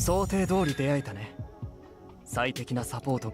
想定通り出会えたね。最適なサポート。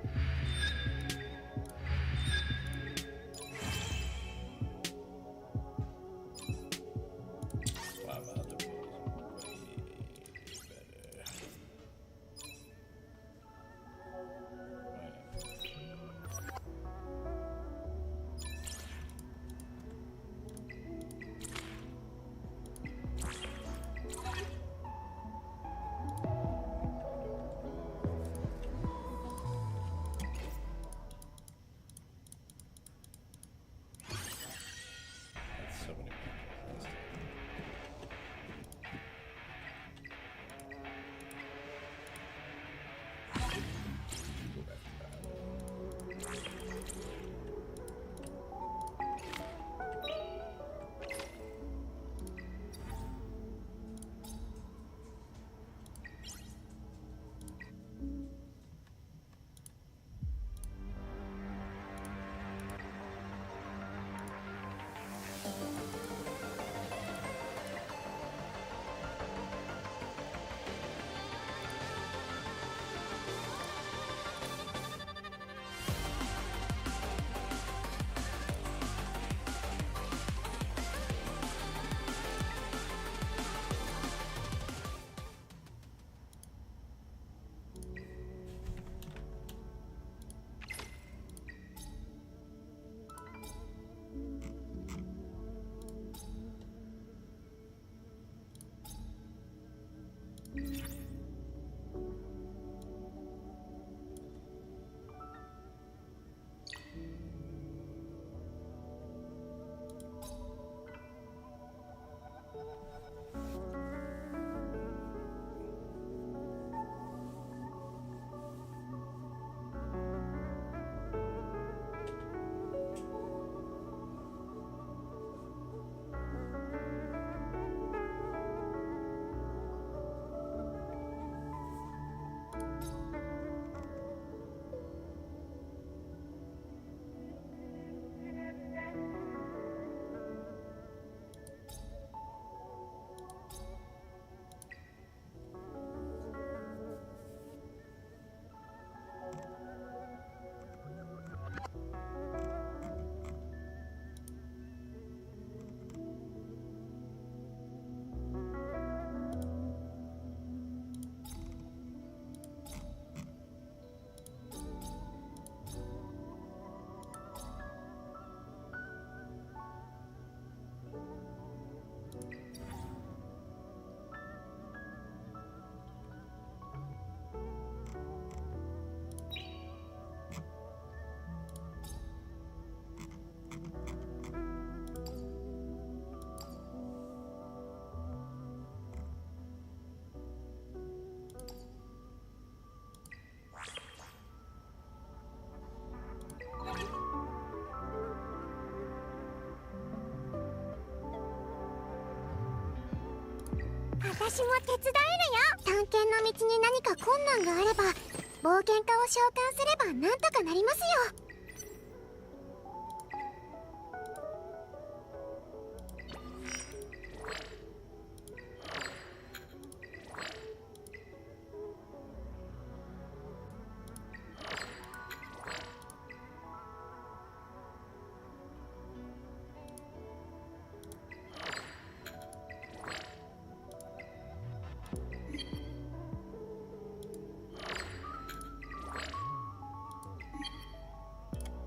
私も手伝えるよ。探検の道に何か困難があれば冒険家を召喚すればなんとかなりますよ。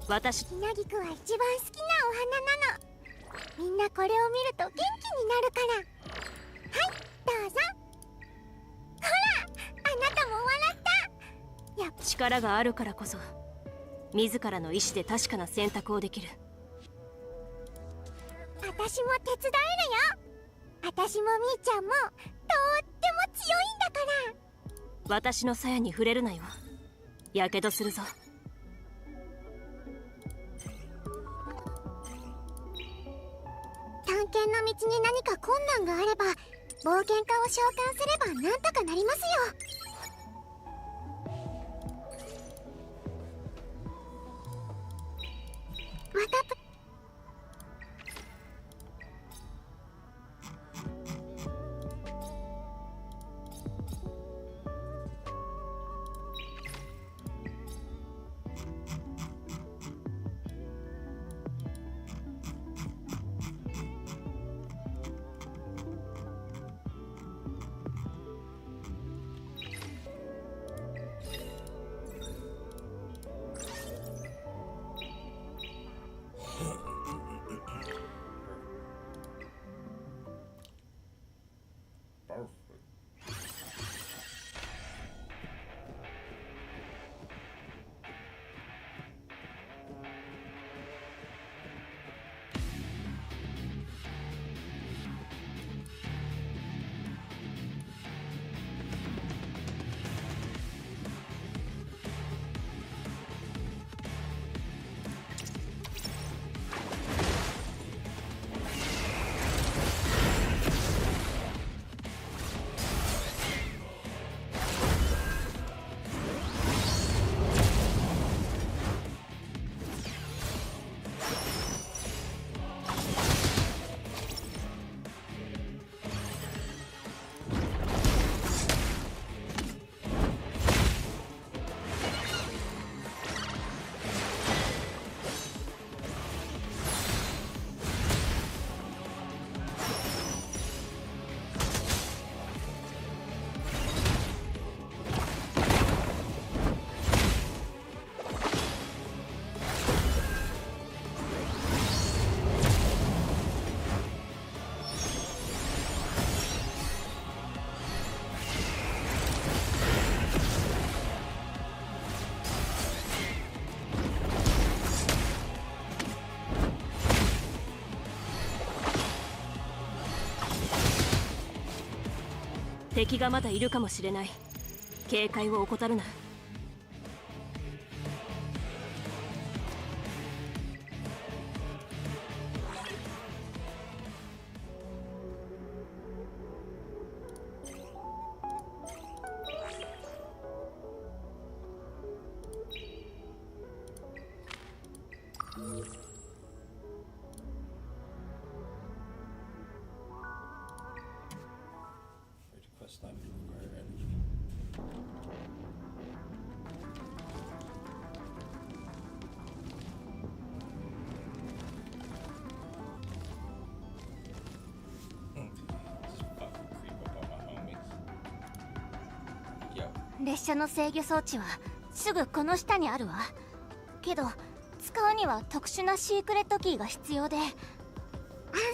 私ひなぎくは一番好きなお花なの。みんなこれを見ると元気になるから。はいどうぞ。ほらあなたも笑った。力があるからこそ自らの意志で確かな選択をできる。私も手伝えるよ。私もみーちゃんもとっても強いんだから。私の鞘に触れるなよ。やけどするぞ。探検の道に何か困難があれば冒険家を召喚すればなんとかなりますよ。わたぷ敵がまだいるかもしれない。警戒を怠るな。Quest line require energy. Just fucking creep up on my homies. Yo. 列車の制御装置はすぐこの下にあるわ。けど使うには特殊なシークレットキーが必要で。安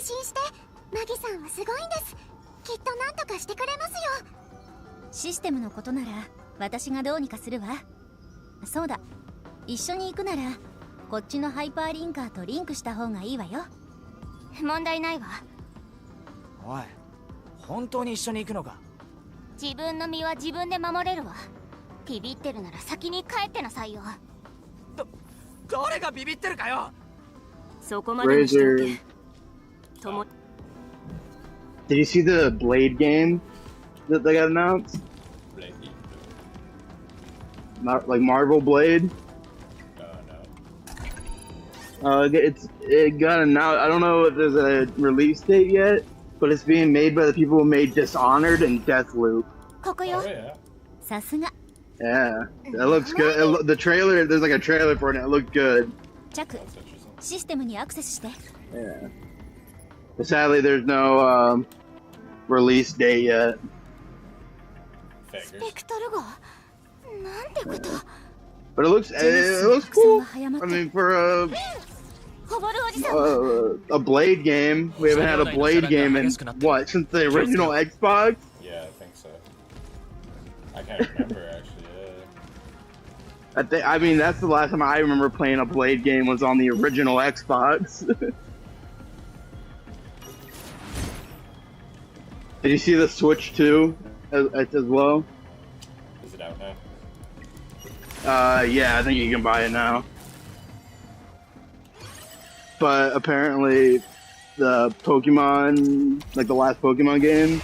心して、マギさんはすごいんです。きっと何とかしてくれますよ。システムのことなら私がどうにかするわ。そうだ、一緒に行くならこっちのハイパーリンカーとリンクした方がいいわよ。問題ないわ。おい、本当に一緒に行くのか？自分の身は自分で守れるわ。ビビってるなら先に帰ってなさいよ。誰がビビってるかよ。そこまでにしておけ。とも Did you see the Blade game that they got announced? Blade. Like Marvel Blade? No. It got announced. I don't know if there's a release date yet, but it's being made by the people who made Dishonored and Deathloop. ここよ。 Oh yeah. さすが。 Yeah, that looks good. The trailer, there's like a trailer for it, and it looked good. チャク、 That's interesting. システムにアクセスして。 Yeah. But sadly, there's no release date yet. スペ Figures. クトル号。なんてこと。 But it looks cool. I mean, for ホボルおじさんは。 a Blade game, we haven't had a Blade game in what, since the original Xbox? Yeah, I think so. I can't remember actually. I mean, that's the last time I remember playing a Blade game was on the original Xbox. Did you see the Switch 2 as well? Is it out now? Yeah, I think you can buy it now. But apparently, the Pokemon, like the last Pokemon game,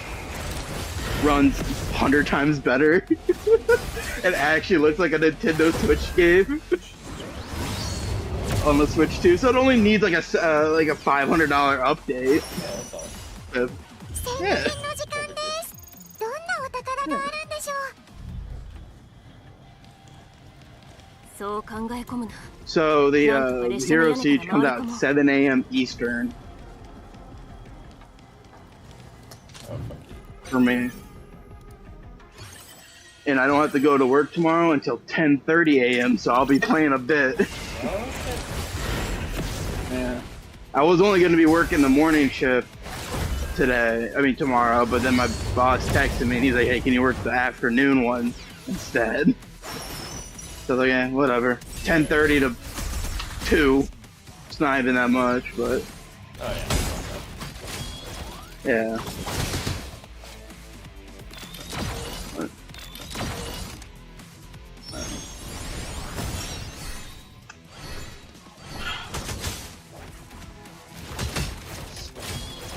runs 100 times better. It actually looks like a Nintendo Switch game on the Switch 2, so it only needs like a $500 update. Yeah, that's all.宣伝の時間です。どんなお宝があるんでしょう。そう考え込むな。 So the Hero Siege comes out at 7 a.m. Eastern Oh fuck you. for me. And I don't have to go to work tomorrow until 10:30 a.m. So I'll be playing a bit. Okay. Yeah. I was only going to be working the morning shift tomorrow, but then my boss texted me and he's like, hey, can you work the afternoon one instead? So I was like, yeah, whatever. 10:30 to 2. It's not even that much, but Oh yeah. yeah.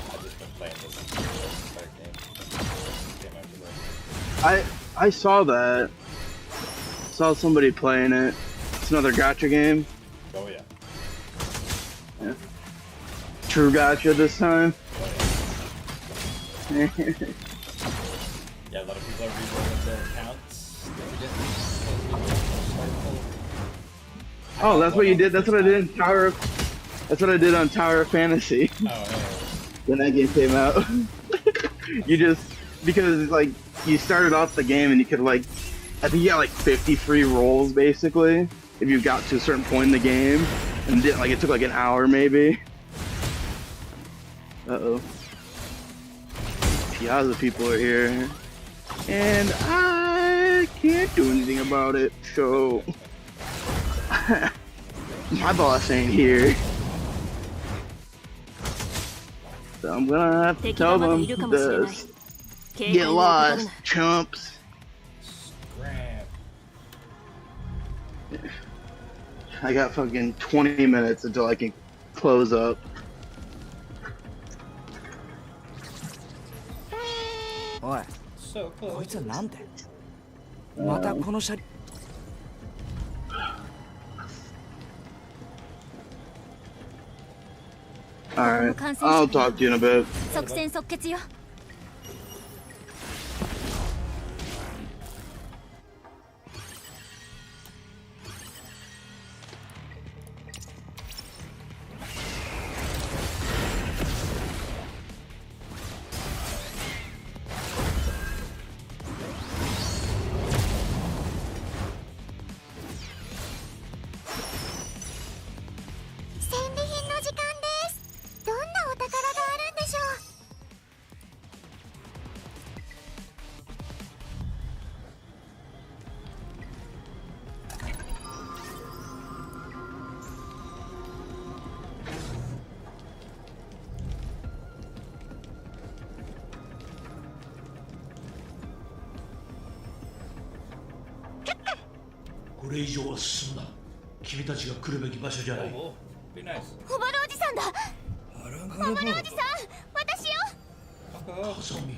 I've just been playing this entire game. Came out today. I saw that. Saw somebody playing it. It's another gacha game. Oh yeah. True gacha this time. Yeah, a lot of people are re-rolling their accounts. Oh, that's what you did. That's what I did in Tower. That's what I did on Tower of Fantasy Oh yeah. when that game came out. You just because like you started off the game and you could like I think you got like 53 rolls basically if you got to a certain point in the game, and like it took like an hour maybe. Uh-oh. Piazza people are here, and I can't do anything about it. So my boss ain't here, so I'm gonna have to tell them this. 警 Get 戒を怠る lost, な。 chumps. Scram. I got fucking 20 minutes until I can close up. おい So こい close. つはなんでまたこの車両 Alright, I'll talk to you in a bit. 即戦即決よ。戦利品の時間です。どんなお宝があるんでしょう。これ以上は進むな。君たちが来るべき場所じゃない。 Oh, be nice. ホバルおじさんだ。ホバルおじさん、私よ。風見、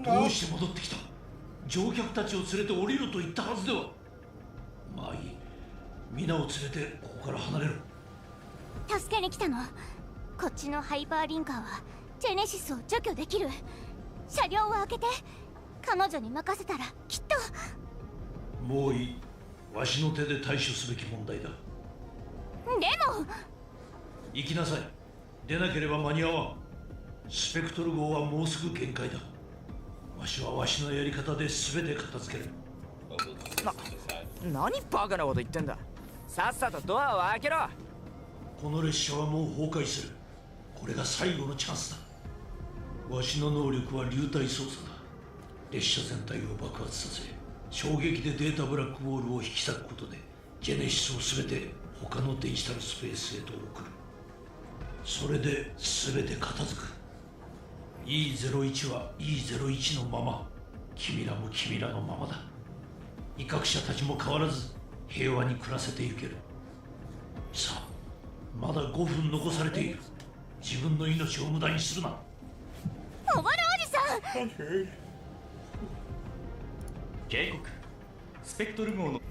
どうして戻ってきた？乗客たちを連れて降りると言ったはずでは。まあいい。皆を連れてここから離れる。助けに来たの。こっちのハイパーリンカーはジェネシスを除去できる。車両を開けて彼女に任せたらきっと。もういい。わしの手で対処すべき問題だ。でも行きなさい。出なければ間に合わん。スペクトル号はもうすぐ限界だ。わしはわしのやり方で全て片付ける。 Oh, this side. 何バカなこと言ってんださっさとドアを開けろこの列車はもう崩壊する。これが最後のチャンスだ。わしの能力は流体操作だ。列車全体を爆発させ、衝撃でデータブラックボールを引き裂くことでジェネシスを全て他のデジタルスペースへと送る。それで全て片付く。 E01 は E01 のまま、君らも君らのままだ。威嚇者たちも変わらず平和に暮らせていける。さあ、まだ5分残されている。自分の命を無駄にするな。ホバルおじさん。警告。スペクトル号の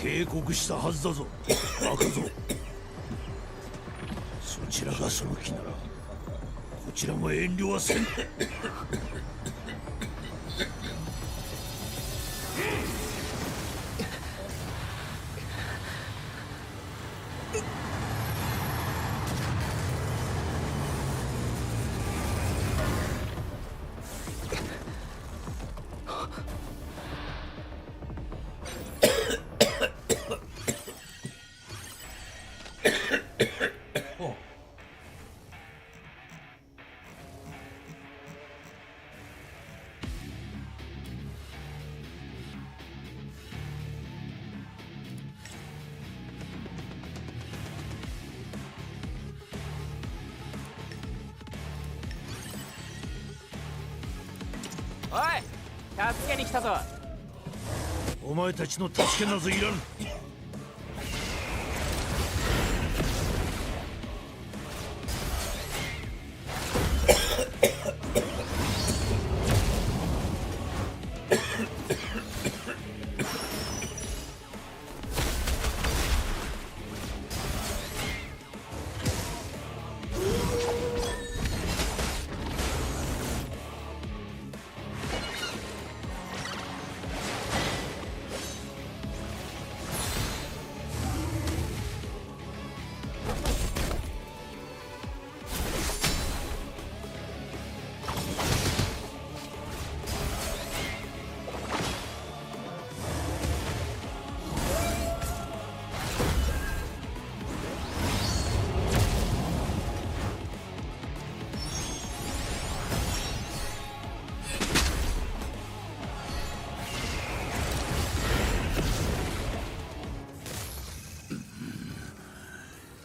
警告したはずだぞ。バカぞ。そちらがその気なら、こちらも遠慮はせん。おい、助けに来たぞ。お前たちの助けなどいらん。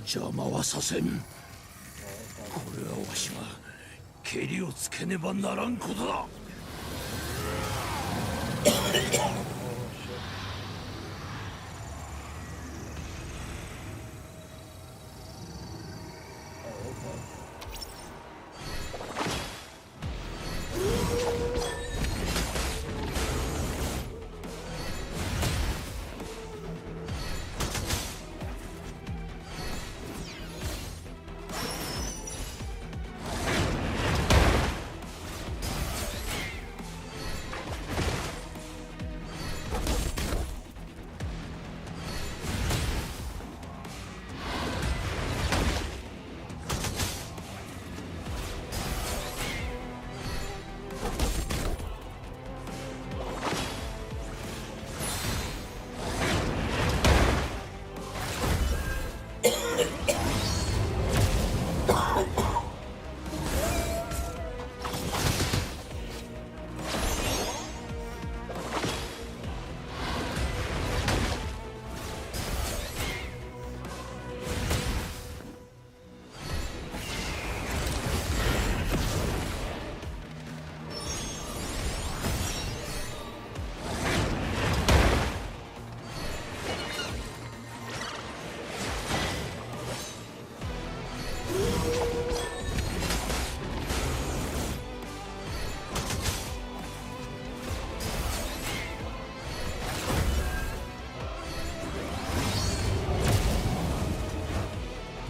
邪魔はさせん。これはわしがけりをつけねばならんことだ。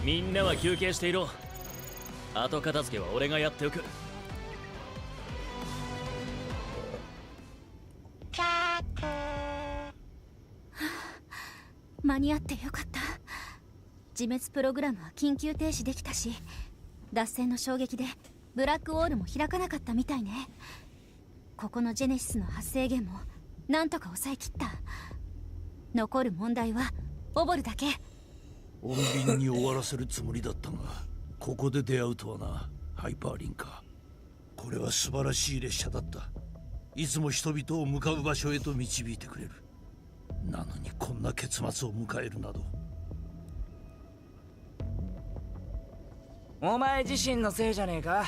みんなは休憩していろ。後片付けは俺がやっておく。間に合ってよかった。自滅プログラムは緊急停止できたし、脱線の衝撃でブラックウォールも開かなかったみたいね。ここのジェネシスの発生源もなんとか抑えきった。残る問題はオボルだけ。穏便に終わらせるつもりだったが、ここで出会うとはな。ハイパーリンカー、これは素晴らしい列車だった。いつも人々を向かう場所へと導いてくれる。なのにこんな結末を迎えるなど。お前自身のせいじゃねえか。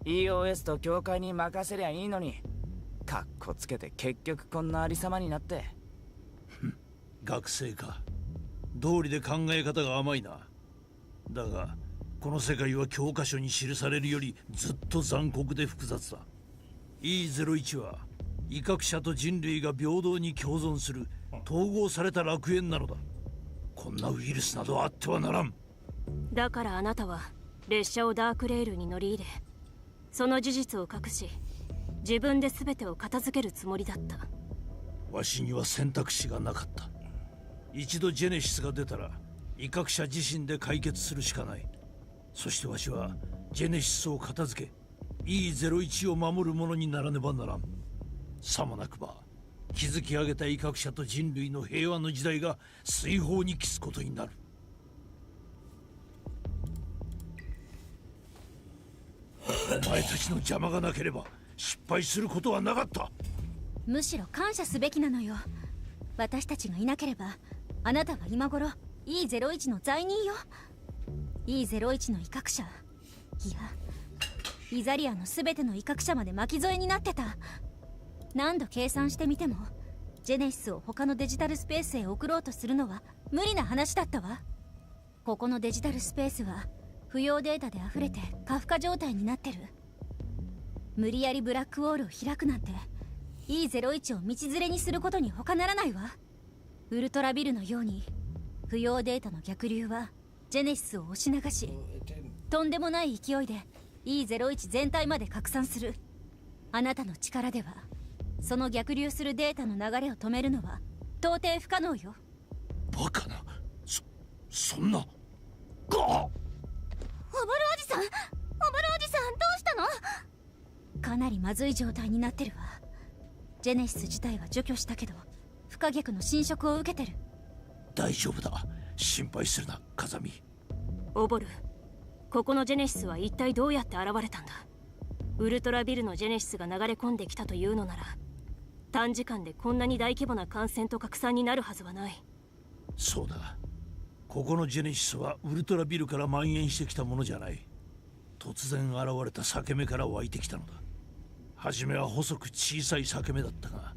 EOS と教会に任せりゃいいのに、カッコつけて結局こんなありさまになって。学生か。道理で考え方が甘いな。だがこの世界は教科書に記されるよりずっと残酷で複雑だ。 E01 は威嚇者と人類が平等に共存する統合された楽園なのだ。こんなウイルスなどあってはならん。だからあなたは列車をダークレールに乗り入れ、その事実を隠し自分で全てを片付けるつもりだった。わしには選択肢がなかった。一度ジェネシスが出たら威嚇者自身で解決するしかない。そしてわしはジェネシスを片付け E01 を守る者にならねばならん。さもなくば築き上げた威嚇者と人類の平和の時代が水泡に帰すことになる。お前たちの邪魔がなければ失敗することはなかった。むしろ感謝すべきなのよ。私たちがいなければあなたは今頃 E01 の罪人よ。 E01 の威嚇者、いやイザリアの全ての威嚇者まで巻き添えになってた。何度計算してみてもジェネシスを他のデジタルスペースへ送ろうとするのは無理な話だったわ。ここのデジタルスペースは不要データで溢れて過負荷状態になってる。無理やりブラックウォールを開くなんて E01 を道連れにすることに他ならないわ。ウルトラビルのように不要データの逆流はジェネシスを押し流し、とんでもない勢いで E01 全体まで拡散する。あなたの力ではその逆流するデータの流れを止めるのは到底不可能よ。バカな、そんな。オバルおじさん、オバルおじさん、どうしたの？かなりまずい状態になってるわ。ジェネシス自体は除去したけど不可逆の侵食を受けてる。大丈夫だ、心配するな風見。オボル、ここのジェネシスは一体どうやって現れたんだ？ウルトラビルのジェネシスが流れ込んできたというのなら短時間でこんなに大規模な感染と拡散になるはずはない。そうだ、ここのジェネシスはウルトラビルから蔓延してきたものじゃない。突然現れた裂け目から湧いてきたのだ。初めは細く小さい裂け目だったが、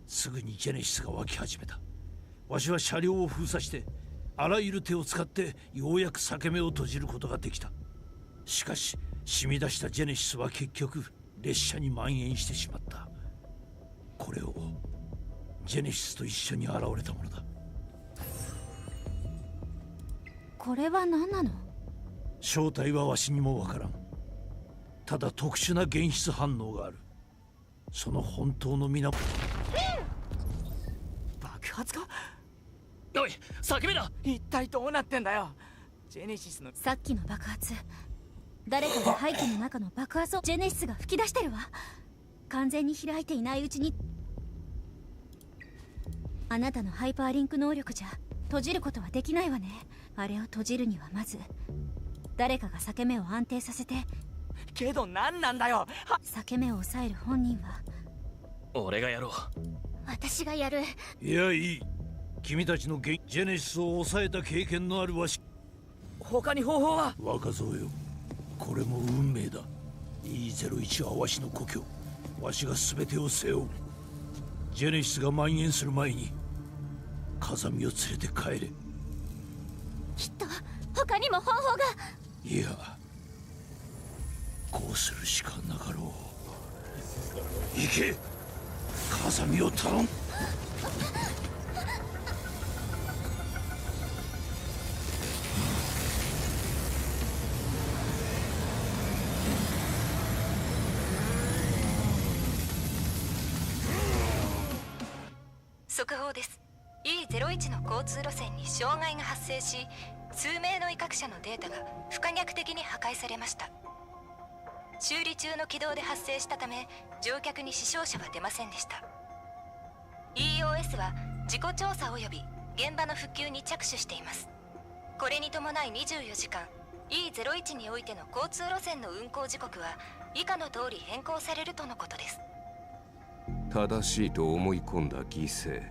すぐにジェネシスが湧き始めた。わしは車両を封鎖してあらゆる手を使ってようやく裂け目を閉じることができた。しかし染み出したジェネシスは結局列車に蔓延してしまった。これをジェネシスと一緒に現れたものだ。これは何なの？正体はわしにもわからん。ただ特殊な原質反応がある。その本当の源。爆発か？おい、裂け目だ。一体どうなってんだよ。ジェネシスのさっきの爆発、誰かが排気の中の爆発をジェネシスが吹き出してるわ。完全に開いていないうちに。あなたのハイパーリンク能力じゃ閉じることはできないわね。あれを閉じるにはまず誰かが裂け目を安定させて。けど何なんだよ。裂け目を抑える本人は俺がやろう。私がやる。いや、いい。君たちのジェネシスを抑えた経験のあるわし。他に方法は？若造よ、これも運命だ。 E01 はわしの故郷。わしが全てを背負う。ジェネシスが蔓延する前に風見を連れて帰れ。きっと他にも方法が。いや、こうするしかなかろう。行け、風見を頼む。速報です。 E01 の交通路線に障害が発生し、数名の威嚇者のデータが不可逆的に破壊されました。修理中の軌道で発生したため乗客に死傷者は出ませんでした。 EOS は事故調査及び現場の復旧に着手しています。これに伴い24時間 E01 においての交通路線の運行時刻は以下の通り変更されるとのことです。正しいと思い込んだ犠牲、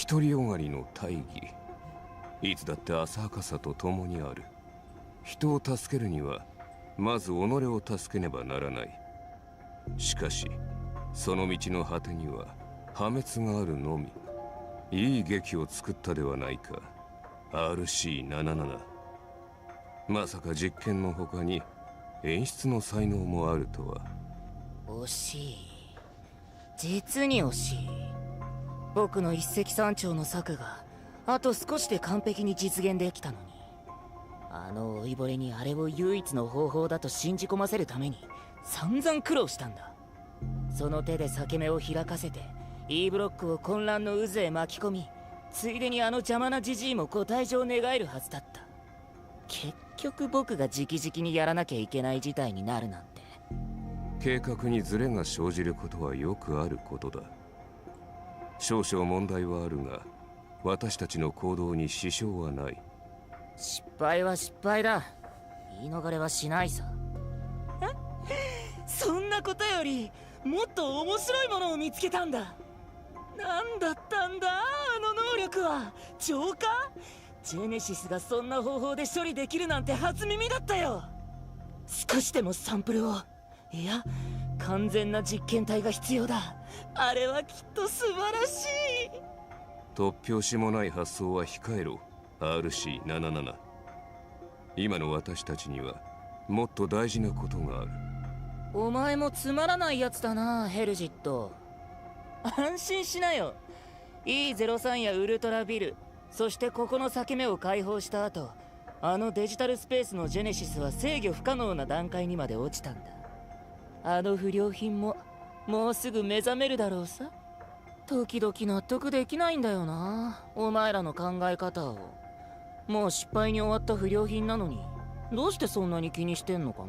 独りよがりの大義、いつだって浅はかさと共にある。人を助けるにはまず己を助けねばならない。しかしその道の果てには破滅があるのみ。いい劇を作ったではないか RC77。 まさか実験の他に演出の才能もあるとは。惜しい、実に惜しい。僕の一石三鳥の策があと少しで完璧に実現できたのに、あの老いぼれにあれを唯一の方法だと信じ込ませるために散々苦労したんだ。その手で裂け目を開かせて E ブロックを混乱の渦へ巻き込み、ついでにあの邪魔なジジイもご退場願えるはずだった。結局僕が直々にやらなきゃいけない事態になるなんて。計画にズレが生じることはよくあることだ。少々問題はあるが私たちの行動に支障はない。失敗は失敗だ。言い逃れはしないさ。よりもっと面白いものを見つけたんだ。なんだったんだあの能力は。浄化？ジェネシスがそんな方法で処理できるなんて初耳だったよ。少しでもサンプルを、いや完全な実験体が必要だ。あれはきっと素晴らしい。突拍子もない発想は控えろ RC77。 今の私たちにはもっと大事なことがある。お前もつまらないやつだなヘルジット。安心しなよ。 E03 やウルトラビル、そしてここの裂け目を解放した後、あのデジタルスペースのジェネシスは制御不可能な段階にまで落ちたんだ。あの不良品ももうすぐ目覚めるだろうさ。時々納得できないんだよなお前らの考え方を。もう失敗に終わった不良品なのにどうしてそんなに気にしてんのかな。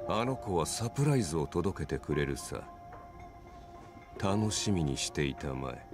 あの子はサプライズを届けてくれるさ。楽しみにしていたまえ。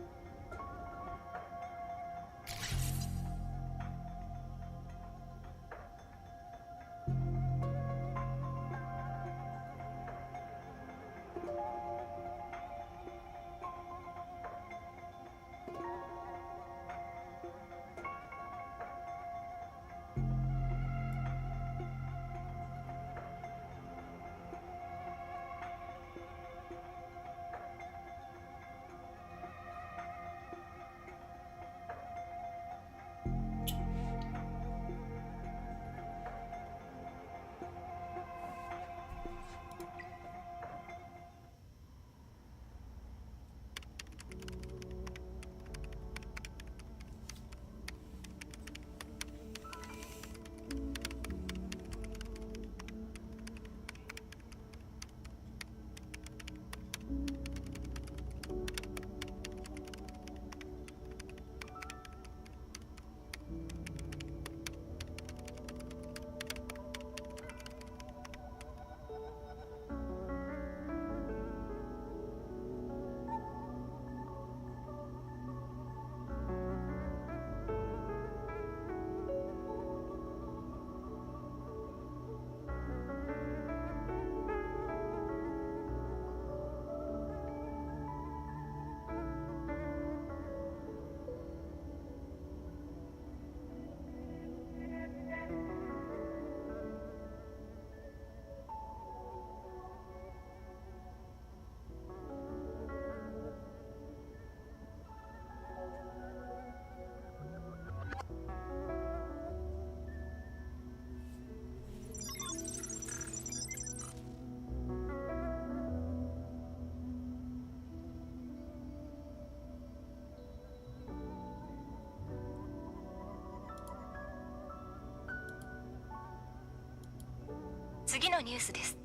次のニュースです。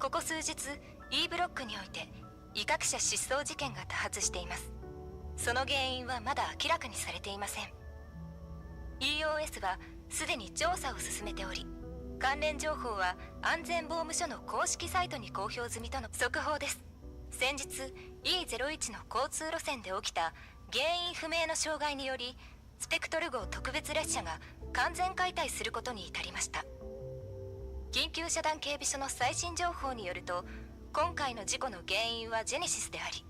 ここ数日 E ブロックにおいて威嚇者失踪事件が多発しています。その原因はまだ明らかにされていません。 EOS はすでに調査を進めており、関連情報は安全防務署の公式サイトに公表済みとの速報です。先日 E01 の交通路線で起きた原因不明の障害により、スペクトル号特別列車が完全解体することに至りました。緊急遮断警備署の最新情報によると、今回の事故の原因はジェネシスであり、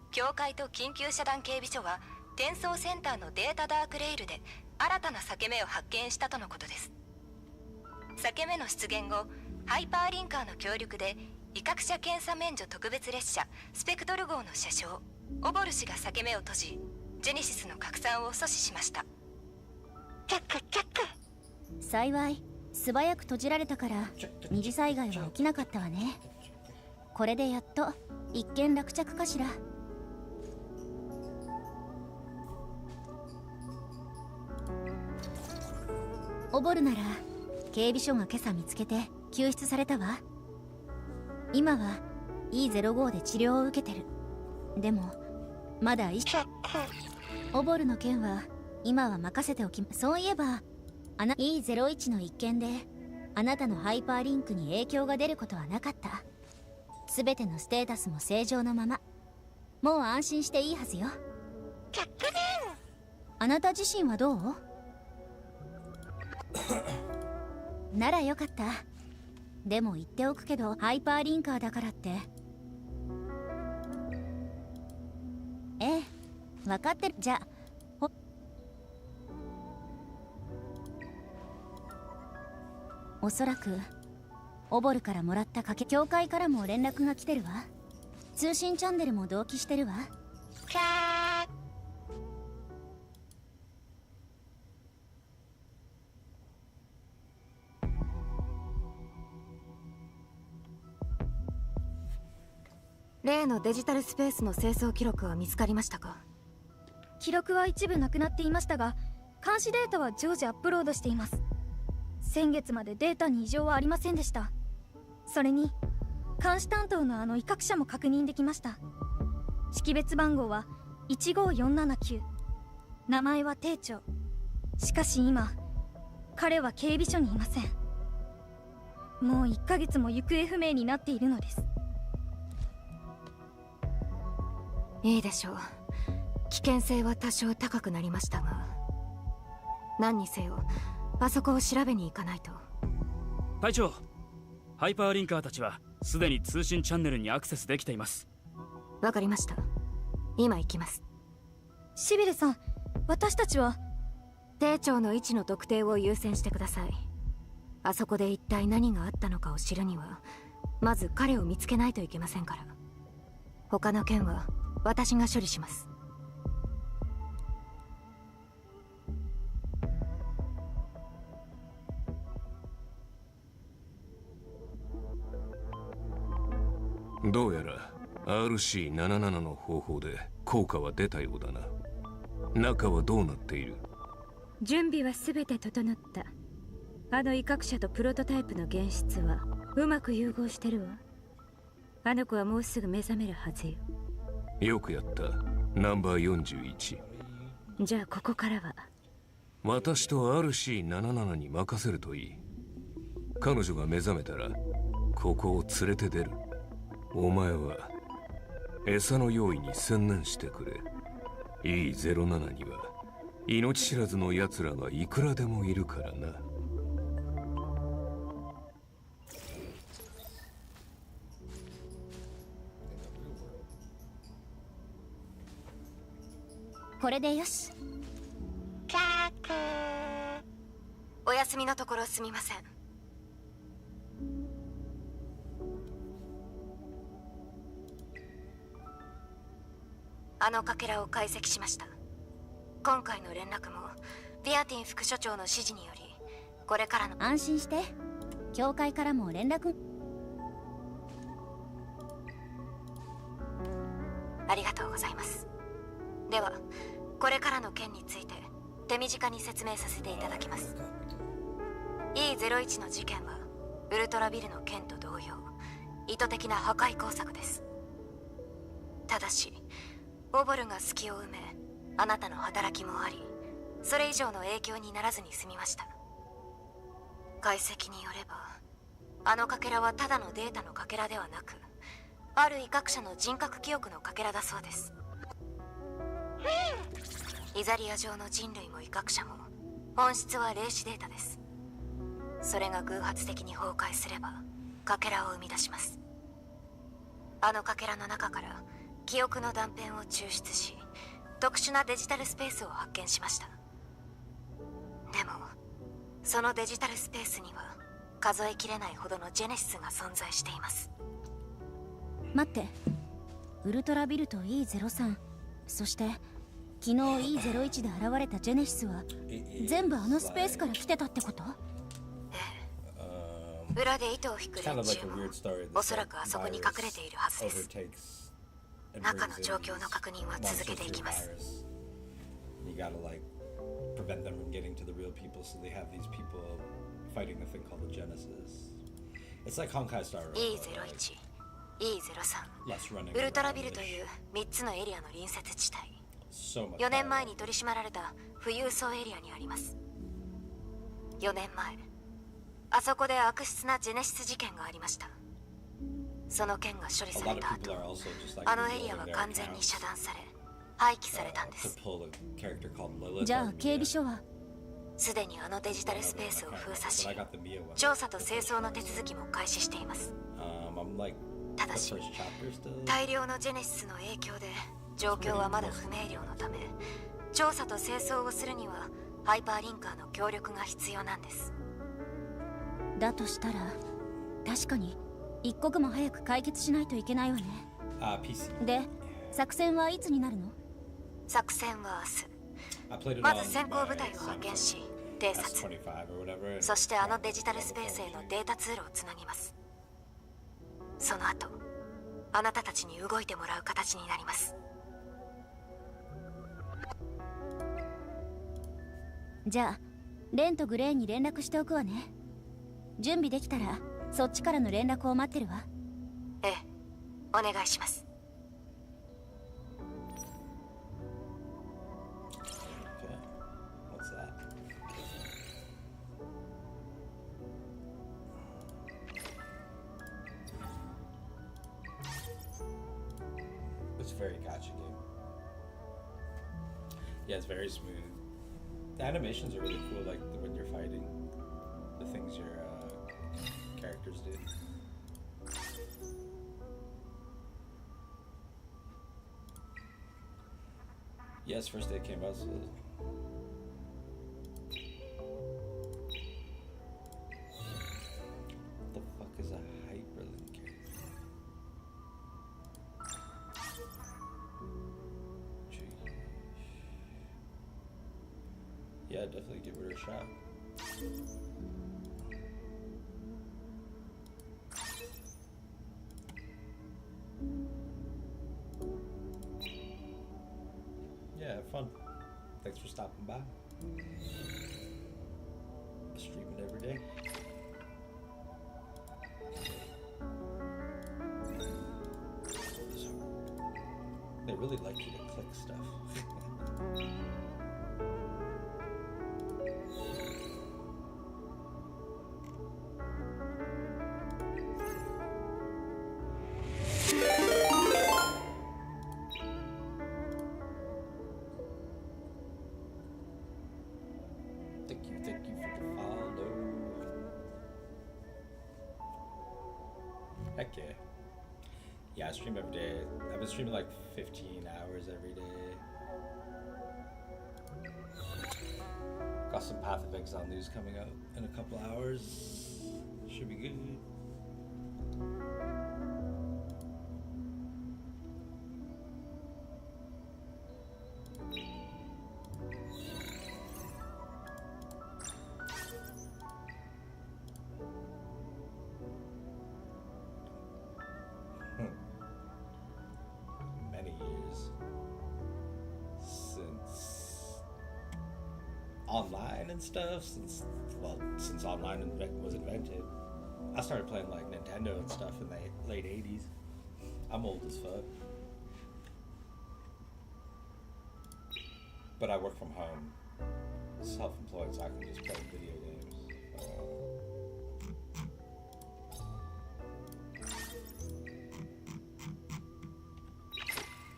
協会と緊急遮断警備署は転送センターのデータダークレイルで新たな裂け目を発見したとのことです。裂け目の出現後、ハイパーリンカーの協力で威嚇者検査免除特別列車スペクトル号の車掌オボル氏が裂け目を閉じ、ジェネシスの拡散を阻止しました。幸い素早く閉じられたから二次災害は起きなかったわね。これでやっと一件落着かしら。オボルなら警備署が今朝見つけて救出されたわ。今は E05 で治療を受けてる。でもまだオボルの件は今は任せておき。そういえばE01 の一件であなたのハイパーリンクに影響が出ることはなかった。全てのステータスも正常のまま。もう安心していいはずよ。あなた自身はどう？ならよかった。でも言っておくけど、ハイパーリンカーだからって分かってる。じゃあおそらくオボルからもらった教会からも連絡が来てるわ。通信チャンネルも同期してるわ。例のデジタルスペースの清掃記録は見つかりましたか？記録は一部なくなっていましたが、監視データは常時アップロードしています。先月までデータに異常はありませんでした。それに監視担当の威嚇者も確認できました。識別番号は15479、名前は丁長。しかし今彼は警備所にいません。もう1ヶ月も行方不明になっているのです。いいでしょう。危険性は多少高くなりましたが、何にせよあそこを調べに行かないと。隊長、ハイパーリンカーたちはすでに通信チャンネルにアクセスできています。わかりました。今行きます。シビルさん、私たちは艇長の位置の特定を優先してください。あそこで一体何があったのかを知るにはまず彼を見つけないといけませんから。他の件は私が処理します。どうやら RC77 の方法で効果は出たようだな。中はどうなっている？準備は全て整った。威嚇者とプロトタイプの現実はうまく融合してるわ。あの子はもうすぐ目覚めるはずよ。よくやった、ナンバー41。じゃあここからは私と RC77 に任せるといい。彼女が目覚めたらここを連れて出る。お前は餌の用意に専念してくれ。 E07 には命知らずの奴らがいくらでもいるからな。これでよし。お休みのところすみません。あのかけらを解析しました。今回の連絡もビアティン副所長の指示により、これからの。安心して、教会からも連絡。ありがとうございます。ではこれからの件について手短に説明させていただきます。 E01 の事件はウルトラビルの件と同様、意図的な破壊工作です。ただしオボルが隙を埋め、あなたの働きもあり、それ以上の影響にならずに済みました。解析によればあのかけらはただのデータのかけらではなく、ある威嚇者の人格記憶のかけらだそうです。イザリア上の人類も威嚇者も本質は霊視データです。それが偶発的に崩壊すればかけらを生み出します。あのかけらの中から記憶の断片を抽出し、特殊なデジタルスペースを発見しました。でもそのデジタルスペースには数えきれないほどのジェネシスが存在しています。待って、ウルトラビルと E03、 そして昨日 E01 で現れたジェネシスは全部あのスペースから来てたってこと？裏で糸を引く連中もおそらくあそこに隠れているはずです。中の状況の確認は続けていきます。E01、E03、ウルトラビルという3つのエリアの隣接地帯、4年前に取り締まられた富裕層エリアにあります。4年前あそこで悪質なジェネシス事件がありました。その件が処理された後、あのエリアは完全に遮断され廃棄されたんです。じゃあ警備署はすでにあのデジタルスペースを封鎖し、調査と清掃の手続きも開始しています。ただし大量のジェネシスの影響で状況はまだ不明瞭のため、調査と清掃をするにはハイパーリンカーの協力が必要なんです。だとしたら確かに一刻も早く解決しないといけないわね。PC。で、作戦はいつになるの？作戦は明日。まず先行部隊を派遣し、偵察、そしてあのデジタルスペースへのデータ通路をつなぎます。その後、あなたたちに動いてもらう形になります。じゃあレンとグレーに連絡しておくわね。準備できたらそっちからの連絡を待ってるわ。ええ、お願いします。It's very gacha game. Yeah, it's very smooth. The animations are really cool, like when you're fighting, the things your characters do. Yes, first day it came out, so what the fuck is a hyperlink? Yeah, definitely give it a shot. Yeah, have fun. Thanks for stopping by. Streaming every day. They really like you to click stuff. Thank you for the follow. Heck yeah. Yeah, I stream every day. I've been streaming like 15 hours every day. Got some Path of Exile news coming out in a couple hours. Should be good. Many years since online and stuff, since online was invented. I started playing like Nintendo and stuff in the late 80s. I'm old as fuck. But I work from home, self-employed, so I can just play video games.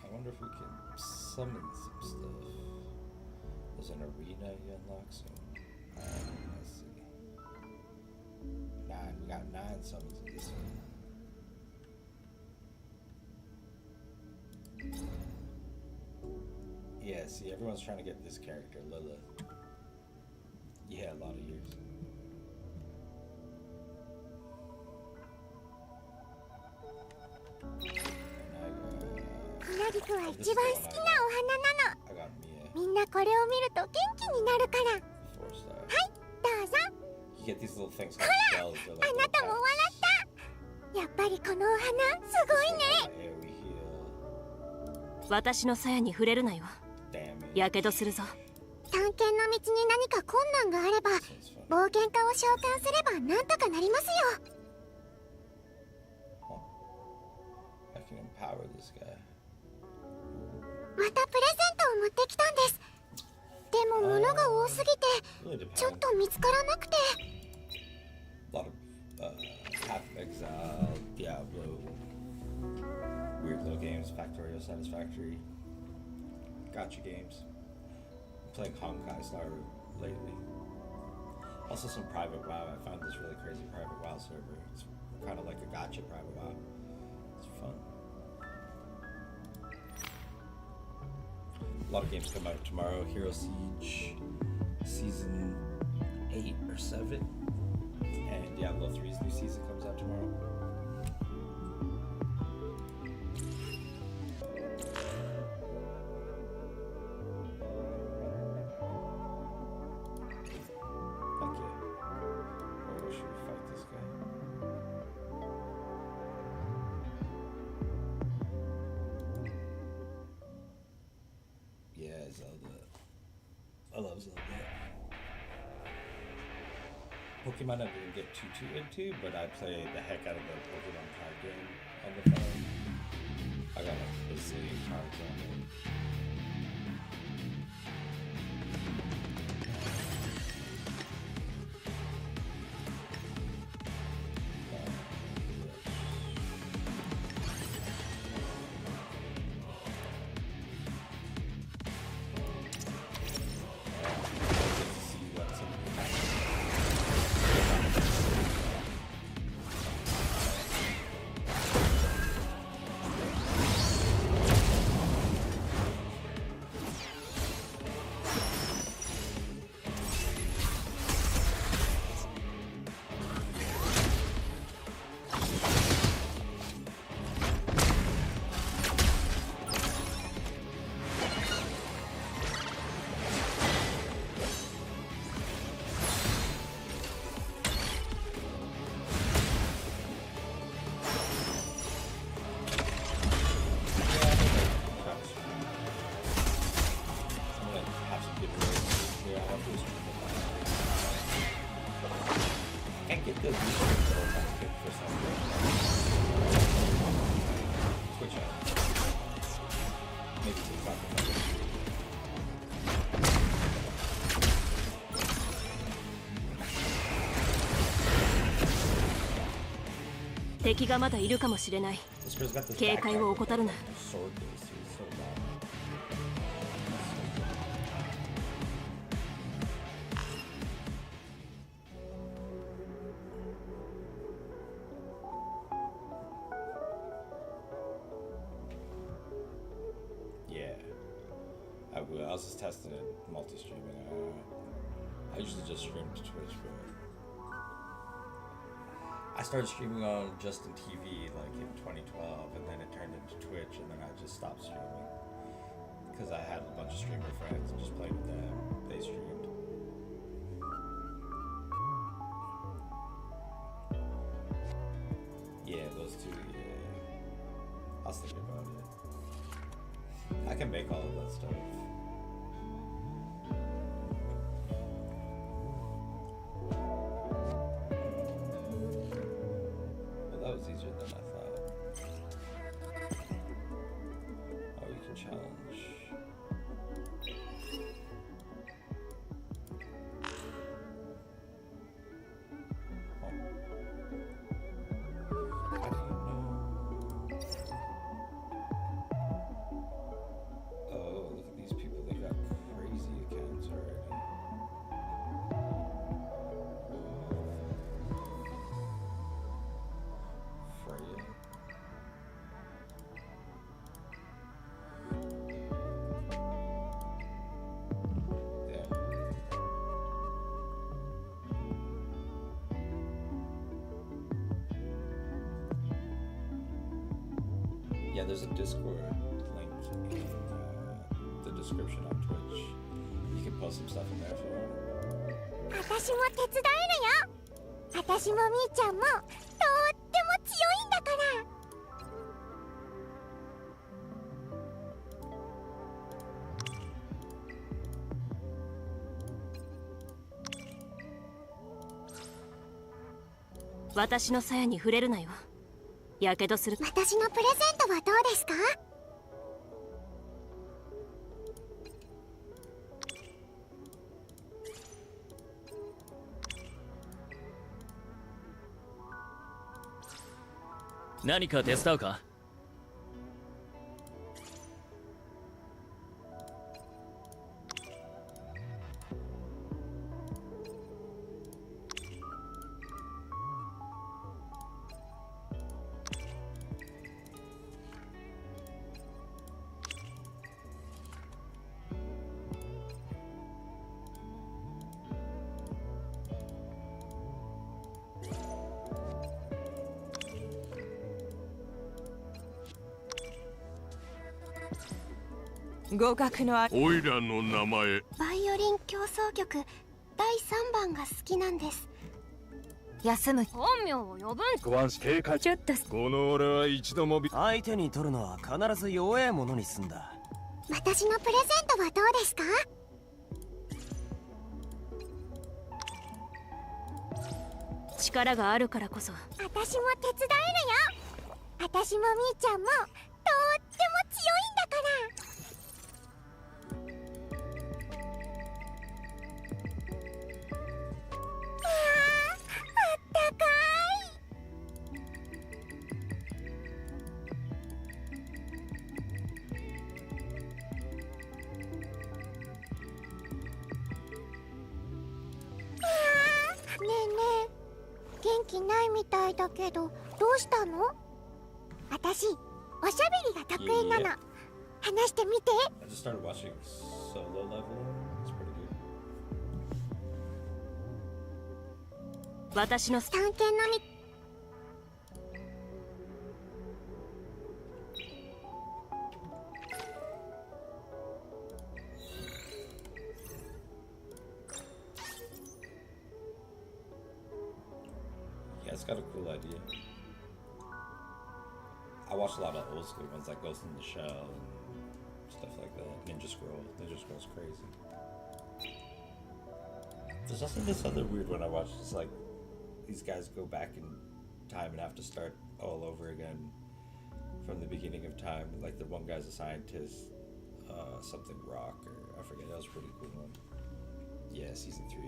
I wonder if we can summon some stuff. There's an arena you unlock soon. Let's see. 9. We got 9 summons in this one. Yeah, see, everyone's trying to get this character, Lilith. Yeah, a lot of years.船菊は一番好きなお花なの。みんなこれを見ると元気になるから。はい、どうぞ。ほら、あなたも笑った。やっぱりこのお花すごいね。私の鞘に触れるなよ。やけどするぞ。探検の道に何か困難があれば冒険家を召喚すればなんとかなりますよ。またプレゼントを持ってきたんです。でも物が多すぎてちょっと見つからなくて。Path of Exile, Diablo, weird little games, Factorio Satisfactory, gotcha games. I'm playing Honkai Star lately. Also some private WoW. I found this really crazy private WoW server. It's kind of like a gotcha private WoW. It's fun. A lot of games come out tomorrow. Hero Siege Season 8 or 7. And Diablo 3's new season comes out tomorrow. I love Zelda. Pokemon I didn't get too into, but I play the heck out of the Pokemon card game on the phone. I got like a zillion cards on it.敵がまだいるかもしれない。警戒を怠るな。Yeah, I will. I was just testing it, multi-streaming. I usually just stream to Twitch, but I started streaming on Justin TV like in 2012, and then it turned into Twitch, and then I just stopped streaming because I had a bunch of streamer friends and just played with them. They streamed. Yeah, those two. Yeah, I was thinking about it. I can make all of that stuff. That was easier than I thought. Oh, you can challenge. Oh. I didn't know. Oh, look at these people. They got crazy accounts already. Yeah, there's a Discord link in the description on Twitch. You can post some stuff in there if you want. 私も手伝えるよ。私もみーちゃんもとっても強いんだから。私の鞘に触れるなよ。やけどする。私のプレゼントはどうですか？何か手伝うか？合格のオイラの名前。バイオリン協奏曲第3番が好きなんです。休む。本名を呼ぶん。ご安心警戒。ちょっとこの俺は一度も相手に取るのは必ず弱えものにすんだ。私のプレゼントはどうですか？力があるからこそ。私も手伝えるよ。私もみーちゃんもとっても強いんだから。あったかい。ねえねえ、元気ないみたいだけどどうしたの？私おしゃべりが得意なの。話してみて。I just started watching solo leveling. It's pretty good. 私の探検のみ。Yeah, it's got a cool idea. I watched a lot of old school ones like Ghost in the Shell and stuff like that. Ninja Scroll. Ninja Scroll's crazy. There's also this other weird one I watched. It's like these guys go back in time and have to start all over again from the beginning of time. Like the one guy's a scientist, something rock or I forget. That was a pretty cool one. Yeah, season 3.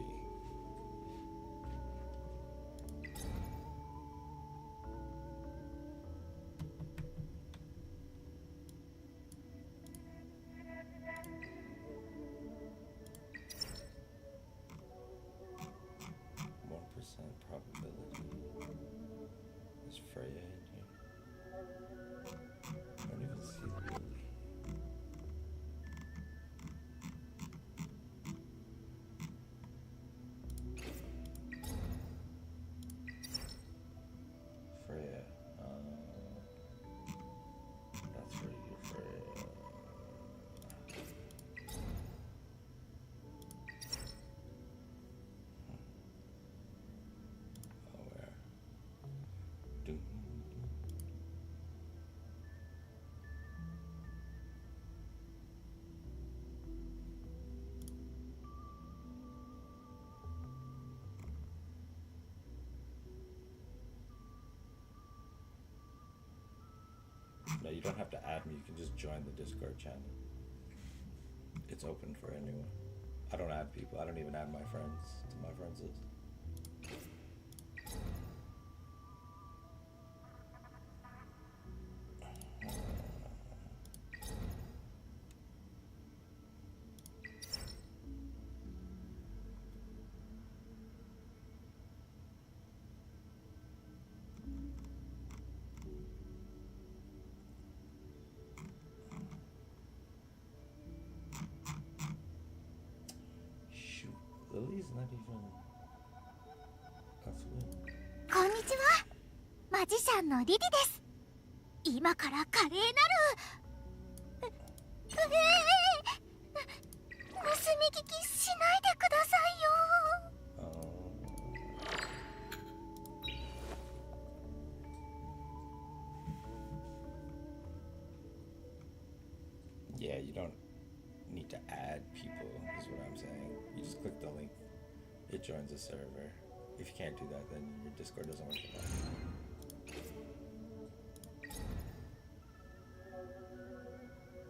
Probability. Is Freya in here? I don't even see the lily. Freya. That's where you get Freya. No, you don't have to add me. You can just join the Discord channel. It's open for anyone. I don't add people. I don't even add my friends to my friends list. Lily's not even. That's weird. こんにちは。マジシャンのリリです。今から華麗なる。盗み聞きしないでくださいよ。Yeah, you don't need to add people, is what I'm saying. You just click the link, it joins the server. If you can't do that, then your Discord doesn't work at all.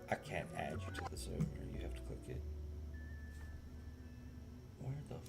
I can't add you to the server, you have to click it. Where the fuck?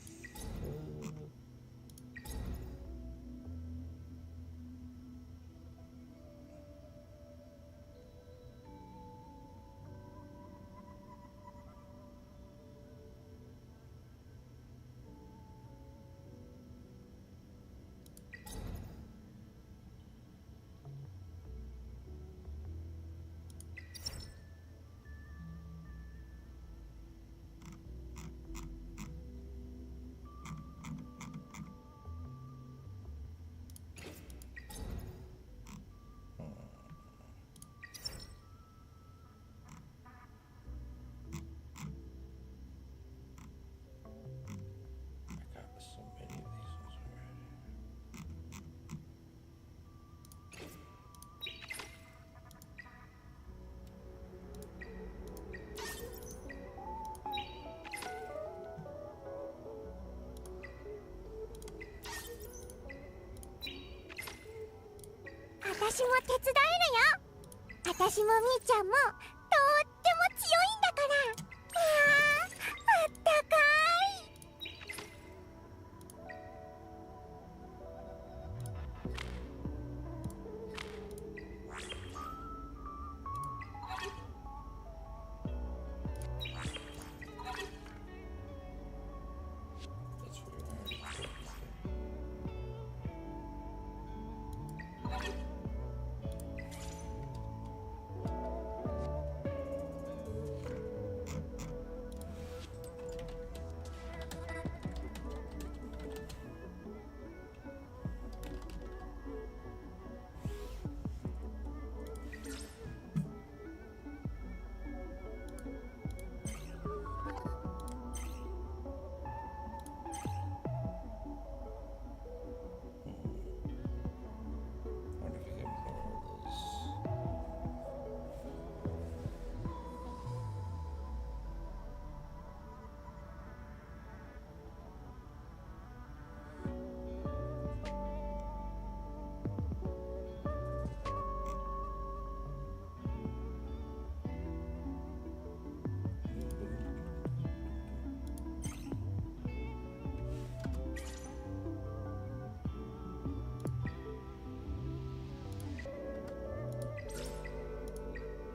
私も手伝えるよ。私もみーちゃんもとっても強いんだから。あったかい。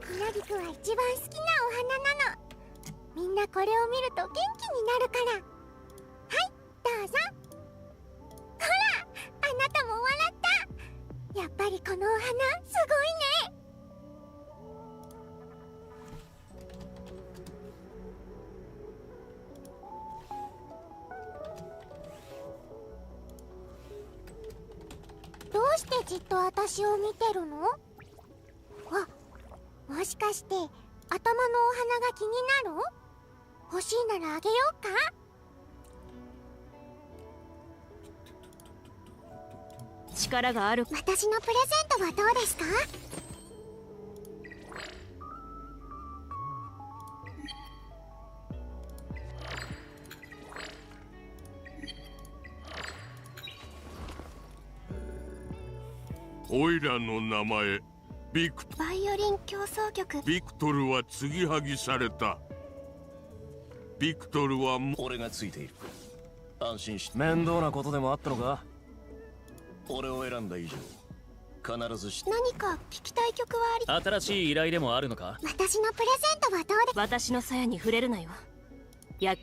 ひなびくは一番好きなお花なの。みんなこれを見ると元気になるから。はい、どうぞ。ほら、あなたも笑った。やっぱりこのお花すごいね。どうしてじっと私を見てるの？あ、もしかして頭のお花が気になる？欲しいならあげようか？力がある。私のプレゼントはどうですか？オイラの名前ビクトバイオリン協奏曲。ビクトルは継ぎはぎされた。ビクトルは俺がついている。安心し。面倒なことでもあったのか？俺を選んだ以上必ずし。何か聞きたい曲はあり。新しい依頼でもあるのか？私のプレゼントはどうで。私の鞘に触れるなよ。や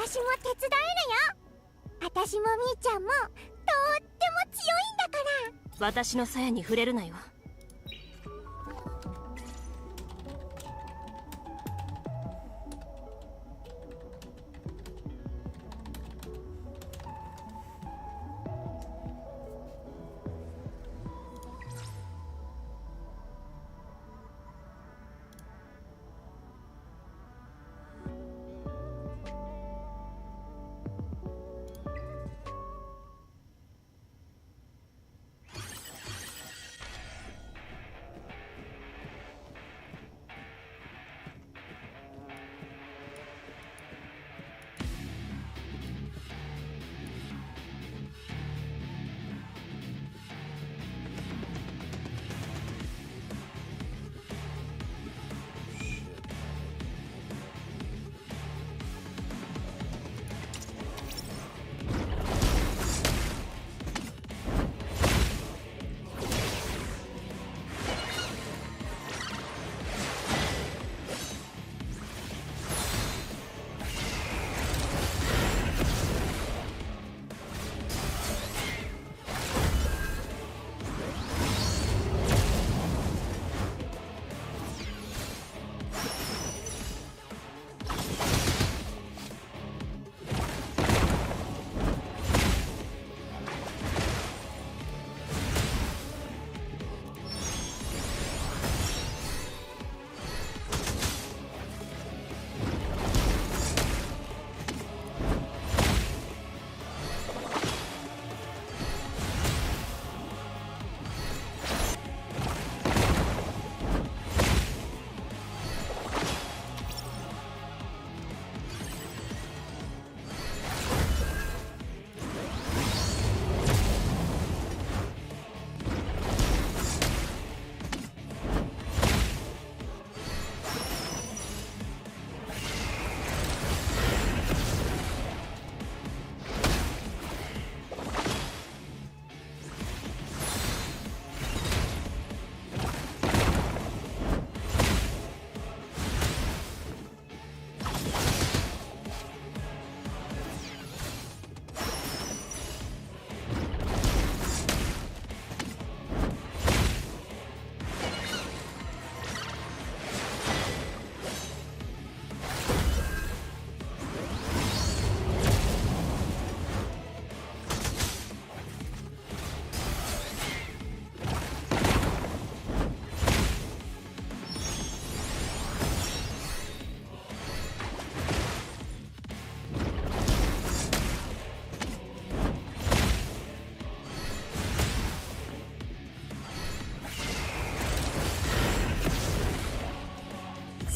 私も手伝えるよ。私もみーちゃんもとっても強いんだから。私の鞘に触れるなよ。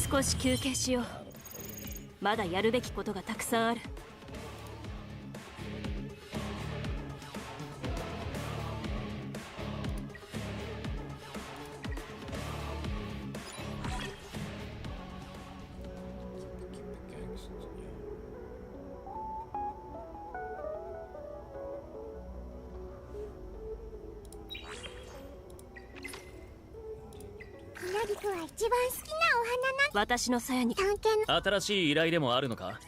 少し休憩しよう。まだやるべきことがたくさんある。私の鞘に新しい依頼でもあるのか？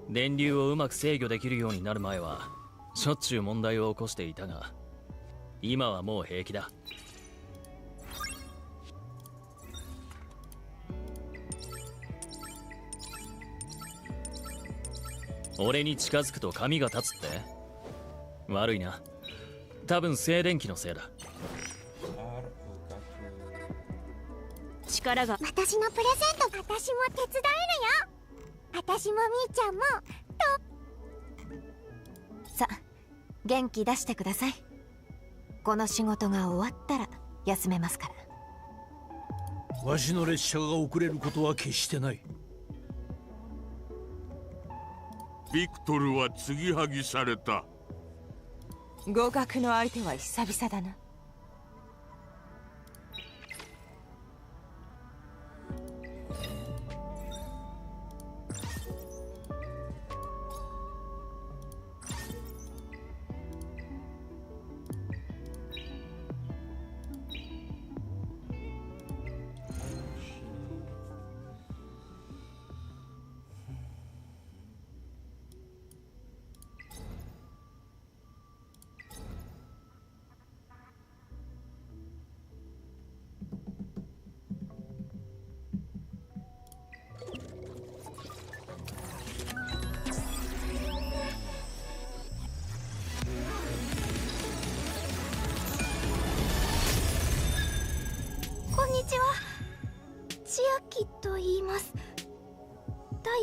電流をうまく制御できるようになる前はしょっちゅう問題を起こしていたが、今はもう平気だ。俺に近づくと髪が立つって？悪いな。多分静電気のせいだ。力が。私のプレゼント、私も手伝えるよ。私もみーちゃんもさ、元気出してください。この仕事が終わったら休めますから。わしの列車が遅れることは決してない。ビクトルは継ぎはぎされた。合格の相手は久々だな。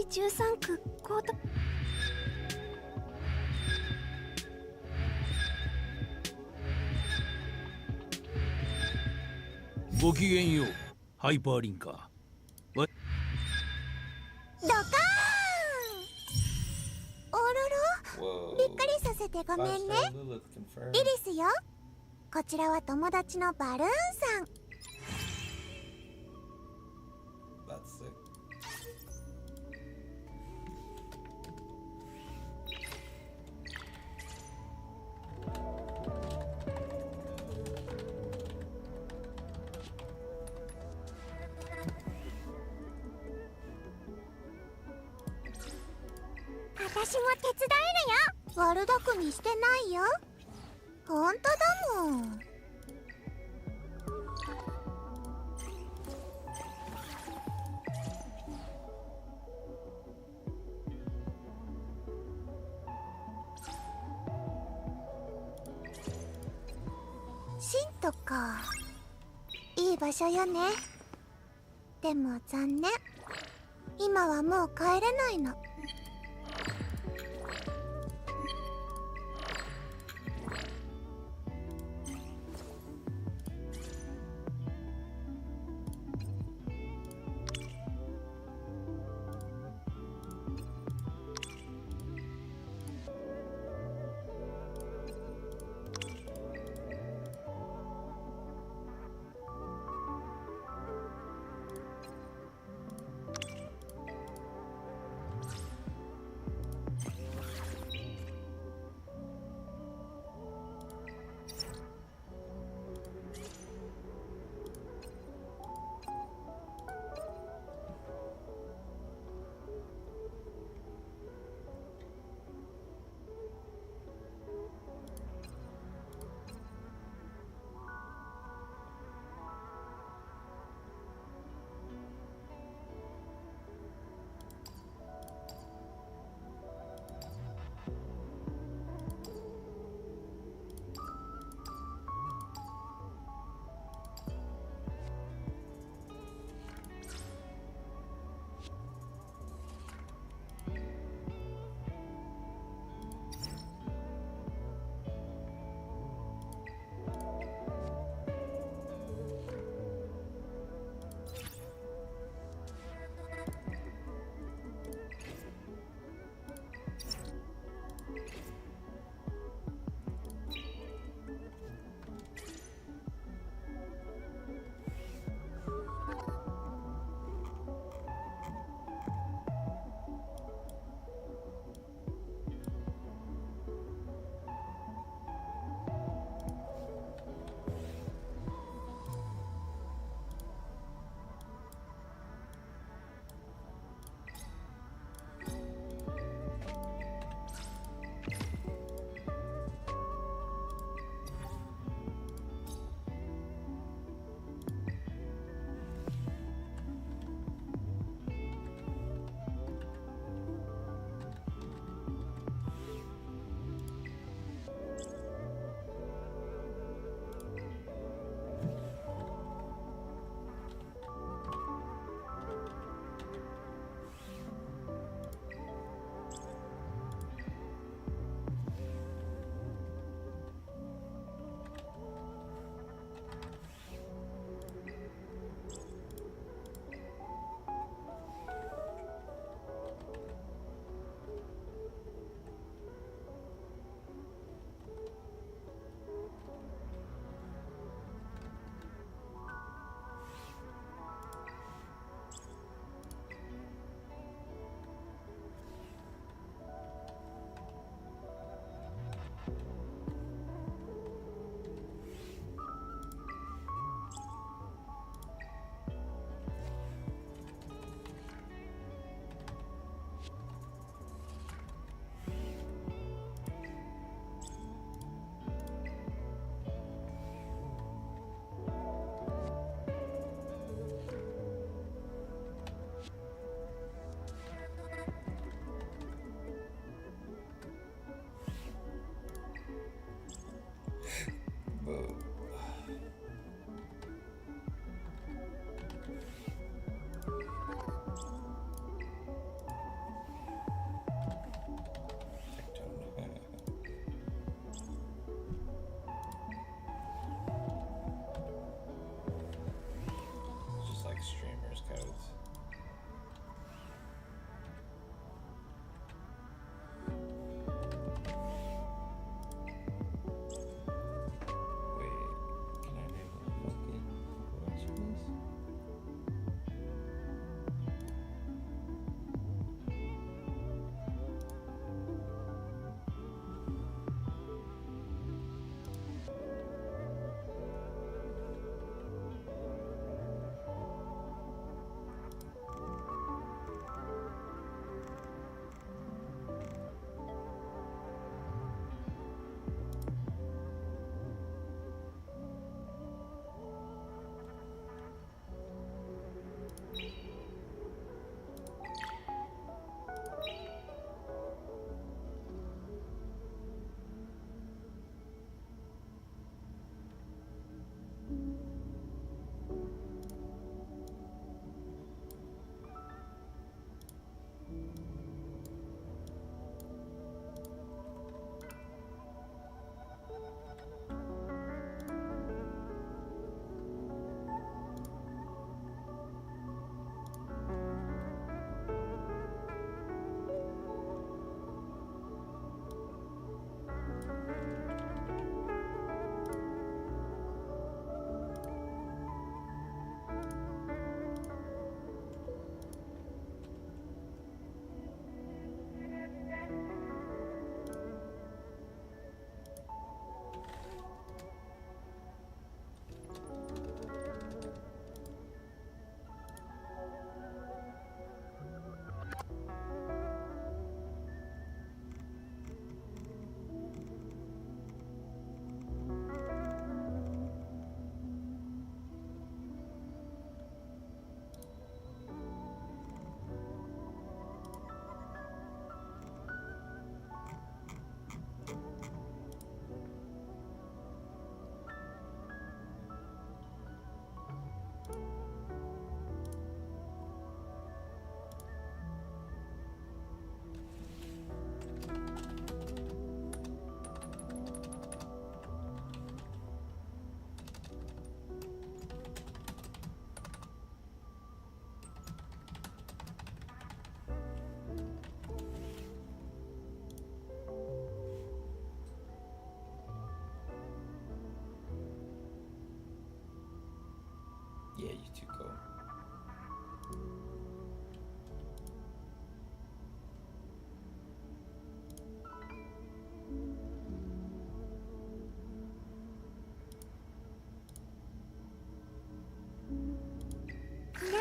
13区高等。ごきげんよう、ハイパーリンカー。ドカーン。おろろ、びっくりさせてごめんね。リリスよ。こちらは友達のバルーンさん。私も手伝えるよ。悪巧みしてないよ。本当だもん。シントか。いい場所よね。でも残念。今はもう帰れないの。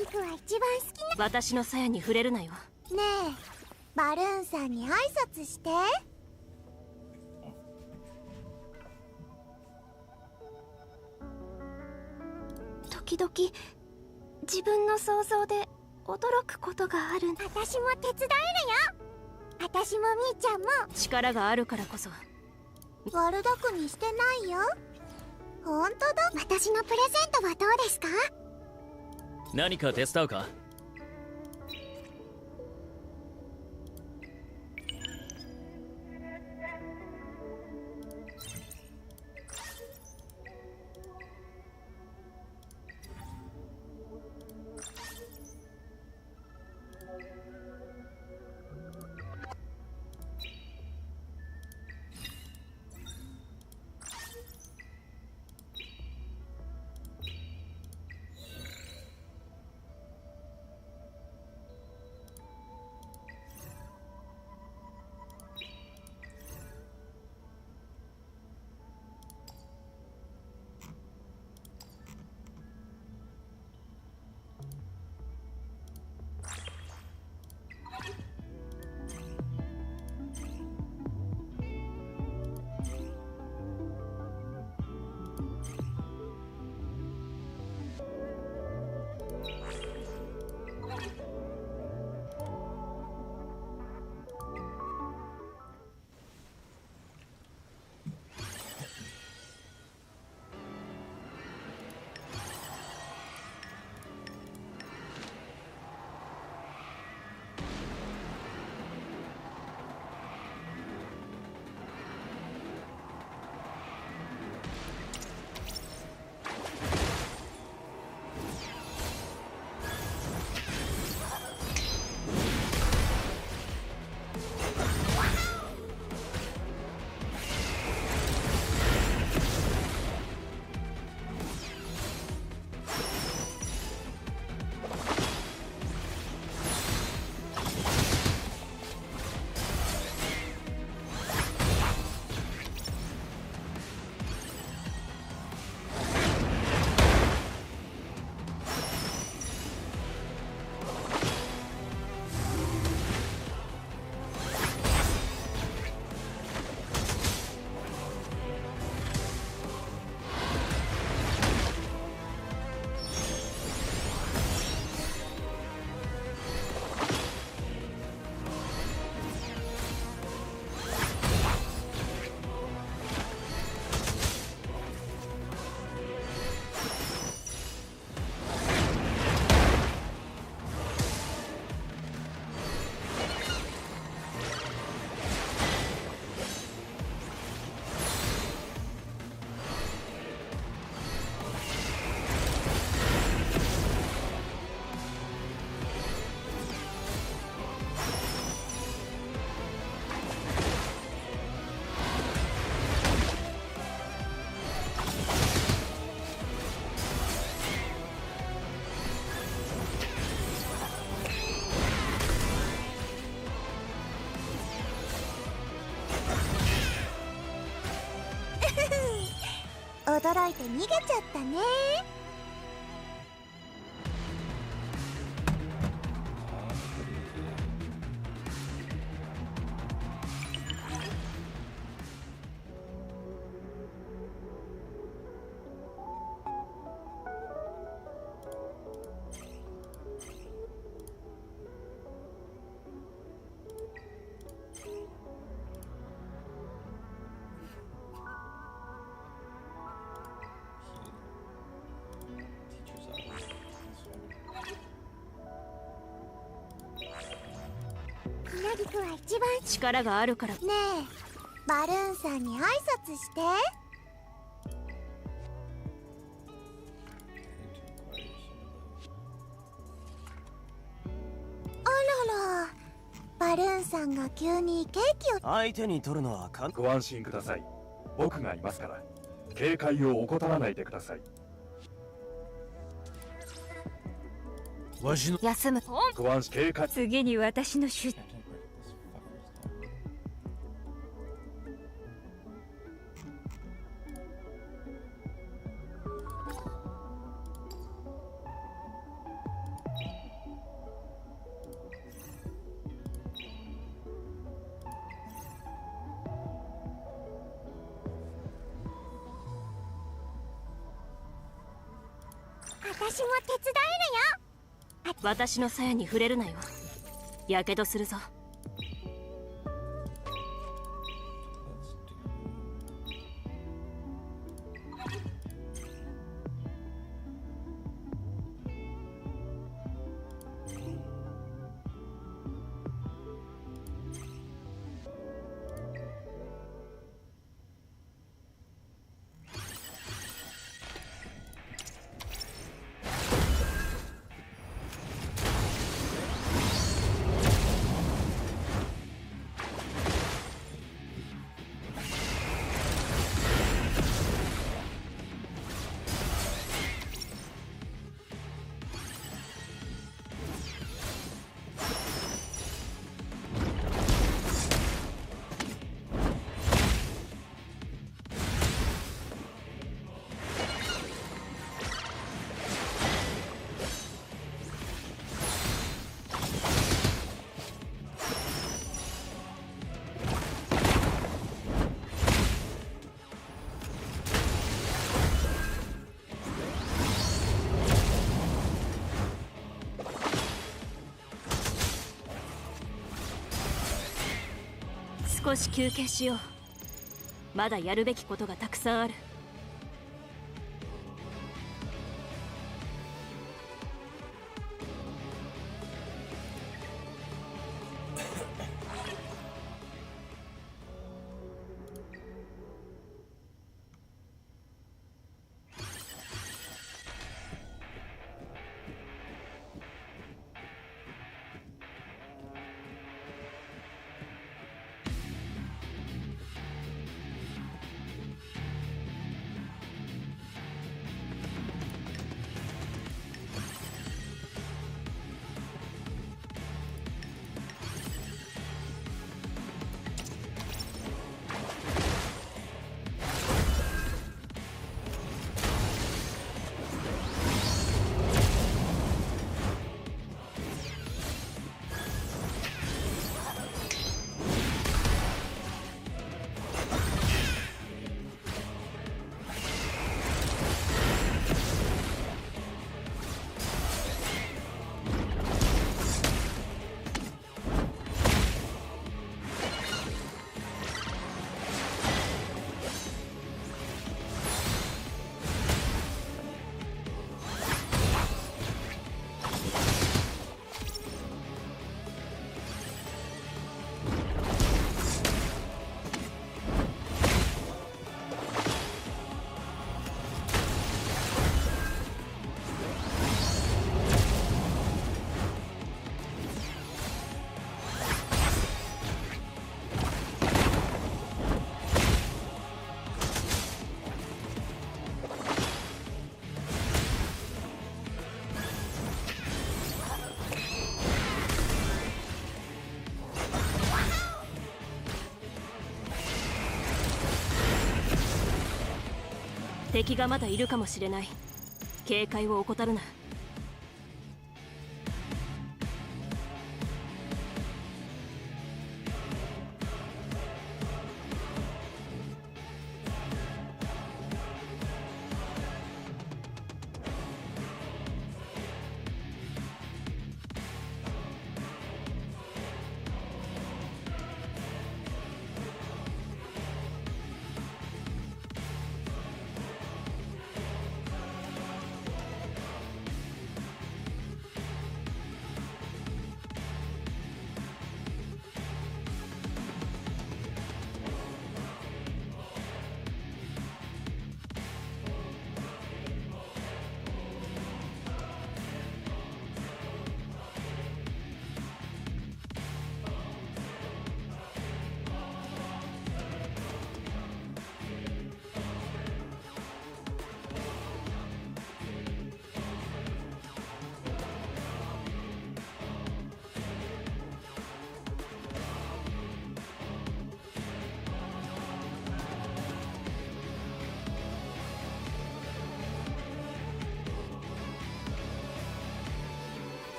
ぎくは一番好きな。私の鞘に触れるなよ。ねえ、バルーンさんに挨拶して。時々自分の想像で驚くことがある。私も手伝えるよ。私もみーちゃんも。力があるからこそ。悪巧みしてないよ。本当だ。私のプレゼントはどうですか？何か手伝うか？驚いて逃げちゃったね。ひなぎくは一番力があるから。ねえ、バルーンさんに挨拶して。あらら、バルーンさんが急にケーキを。相手に取るのはご安心ください。僕がいますから警戒を怠らないでください。わしの休む。ご安心警戒。次に私の出私も手伝えるよ。私の鞘に触れるなよ。やけどするぞ。少し休憩しよう。まだやるべきことがたくさんある。敵がまだいるかもしれない。警戒を怠るな。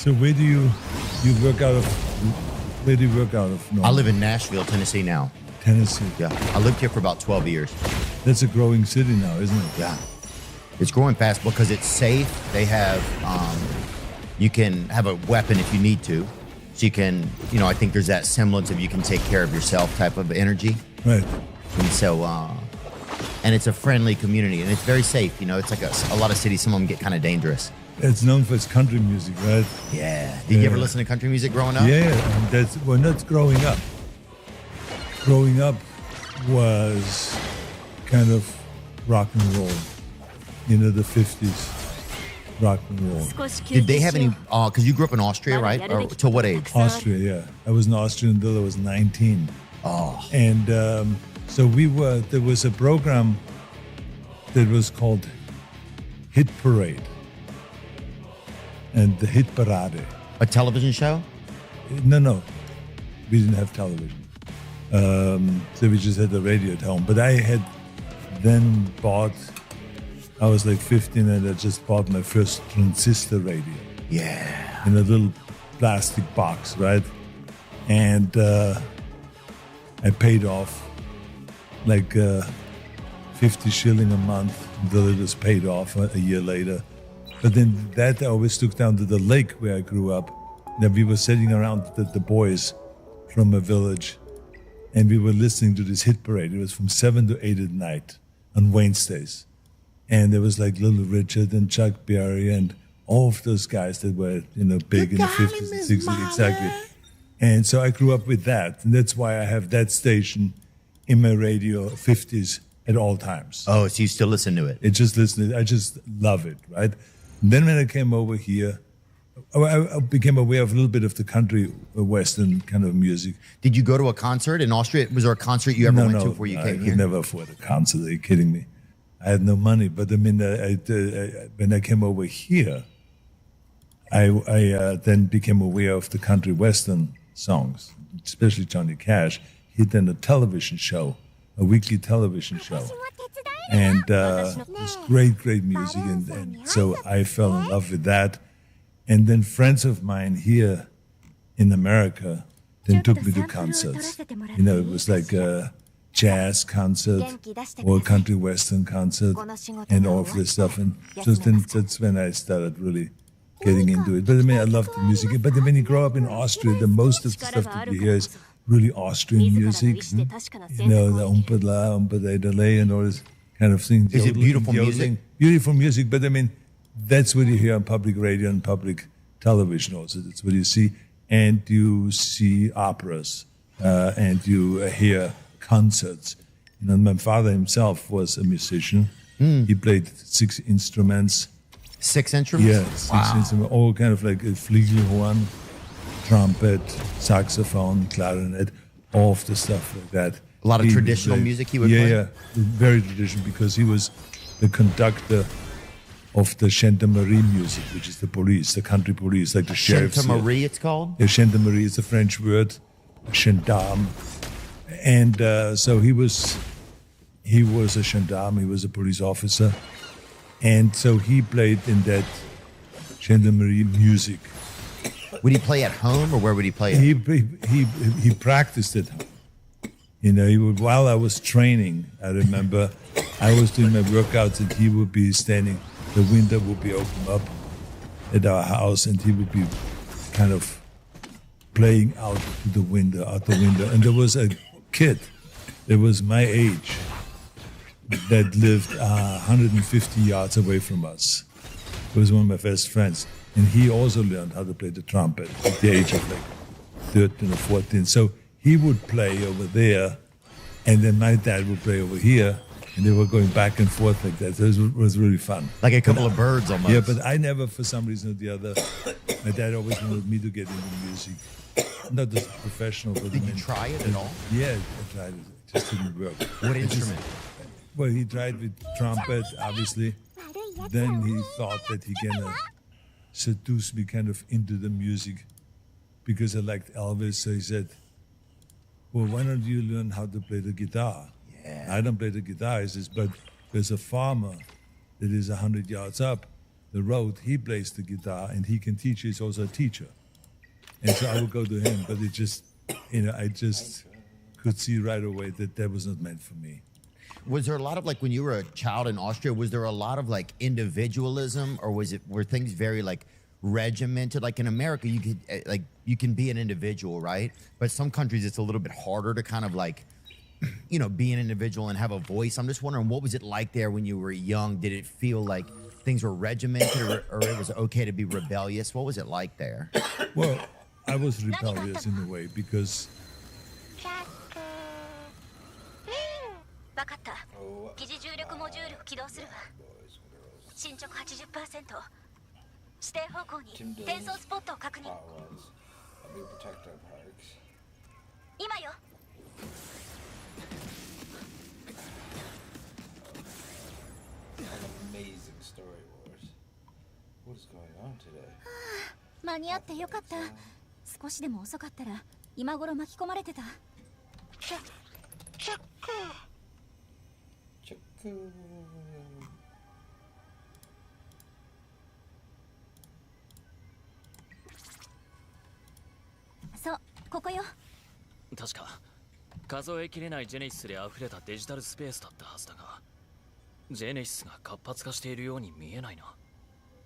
So where do you work out of? Where do you work out of? I live in Nashville, Tennessee now. Tennessee. Yeah, I lived here for about 12 years. That's a growing city now, isn't it? Yeah, it's growing fast because it's safe. They have, you can have a weapon if you need to. So you can, I think there's that semblance of you can take care of yourself type of energy. Right. And so, and it's a friendly community and it's very safe. It's like a lot of cities, some of them get kind of dangerous. It's known for its country music, right? Yeah. Did you ever listen to country music growing up? Yeah, and that's growing up. Growing up was kind of rock and roll, the 50s rock and roll. Did they have any, because you grew up in Austria, right? Or till what age? Austria, yeah. I was in Austria until I was 19. Oh. And so there was a program that was called Hit Parade. And the Hit Parade. A television show? No. We didn't have television. So we just had the radio at home. But I had then I was like 15 and I just bought my first transistor radio. Yeah. In a little plastic box, right? And I paid off like 50 shilling a month until it was paid off a year later. But then that I always took down to the lake where I grew up. Then we were sitting around the boys from a village and we were listening to this hit parade. It was from 7 to 8 at night on Wednesdays. And there was like Little Richard and Chuck Berry and all of those guys that were, big in the 50s and 60s. Exactly. And so I grew up with that. And that's why I have that station in my radio 50s at all times. Oh, so you still listen to it? I just love it, right? And then when I came over here, I became aware of a little bit of the country western kind of music. Did you go to a concert in Austria? Was there a concert you ever went to before you came here? I could never afford a concert. Are you kidding me? I had no money. But I mean, when I came over here, I then became aware of the country western songs, especially Johnny Cash. He had then a television show, a weekly television show. And it was great music. And so I fell in love with that. And then friends of mine here in America then took me to concerts. It was like a jazz concert or a country western concert and all of this stuff. And just then that's when I started really getting into it. But I mean, I love the music. But when you grow up in Austria, the most of the stuff that you hear is really Austrian music. The umpadla, umpadadale, and all this kind of thing. Is it beautiful music? Beautiful music, but I mean, that's what you hear on public radio and public television also. That's what you see. And you see operas, and you hear concerts. My father himself was a musician. He played 6 instruments. 6 instruments? Yeah, 6 instruments. All kind of like a flugelhorn, trumpet, saxophone, clarinet, all of the stuff like that. A lot of traditional music he would play? Yeah, very traditional, because he was the conductor of the Gendarmerie music, which is the police, the country police, like the sheriffs. Gendarmerie, it's called? Yeah, Gendarmerie is a French word, gendarme. And so he was a gendarme, he was a police officer. And so he played in that Gendarmerie music. Would he play at home, or where would he play it? He practiced at home. He would, while I was training, I remember I was doing my workouts and he would be standing, the window would be opened up at our house and he would be kind of playing out the window. And there was a kid that was my age that lived 150 yards away from us. He was one of my best friends. And he also learned how to play the trumpet at the age of like 13 or 14. So he would play over there, and then my dad would play over here, and they were going back and forth like that. So it was really fun. Like a couple of birds almost. Yeah, but I never, for some reason or the other, my dad always wanted me to get into music. Not as a professional, but Did you try it at all? Yeah, I tried it. It just didn't work. What instrument? Well, he tried with trumpet, obviously. Then he thought that he can seduce me kind of into the music because I liked Elvis. So he said, well, why don't you learn how to play the guitar? Yeah. I don't play the guitar. He says, but there's a farmer that is 100 yards up the road, he plays the guitar and he can teach. He's also a teacher. And so I would go to him, but it just, I just could see right away that that was not meant for me. Was there a lot of, like, when you were a child in Austria, was there a lot of like individualism, or were things very like regimented? Like in America, you could you can be an individual, right? But some countries it's a little bit harder to kind of like, be an individual and have a voice. I'm just wondering, what was it like there when you were young? Did it feel like things were regimented, or it was okay to be rebellious? What was it like there? Well, I was rebellious in a way because 分かった。疑似重力モジュールを起動するわ。進捗 80%。指定方向に転送スポットを確認。今よ。間に合ってよかった。少しでも遅かったら今頃巻き込まれてた。チェック。そう、ここよ。確か数えきれないジェネシスで溢れたデジタルスペースだったはずだが、ジェネシスが活発化しているように見えないな。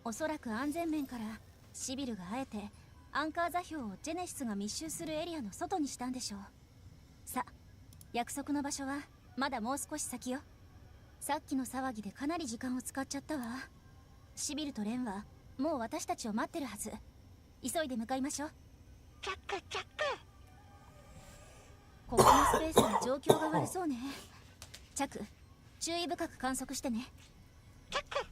おそらく安全面からシビルがあえてアンカー座標をジェネシスが密集するエリアの外にしたんでしょう。さ、約束の場所はまだもう少し先よ。さっきの騒ぎでかなり時間を使っちゃったわ。シビルとレンはもう私たちを待ってるはず。急いで向かいましょう。チャックチャック。ここのスペースは状況が悪そうね。チャック、注意深く観測してね。チャック。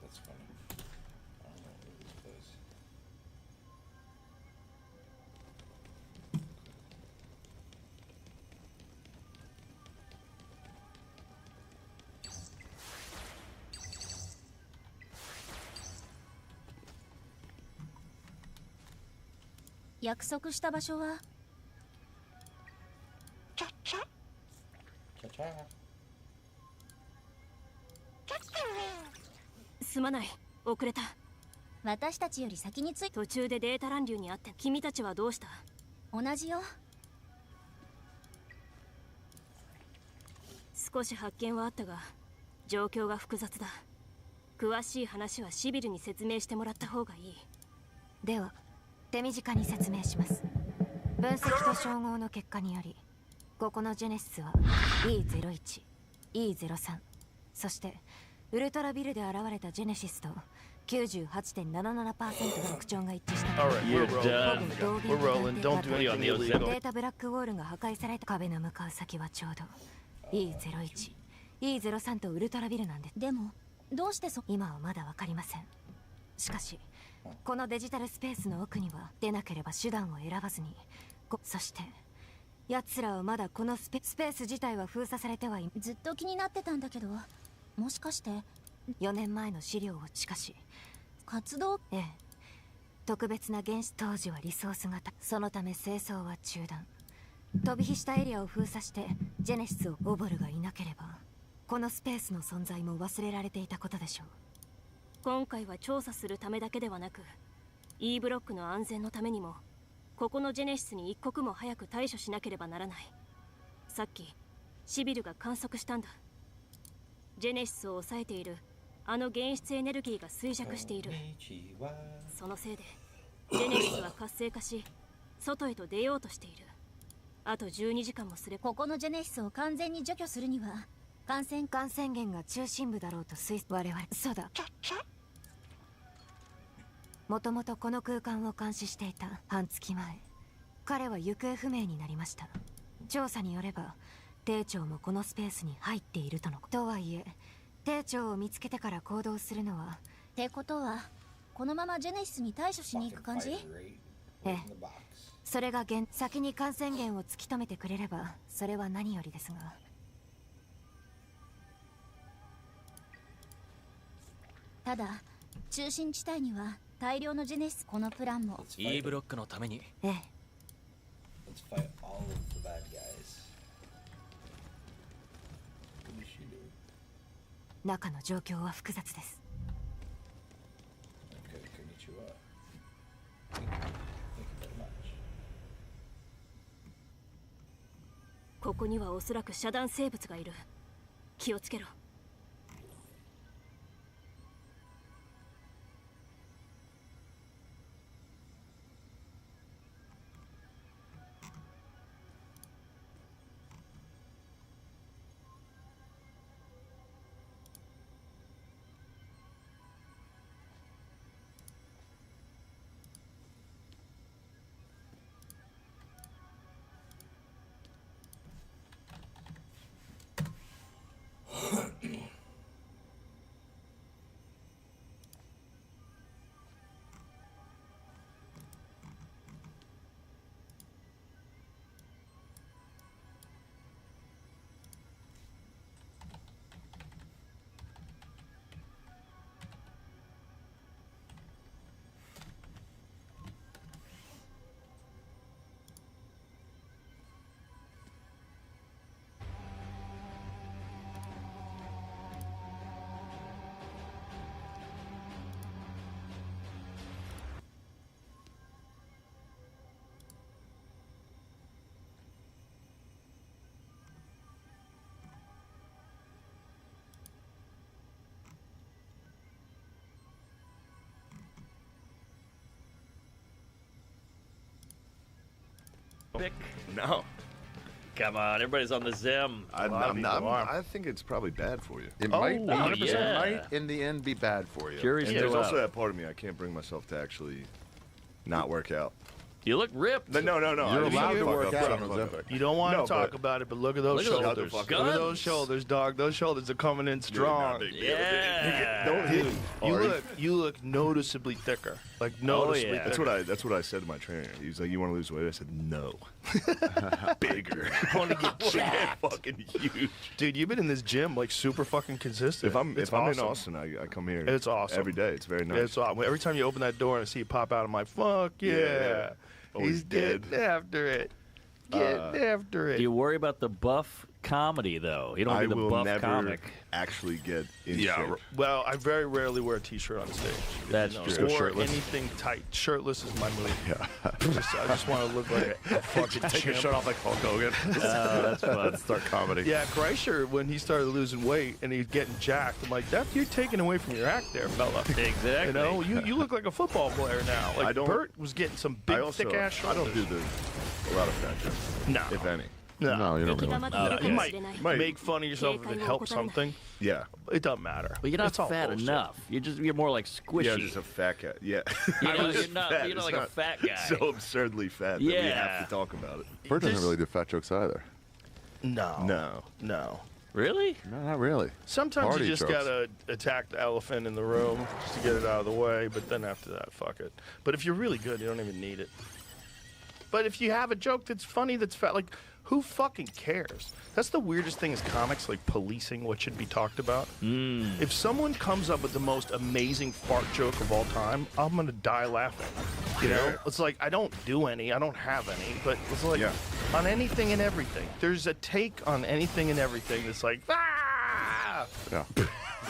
That's funny. I don't know what this place.「約束した場所は?」チャッチャチャチャ。すまない、遅れた。私たちより先に途中でデータ乱流にあって。君たちはどうした？同じよ。少し発見はあったが状況が複雑だ。詳しい話はシビルに説明してもらった方がいい。では手短に説明します。分析と照合の結果により、ここのジェネシスは E01、E03、そしてウルトラビルで現れたジェネシスと 98.77% の特徴が一致したため、データブラックウォールが破壊された壁の向かう先はちょうど E01、E03 とウルトラビルなんです。でもどうして今はまだ分かりません。しかしこのデジタルスペースの奥には出なければ手段を選ばずに、そして奴らはまだこのスペース自体は封鎖されてはいずっと気になってたんだけど、もしかして4年前の資料を地下し活動。ええ、特別な原子当時はリソース型、そのため清掃は中断。飛び火したエリアを封鎖してジェネシスをオボルがいなければこのスペースの存在も忘れられていたことでしょう。今回は調査するためだけではなく E ブロックの安全のためにもここのジェネシスに一刻も早く対処しなければならない。さっきシビルが観測したんだ。ジェネシスを抑えているあの原質エネルギーが衰弱している。そのせいでジェネシスは活性化し外へと出ようとしている。あと12時間もすればここのジェネシスを完全に除去するには感染源が中心部だろうと我々そうだ。もともとこの空間を監視していた半月前、彼は行方不明になりました。調査によれば艇長もこのスペースに入っているとのこと。とはいえ艇長を見つけてから行動するのは。ってことはこのままジェネシスに対処しに行く感じ？ええ、それが先に感染源を突き止めてくれればそれは何よりですが。ただ中心地帯には大量のジェネシス。このプランも E ブロックのために。ええ。中の状況は複雑です。ここにはおそらく遮断生物がいる。気をつけろ。No. Come on, everybody's on the Zim. I think it's probably bad for you. It might be 100% might in the end be bad for you. Curious. And there's also that part of me I can't bring myself to actually not work out. You look ripped. No. You're allowed to work out on Ozempic. You don't want to talk about it, but look at those shoulders. Look at those shoulders, dog. Those shoulders are coming in strong. Yeah. Don't hit me. You look noticeably thicker. Like noticeably thicker. That's what I said to my trainer. He was like, "You want to lose weight?" I said, "No." Bigger. I want to get jacked. Fucking huge. Dude, you've been in this gym like super fucking consistent. If I'm awesome. in Austin, I come here. It's awesome every day. It's very nice. It's awesome. Every time you open that door and I see you pop out, I'm like, fuck yeah. He's dead. Getting after it. Getting after it. Do you worry about the buff comedy though? You don't be the buff never comic. Actually get in shape. Well, I very rarely wear a t-shirt on stage. That's true. Or anything tight. Shirtless is my move. Yeah. I just want to look like a fucking take your shirt off like Hulk Hogan. That's fun. Start comedy. Yeah, Kreischer, when he started losing weight and he's getting jacked, I'm like, you're taking away from your act there, fella. Exactly. You know, you look like a football player now. Like Bert was getting some big, thick ass shoulders. I don't do a lot of fat jokes. No. If any. No, you don't really. You might make fun of yourself if it helps something. Yeah. It doesn't matter. But you're not fat enough. You're more like squishy. Yeah, just a fat guy. Yeah. You're not like a fat guy. So absurdly fat that we have to talk about it. Bert doesn't really do fat jokes either. No. Really? No, not really. Sometimes Party you just jokes. gotta attack the elephant in the room just to get it out of the way, but then after that, fuck it. But if you're really good, you don't even need it. But if you have a joke that's funny, that's fat, like, who fucking cares? That's the weirdest thing is comics, like policing what should be talked about. If someone comes up with the most amazing fart joke of all time, I'm gonna die laughing. You know? It's like, I don't do any, I don't have any, but it's like, on anything and everything. There's a take on anything and everything that's like, ah! Yeah.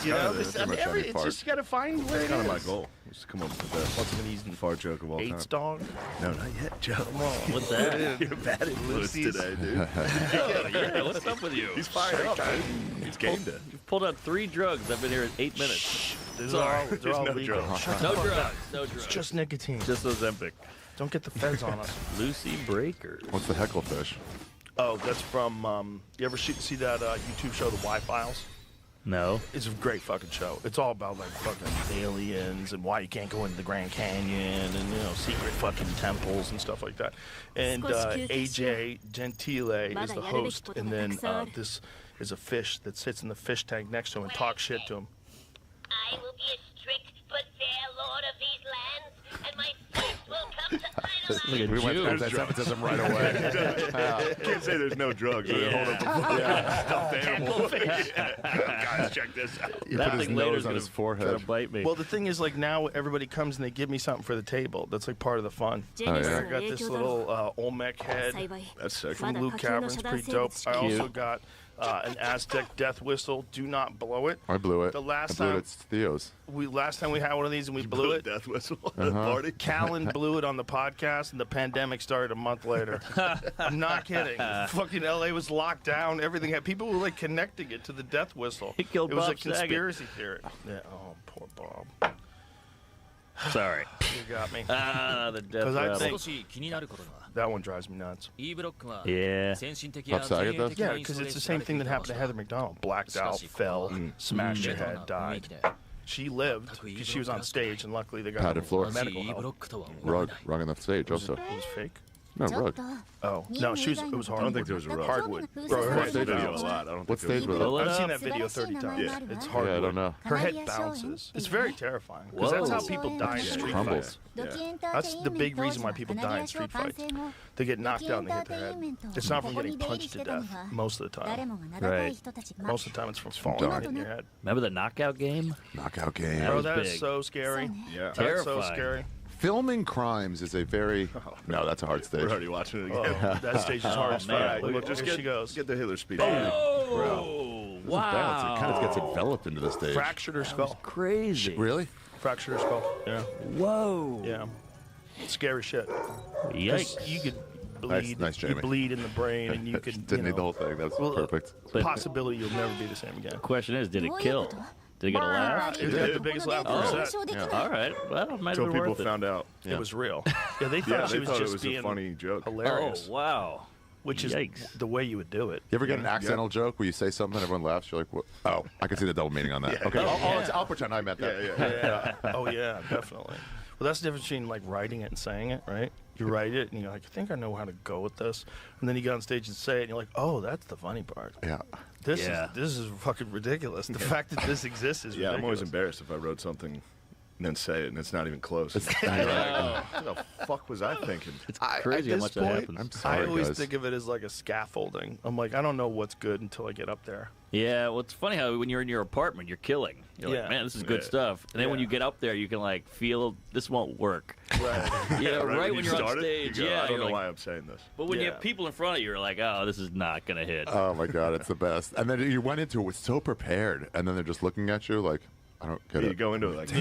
You know, That's it's pretty much any it's fart. just gotta find where That's it kind is. of my goal. Just come up with the best. What's an easy fart joke of all time? AIDS dog? No, not yet, Joe. Come on. What's that? You're bad influence today, dude. Yeah, what's up with you? He's fired up, dude. He's game day. You've pulled out 3 drugs. I've been here 8 minutes. These are all, they're all no legal. drugs. Shut No the fuck drugs. up. No It's drugs. just nicotine. Just Ozempic. Don't get the feds on us. Lucy Breakers. What's the hecklefish? Oh, that's from, you ever see that YouTube show, The Y-Files? No. It's a great fucking show. It's all about like fucking aliens and why you can't go into the Grand Canyon and, you know, secret fucking temples and stuff like that. And AJ Gentile is the host, and then this is a fish that sits in the fish tank next to him and talks shit to him. I will be a strict but fair lord of these lands, and my fists will come to idolize. We went through anti-Semitism right away. Can't say there's no drugs. Hold up the stuffed animal. Guys, check this out. He put his nose on his forehead. Bite me. Well, the thing is, like, now everybody comes and they give me something for the table. That's like part of the fun. Oh, yeah. I got this little Olmec head That's sick. from Luke Cavern's pretty dope. I also got an Aztec death whistle. Do not blow it. I blew it. The last I blew time it. It's Theo's. last time we had one of these and we blew it. Death whistle at a party. Callan blew it on the podcast, and the pandemic started a month later. I'm not kidding. Fucking LA was locked down. Everything had people were like connecting it to the death whistle. It killed was Bob a conspiracy theory. Yeah. Oh, poor Bob. Sorry. You got me. The death Because I rattle. think that one drives me nuts. Yeah. Upside does? Yeah, because it's the same thing that happened to Heather McDonald. Blacked out, fell, smashed her head, died. She lived because she was on stage, and luckily they got Padded floor. medical help. Rug on the stage also. It was fake. No, rug. Oh, no, it was hardwood. I don't think there was a rug. Hardwood. Bro, Her I stage head video a bounces. lot. I don't What think there stage was was a it? I've seen that video 30 times. Yeah. It's hardwood. Yeah, I don't know. Her head bounces. It's very terrifying. Because that's how people die in street Crumbles. fights. Yeah. That's the big reason why people die in street fights. They get knocked out and they hit their head. It's not from getting punched to death most of the time. Right. Most of the time it's from falling and hitting your head. Remember the knockout game? Knockout game. That Bro, was that is big. so scary. Yeah. That's so Terrifying. scary. Filming crimes is a very... No, that's a hard stage. We're already watching it Oh, again. that stage is hard as fuck. man. Look, Just here she goes. Get the Hitler speech. Oh, It kind of gets enveloped into the stage. Fractured her skull. Crazy. Really? Fractured her skull. Yeah. Whoa. Yeah. Scary shit. 'Cause Yikes. you could bleed. Nice, you Jamie. bleed in the brain, and you could. Didn't need the whole thing. That's perfect. But- Possibility you'll never be the same again. Question is, did it kill? Did it get a laugh? It got the biggest laugh on the set. Yeah. All right. Well, it might Until have been people worth it. found out. Yeah. It was real. Yeah, they thought Yeah, she they was thought it just was a being funny joke. hilarious. Oh, wow. Which is Yikes. the way you would do it. You ever get an accidental joke where you say something, everyone laughs, you're like, what? Oh, I can see the double meaning on that. Yeah. Okay, Yeah. I'll pretend I meant that. Yeah. Oh yeah, definitely. Well, that's the difference between like writing it and saying it, right? You write it and you're like, I think I know how to go with this, and then you get on stage and say it, and you're like, oh, that's the funny part. Yeah. This is fucking ridiculous. The fact that this exists is ridiculous. I'm always embarrassed if I wrote something and then say it and it's not even close. What the fuck was I thinking? It's crazy how much that happens. I'm sorry, I always guys. think of it as like a scaffolding. I'm like, I don't know what's good until I get up there. Yeah, well, it's funny how when you're in your apartment, you're killing. You're Yeah. like, man, this is good Yeah. stuff. And then when you get up there, you can like feel this won't work. Right. Yeah, right when you're on start it, stage. you go, Yeah, I don't you're know like, why I'm saying this. but when you Yeah. have people in front of you, you're like, oh, this is not gonna hit. Oh my God, it's the best. And then you went into it with so prepared, and then they're just looking at you like, I don't get You it. go into it like,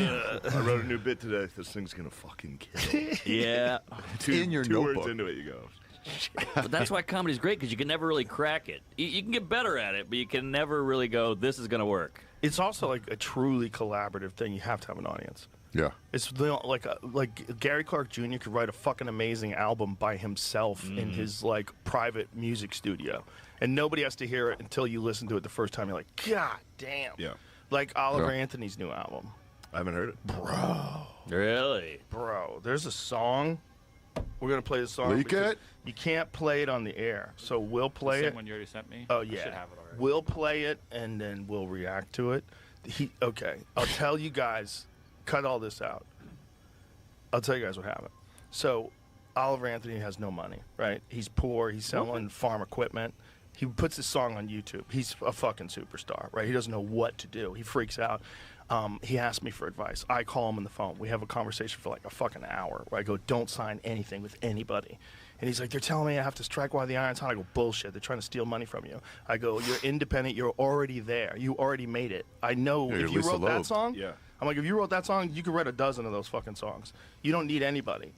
I wrote a new bit today. This thing's gonna fucking kill. Yeah, In your two words notebook. into it, you go. but that's why comedy's great because you can never really crack it. You can get better at it, but you can never really go, this is gonna work. It's also like a truly collaborative thing. You have to have an audience. Yeah. It's like Gary Clark Jr. could write a fucking amazing album by himself in his like private music studio, and nobody has to hear it until you listen to it the first time. You're like, God damn. Yeah. Like Oliver Yeah. Anthony's new album. I haven't heard it. Really? Bro, there's a song. We're gonna play the song. Leak because it? You can't play it on the air, so we'll play it. One you already sent me? Oh I yeah. should have it already. We'll play it and then we'll react to it. Okay, I'll tell you guys. Cut all this out. I'll tell you guys what happened. So, Oliver Anthony has no money, right? He's poor. He's selling farm equipment. He puts his song on YouTube. He's a fucking superstar, right? He doesn't know what to do. He freaks out. He asks me for advice. I call him on the phone. We have a conversation for like a fucking hour where I go, don't sign anything with anybody. And he's like, they're telling me I have to strike while the iron's hot. I go, bullshit. They're trying to steal money from you. I go, you're independent. You're already there. You already made it. I know Yeah, if you Lisa wrote that Loeb. song, Yeah. I'm like, if you wrote that song, you could write a dozen of those fucking songs. You don't need anybody.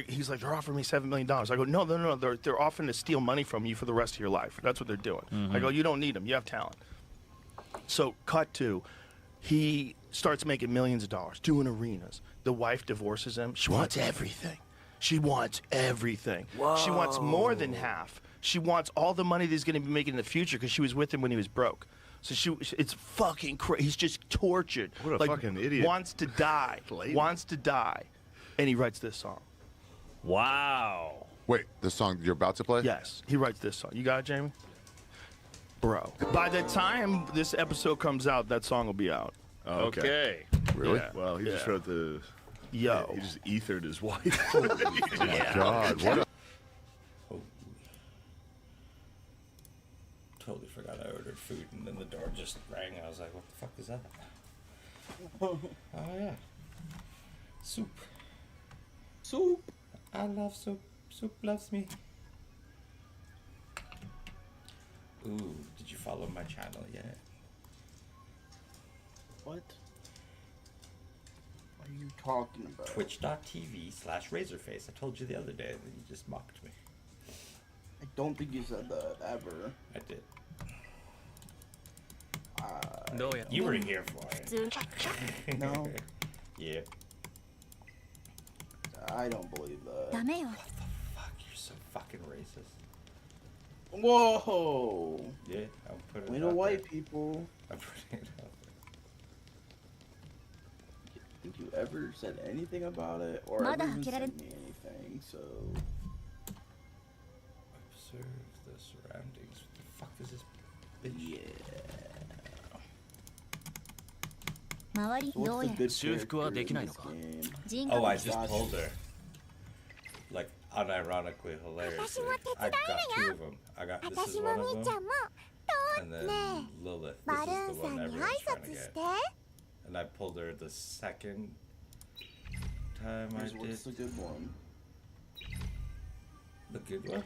He's like, they're offering me $7 million. I go, no. They're offering to steal money from you for the rest of your life. That's what they're doing. I go, you don't need them. You have talent. So cut to, He starts making millions of dollars, doing arenas. The wife divorces him. She wants everything. She wants everything. She wants more than half. She wants all the money that he's going to be making in the future because she was with him when he was broke. So it's fucking crazy. He's just tortured. What a fucking idiot. Wants to die. Wants to die. And he writes this song. Wow. Wait, the song you're about to play? Yes, he writes this song. You got it, Jamie? Bro. By the time this episode comes out, that song will be out. Oh, okay. Really? Yeah. Well, he just wrote the... Yo. He just ethered his wife. Oh my God. What a... Totally forgot I ordered food, and then the door just rang. I was like, what the fuck is that? Oh, yeah. Soup. Soup. I love soup. Soup loves me. Ooh, did you follow my channel yet? What? What are you talking about? Twitch.tv/Razorface. I told you the other day, and then you just mocked me. I don't think you said that ever. I did. No, yeah. You were here for it. No. Yeah. I don't believe that. What the fuck? You're so fucking racist. Whoa! Yeah, I'm putting We it know out white there. people. I'm putting it out Think you ever said anything about it, or ever even sent me anything? So. Observe the surroundings. What the fuck is this bitch? Yeah. 周りどうやら修復はできないのか Oh, I just told her. Like, unironically hilariously. I got two of them. I got this is one of them. And then Lilith. This is the one everyone's trying to get. And I pulled her the second time I did. What's the good one? The good ones?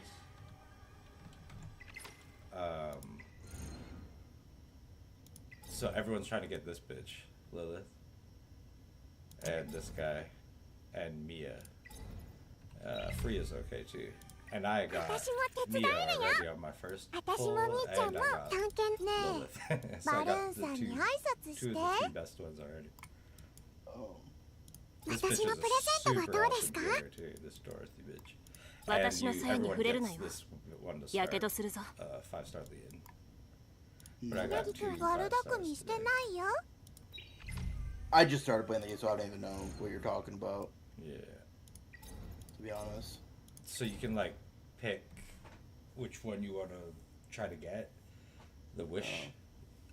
So everyone's trying to get this bitch, Lilith, and this guy, and Mia. Freya's okay too. And I got Mia already on my first pull, and I got Lilith. So I got the two of the three best ones already. Oh. This bitch is a super awesome player too, this Dorothy bitch. 私の際に触れるなよ。 やけど 5-star するぞ。 lead. But I got two 悪巧みしてないよ。 I just started playing the game, so I don't even know what you're talking about. Yeah. To be honest. So you can like pick which one you want to try to get. The wish.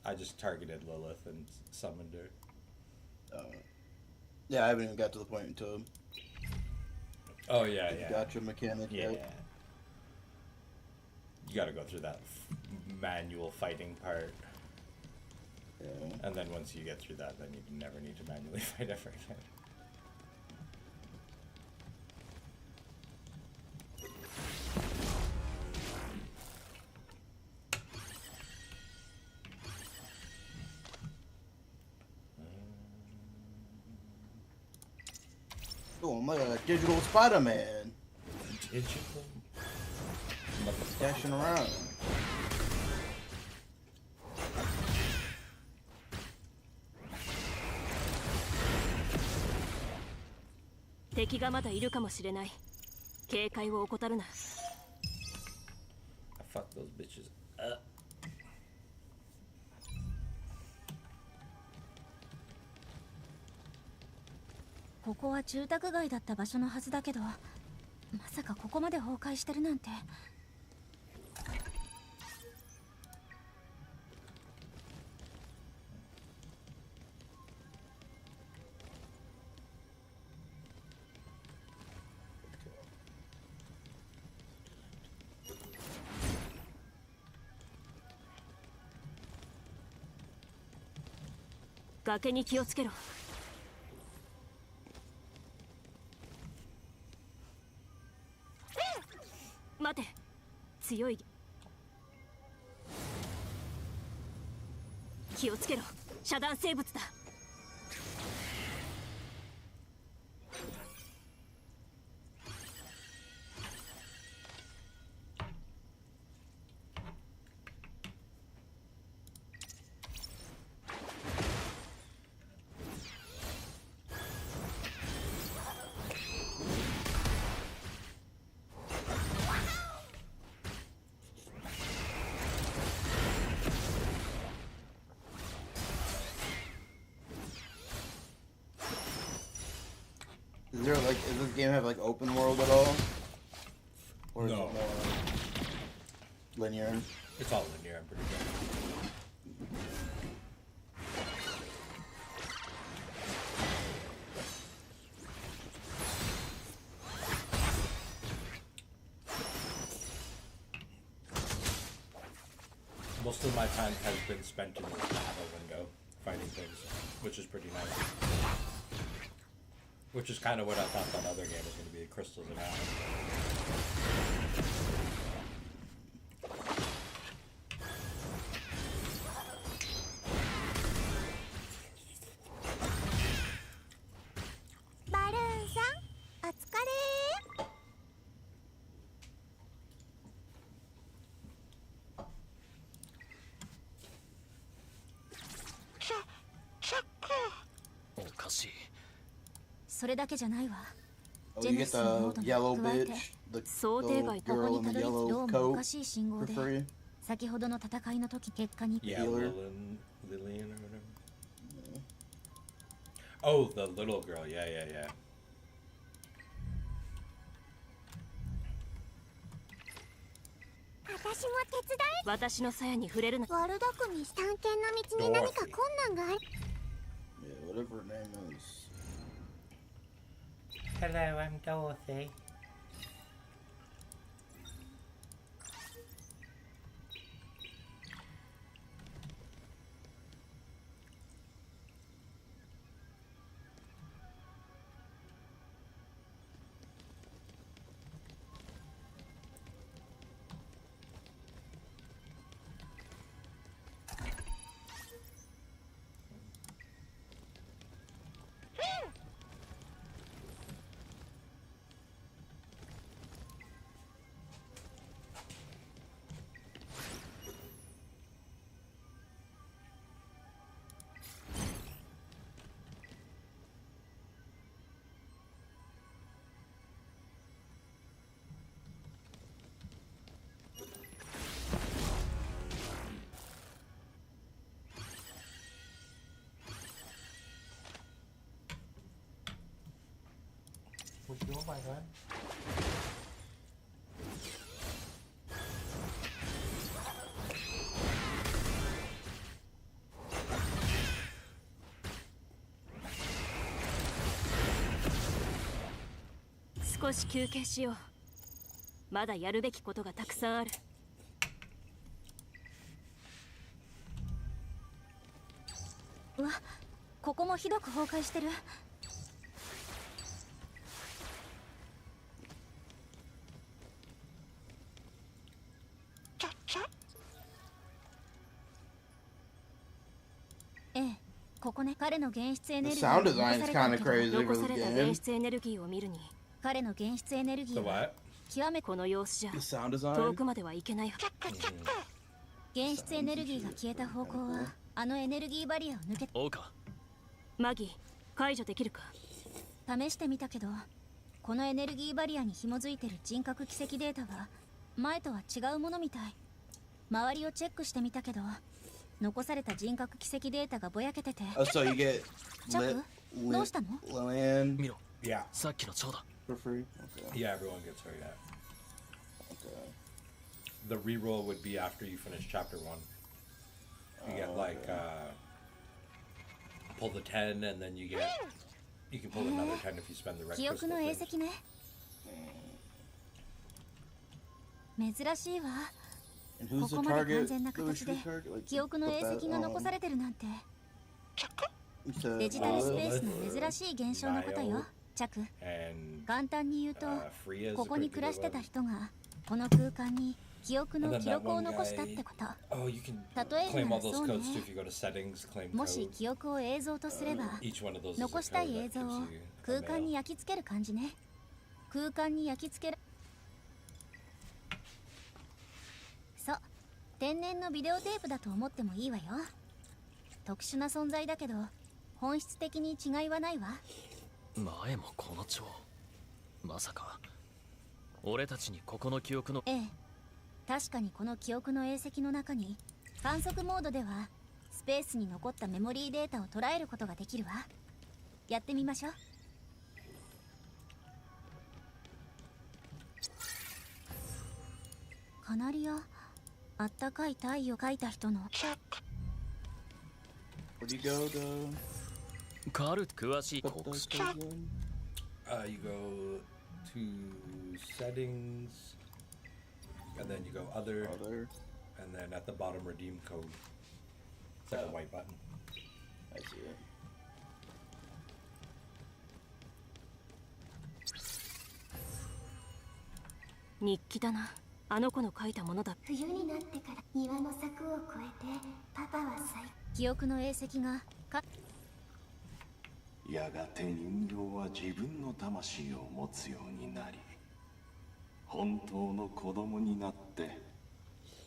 I just targeted Lilith and summoned her. Yeah, I haven't even got to the point until. Oh yeah, yeah. Gotcha mechanic. Yeah. Yet. You got to go through that manual fighting part. Yeah. And then once you get through that, then you never need to manually fight ever again. Oh, I'm like a digital Spider-Man. Digital? Dashing around.敵がまだいるかもしれない。警戒を怠るな。I fucked those bitches up. ここは住宅街だった場所のはずだけど、まさかここまで崩壊してるなんて。崖に気をつけろ。待て、強い。気をつけろ、遮断生物だ。Is there like, does this game have like open world at all? Or is No. it more linear? It's all linear, I'm pretty sure. Most of my time has been spent in this lava window, finding things, which is pretty nice. Which is kind of what I thought that other game was going to be, Crystals and Atoms.それだけじゃないわ。 Oh, you get the yellow bitch, the little girl in the yellow coat for free. 先ほどの戦いの時結果に Yeah, Lillian or whatever. Oh, the little girl. Yeah, yeah, yeah. 私も手伝い。私の鞘に触れるな。ワルド組探検の道に何か困難がある。 Yeah, whatever her name is. Hello, I'm Dorothy. What you doing, my friend? 少し休憩しよう。まだやるべきことがたくさんある。うわ、ここもひどく崩壊してる。ええ、ここね。彼の原質エネルギー。 The sound design is kind of crazy for 残 the された game. 原質エネルギーを見るに、彼の原質エネルギー The は what? 極めこの様子じゃ The sound design? 遠くまではいけない。原質エネルギーが消えた方向はあのエネルギーバリアを抜け。おうか。マギー、解除できるか。試してみたけど、このエネルギーバリアに紐づいてる人格奇跡データは前とは違うものみたい。周りをチェックしてみたけど、残された人格奇跡データがぼやけてて。 Oh, so you get チャック、どうしたの？ Lillian 見ろ。 Yeah. さっきの蝶だ。 for free. Okay. Yeah, everyone gets her, yeah. Okay. The reroll would be after you finish chapter 1. You get like, pull the 10 and then you can pull another 10 if you spend the red 記憶 crystal の thing. 影跡ね。珍しいわ。 And who's こ the こまで完 target? 全な Who's 形で the target? Like, 記憶の put 影 that 跡が残されてるなんて。 into デジタルスペースの珍しい現象のことよ。チャク。 And 簡単に言うと、 Free is ここ a に pretty 暮ら good してた one. 人がこの空間に記憶 And の then 記 that 録を one 残したって guy, こと。 oh, you can 例える claim な all ら those そうね。 codes too if you go to settings, claim もし code. 記憶を映像とすれば、 Each one of those is a 残したい code 映 that 像を gives you 空 a 間に mail. 焼き付ける感じね。空間に焼き付ける。そう、天然のビデオテープだと思ってもいいわよ。特殊な存在だけど、本質的に違いはないわ。前もこの蝶。まさか俺たちにここの記憶の。ええ、確かにこの記憶の影跡の中に観測モードではスペースに残ったメモリーデータを捉えることができるわ。やってみましょう。カナリア、あったかい太陽描いた人の。Where do you go to? カル詳しい国士。You go to settings, and then you go other, and then at the bottom redeem code. It's like a white button. I see it. 日記だな。あの子の書いたものだ。冬になってから庭の柵を越えてパパは記憶の影跡がやがて人形は自分の魂を持つようになり、本当の子供になって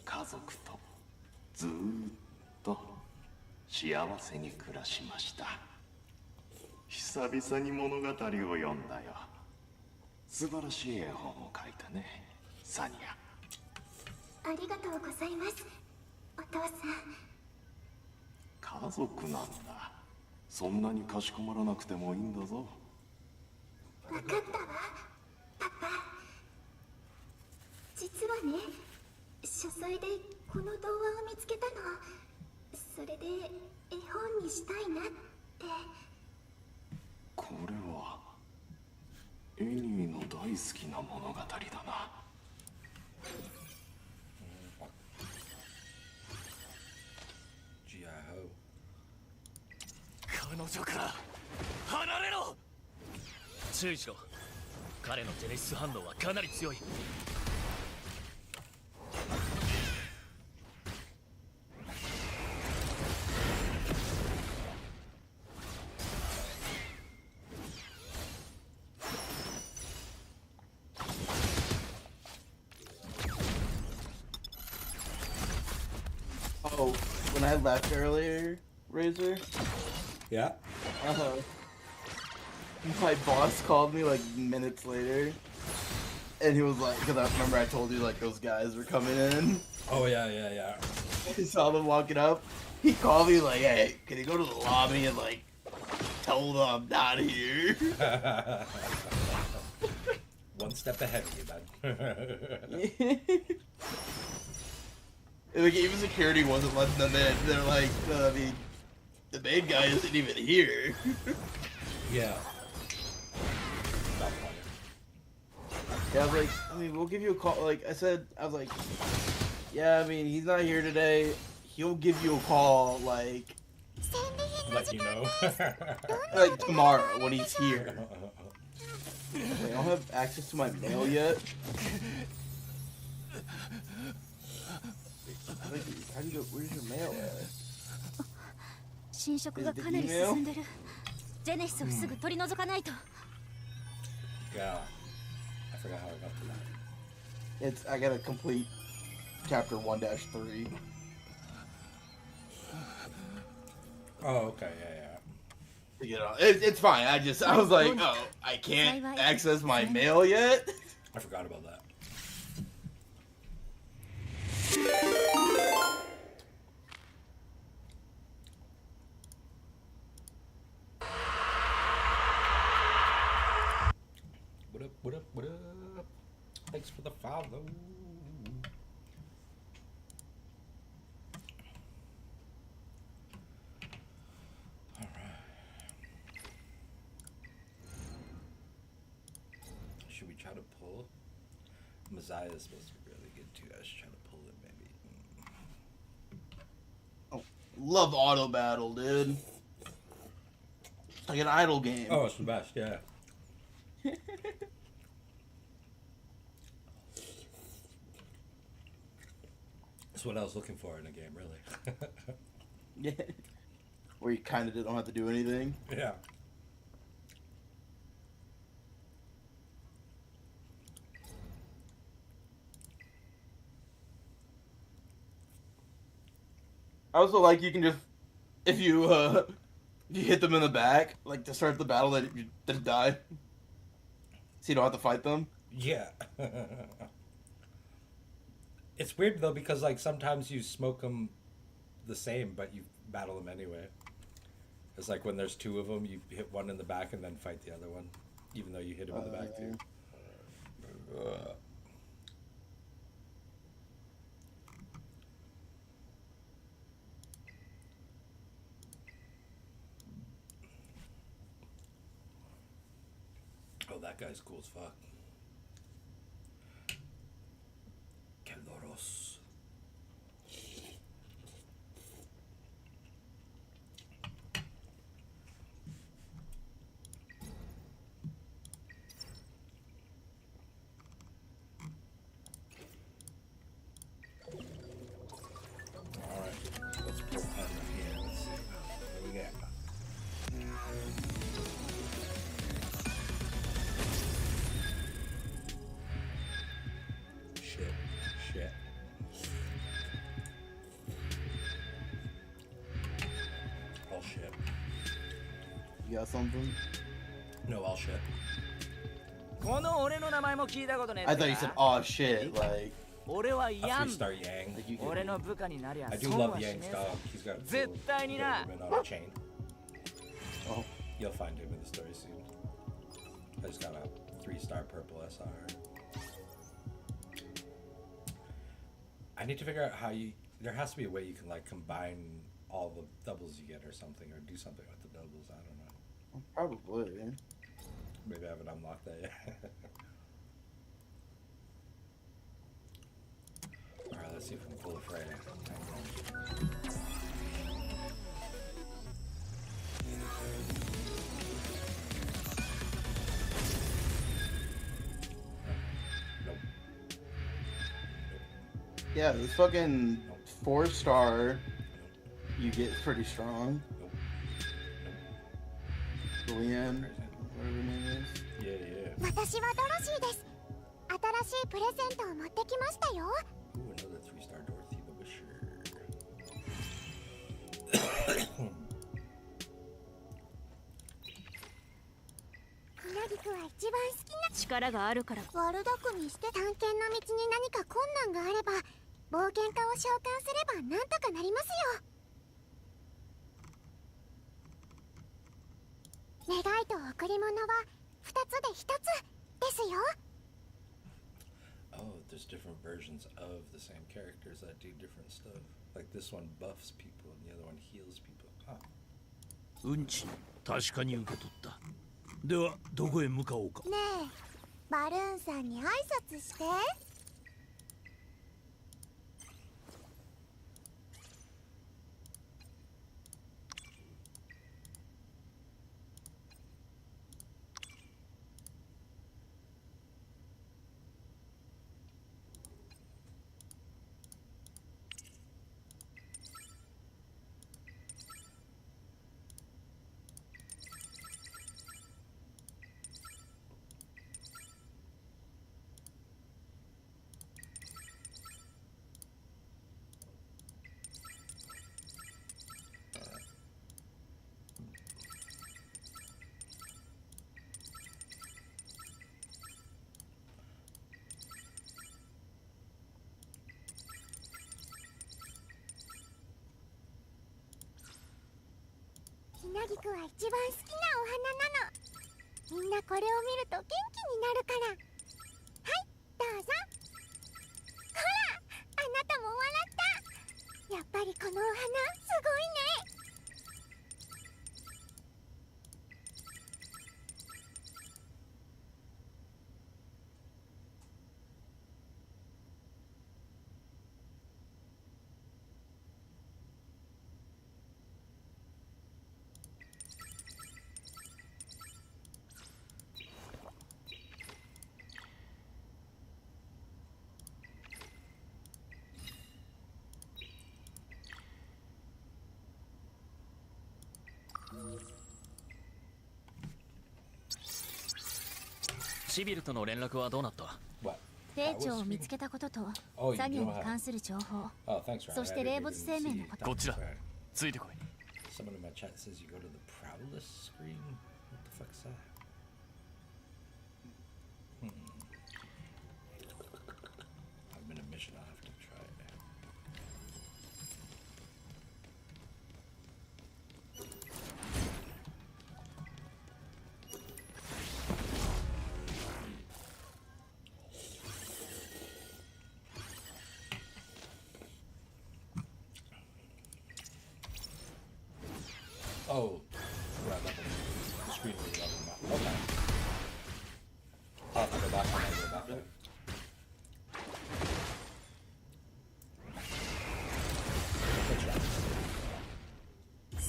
家族とずーっと幸せに暮らしました。久々に物語を読んだよ。素晴らしい絵本を書いたね、サニア。ありがとうございます、お父さん。家族なんだ。そんなにかしこまらなくてもいいんだぞ。分かったわ、パパ。実はね、書斎でこの童話を見つけたの。それで絵本にしたいなって。これはエニーの大好きな物語だな。彼女から離れろ。注意しろ。彼のジェネシス反応はかなり強い。Oh, when I left earlier, Razor? Yeah? My boss called me like minutes later, and he was like, because I remember I told you like those guys were coming in. Oh yeah. He saw them walking up. He called me like, hey, can you go to the lobby and like tell them I'm not here? One step ahead of you, man. Like even security wasn't letting them in. They're like, I mean, the main guy isn't even here. Yeah. Yeah, I was like, I mean, we'll give you a call. Like I said, I was like, yeah, I mean, he's not here today. He'll give you a call, like, let you know. like tomorrow when he's here. Wait, I don't have access to my mail yet. How do you go? Where's your mail at? 侵食がかなり進んでる。ジェネシスをすぐ取り除かないと。Yeah, I forgot how I got to that. I gotta complete chapter 1-3. Oh, okay, yeah. You know, it's fine. I was like, oh, I can't access my mail yet. I forgot about that. What up? Thanks for the follow. Alright. Should we try to pull? Messiah is supposed to be really good too. I should try to pull it maybe. Oh, love auto battle, dude. It's like an idle game. Oh, it's the best, yeah. That's what I was looking for in a game, really. Yeah. Where you kind of don't have to do anything. Yeah. I also like you can just, if you hit them in the back, like to start the battle, that you die. So you don't have to fight them. Yeah. It's weird though because like sometimes you smoke them the same, but you battle them anyway. It's like when there's two of them, you hit one in the back and then fight the other one, even though you hit him in the back too. Oh, that guy's cool as fuck. Keloros. Alright, let's pull pen here. Let's see. What do we got? Shit. All shit. You got something? No, all shit. I thought you said, oh shit, like. A 3-star Yang. Like you could- I do love Yang's dog. He's got a cool ribbon on a chain. Oh. You'll find him in the story soon. I just got a 3-star purple SR. I need to figure out how you. There has to be a way you can like combine all the doubles you get or something, or do something with the doubles. I don't know. Probably. Yeah. Maybe I haven't unlocked that yet. Alright, let's see if we can pull a Freya. Yeah, this fucking 4-star you get pretty strong. Julianne, whatever her name is. Yeah. 私はドロシーです。新しいプレゼントを持ってきましたよ。 Ooh, another 3-star Dorothy the Wisher. ひなぎくは一番好きな力があるから悪巧みして探検の道に何か困難があれば冒険家を召喚すればなんとかなりますよ。願いと贈り物は2つで1つですよ。 Oh, there's different versions of the same characters that do different stuff. Like this one buffs people and the other one heals people. Huh. うんち確かに受け取った。ではどこへ向かおうか。ねえ、バルーンさんに挨拶して。ひなぎくは一番好きなお花なの。みんなこれを見ると元気になるから。はい、どうぞ。ほら、あなたも笑った。やっぱりこのお花すごいね。シビルとの連絡はどうなった？艇長を見つけたことと作業に関する情報、そして霊没生命のこと。こっちだ。ついてこい。 Someone in my chat says you go to the Prowless screen. What the fuck is that? I've been a mission. I'll have to try it. Oh, right, level. The screen was level. Okay.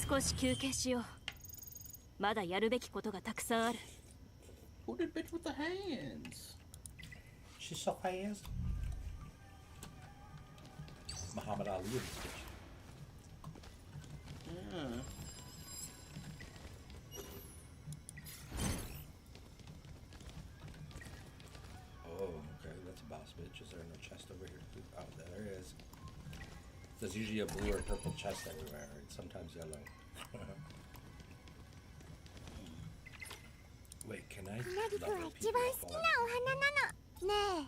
少し休憩しよう。まだやるべきことがたくさんある。Who did bitch with the hands? She's so fast. Muhammad Ali. Yeah. Oh, okay, that's a boss bitch. Is there no chest over here? Oh, there is. There's usually a blue or purple chest everywhere, right? Sometimes yellow. Wait, can I? ひなぎくんは一番好きなお花なの。ねえ、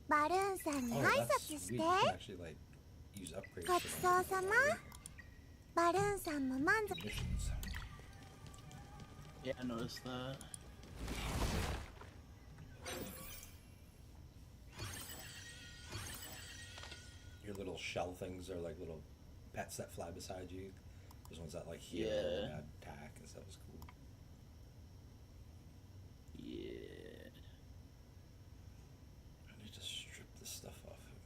バルーンさんに挨拶して。ごちそうさま。バルーンさんも満足。Yeah, I noticed that. Your little shell things are like little pets that fly beside you. There's ones that like heal and attack and stuff. Is cool. Yeah. I need to strip this stuff off him.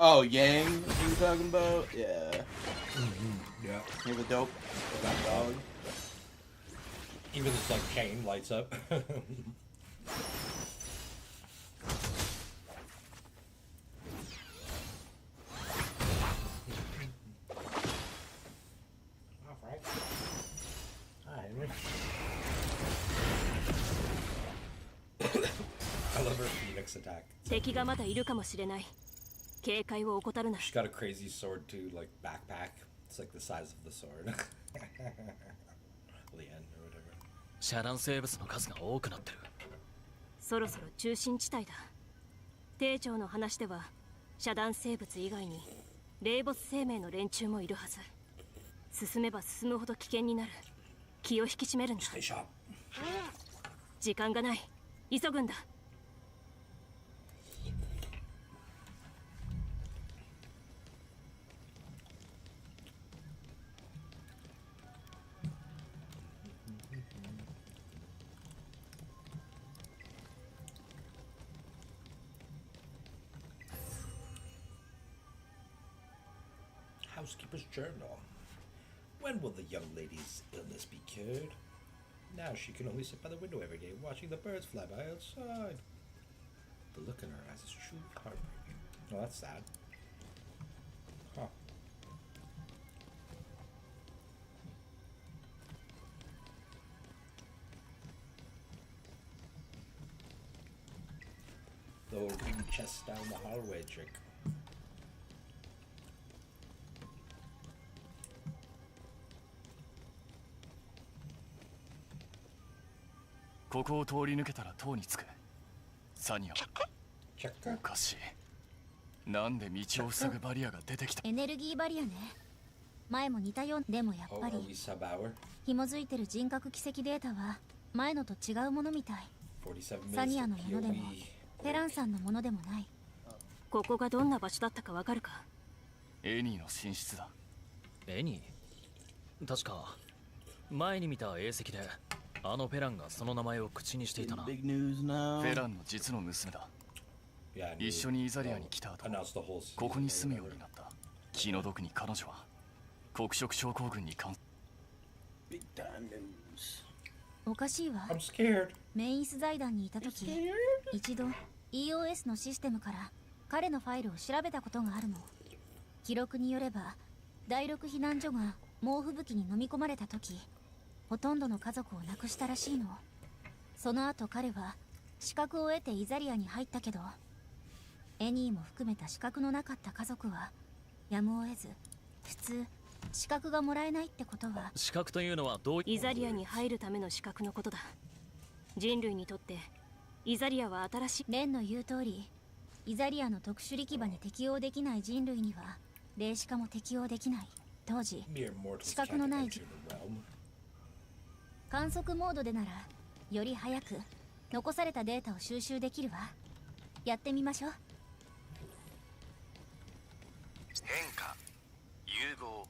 Oh, Yang, you talking about? Yeah. Yeah. He's a dope. That dog. Even this like chain lights up. I love her Phoenix attack. 敵がまだいるかもしれない。警戒を怠るな。 She's got a crazy sword too, like backpack. It's like the size of the sword. Leanne or whatever. 遮断生物の数が多くなってる。そろそろ中心地帯だ。艇長の話では遮断生物以外に霊没生命の連中もいるはず。進めば進むほど危険になる。気を引き締めるんだ。時間がない。急ぐんだ。Housekeeper's journal. When will the young lady's illness be cured? Now she can only sit by the window every day, watching the birds fly by outside. The look in her eyes is truly heartbreaking. Oh, that's sad. Huh. The old green chest down the hallway trick. ここを通り抜けたら塔に着く。サニア。おかしい。なんで道を塞ぐバリアが出てきた。エネルギーバリアね。前も似たようでもやっぱり紐づいてる人格奇跡データは前のと違うものみたい。サニアのものでもペランさんのものでもない。ここがどんな場所だったかわかるか。エニーの寝室だ。エニー？確か前に見た映石であのペランがその名前を口にしていたな。ペランの実の娘だ。一緒にイザリアに来た後、ここに住むようになった。気の毒に彼女は黒色症候群に感。おかしいわ。メインス財団にいた時、一度 EOS のシステムから彼のファイルを調べたことがあるの。記録によれば第6避難所が猛吹雪に飲み込まれた時、ほとんどの家族を亡くしたらしいの。その後彼は資格を得てイザリアに入ったけど、エニーも含めた資格のなかった家族はやむを得ず普通資格がもらえないってことは。資格というのはどう？イザリアに入るための資格のことだ。人類にとってイザリアは新しい。レンの言う通りイザリアの特殊力場に適応できない人類には霊視化も適応できない。当時視覚のない観測モードでならより早く残されたデータを収集できるわ。やってみましょう。変化融合。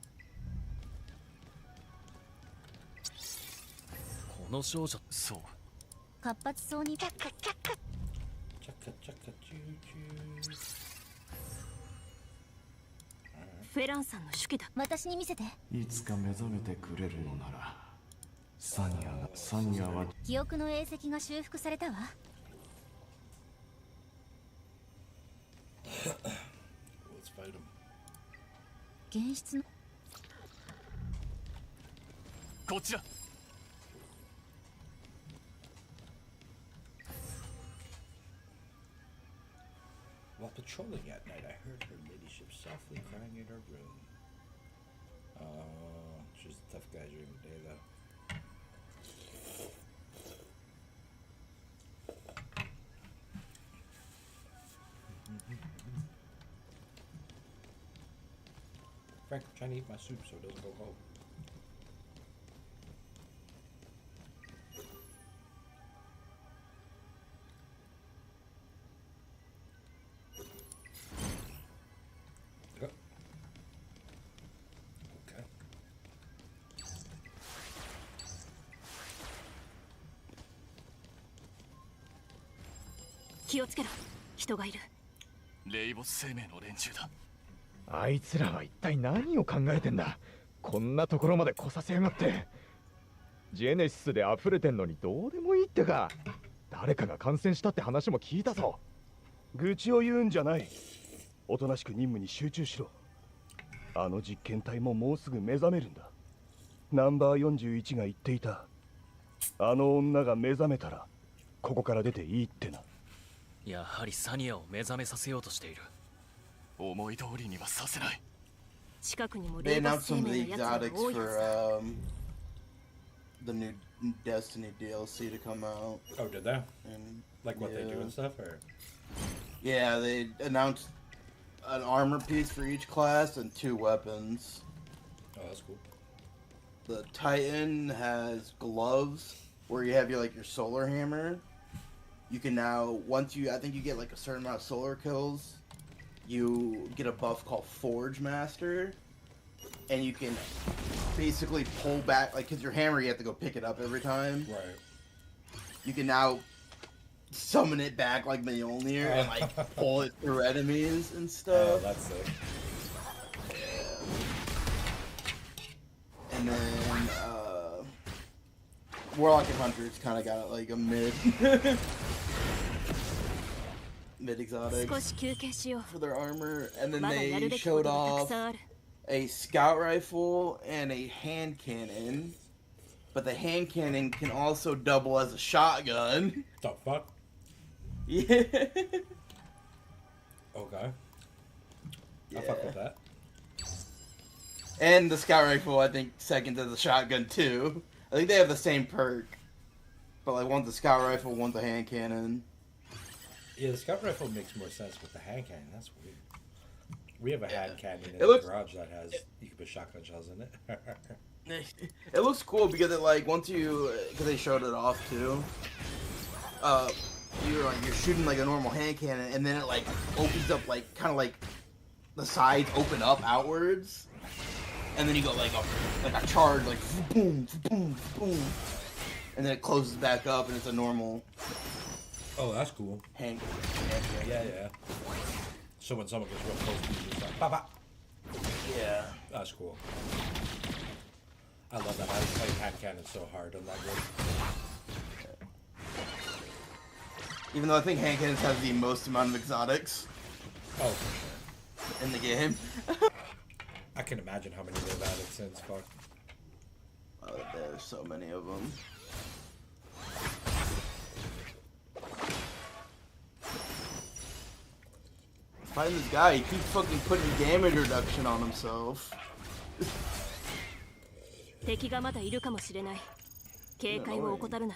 この少女、そう活発そうにチャカチャカチューチュー。フェランさんの手記だ。私に見せて。いつか目覚めてくれるのなら、サニアは記憶の影跡が修復されたわ。現実のこちら。While patrolling at night, I heard her ladyship softly crying in her room. She's a tough guy during the day, though. Frank, I'm trying to eat my soup so it doesn't go cold. Okay. 気をつけろ。人がいる。レイボス生命の連中だ。あいつらは一体何を考えてんだ。こんなところまで来させやがって。ジェネシスで溢れてんのにどうでもいいってか。誰かが感染したって話も聞いたぞ。愚痴を言うんじゃない。おとなしく任務に集中しろ。あの実験体ももうすぐ目覚めるんだ。ナンバー41が言っていた。あの女が目覚めたらここから出ていいってな。やはりサニアを目覚めさせようとしている。思い通りにはさせない。近くにも They レイボ announced ス some 生 of the 命のやつが exotics 多いは for ず。the new Destiny DLC to come out. Oh, did they? And, Like what they do yeah. and stuff, or? Yeah, they announced an armor piece for each class and 2 weapons. Oh, that's cool. The Titan has gloves where you have your like your solar hammer. You can now I think you get like a certain amount of solar kills, you get a buff called Forge Master, and you can basically pull back like because your hammer you have to go pick it up every time. Right. You can now summon it back like Mjolnir and like pull it through enemies and stuff. Oh, that's sick. And then Warlock and Hunter's kind of got like a mid exotic for their armor, and then they showed off a scout rifle and a hand cannon, but the hand cannon can also double as a shotgun. The fuck? Yeah. Okay. I'll fuck with that. And the scout rifle, I think, second to the shotgun too. I think they have the same perk, but like one's a scout rifle, one's a hand cannon. Yeah, the scout rifle makes more sense with the hand cannon. That's weird. We have a hand cannon in It looks- the garage that has you can put shotgun shells in it. It looks cool because it like once you because they showed it off too. You're shooting like a normal hand cannon, and then it like opens up like kind of like the sides open up outwards, and then you go like a charge like boom boom boom, and then it closes back up and it's a normal. Oh, that's cool. Hand Yeah, yeah. So when someone gets real close to you, it's like, bah, bah. Yeah. That's cool. I love that. I play hand cannon so hard on that game. Even though I think hand cannons have the most amount of exotics. Oh, for sure. In the game. I can imagine how many they've added since. Fuck. Oh, there's so many of them. Fighting this guy, he keeps fucking putting damage reduction on himself. 敵がまだいるかもしれない。警戒を怠るな。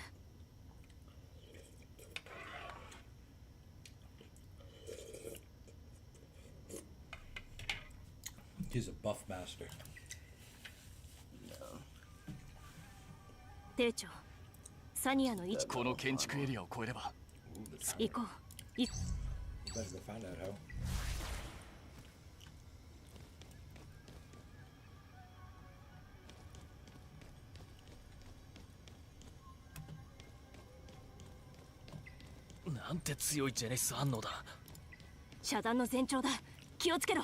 He's a buff master. 艇長、サニアの位置。この建築エリアを越えれば。行こう。You better go find out how. なんて強いジェネシス反応だ。遮断の前兆だ。気をつけろ。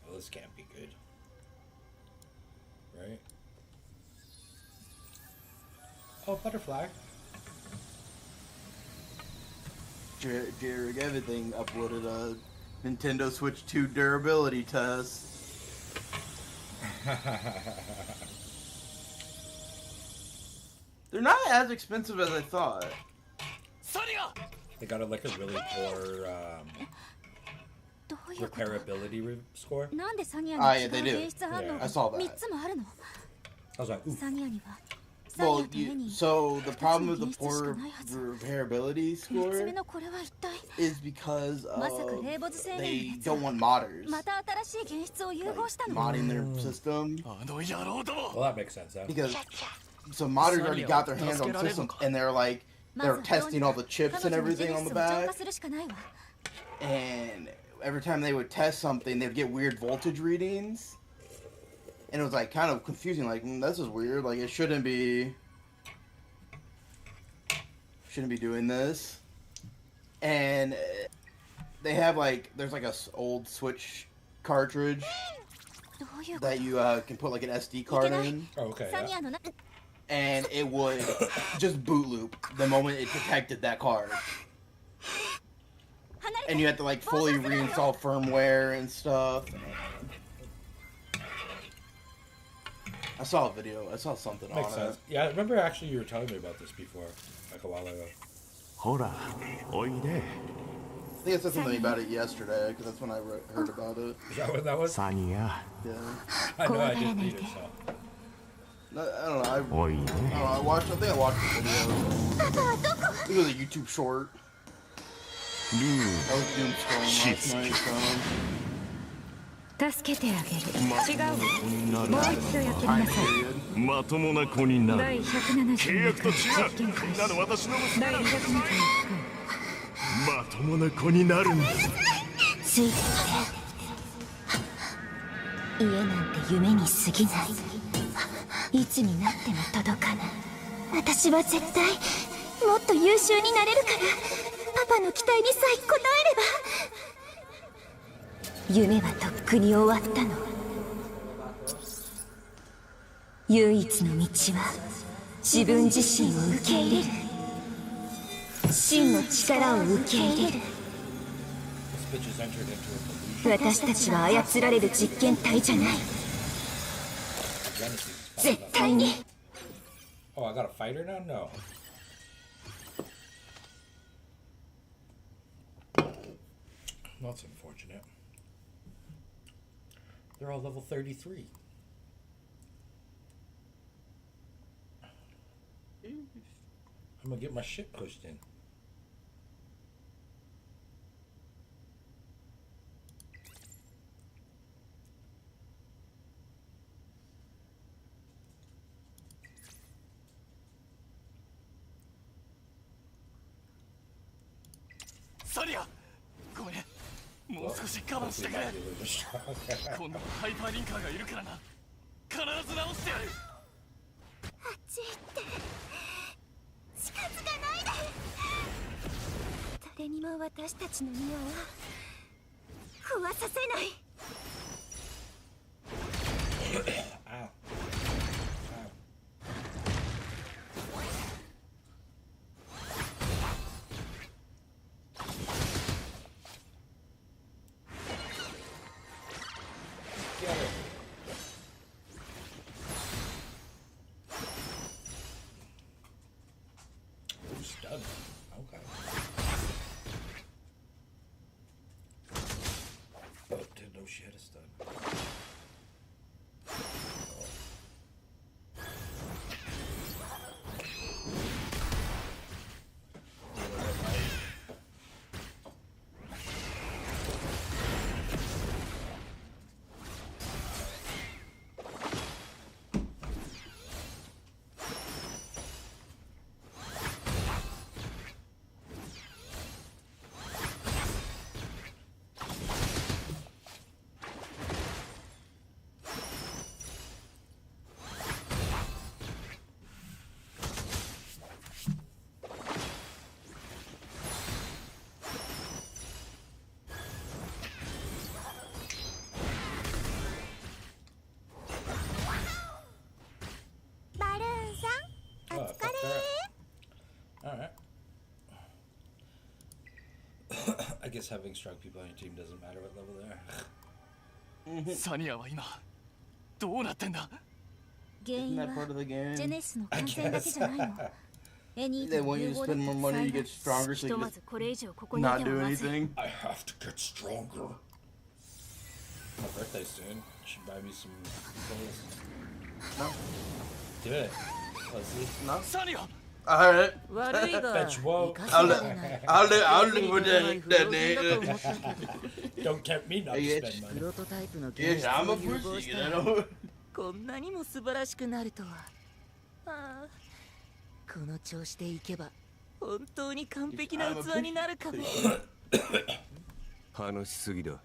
Well, this can't be good. Right? Oh, butterfly. Jared, everything uploaded a Nintendo Switch 2 durability test. They're not as expensive as I thought. They got like a really poor repairability score. Ah, yeah, they do. Yeah, I saw that. I was like, oof. Well, so the problem with the poor repairability score is because they don't want modders. Like, modding their system. Well, that makes sense. Huh? Because so modders already got their hands on the system, and they're testing all the chips and everything on the back. And every time they would test something, they'd get weird voltage readings. And it was like kind of confusing, like, this is weird, like it shouldn't be doing this. And they have there's like a old Switch cartridge that you can put like an SD card in. Oh, okay. Yeah. And it would just boot loop the moment it detected that card. And you had to fully reinstall firmware and stuff. I saw a video. I saw something Makes on sense. it. Yeah, I remember actually you were telling me about this before, like a while ago. Hora, oide. I think I said something about it yesterday, because that's when I heard about it. Is that what that was? Sanya. Yeah. I know I didn't read it, so. I don't know. I think I watched the video. I think it was a YouTube short. I was doom scrolling last night, so. 助けてあげる。違うわ。もう一度やってみなさい。まともな子になる。第172契約と違う。こんなの私の娘第221回。まともな子になるんだ。ついてきて。家なんて夢に過ぎない。いつになっても届かない。私は絶対もっと優秀になれるから、パパの期待にさえ応えれば。夢はとっくに終わったの。唯一の道は自分自身を受け入れる。真の力を受け入れる。私たちは操られる実験体じゃない。絶対に。Oh, I got a fighter now? No. That's unfortunate. They're all level 33. I'm gonna get my shit pushed in. Sonia! ごめん。もう少し我慢してくれ。今度はハイパーリンカーがいるからな。必ず直してやる。あっち行って近づかないで。誰にも私たちの庭は壊させない。guess having strong people on your team doesn't matter what level they are. サニアは今どうなってんだ。原因は Isn't that part of the game? ジェネシスの感染だけじゃないの。エニー They と want you to 融合で spend more money to get stronger, so ひ you とま just ずこれ以上ここにいて not は do まずい。 anything. I have to get stronger. My birthday soon. You should buy me some clothes. No. Do it. Let's see. No. サニア Alright. 悪いが Bet you won't. 生かせられない。 I'll live with ない that 不良品だと name. 思ったけど Don't tempt me not to Yeah. spend プ money. ロトタイプの現 Yes, 実 I'm を a 融合 pussy, し you たら know? こんなにも素晴らしくなるとは。ああ、この調子でいけば本当に完璧な器になるかも。話しすぎだ。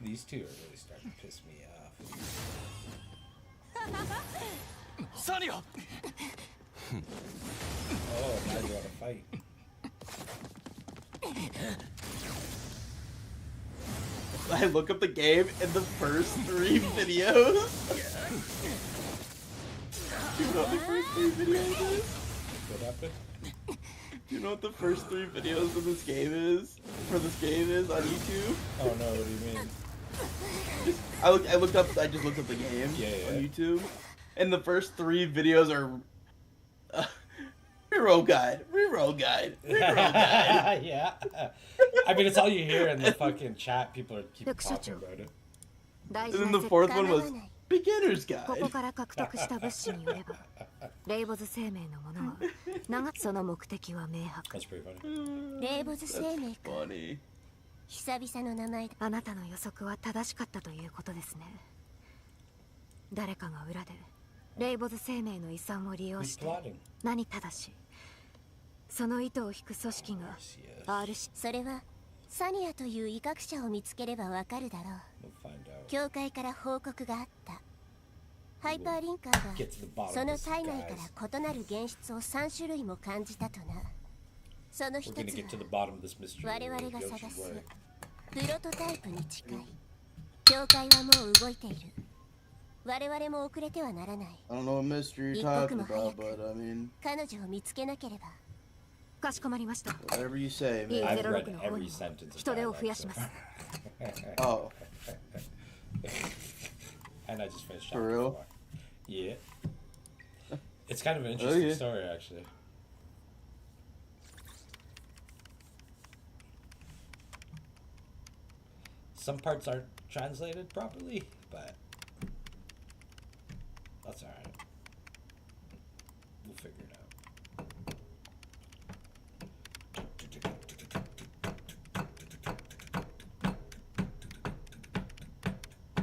These two are really starting to piss me off. サニア Oh, now you want to fight. I look up the game in the first 3 videos. Do you know what the first 3 videos is? What happened? Do you know what the first 3 videos of this game is? For this game is on YouTube? Oh no, what do you mean? I just looked up the game on YouTube, and the first 3 videos are reroll guide. Yeah. I mean, it's all you hear in the fucking chat. People keep talking about it. And then the 4th one was beginner's ここ guide. から獲得した物資によればレイボズ生命のものは長その目的は明白。 That's pretty funny. レイボズ生命か。 Funny. 久々の名前だ。あなたの予測は正しかったということですね。誰かが裏でレイボズ生命の遺産を利用して何ただしその糸を引く組織が RC。 それはサニアという威嚇者を見つければわかるだろう。教会から報告があった。ハイパーリンカーがその体内から異なる原質を3種類も感じたとな。その一つは我々が探すプロトタイプに近い。教会はもう動いている。我々も遅れてはならない。 I don't know what mystery you're 一 talking 刻も早 about, く but I mean, 彼女を見つけなければ。かしこまりました。 whatever you say, man. I've read E06 の方 every に sentence of 人手を dialogue 増やします。 Oh, And I just finished For chapter real? 4. Yeah. It's kind of an interesting yeah. story, actually. Some parts aren't translated properly, but that's alright. We'll figure it out.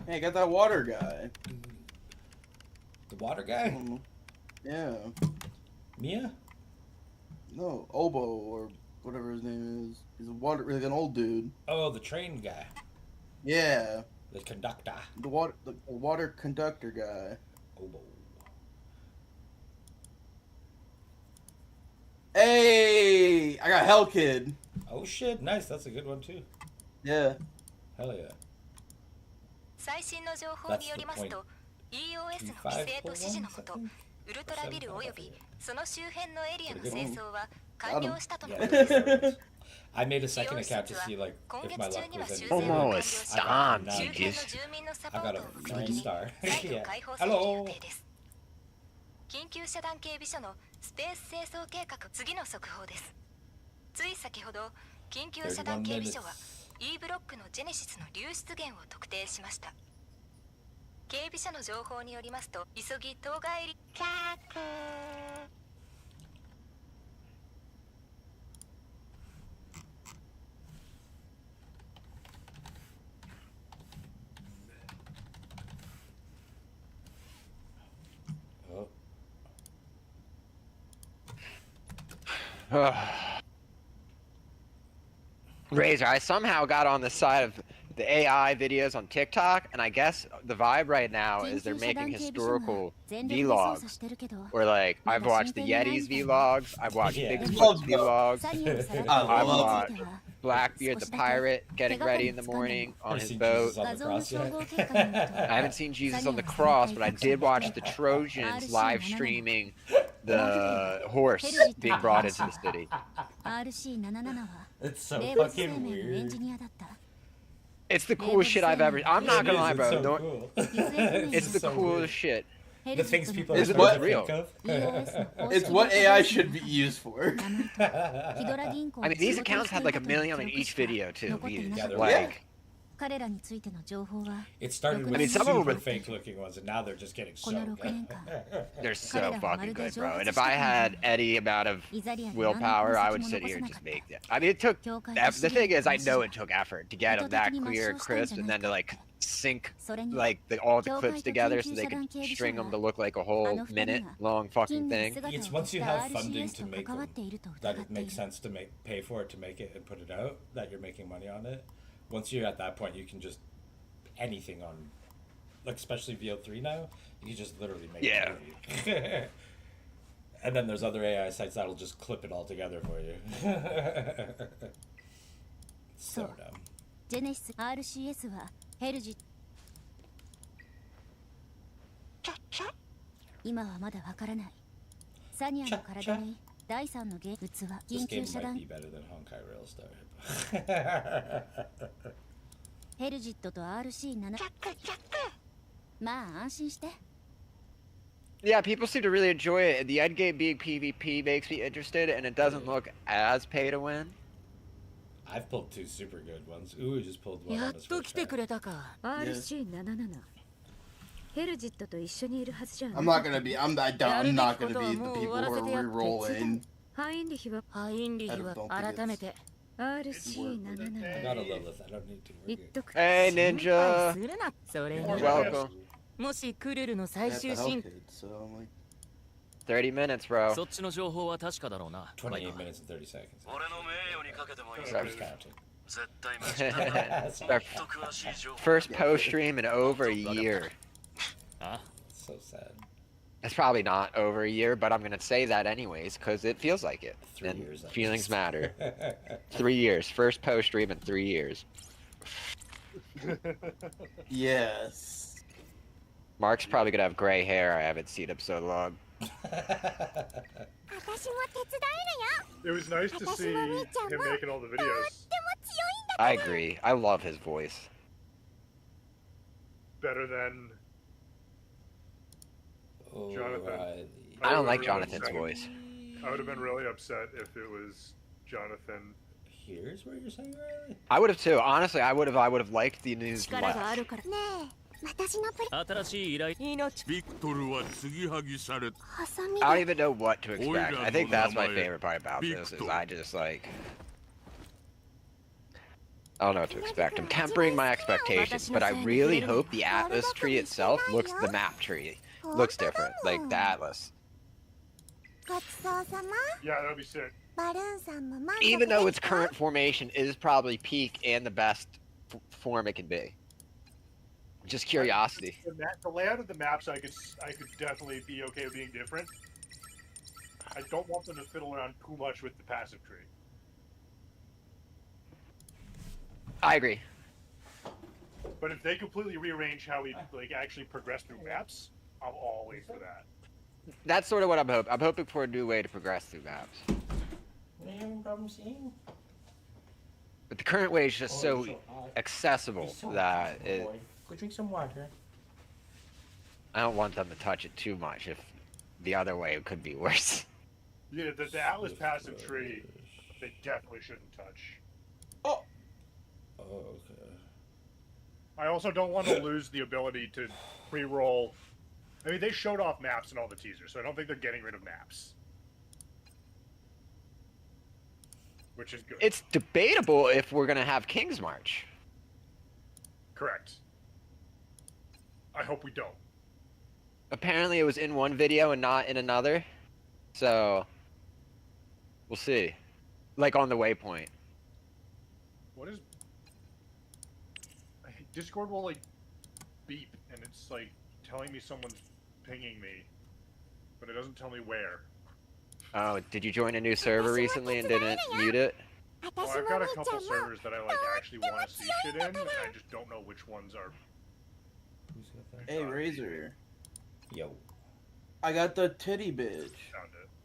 hey, got that water guy. The water guy? Yeah. Mia? No, Obo or whatever his name is. He's a water, like an old dude. Oh, the train guy. Yeah. The conductor. The water conductor guy. Obo. Hey, I got Hell Kid. Oh shit, nice. That's a good one too. Yeah. Hell yeah. 最新の情報によりますと EOS の規制と指示のもとウルトラビルおよびその周辺のエリアの清掃は完了したとのことです I made a second account to see like if my luck was any Como better. están, I got a 3-star. 再度 Yeah. 開放される Hello. 予定です緊急遮断警備所のスペース清掃計画次の速報ですつい先ほど緊急遮断警備所は E ブロックのジェネシスの流出源を特定しました警備者の情報によりますと急ぎ当該りRazor, I somehow got on the side of the AI videos on TikTok, and I guess the vibe right now is they're making historical vlogs. Where, like, I've watched the Yeti's vlogs, I've watched Bigfoot's vlogs, I've watched Blackbeard the pirate getting ready in the morning on his boat. I haven't seen Jesus on the cross, but I did watch the Trojans live streaming the horse being brought into the city. It's so fucking weird. It's the coolest shit I've ever. I'm not gonna lie, bro. so Don't- cool. It's the so coolest weird. shit. The things people It's are what- supposed to think of. It's what AI should be used for. I mean, these accounts have like 1 million on each video too. Views. Yeah, they're Like, It started with I mean, some of them super are- fake-looking ones, and now they're just getting so good. they're so fucking good, bro. And if I had any amount of willpower, I would sit here and just make it. I mean, it took. The thing is, I know it took effort to get them that clear, crisp, and then to like sync like all the clips together so they could string them to look like a whole minute-long fucking thing. It's once you have funding to make them, that it makes sense to pay for it to make it and put it out, that you're making money on it. Once you're at that point, you can just anything on, like especially VO3 now, you can just literally make a movie. And then there's other AI sites that'll just clip it all together for you. So dumb. ジェネシス RCS はヘルジ今はまだわからない。サニアの体に第三の器 This 緊急 game 遮 might 断 be better than Honkai Rail Star. ヘルジットと RC7 まあ安心して Yeah, people seem to really enjoy it. And the end game being PvP makes me interested, and it doesn't look as pay to win. I've pulled 2 super good ones. Ooh, just pulled one や on っ this と first 来て try. くれたか。RC77。ヘルジットと一緒にいるはずじゃない。 I'm not gonna be the people who are re-rolling. 敗因力は改めて RC77。 I got a Lilith. I don't need to. 言っとく。 Hey, Ninja. するな。それに Welcome. もしクルルの最終進 30 minutes, bro. そっちの情報は確かだろうな。 28 minutes and 30 seconds. 俺の名誉にかけてもいい。 Sorry, just counting. 絶対間違いない Our first post stream in over a year. So sad. It's probably not over a year, but I'm gonna say that anyways because it feels like it. 3 and years. Feelings matter. 3 years. First post stream in 3 years. Yes. Mark's probably gonna have gray hair. I haven't seen him so long. It was nice to see him making all the videos. I agree. I love his voice. Better than Jonathan. I don't like Jonathan's voice. I would have been really upset if it was Jonathan. Here's what you're saying, Riley? I would have too. Honestly, I would have liked the news 力があ less. るから。私のプリ新しい依頼。ビクトルは継ぎはぎされた。ハサミ I don't で even know what to expect. I think that's my favorite part about this is I just like I don't know what to expect. I'm tempering my expectations, but I really hope the Atlas tree itself the map tree looks different. Like the Atlas. ごちそうさま Yeah, that would be sick. バルーンさんも満足 Even though で its きた current formation is probably peak and the best form it can be. Just curiosity. The layout of the maps, I could definitely be okay with being different. I don't want them to fiddle around too much with the passive tree. I agree. But if they completely rearrange how we like actually progress through maps, I'm all in for that. That's sort of what I'm hoping. I'm hoping for a new way to progress through maps. But the current way is just so accessible that it. Go drink some water. I don't want them to touch it too much. If the other way, it could be worse. Yeah, the Atlas passive tree, they definitely shouldn't touch. Oh, okay. I also don't want to lose the ability to re-roll. I mean, they showed off maps in all the teasers, so I don't think they're getting rid of maps. Which is good. It's debatable if we're gonna have King's March. Correct. I hope we don't. Apparently, it was in one video and not in another. So, we'll see. Like on the waypoint. What is... Discord will, like, beep, and it's, like, telling me someone's pinging me. But it doesn't tell me where. Oh, did you join a new server recently and didn't mute it? Well, I've got a couple servers that I, like, actually want to see shit in, and I just don't know which ones are... Hey, Razor. Yo. I got the titty bitch.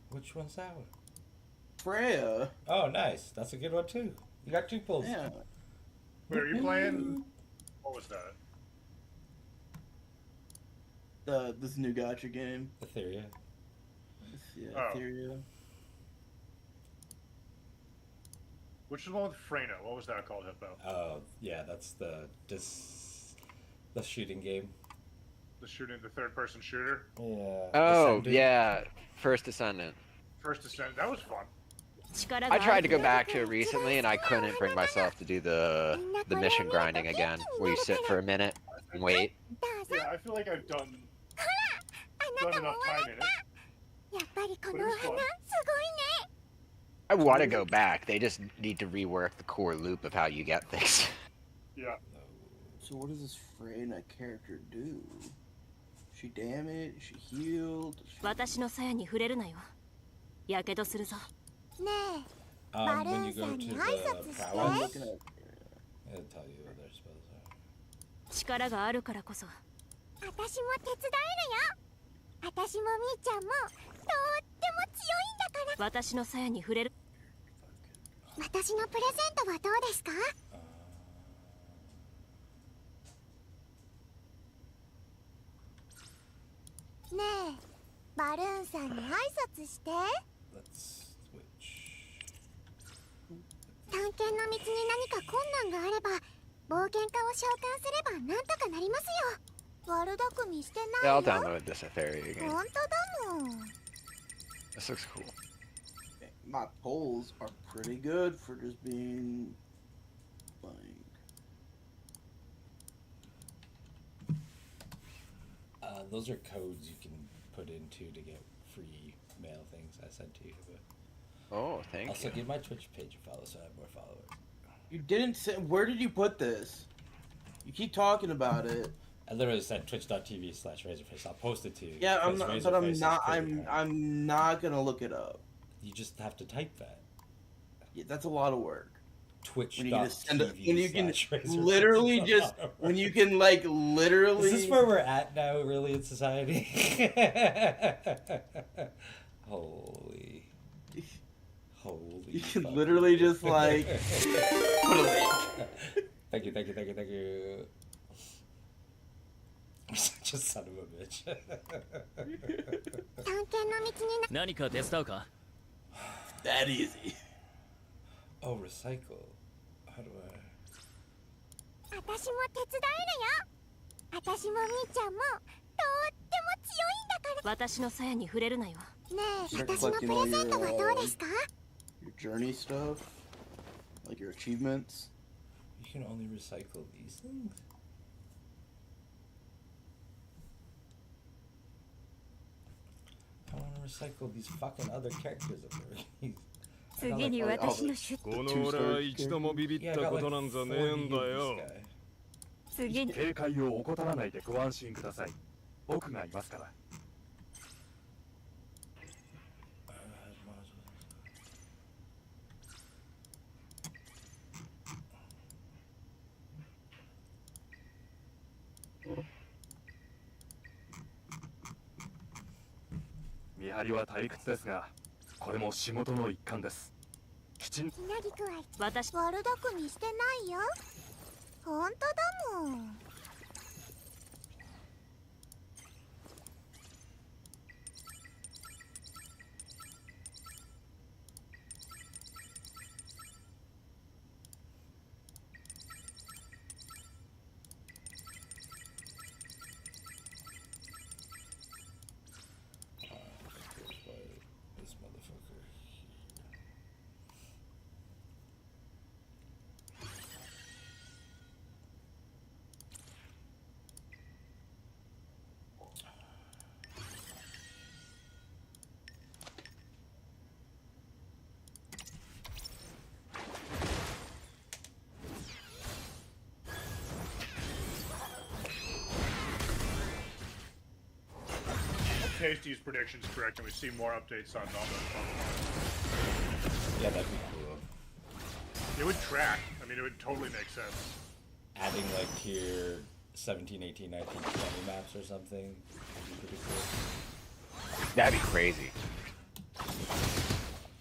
Which one's that one? Freya. Oh, nice. That's a good one, too. You got 2 pulls. Yeah. Wait, are you playing? What was that? This new gacha game. Etheria. Yeah, Oh. Etheria. Which is the one with Freyna? What was that called, Hippo? Oh, yeah, that's the shooting game. The third-person shooter? Yeah. Oh, Descendant. yeah. First Descendant. First Descent. That was fun. I tried to go back to it recently, and I couldn't bring myself to do the mission grinding again, where you sit for a minute and wait. Yeah, I feel like I've done enough time in it. But it was fun. I want to go back. They just need to rework the core loop of how you get things. Yeah. So what does this Freyna character do? She damaged? She healed? Watashi no saya ni furere na yo. Yakedo suru zo. When you go to the prowess, it'll tell you what their spells are. 力があるからこそ。私も手伝えるよ。私もみーちゃんもとっても強いんだから。私の鞘に触れる。私のプレゼントはどうですか？ねえ、バルーンさんに挨拶して。探検の道に何か困難があれば、冒険家を召喚すればなんとかなりますよ。悪巧みしてない Yeah, よ。 I'll download this Etheria game. 本当だもん。This looks cool. My polls are pretty good for just being like. Those are codes you can put into to get free mail things I sent to you. Oh, thank you. Also, give my Twitch page a follow so I have more followers. You didn't say. Where did you put this? You keep talking about it. I literally said twitch.tv/razorface. I'll post it to you. Yeah, I'm not, but I'm not. I'm not gonna look it up. You just have to type that. Yeah, that's a lot of work. Twitch.tv. When you can literally just when you can like literally. Is this where we're at now, really, in society? Holy. You can literally just like put a link. Thank you. I'm such a son of a bitch. 探検の道に何か手伝うか? That easy. Oh, recycle. How do I? 私も手伝えるよ。私もみーちゃんもとっても強いんだから。私の鞘に触れるなよ。ねえ、私のプレゼントはどうですか? Your journey stuff, like your achievements. You can only recycle these things. I want to recycle these fucking other characters of theirs. 次に私の出この俺は一度もビビったことなんざねえんだよ。次に警戒を怠らないでご安心ください。僕がいますから。見張りは退屈ですが、これも仕事の一環です。きちんと。ひなぎくは私悪巧みしてないよ。本当だもん。Tasty's prediction's correct, and we see more updates on the Yeah, that'd be cool. It would track. I mean, it would totally make sense. Adding like tier 17, 18, 19, 20 maps or something would be pretty cool. That'd be crazy. I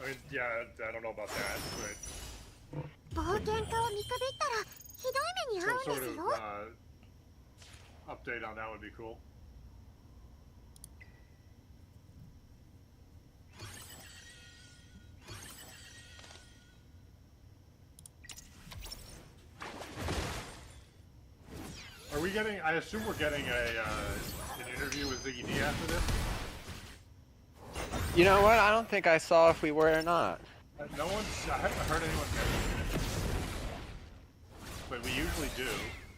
mean, yeah, I don't know about that, but Some sort of update on that would be cool. Are we getting? I assume we're getting an interview with Ziggy D after this. You know what? I don't think I saw if we were or not. No one's. I haven't heard anyone mention it. But we usually do,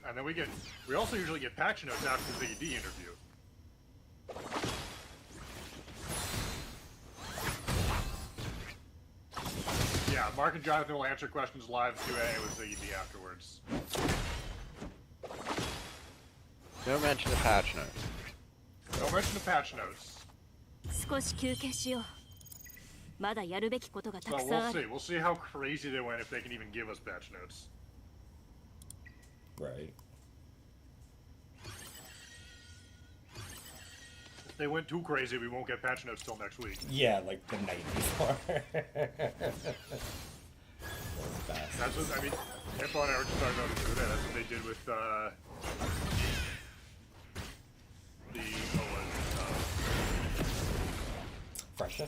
and then we get. We also usually get patch notes after the Ziggy D interview. Yeah, Mark and Jonathan will answer questions live Q&A with Ziggy D afterwards. No mention of patch notes. No mention of patch notes. 少し休憩しよう。まだやるべきことがた So くさんある。 we'll see how crazy they went if they can even give us patch notes. Right. If they went too crazy, we won't get patch notes till next week. Yeah, like the night before. That's what I mean. Hippo and I were just talking about it the other day. That's what they did with Fresha?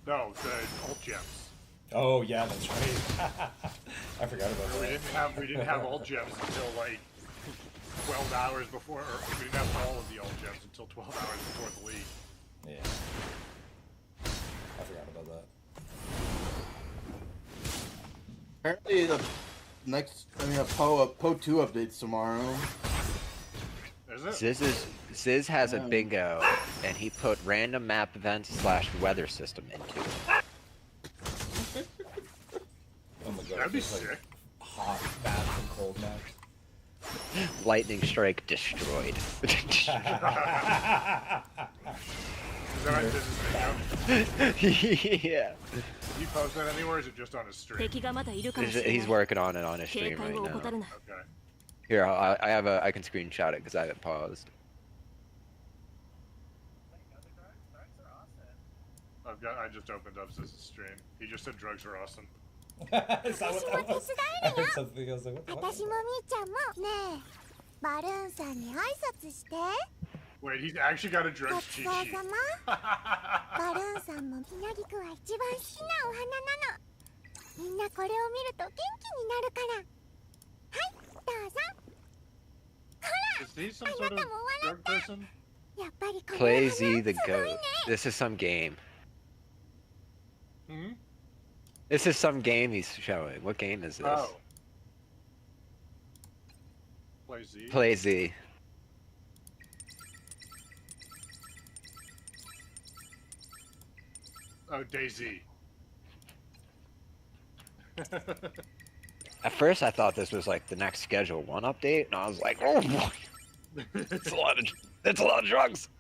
No, the alt gems. Oh yeah, that's right. I forgot about that. We didn't have alt gems until like 12 hours before. Or we didn't have all of the alt gems until 12 hours before the league. Yeah. I forgot about that. Apparently the next, PO 2 updates tomorrow. Is it? Ziz has a bingo, and he put random map events / weather system into it. Oh my god. That'd be like sick. Hot maps and cold maps. Lightning strike destroyed. Is that right? Yeah. Did he post that anywhere, or is it just on his stream? He's working on it on his stream right now. Okay. Here, I can screenshot it because I have it paused. I just opened up Ziz's stream. He just said drugs are awesome. Is that what that was? I heard something else. Like, what the fuck? Wait, he's actually got a drugs cheat sheet. Is he some sort of drug person? Play Z the goat. This is some game. Hmm? This is some game he's showing. What game is this? Oh. Play Z? Play Z. Oh, DayZ. At first I thought this was like the next Schedule 1 update, and I was like, oh boy. It's a lot of drugs.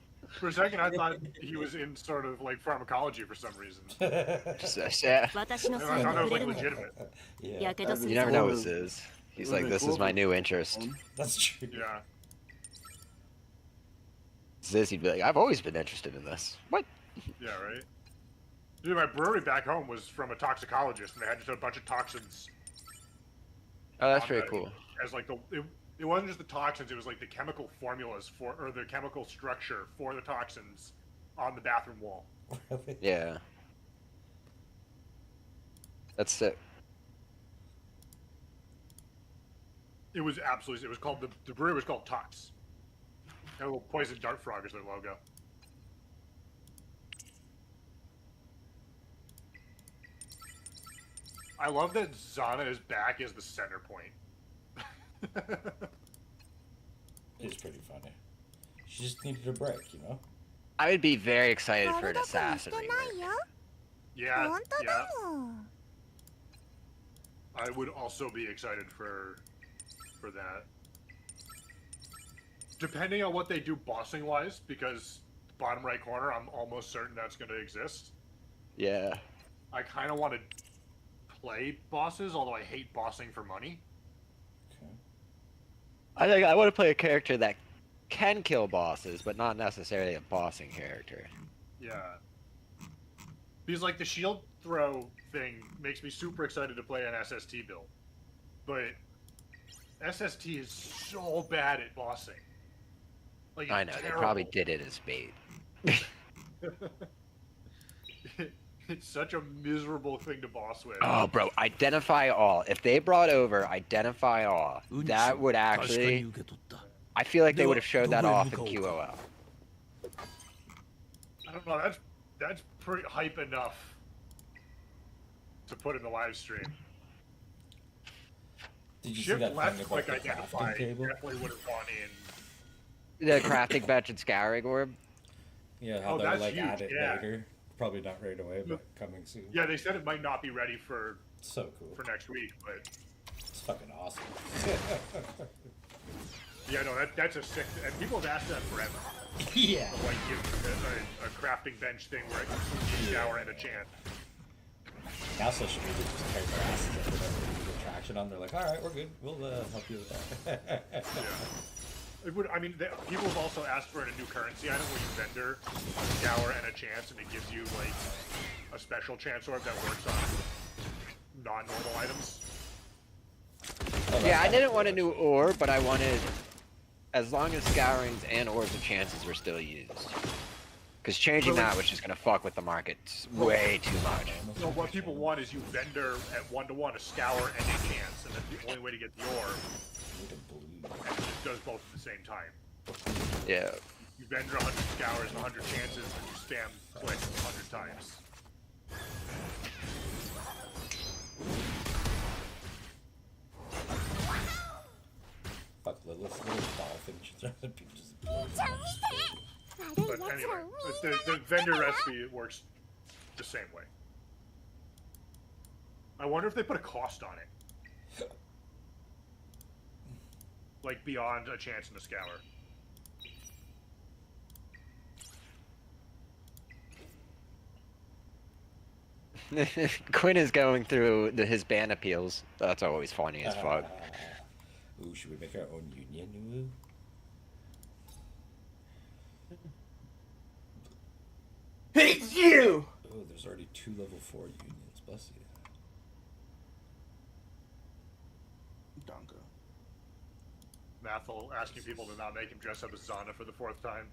For a second, I thought he was in sort of like pharmacology for some reason. Yeah. I thought that was like legitimate. Yeah. You never know what this is. He's like, this is my new interest. That's true. Yeah. Ziz, he'd be like, I've always been interested in this. What? Yeah, right? Dude, my brewery back home was from a toxicologist, and they had just a bunch of toxins. Oh, that's pretty cool. As like it wasn't just the toxins; it was like the chemical formulas or the chemical structure for the toxins on the bathroom wall. Yeah. That's it. It was absolutely. It was called the brewery was called Tots. Had a little poison dart frog as their logo. I love that Zana is back as the center point. It's pretty funny. She just needed a break, you know? I would be very excited for an assassin remake. Yeah. I would also be excited for that. Depending on what they do bossing wise, because bottom right corner, I'm almost certain that's going to exist. Yeah. I kind of want to play bosses, although I hate bossing for money. I think I want to play a character that can kill bosses, but not necessarily a bossing character. Yeah. Because like the shield throw thing makes me super excited to play an SST build. But SST is so bad at bossing. Like, I know, terrible. they probably did it as bait. It's such a miserable thing to boss with. Oh, bro, Identify All. If they brought over Identify All, that would actually... I feel like they would have showed that off in QOL. I don't know, that's pretty hype enough to put in the live stream. Did you Shift see that left thing click about the Identify crafting table? definitely would have gone in. The crafting bench and scouring orb? Yeah, how they'll like add it later. Probably not right away, but coming soon. Yeah, they said it might not be ready for so cool for next week, but it's fucking awesome. Yeah, no, that's a sick. And people have asked that forever. Yeah. To, like, give a crafting bench thing where it can shower and a chant. Now social media just tears their asses up whenever they get traction on. They're like, all right, we're good. We'll help you with that. Yeah. It would. I mean, people have also asked for a new currency item where you vendor a scour and a chance, and it gives you like a special chance orb that works on non-normal items. Yeah, I didn't want a new orb, but I wanted, as long as scourings and orbs of chances were still used. Because changing that was just going to fuck with the market way too much. So what people want is you vendor at 1-to-1 a scour and a chance, and that's the only way to get the orb. And it just does both at the same time. Yeah. You vendor 100 scours and 100 chances, and you spam click 100 times. Fuck Lilith's little dolphin. People just. But anyway, the vendor recipe works the same way. I wonder if they put a cost on it. Like beyond a chance and a scour. Quinn is going through his ban appeals. That's always funny as fuck. Ooh, should we make our own union? Ooh. It's you! Oh, there's already 2 level 4 unions. Bless you. Donko. Mathel asking people to not make him dress up as Zana for the 4th time.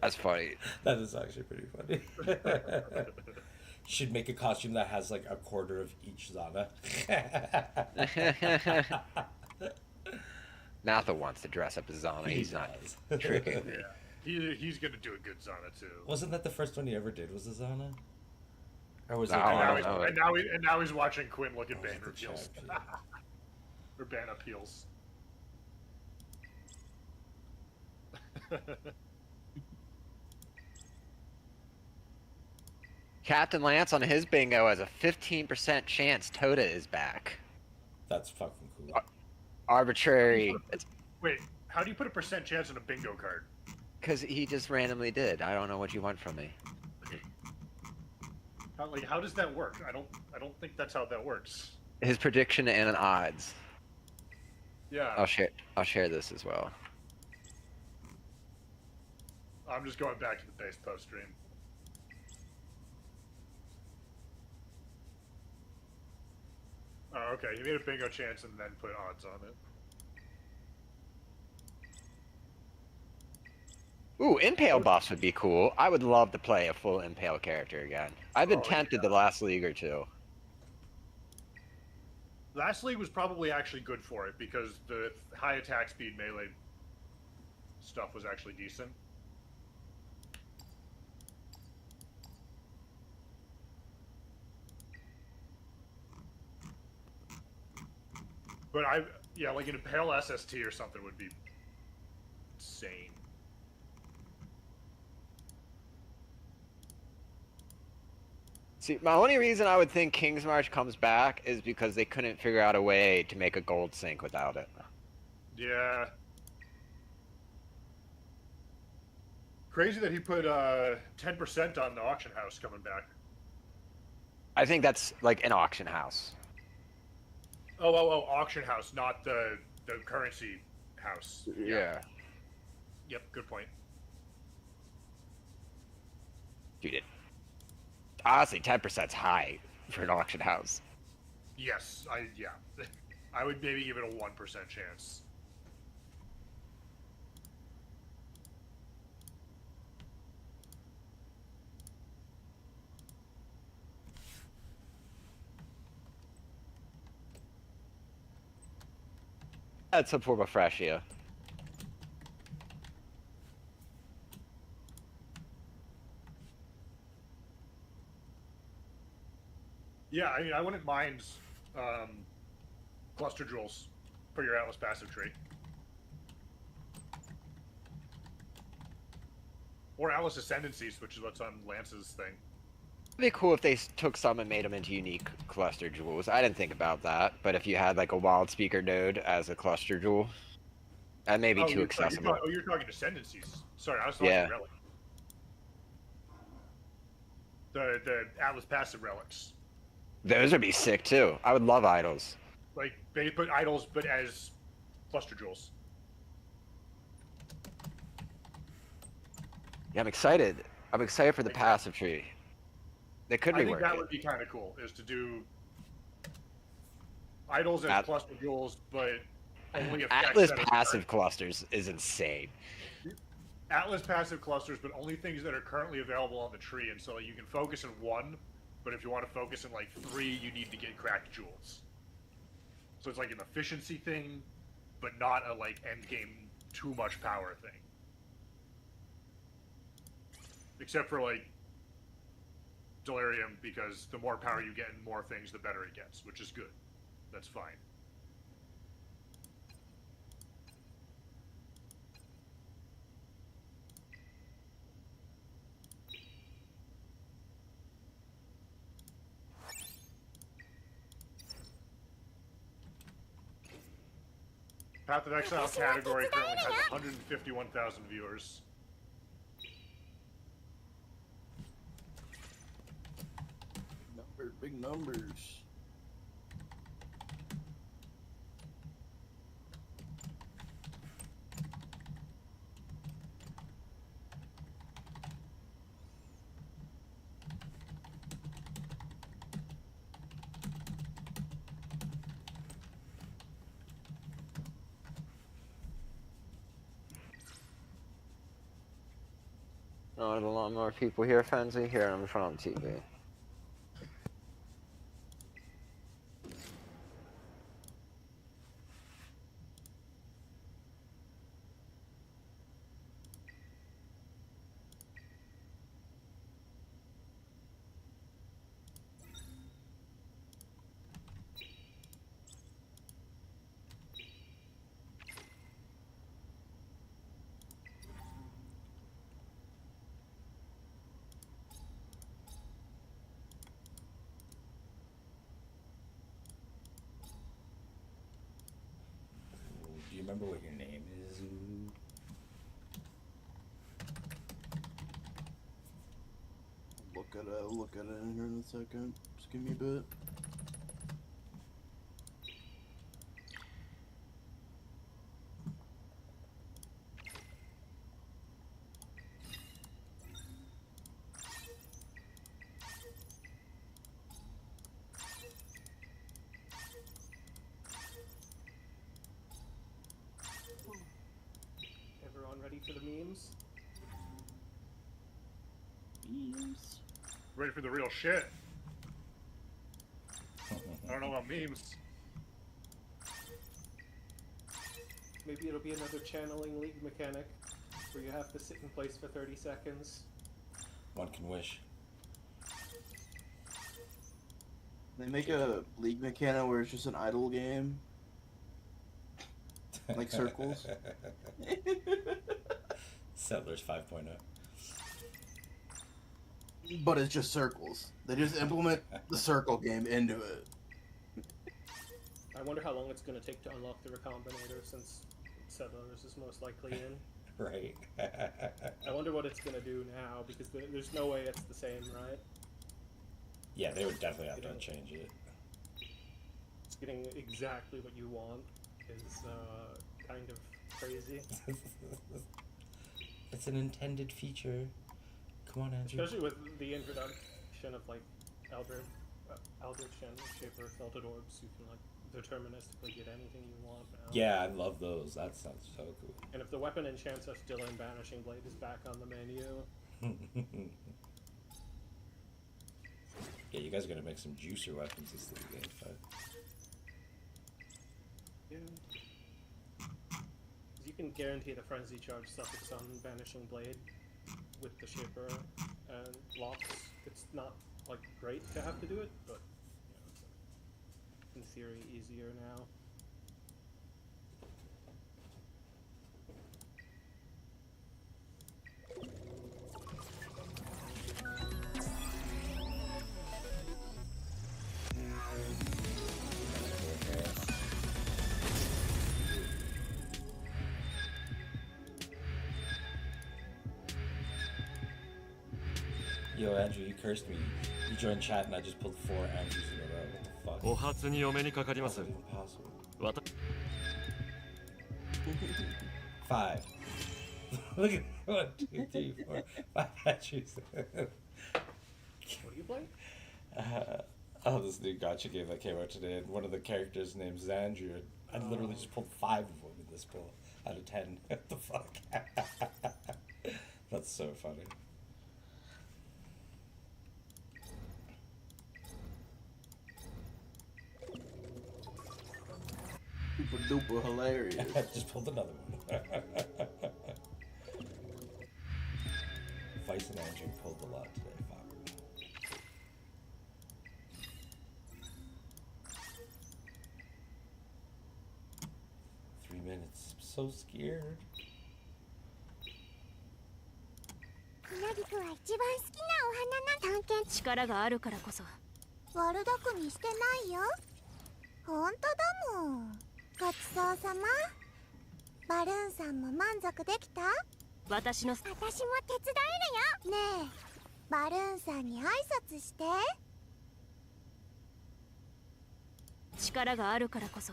That's funny. That is actually pretty funny. Should make a costume that has like a quarter of each Zana. Natha wants to dress up as Zana. He's not tricking me. Yeah. He's gonna do a good Zana too. Wasn't that the first one he ever did? Was the Zana? Or was No, it? And now he's watching Quinn look at ban reveals. Or ban appeals. Captain Lance on his bingo has a 15% chance Toda is back. That's fucking cool. Arbitrary. Wait, how do you put a % chance on a bingo card? Because he just randomly did. I don't know what you want from me. How does that work? I don't think that's how that works. His prediction and an odds. Yeah. I'll share this as well. I'm just going back to the base post stream. Oh, okay. He made a bingo chance and then put odds on it. Ooh, Impale buffs would be cool. I would love to play a full Impale character again. I've been tempted the last league or two. Last league was probably actually good for it because the high attack speed melee stuff was actually decent. But like an Impale SST or something would be insane. See, my only reason I would think King's March comes back is because they couldn't figure out a way to make a gold sync without it. Yeah. Crazy that he put 10% on the auction house coming back. I think that's like an auction house. Oh, auction house, not the currency house. Yeah. Yep, good point. Dude, honestly, 10%'s high for an auction house. Yes, yeah. I would maybe give it a 1% chance. That's some form of freshia. Yeah, I mean, I wouldn't mind cluster jewels for your Atlas passive tree. Or Atlas Ascendancies, which is what's on Lance's thing. It'd be cool if they took some and made them into unique cluster jewels. I didn't think about that, but if you had like a wild speaker node as a cluster jewel, that may be too accessible. You're talking Ascendancies. Sorry, I was talking Relic. The Atlas passive relics. Those would be sick too. I would love idols. Like, they put idols, but as cluster jewels. Yeah, I'm excited. I'm excited for the passive tree. They could be I think working. that would be kind of cool, is to do idols as cluster jewels, but only affect Atlas passive clusters is insane. Atlas passive clusters, but only things that are currently available on the tree, and so you can focus in one, but if you want to focus in like 3, you need to get cracked jewels. So it's like an efficiency thing, but not a like end game too much power thing. Except for like Delirium, because the more power you get and more things, the better it gets, which is good. That's fine. Path of Exile category currently has 151,000 viewers. Big numbers. Oh, there's a lot more people here, Fenzi. Here, I'm in front of the TV. Do you remember what your name is? I'll look at it in here in a second. Just give me a bit. Everyone ready for the memes? Memes. Ready for the real shit. I don't know about memes. Maybe it'll be another channeling league mechanic, where you have to sit in place for 30 seconds. One can wish. They make a league mechanic where it's just an idle game. Like circles. Settlers 5.0. But it's just circles. They just implement the circle game into it. I wonder how long it's going to take to unlock the recombinator, since Settlers is most likely in. Right. I wonder what it's going to do now, because there's no way it's the same, right? Yeah, they would definitely have to change it. It's getting exactly what you want is kind of crazy. It's an intended feature. Come on, Andrew. Especially with the introduction of like Eldritch and Shaper Felted Orbs, you can like deterministically get anything you want now. Yeah, I love those. That sounds so cool. And if the weapon enchants are still in, Banishing Blade is back on the menu. Yeah, you guys are gonna make some juicer weapons this little game, but... Yeah. You can guarantee the Frenzy Charge suffix on Banishing Blade with the Shaper and locks. It's not like great to have to do it, but you know, it's in theory easier now. Yo, Andrew, you cursed me. You joined chat and I just pulled 4 Andrews in a row. What the fuck? お初にお目にかかります。 5. Look at 1, 2, 3, 4, 5 Andrews. What do you play? Oh, this new gacha game that came out today, and one of the characters named Xandru. I literally just pulled 5 of them in this pull out of 10. What the fuck? That's so funny. Super duper hilarious. I just pulled another one. Vice and Andrew pulled a lot today. Fuck. 3 minutes. I'm so scared. ひなぎくは一番好きなお花な探検。力があるからこそ。悪巧みしてないよ。ほんとだもん。ごちそうさま。バルーンさんも満足できた？私も手伝えるよ。ねえ、バルーンさんに挨拶して。力があるからこそ。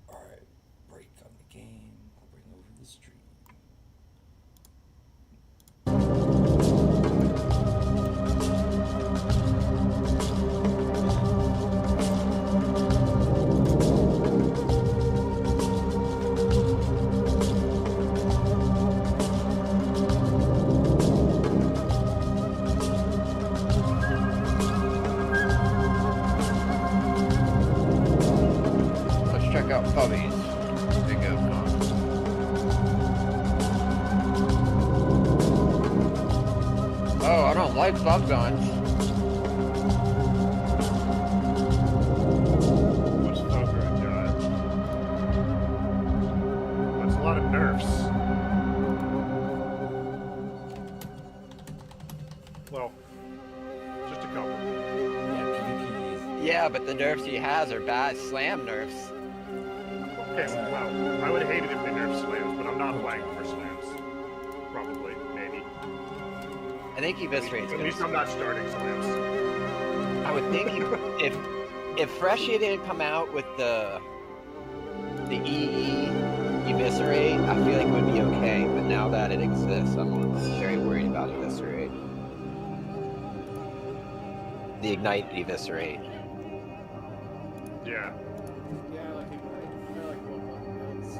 Alright, break on the game. I'll bring over the stream. Check out puppies. Big Oh, I don't like bug guns. What's bug gun got? That's a lot of nerfs. Well, just a couple. Yeah, but the nerfs he has are bad slam nerfs. Okay, well, I would hate it if they nerfed slams, but I'm not playing for slams. Probably, maybe. I think Eviscerate's At least I'm not starting slams. I would think if Freshie didn't come out with the EE Eviscerate, I feel like it would be okay. But now that it exists, I'm very worried about Eviscerate. The Ignite Eviscerate. Yeah. Yeah, I like Ignite. I like both guns.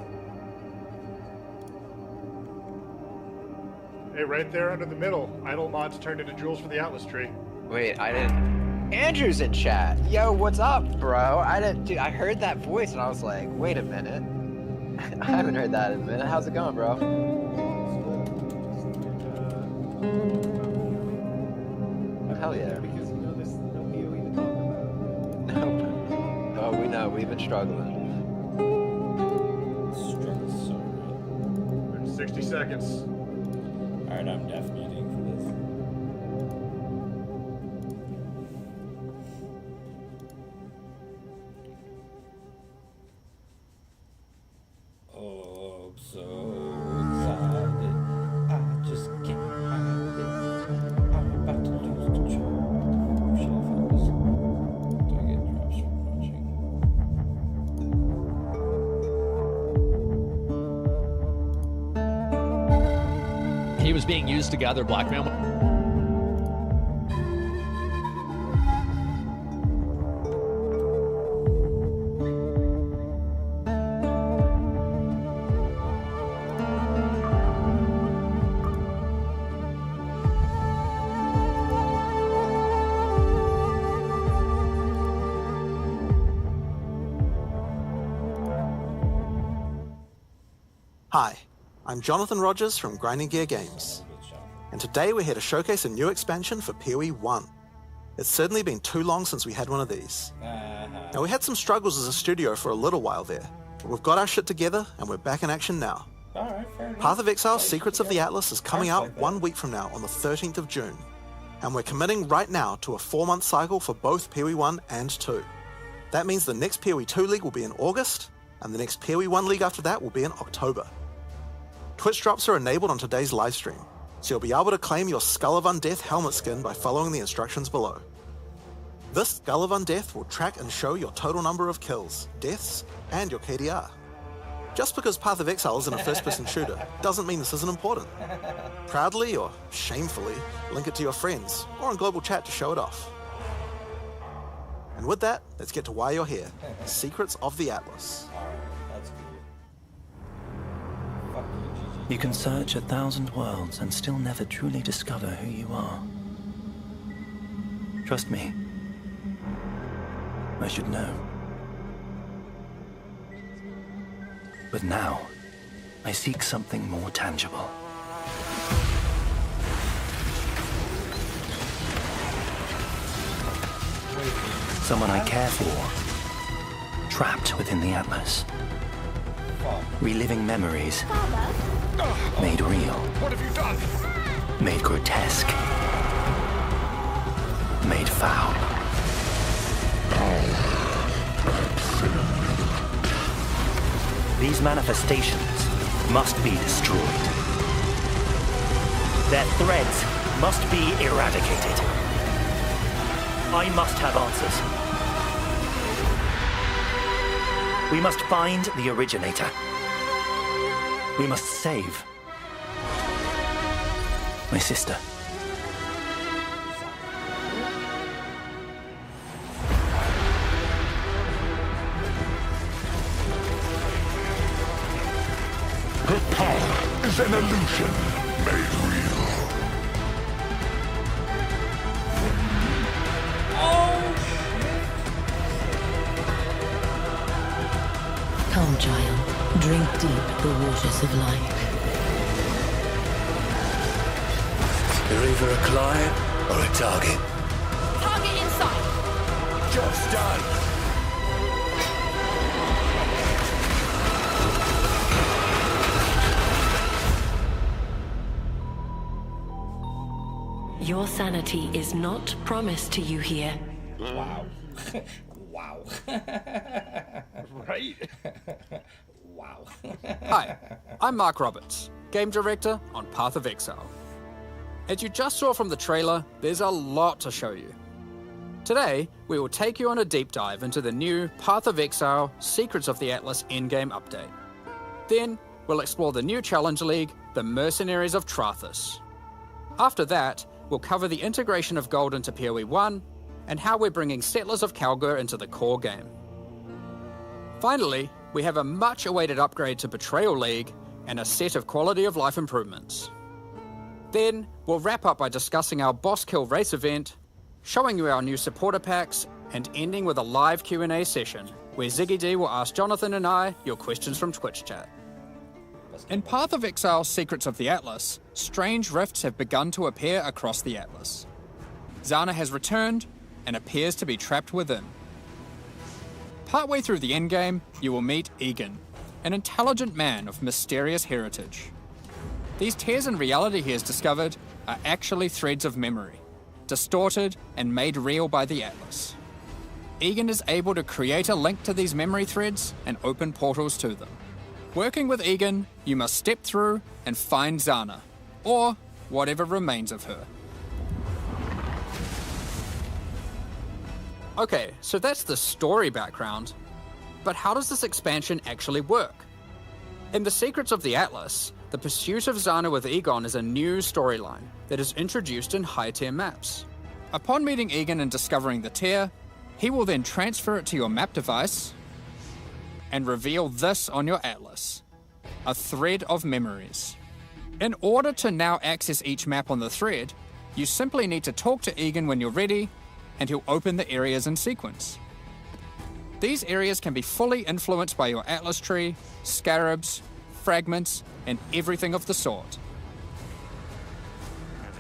Hey, right there under the middle, idle mods turned into jewels for the Atlas tree. Wait, I didn't. Andrew's in chat. Yo, what's up, bro? Dude, I heard that voice and I was like, wait a minute. I haven't heard that in a minute. How's it going, bro? Hell yeah. Because you know there's no POE to talk about. No. Oh, we know. We've been struggling. Struggles so real. 60 seconds. Alright, I'm def muting for this. Oh, I'm so excited. I just can't hide it. I'm about to lose control. Shit, I found this. Do I get drops from watching? being used to gather blackmail. Hi, I'm Jonathan Rogers from Grinding Gear Games, and today we're here to showcase a new expansion for PoE 1. It's certainly been too long since we had one of these. Now, we had some struggles as a studio for a little while there, but we've got our shit together and we're back in action now. Path of Exile Secrets of the Atlas is coming out 1 week from now on the 13th of June, and we're committing right now to a 4-month cycle for both PoE 1 and 2. That means the next PoE 2 League will be in August, and the next PoE 1 League after that will be in October. Twitch drops are enabled on today's livestream, so you'll be able to claim your Skull of Undeath helmet skin by following the instructions below. This Skull of Undeath will track and show your total number of kills, deaths, and your KDR. Just because Path of Exile isn't a first-person shooter doesn't mean this isn't important. Proudly or shamefully, link it to your friends or in global chat to show it off. And with that, let's get to why you're here. Secrets of the Atlas. You can search 1,000 worlds and still never truly discover who you are. Trust me. I should know. But now, I seek something more tangible. Someone I care for, trapped within the Atlas. Reliving memories, made real. What have you done? Made grotesque. Made foul. These manifestations must be destroyed. Their threads must be eradicated. I must have answers. We must find the originator. We must save my sister. Her power is an illusion made real. Come, child, drink deep the waters of life. You're either a client or a target. Target inside! Job's done! Your sanity is not promised to you here. Wow. Wow. Right? Wow. Hi, I'm Mark Roberts, Game Director on Path of Exile. As you just saw from the trailer, there's a lot to show you. Today, we will take you on a deep dive into the new Path of Exile Secrets of the Atlas endgame update. Then, we'll explore the new Challenge League, the Mercenaries of Trathus. After that, we'll cover the integration of gold into PoE 1 and how we're bringing Settlers of Kalgur into the core game. Finally, we have a much-awaited upgrade to Betrayal League and a set of quality of life improvements. Then, we'll wrap up by discussing our Boss Kill race event, showing you our new supporter packs, and ending with a live Q&A session, where Ziggy D will ask Jonathan and I your questions from Twitch chat. In Path of Exile Secrets of the Atlas, strange rifts have begun to appear across the Atlas. Zana has returned and appears to be trapped within. Partway through the endgame, you will meet Egan, an intelligent man of mysterious heritage. These tears in reality he has discovered are actually threads of memory, distorted and made real by the Atlas. Egan is able to create a link to these memory threads and open portals to them. Working with Egan, you must step through and find Zana, or whatever remains of her. Okay, so that's the story background, but how does this expansion actually work? In the Secrets of the Atlas, the pursuit of Zana with Egon is a new storyline that is introduced in high-tier maps. Upon meeting Egon and discovering the tier, he will then transfer it to your map device and reveal this on your atlas, a thread of memories. In order to now access each map on the thread, you simply need to talk to Egon when you're ready, and he'll open the areas in sequence. These areas can be fully influenced by your atlas tree, scarabs, fragments, and everything of the sort.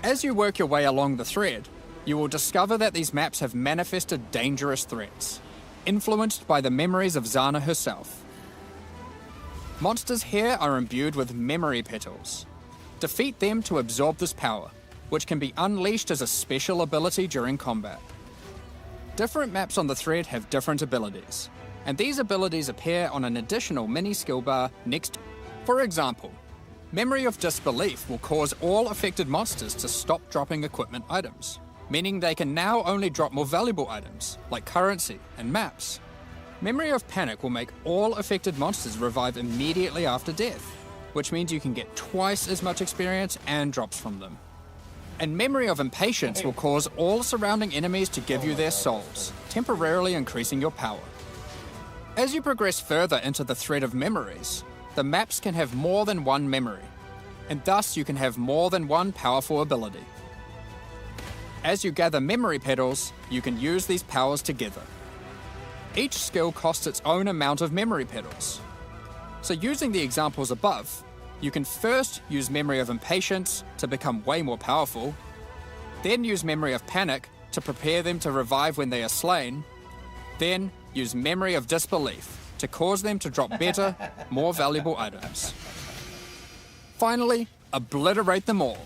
As you work your way along the thread, you will discover that these maps have manifested dangerous threats, influenced by the memories of Zana herself. Monsters here are imbued with memory petals. Defeat them to absorb this power, which can be unleashed as a special ability during combat. Different maps on the thread have different abilities, and these abilities appear on an additional mini skill bar next. For example, Memory of Disbelief will cause all affected monsters to stop dropping equipment items, meaning they can now only drop more valuable items, like currency and maps. Memory of Panic will make all affected monsters revive immediately after death, which means you can get twice as much experience and drops from them. And Memory of Impatience will cause all surrounding enemies to give you their souls, temporarily increasing your power. As you progress further into the thread of memories, the maps can have more than one memory, and thus you can have more than one powerful ability. As you gather memory petals, you can use these powers together. Each skill costs its own amount of memory petals. So using the examples above, you can first use Memory of Impatience to become way more powerful, then use Memory of Panic to prepare them to revive when they are slain, then use Memory of Disbelief to cause them to drop better, more valuable items. Finally, obliterate them all.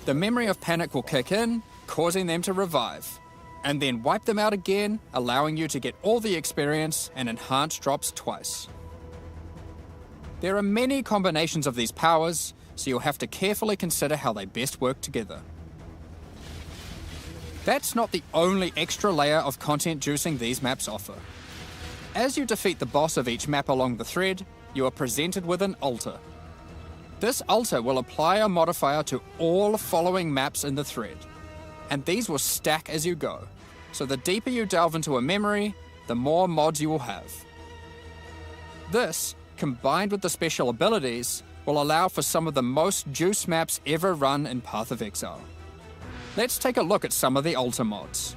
The Memory of Panic will kick in, causing them to revive, and then wipe them out again, allowing you to get all the experience and enhanced drops twice. There are many combinations of these powers, so you'll have to carefully consider how they best work together. That's not the only extra layer of content juicing these maps offer. As you defeat the boss of each map along the thread, you are presented with an altar. This altar will apply a modifier to all following maps in the thread, and these will stack as you go, so the deeper you delve into a memory, the more mods you will have. This, combined with the special abilities, will allow for some of the most juice maps ever run in Path of Exile. Let's take a look at some of the altar mods.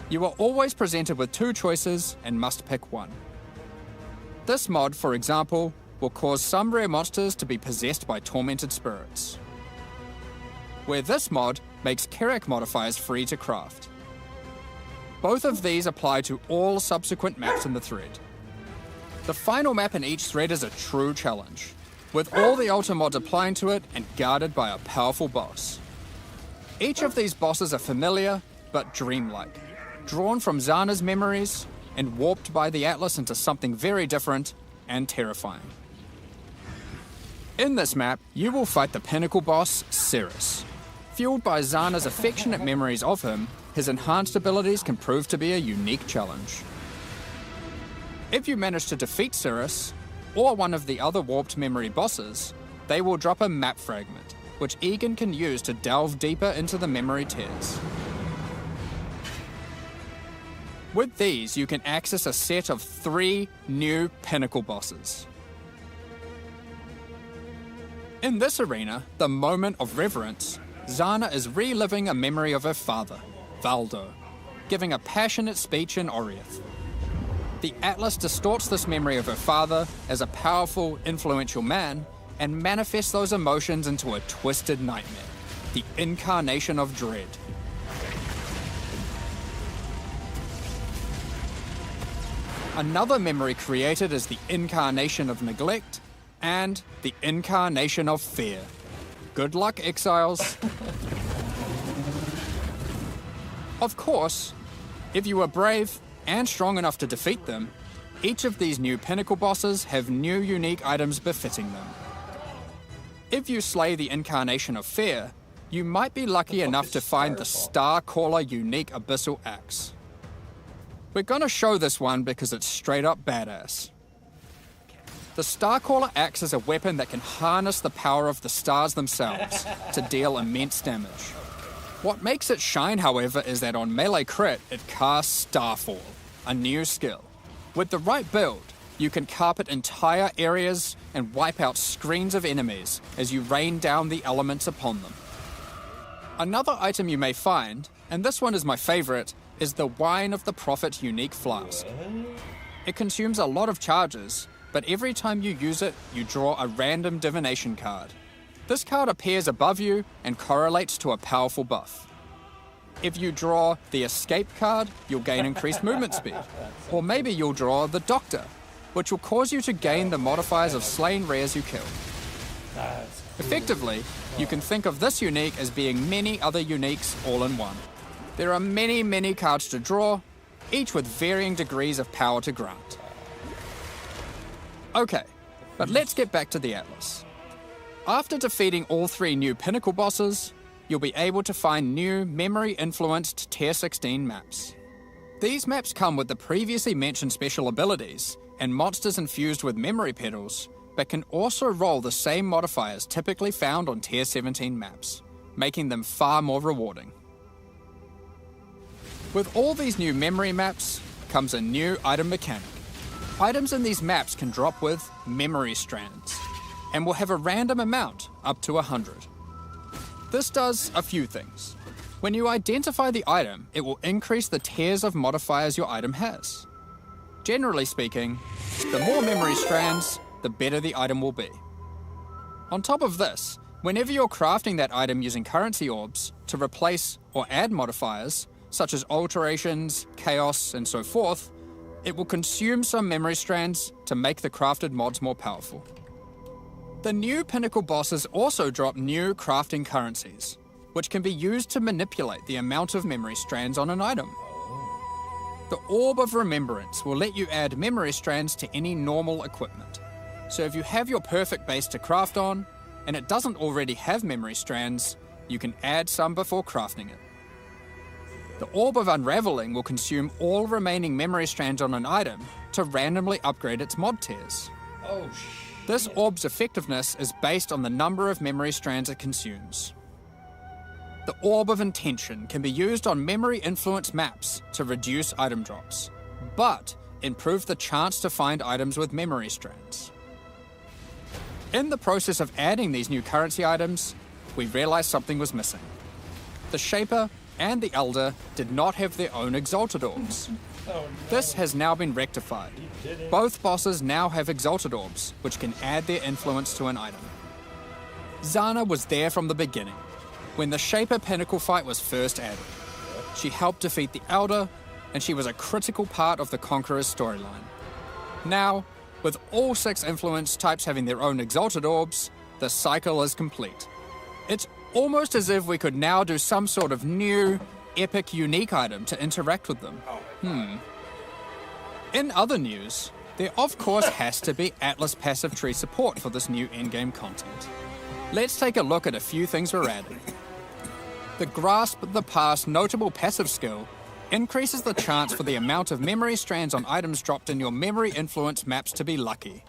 You are always presented with two choices and must pick one. This mod, for example, will cause some rare monsters to be possessed by tormented spirits, where this mod makes Kerak modifiers free to craft. Both of these apply to all subsequent maps in the thread. The final map in each thread is a true challenge, with all the altar mods applying to it and guarded by a powerful boss. Each of these bosses are familiar, but dreamlike, drawn from Zana's memories and warped by the Atlas into something very different and terrifying. In this map, you will fight the pinnacle boss, Cirrus. Fueled by Zana's affectionate memories of him, his enhanced abilities can prove to be a unique challenge. If you manage to defeat Cirrus, or one of the other warped memory bosses, they will drop a map fragment, which Egon can use to delve deeper into the memory tiers. With these, you can access a set of 3 new pinnacle bosses. In this arena, the Moment of Reverence, Zana is reliving a memory of her father, Valdo, giving a passionate speech in Oriath. The Atlas distorts this memory of her father as a powerful, influential man and manifests those emotions into a twisted nightmare, the incarnation of dread. Another memory created is the incarnation of neglect and the incarnation of fear. Good luck, exiles. Of course, if you are brave and strong enough to defeat them, each of these new pinnacle bosses have new unique items befitting them. If you slay the incarnation of fear, you might be lucky enough to find the Star Caller unique abyssal axe. We're gonna show this one because it's straight up badass. The Starcaller acts as a weapon that can harness the power of the stars themselves to deal immense damage. What makes it shine, however, is that on melee crit, it casts Starfall, a new skill. With the right build, you can carpet entire areas and wipe out screens of enemies as you rain down the elements upon them. Another item you may find, and this one is my favorite, is the Wine of the Prophet unique flask. It consumes a lot of charges, but every time you use it, you draw a random divination card. This card appears above you and correlates to a powerful buff. If you draw the Escape card, you'll gain increased movement speed. Or maybe you'll draw the Doctor, which will cause you to gain the modifiers of slain rares you kill. Effectively, you can think of this unique as being many other uniques all in one. There are many cards to draw, each with varying degrees of power to grant. Okay, but let's get back to the Atlas. After defeating all 3 new Pinnacle bosses, you'll be able to find new memory-influenced Tier 16 maps. These maps come with the previously mentioned special abilities and monsters infused with memory petals, but can also roll the same modifiers typically found on Tier 17 maps, making them far more rewarding. With all these new memory maps comes a new item mechanic. Items in these maps can drop with memory strands, and will have a random amount, up to 100. This does a few things. When you identify the item, it will increase the tiers of modifiers your item has. Generally speaking, the more memory strands, the better the item will be. On top of this, whenever you're crafting that item using currency orbs to replace or add modifiers, such as alterations, chaos, and so forth, it will consume some memory strands to make the crafted mods more powerful. The new Pinnacle bosses also drop new crafting currencies, which can be used to manipulate the amount of memory strands on an item. The Orb of Remembrance will let you add memory strands to any normal equipment. So if you have your perfect base to craft on, and it doesn't already have memory strands, you can add some before crafting it. The Orb of Unraveling will consume all remaining memory strands on an item to randomly upgrade its mod tiers. Oh, shit. This orb's effectiveness is based on the number of memory strands it consumes. The Orb of Intention can be used on memory-influenced maps to reduce item drops, but improve the chance to find items with memory strands. In the process of adding these new currency items, we realized something was missing. The Shaper and the Elder did not have their own Exalted Orbs. This has now been rectified. Both bosses now have Exalted Orbs, which can add their influence to an item. Zana was there from the beginning, when the Shaper Pinnacle fight was first added. She helped defeat the Elder, and she was a critical part of the Conqueror's storyline. Now, with all 6 influence types having their own Exalted Orbs, the cycle is complete. It's almost as if we could now do some sort of new, epic, unique item to interact with them. In other news, there of course has to be Atlas passive tree support for this new endgame content. Let's take a look at a few things we're adding. The Grasp the Past notable passive skill increases the chance for the amount of memory strands on items dropped in your memory influence maps to be lucky.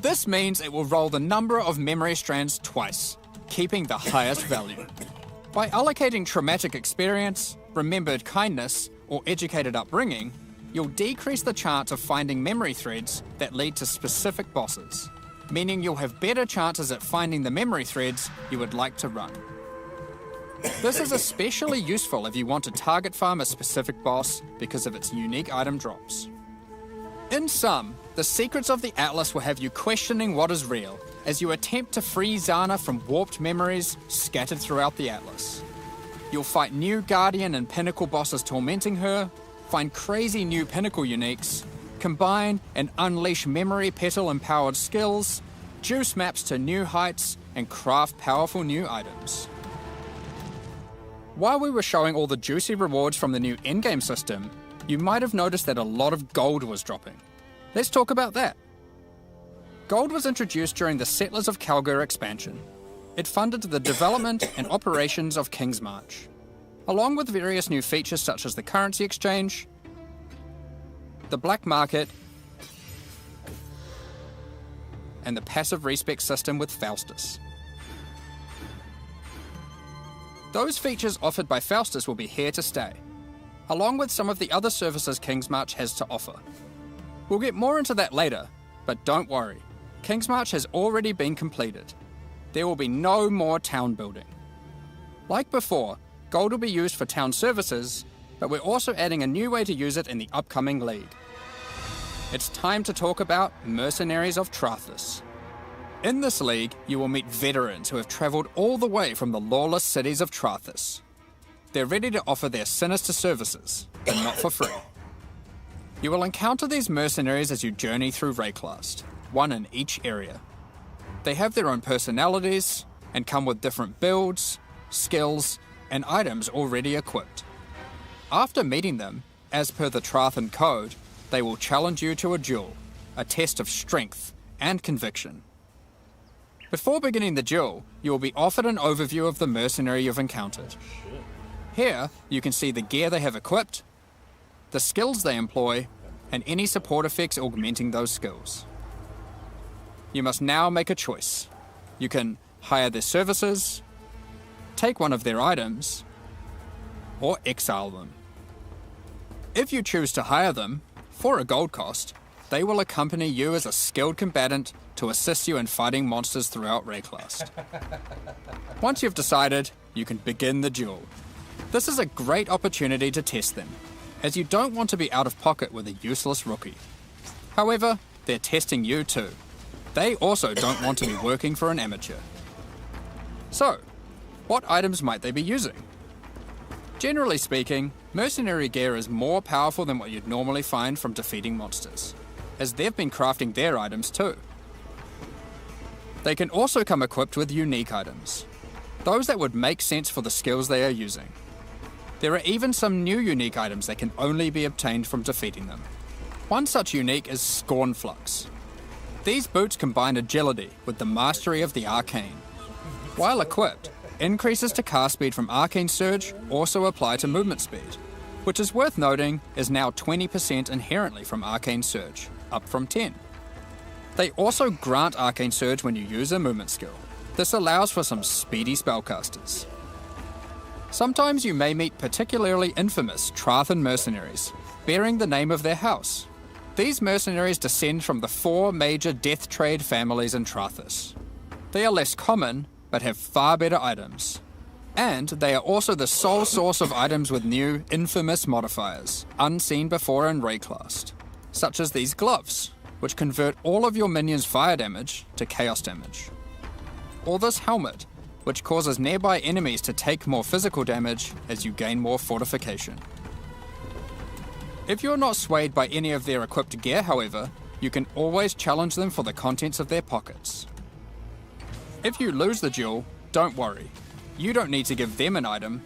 This means it will roll the number of memory strands twice, keeping the highest value. By allocating traumatic experience, remembered kindness, or educated upbringing, you'll decrease the chance of finding memory threads that lead to specific bosses, meaning you'll have better chances at finding the memory threads you would like to run. This is especially useful if you want to target farm a specific boss because of its unique item drops. In sum, the secrets of the Atlas will have you questioning what is real as you attempt to free Zana from warped memories scattered throughout the Atlas. You'll fight new Guardian and Pinnacle bosses tormenting her, find crazy new Pinnacle uniques, combine and unleash memory petal-empowered skills, juice maps to new heights, and craft powerful new items. While we were showing all the juicy rewards from the new endgame system, you might have noticed that a lot of gold was dropping. Let's talk about that. Gold was introduced during the Settlers of Kalgur expansion. It funded the development and operations of King's March, along with various new features such as the currency exchange, the black market, and the passive respec system with Faustus. Those features offered by Faustus will be here to stay, along with some of the other services Kingsmarch has to offer. We'll get more into that later, but don't worry, Kingsmarch has already been completed. There will be no more town building. Like before, gold will be used for town services, but we're also adding a new way to use it in the upcoming league. It's time to talk about Mercenaries of Trathus. In this league, you will meet veterans who have travelled all the way from the lawless cities of Trathus. They're ready to offer their sinister services, but not for free. You will encounter these mercenaries as you journey through Rayclast, one in each area. They have their own personalities and come with different builds, skills, and items already equipped. After meeting them, as per the Trathan Code, they will challenge you to a duel, a test of strength and conviction. Before beginning the duel, you will be offered an overview of the mercenary you've encountered. Here, you can see the gear they have equipped, the skills they employ, and any support effects augmenting those skills. You must now make a choice. You can hire their services, take one of their items, or exile them. If you choose to hire them, for a gold cost, they will accompany you as a skilled combatant to assist you in fighting monsters throughout Rayclast. Once you've decided, you can begin the duel. This is a great opportunity to test them, as you don't want to be out of pocket with a useless rookie. However, they're testing you too. They also don't want to be working for an amateur. So, what items might they be using? Generally speaking, mercenary gear is more powerful than what you'd normally find from defeating monsters, as they've been crafting their items too. They can also come equipped with unique items, those that would make sense for the skills they are using. There are even some new unique items that can only be obtained from defeating them. One such unique is Scornflux. These boots combine agility with the mastery of the arcane. While equipped, increases to cast speed from Arcane Surge also apply to movement speed, which is worth noting is now 20% inherently from Arcane Surge, up from 10. They also grant Arcane Surge when you use a movement skill. This allows for some speedy spellcasters. Sometimes you may meet particularly infamous Trathan mercenaries, bearing the name of their house. These mercenaries descend from the 4 major death trade families in Trathus. They are less common, but have far better items. And they are also the sole source of items with new, infamous modifiers, unseen before in Rayclast, such as these gloves, which convert all of your minions' fire damage to chaos damage. Or this helmet, which causes nearby enemies to take more physical damage as you gain more fortification. If you're not swayed by any of their equipped gear, however, you can always challenge them for the contents of their pockets. If you lose the duel, don't worry. You don't need to give them an item.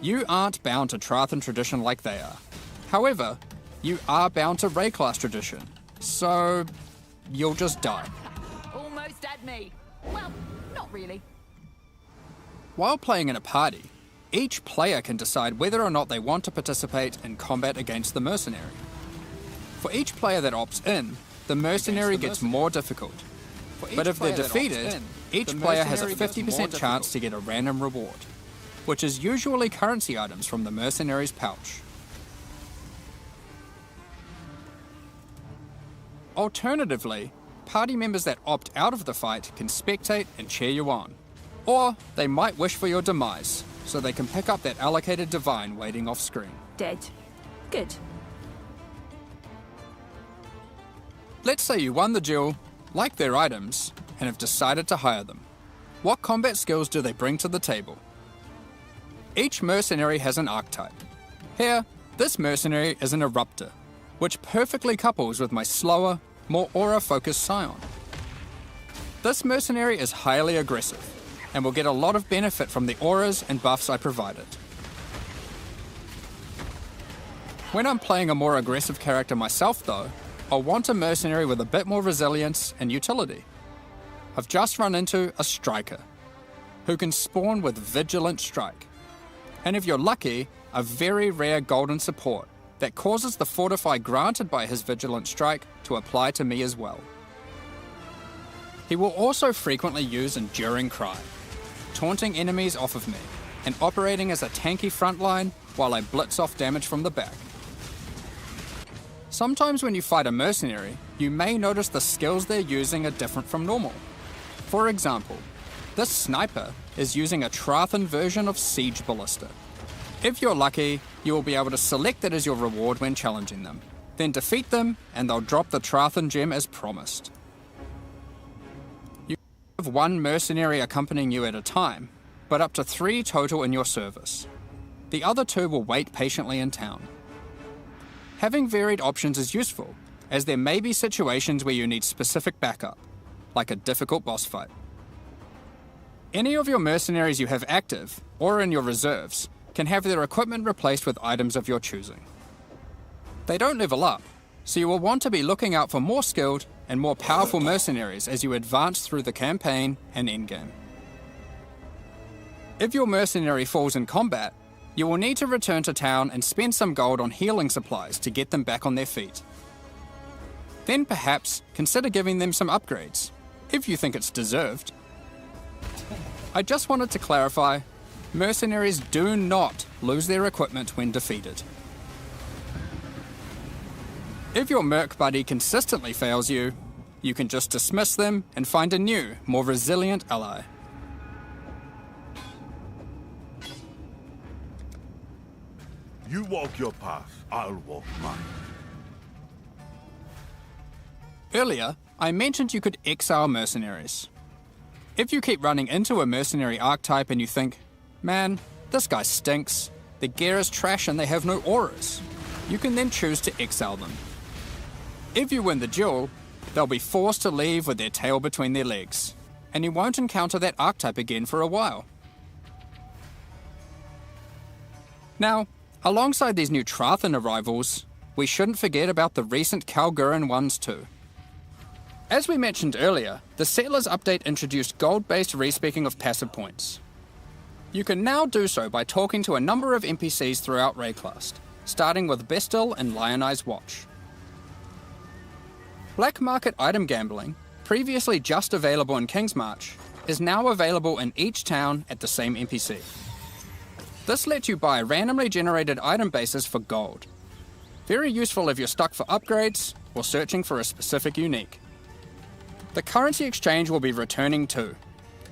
You aren't bound to Trathan tradition like they are. However, you are bound to Rayclast tradition, so you'll just die. Almost had me. Well, not really. While playing in a party, each player can decide whether or not they want to participate in combat against the mercenary. For each player that opts in, the mercenary gets more difficult. But if they're defeated, each player has a 50% chance to get a random reward, which is usually currency items from the mercenary's pouch. Alternatively, party members that opt out of the fight can spectate and cheer you on. Or they might wish for your demise, so they can pick up that allocated divine waiting off screen. Dead. Good. Let's say you won the duel, like their items, and have decided to hire them. What combat skills do they bring to the table? Each mercenary has an archetype. Here, this mercenary is an Eruptor, which perfectly couples with my slower, more aura-focused Scion. This mercenary is highly aggressive, and will get a lot of benefit from the auras and buffs I provided. When I'm playing a more aggressive character myself though, I'll want a mercenary with a bit more resilience and utility. I've just run into a Striker, who can spawn with Vigilant Strike, and if you're lucky, a very rare golden support that causes the Fortify granted by his Vigilant Strike to apply to me as well. He will also frequently use Enduring Cry, taunting enemies off of me and operating as a tanky frontline while I blitz off damage from the back. Sometimes when you fight a mercenary, you may notice the skills they're using are different from normal. For example, this sniper is using a Trathan version of Siege Ballista. If you're lucky, you will be able to select it as your reward when challenging them. Then defeat them, and they'll drop the Trathan gem as promised. You have one mercenary accompanying you at a time, but up to 3 total in your service. The other 2 will wait patiently in town. Having varied options is useful, as there may be situations where you need specific backup, like a difficult boss fight. Any of your mercenaries you have active, or in your reserves, can have their equipment replaced with items of your choosing. They don't level up, so you will want to be looking out for more skilled and more powerful mercenaries as you advance through the campaign and endgame. If your mercenary falls in combat, you will need to return to town and spend some gold on healing supplies to get them back on their feet. Then perhaps consider giving them some upgrades, if you think it's deserved. I just wanted to clarify, mercenaries do not lose their equipment when defeated. If your merc buddy consistently fails you, you can just dismiss them and find a new, more resilient ally. You walk your path, I'll walk mine. Earlier, I mentioned you could exile mercenaries. If you keep running into a mercenary archetype and you think, man, this guy stinks, their gear is trash and they have no auras, you can then choose to exile them. If you win the duel, they'll be forced to leave with their tail between their legs, and you won't encounter that archetype again for a while. Now, alongside these new Trathan arrivals, we shouldn't forget about the recent Kalguran ones too. As we mentioned earlier, the Settlers update introduced gold-based respeccing of passive points. You can now do so by talking to a number of NPCs throughout Rayclast, starting with Bestil and Lionized Watch. Black market item gambling, previously just available in Kingsmarch, is now available in each town at the same NPC. This lets you buy randomly generated item bases for gold. Very useful if you're stuck for upgrades or searching for a specific unique. The currency exchange will be returning too.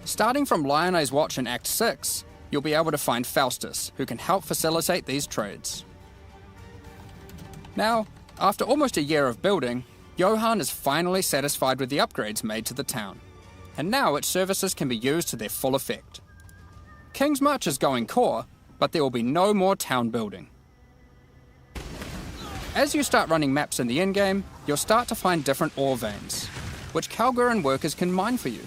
Starting from Lionized Watch in Act 6, you'll be able to find Faustus, who can help facilitate these trades. Now, after almost a year of building, Johan is finally satisfied with the upgrades made to the town, and now its services can be used to their full effect. Kingsmarch is going core, but there will be no more town building. As you start running maps in the endgame, you'll start to find different ore veins, which Kalguran workers can mine for you.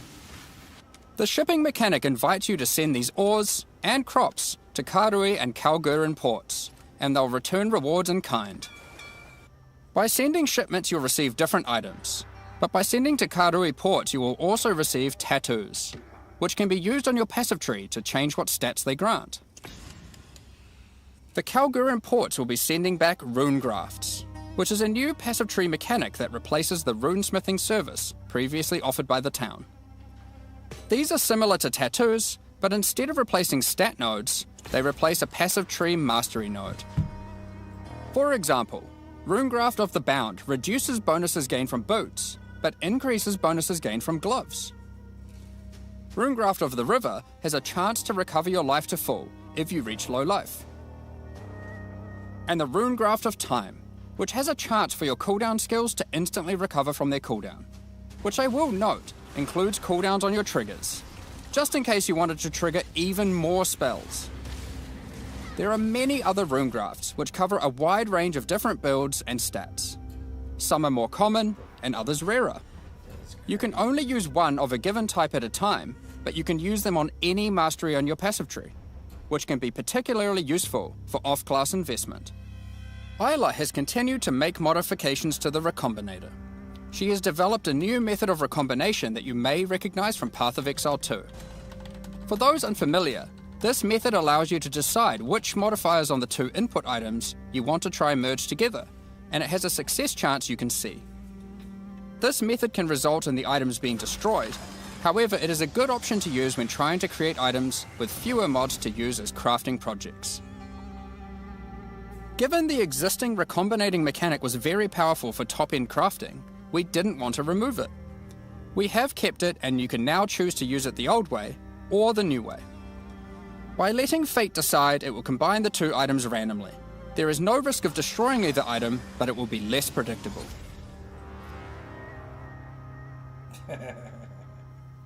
The shipping mechanic invites you to send these ores and crops to Karui and Kalguran ports, and they'll return rewards in kind. By sending shipments, you'll receive different items, but by sending to Karui ports, you will also receive tattoos, which can be used on your passive tree to change what stats they grant. The Kalguran ports will be sending back rune grafts, which is a new passive tree mechanic that replaces the runesmithing service previously offered by the town. These are similar to tattoos, but instead of replacing stat nodes, they replace a passive tree mastery node. For example, Runegraft of the Bound reduces bonuses gained from boots, but increases bonuses gained from gloves. Runegraft of the River has a chance to recover your life to full if you reach low life. And the Runegraft of Time, which has a chance for your cooldown skills to instantly recover from their cooldown, which I will note includes cooldowns on your triggers, just in case you wanted to trigger even more spells. There are many other Runegrafts which cover a wide range of different builds and stats. Some are more common and others rarer. You can only use one of a given type at a time, but you can use them on any mastery on your passive tree, which can be particularly useful for off-class investment. Isla has continued to make modifications to the Recombinator. She has developed a new method of recombination that you may recognize from Path of Exile 2. For those unfamiliar, this method allows you to decide which modifiers on the 2 input items you want to try and merge together, and it has a success chance you can see. This method can result in the items being destroyed. However, it is a good option to use when trying to create items with fewer mods to use as crafting projects. Given the existing recombinating mechanic was very powerful for top-end crafting, we didn't want to remove it. We have kept it, and you can now choose to use it the old way or the new way. By letting fate decide, it will combine the two items randomly. There is no risk of destroying either item, but it will be less predictable.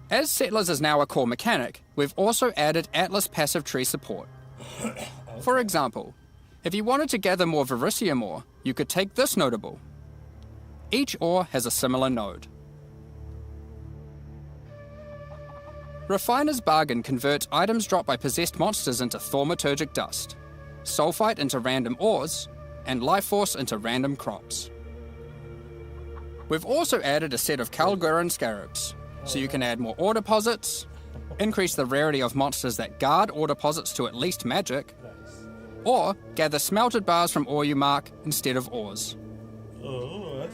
As Settlers is now a core mechanic, we've also added Atlas passive tree support. For example, if you wanted to gather more Verisium ore, you could take this notable. Each ore has a similar node. Refiner's Bargain converts items dropped by possessed monsters into thaumaturgic dust, sulfite into random ores, and life force into random crops. We've also added a set of Kalguran scarabs, so you can add more ore deposits, increase the rarity of monsters that guard ore deposits to at least magic, or gather smelted bars from ore you mark instead of ores.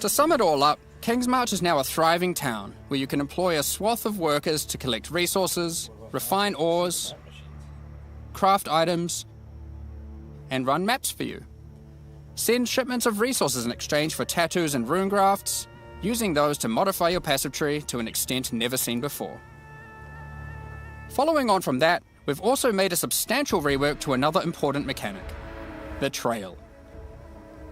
To sum it all up, Kingsmarch is now a thriving town where you can employ a swath of workers to collect resources, refine ores, craft items, and run maps for you. Send shipments of resources in exchange for tattoos and rune grafts, using those to modify your passive tree to an extent never seen before. Following on from that, we've also made a substantial rework to another important mechanic, Betrayal.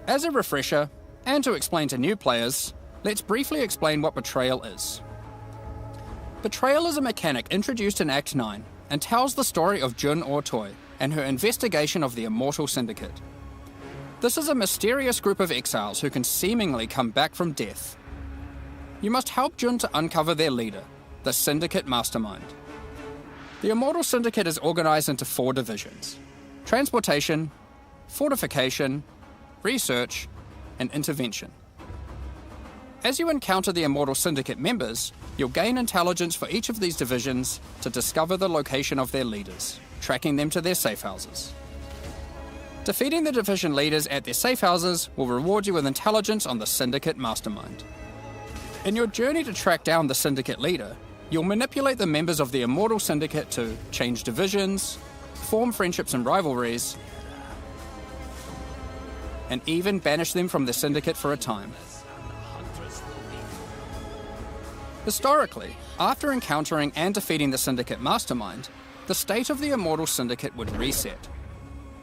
As a refresher, and to explain to new players, let's briefly explain what Betrayal is. Betrayal is a mechanic introduced in Act 9 and tells the story of Jun Ortoi and her investigation of the Immortal Syndicate. This is a mysterious group of exiles who can seemingly come back from death. You must help Jun to uncover their leader, the Syndicate Mastermind. The Immortal Syndicate is organized into 4 divisions: transportation, fortification, research, and intervention. As you encounter the Immortal Syndicate members, you'll gain intelligence for each of these divisions to discover the location of their leaders, tracking them to their safe houses. Defeating the division leaders at their safe houses will reward you with intelligence on the Syndicate Mastermind. In your journey to track down the Syndicate leader, you'll manipulate the members of the Immortal Syndicate to change divisions, form friendships and rivalries, and even banish them from the Syndicate for a time. Historically, after encountering and defeating the Syndicate Mastermind, the state of the Immortal Syndicate would reset,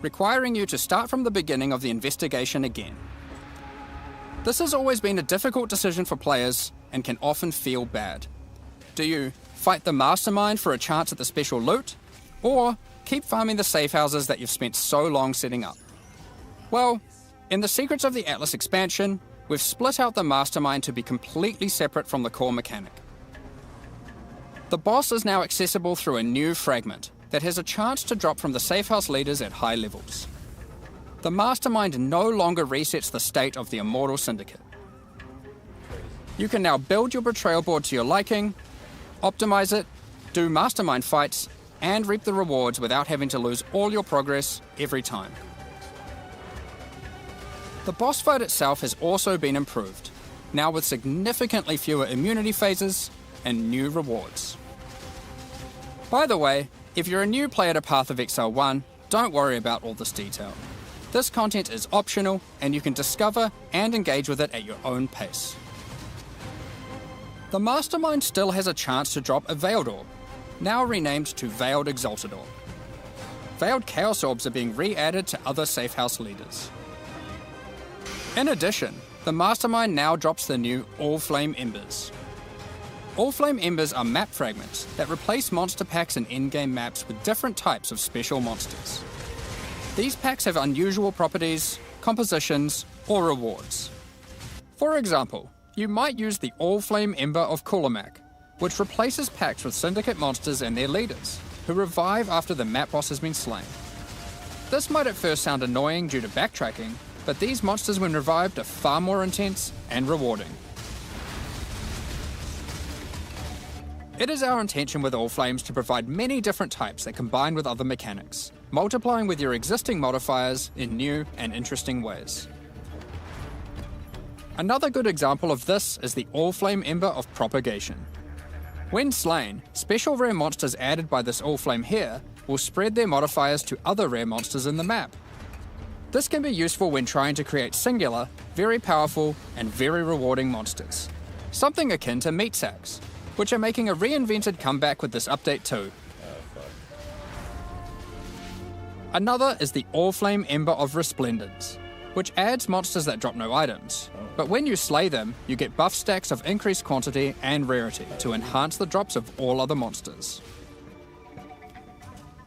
requiring you to start from the beginning of the investigation again. This has always been a difficult decision for players and can often feel bad. Do you fight the Mastermind for a chance at the special loot, or keep farming the safe houses that you've spent so long setting up? Well, in the Secrets of the Atlas expansion, we've split out the Mastermind to be completely separate from the core mechanic. The boss is now accessible through a new fragment that has a chance to drop from the safe house leaders at high levels. The Mastermind no longer resets the state of the Immortal Syndicate. You can now build your Betrayal board to your liking, optimize it, do Mastermind fights, and reap the rewards without having to lose all your progress every time. The boss fight itself has also been improved, now with significantly fewer immunity phases and new rewards. By the way, if you're a new player to Path of Exile 1, don't worry about all this detail. This content is optional, and you can discover and engage with it at your own pace. The Mastermind still has a chance to drop a Veiled Orb, now renamed to Veiled Exalted Orb. Veiled Chaos Orbs are being re-added to other safe house leaders. In addition, the Mastermind now drops the new All Flame Embers. All Flame Embers are map fragments that replace monster packs in in-game maps with different types of special monsters. These packs have unusual properties, compositions, or rewards. For example, you might use the All Flame Ember of Kulamak, which replaces packs with Syndicate monsters and their leaders, who revive after the map boss has been slain. This might at first sound annoying due to backtracking, but these monsters when revived are far more intense and rewarding. It is our intention with All Flames to provide many different types that combine with other mechanics, multiplying with your existing modifiers in new and interesting ways. Another good example of this is the All-Flame Ember of Propagation. When slain, special rare monsters added by this All-Flame here will spread their modifiers to other rare monsters in the map. This can be useful when trying to create singular, very powerful, and very rewarding monsters. Something akin to meat sacks, which are making a reinvented comeback with this update too. Another is the All-Flame Ember of Resplendence, which adds monsters that drop no items. But when you slay them, you get buff stacks of increased quantity and rarity to enhance the drops of all other monsters.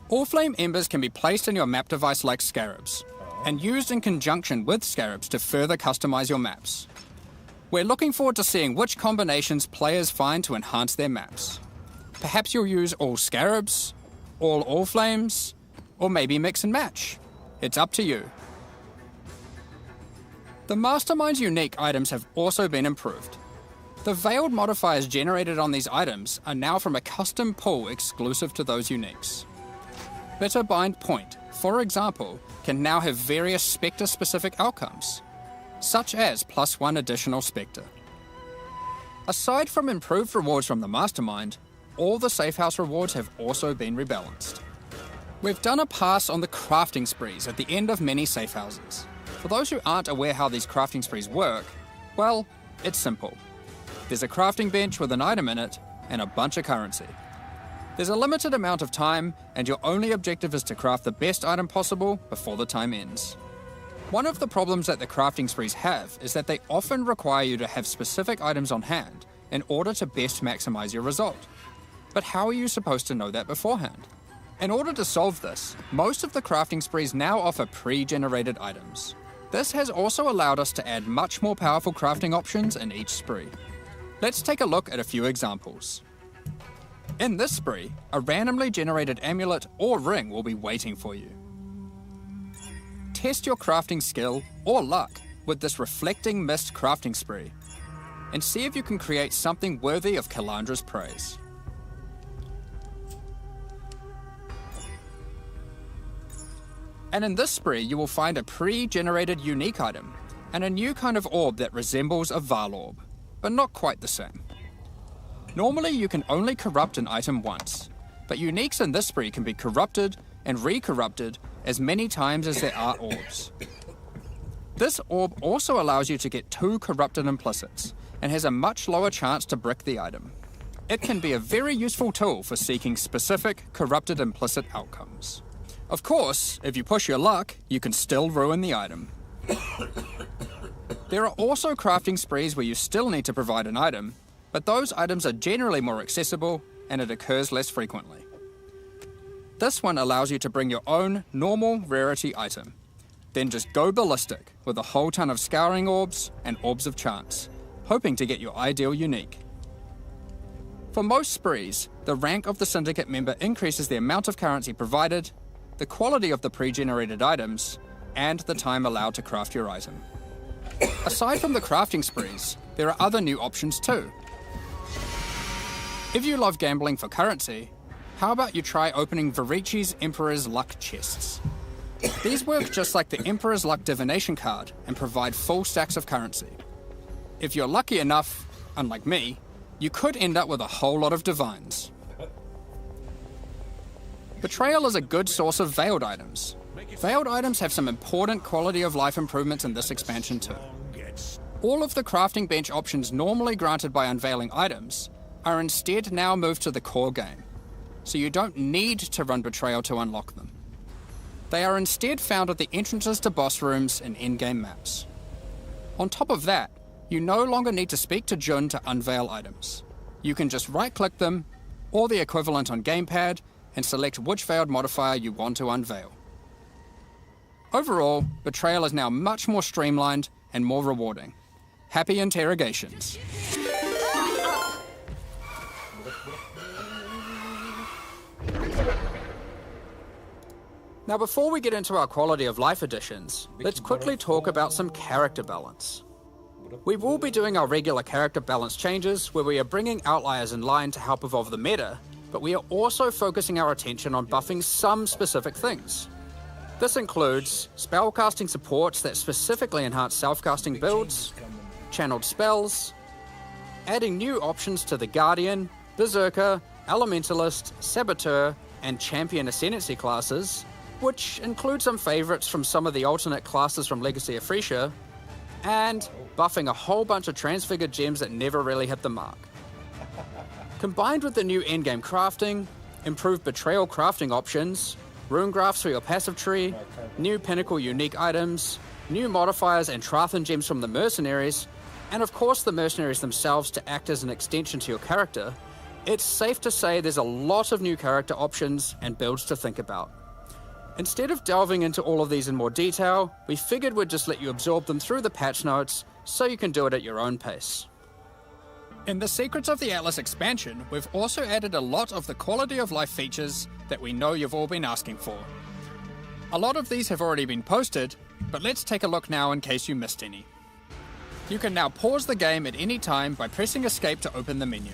All-Flame Embers can be placed in your map device like scarabs, and used in conjunction with scarabs to further customize your maps. We're looking forward to seeing which combinations players find to enhance their maps. Perhaps you'll use all scarabs, all flames, or maybe mix and match. It's up to you. The Mastermind's unique items have also been improved. The veiled modifiers generated on these items are now from a custom pool exclusive to those uniques. Bitter Bind Point, for example, can now have various Spectre-specific outcomes, such as +1 additional Spectre. Aside from improved rewards from the Mastermind, all the Safehouse rewards have also been rebalanced. We've done a pass on the crafting sprees at the end of many Safehouses. For those who aren't aware how these crafting sprees work, well, it's simple. There's a crafting bench with an item in it, and a bunch of currency. There's a limited amount of time, and your only objective is to craft the best item possible before the time ends. One of the problems that the crafting sprees have is that they often require you to have specific items on hand in order to best maximize your result. But how are you supposed to know that beforehand? In order to solve this, most of the crafting sprees now offer pre-generated items. This has also allowed us to add much more powerful crafting options in each spree. Let's take a look at a few examples. In this spree, a randomly generated amulet or ring will be waiting for you. Test your crafting skill or luck with this Reflecting Mist crafting spree, and see if you can create something worthy of Kalandra's praise. And in this spree, you will find a pre-generated unique item, and a new kind of orb that resembles a Val orb, but not quite the same. Normally you can only corrupt an item once, but uniques in this spree can be corrupted and re-corrupted as many times as there are orbs. This orb also allows you to get 2 corrupted implicits, and has a much lower chance to brick the item. It can be a very useful tool for seeking specific corrupted implicit outcomes. Of course, if you push your luck, you can still ruin the item. There are also crafting sprees where you still need to provide an item, but those items are generally more accessible and it occurs less frequently. This one allows you to bring your own normal rarity item, then just go ballistic with a whole ton of scouring orbs and orbs of chance, hoping to get your ideal unique. For most sprees, the rank of the Syndicate member increases the amount of currency provided, the quality of the pre-generated items, and the time allowed to craft your item. Aside from the crafting sprees, there are other new options too. If you love gambling for currency, how about you try opening Varici's Emperor's Luck chests? These work just like the Emperor's Luck divination card and provide full stacks of currency. If you're lucky enough, unlike me, you could end up with a whole lot of divines. Betrayal is a good source of veiled items. Veiled items have some important quality of life improvements in this expansion too. All of the crafting bench options normally granted by unveiling items are instead now moved to the core game, so you don't need to run Betrayal to unlock them. They are instead found at the entrances to boss rooms and in-game maps. On top of that, you no longer need to speak to Jun to unveil items. You can just right-click them, or the equivalent on gamepad, and select which veiled modifier you want to unveil. Overall, Betrayal is now much more streamlined and more rewarding. Happy interrogations. Now before we get into our quality of life additions, let's quickly talk about some character balance. We will be doing our regular character balance changes where we are bringing outliers in line to help evolve the meta, but we are also focusing our attention on buffing some specific things. This includes spellcasting supports that specifically enhance self-casting builds, channeled spells, adding new options to the Guardian, Berserker, Elementalist, Saboteur, and Champion Ascendancy classes, which include some favourites from some of the alternate classes from Legacy of Frisia, and buffing a whole bunch of transfigured gems that never really hit the mark. Combined with the new endgame crafting, improved betrayal crafting options, rune graphs for your passive tree, new pinnacle unique items, new modifiers and Trathan gems from the mercenaries, and of course the mercenaries themselves to act as an extension to your character, it's safe to say there's a lot of new character options and builds to think about. Instead of delving into all of these in more detail, we figured we'd just let you absorb them through the patch notes so you can do it at your own pace. In the Secrets of the Atlas expansion, we've also added a lot of the quality of life features that we know you've all been asking for. A lot of these have already been posted, but let's take a look now in case you missed any. You can now pause the game at any time by pressing escape to open the menu,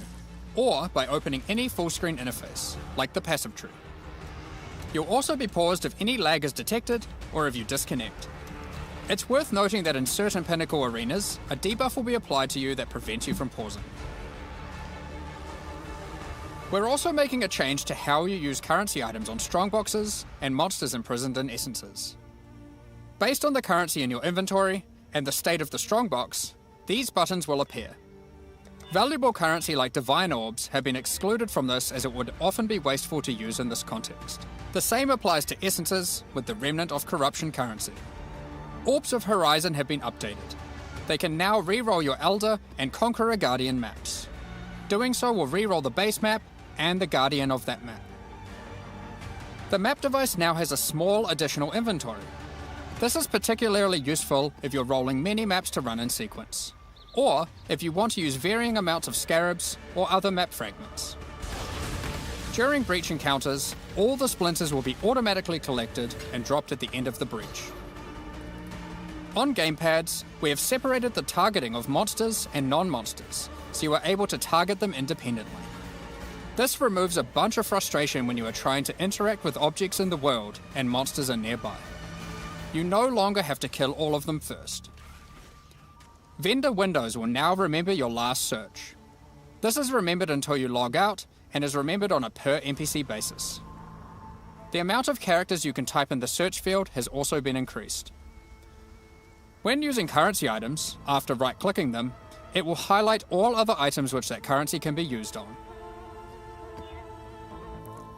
or by opening any full screen interface, like the passive tree. You'll also be paused if any lag is detected or if you disconnect. It's worth noting that in certain Pinnacle arenas, a debuff will be applied to you that prevents you from pausing. We're also making a change to how you use currency items on strongboxes and monsters imprisoned in essences. Based on the currency in your inventory and the state of the strongbox, these buttons will appear. Valuable currency like divine orbs have been excluded from this as it would often be wasteful to use in this context. The same applies to essences with the remnant of corruption currency. Orbs of Horizon have been updated. They can now re-roll your Elder and Conqueror Guardian maps. Doing so will re-roll the base map and the Guardian of that map. The map device now has a small additional inventory. This is particularly useful if you're rolling many maps to run in sequence, or if you want to use varying amounts of scarabs or other map fragments. During breach encounters, all the splinters will be automatically collected and dropped at the end of the breach. On gamepads, we have separated the targeting of monsters and non-monsters, so you are able to target them independently. This removes a bunch of frustration when you are trying to interact with objects in the world and monsters are nearby. You no longer have to kill all of them first. Vendor windows will now remember your last search. This is remembered until you log out and is remembered on a per NPC basis. The amount of characters you can type in the search field has also been increased. When using currency items, after right-clicking them, it will highlight all other items which that currency can be used on.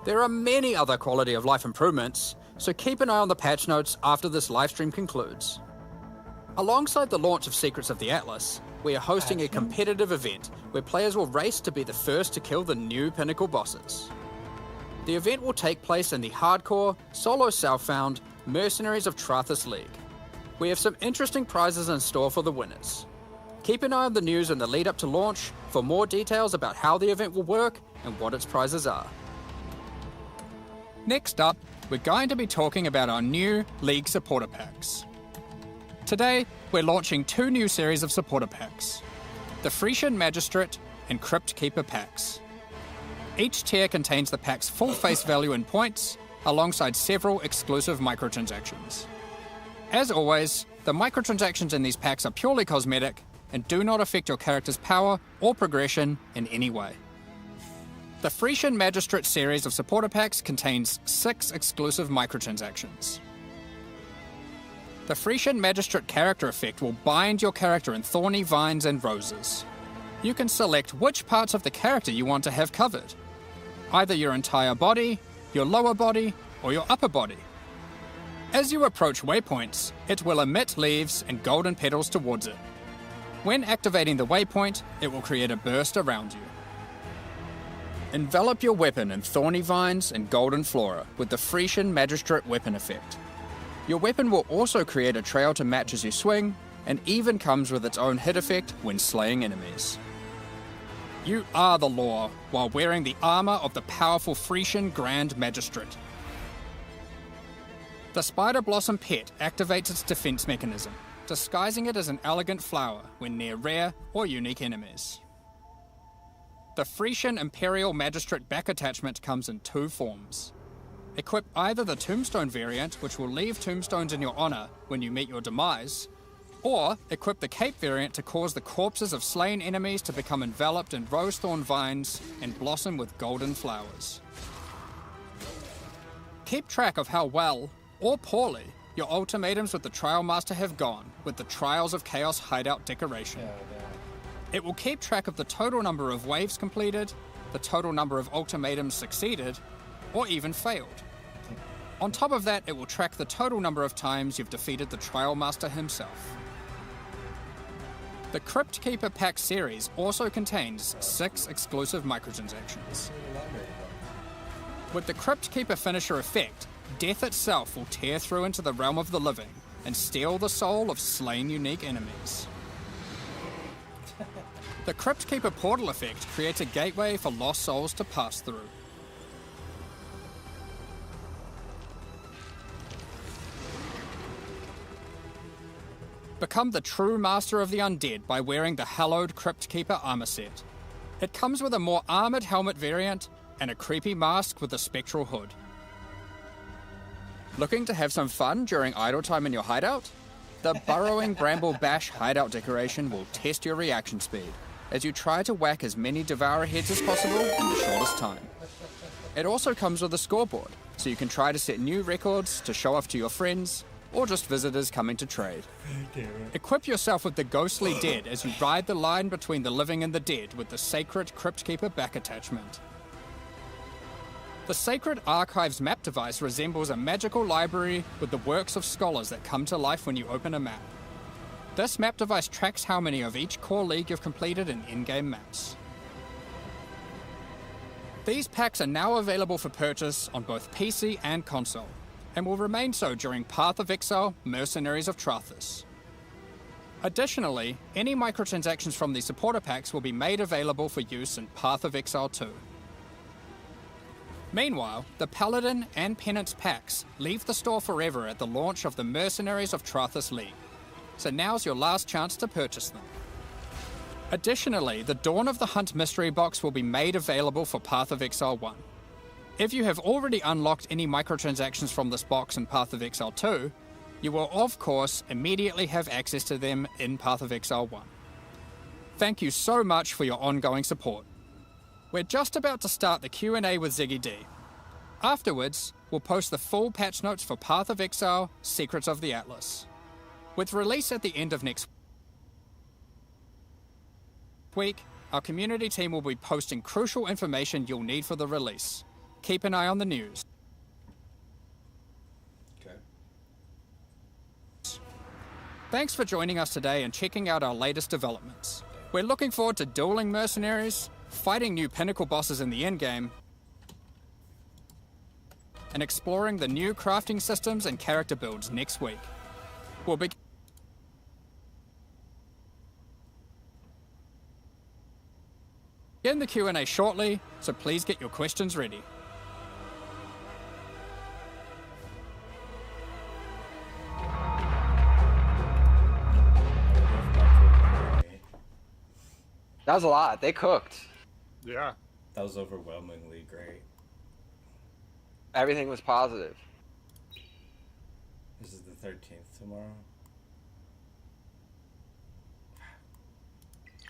There are many other quality of life improvements, so keep an eye on the patch notes after this livestream concludes. Alongside the launch of Secrets of the Atlas, we are hosting a competitive event where players will race to be the first to kill the new Pinnacle bosses. The event will take place in the hardcore, solo self-found Mercenaries of Trathis League. We have some interesting prizes in store for the winners. Keep an eye on the news in the lead up to launch for more details about how the event will work and what its prizes are. Next up, we're going to be talking about our new League supporter packs. Today, we're launching two new series of supporter packs, the Frisian Magistrate and Crypt Keeper packs. Each tier contains the pack's full face value in points, alongside several exclusive microtransactions. As always, the microtransactions in these packs are purely cosmetic and do not affect your character's power or progression in any way. The Frisian Magistrate series of supporter packs contains 6 exclusive microtransactions. The Frisian Magistrate character effect will bind your character in thorny vines and roses. You can select which parts of the character you want to have covered, either your entire body, your lower body, or your upper body. As you approach waypoints, it will emit leaves and golden petals towards it. When activating the waypoint, it will create a burst around you. Envelop your weapon in thorny vines and golden flora with the Frisian Magistrate weapon effect. Your weapon will also create a trail to match as you swing, and even comes with its own hit effect when slaying enemies. You are the law while wearing the armor of the powerful Frisian Grand Magistrate. The Spider Blossom pet activates its defense mechanism, disguising it as an elegant flower when near rare or unique enemies. The Frisian Imperial Magistrate back attachment comes in 2 forms. Equip either the Tombstone variant, which will leave tombstones in your honor when you meet your demise, Or equip the cape variant to cause the corpses of slain enemies to become enveloped in rose-thorn vines and blossom with golden flowers. Keep track of how well, or poorly, your ultimatums with the Trial Master have gone with the Trials of Chaos hideout decoration. It will keep track of the total number of waves completed, the total number of ultimatums succeeded, or even failed. On top of that, it will track the total number of times you've defeated the Trial Master himself. The Crypt Keeper Pack series also contains 6 exclusive microtransactions. With the Crypt Keeper finisher effect, death itself will tear through into the realm of the living and steal the soul of slain unique enemies. The Crypt Keeper portal effect creates a gateway for lost souls to pass through. Become the true master of the undead by wearing the hallowed Crypt Keeper armor set. It comes with a more armored helmet variant and a creepy mask with a spectral hood. Looking to have some fun during idle time in your hideout? The Burrowing Bramble Bash hideout decoration will test your reaction speed as you try to whack as many Devourer heads as possible in the shortest time. It also comes with a scoreboard, so you can try to set new records to show off to your friends or just visitors coming to trade. Equip yourself with the Ghostly Dead as you ride the line between the living and the dead with the Sacred Crypt Keeper back attachment. The Sacred Archives map device resembles a magical library with the works of scholars that come to life when you open a map. This map device tracks how many of each core league you've completed in in-game maps. These packs are now available for purchase on both PC and console, and will remain so during Path of Exile Mercenaries of Trathus. Additionally, any microtransactions from these supporter packs will be made available for use in Path of Exile 2. Meanwhile, the Paladin and Penance packs leave the store forever at the launch of the Mercenaries of Trathus League, so now's your last chance to purchase them. Additionally, the Dawn of the Hunt mystery box will be made available for Path of Exile 1. If you have already unlocked any microtransactions from this box in Path of Exile 2, you will of course immediately have access to them in Path of Exile 1. Thank you so much for your ongoing support. We're just about to start the Q&A with Ziggy D. Afterwards, we'll post the full patch notes for Path of Exile, Secrets of the Atlas. With release at the end of next week, our community team will be posting crucial information you'll need for the release. Keep an eye on the news. Okay. Thanks for joining us today and checking out our latest developments. We're looking forward to dueling mercenaries, fighting new pinnacle bosses in the endgame, and exploring the new crafting systems and character builds next week. We'll begin the Q&A shortly, so please get your questions ready. That was a lot. They cooked. Yeah. That was overwhelmingly great. Everything was positive. This is the 13th tomorrow.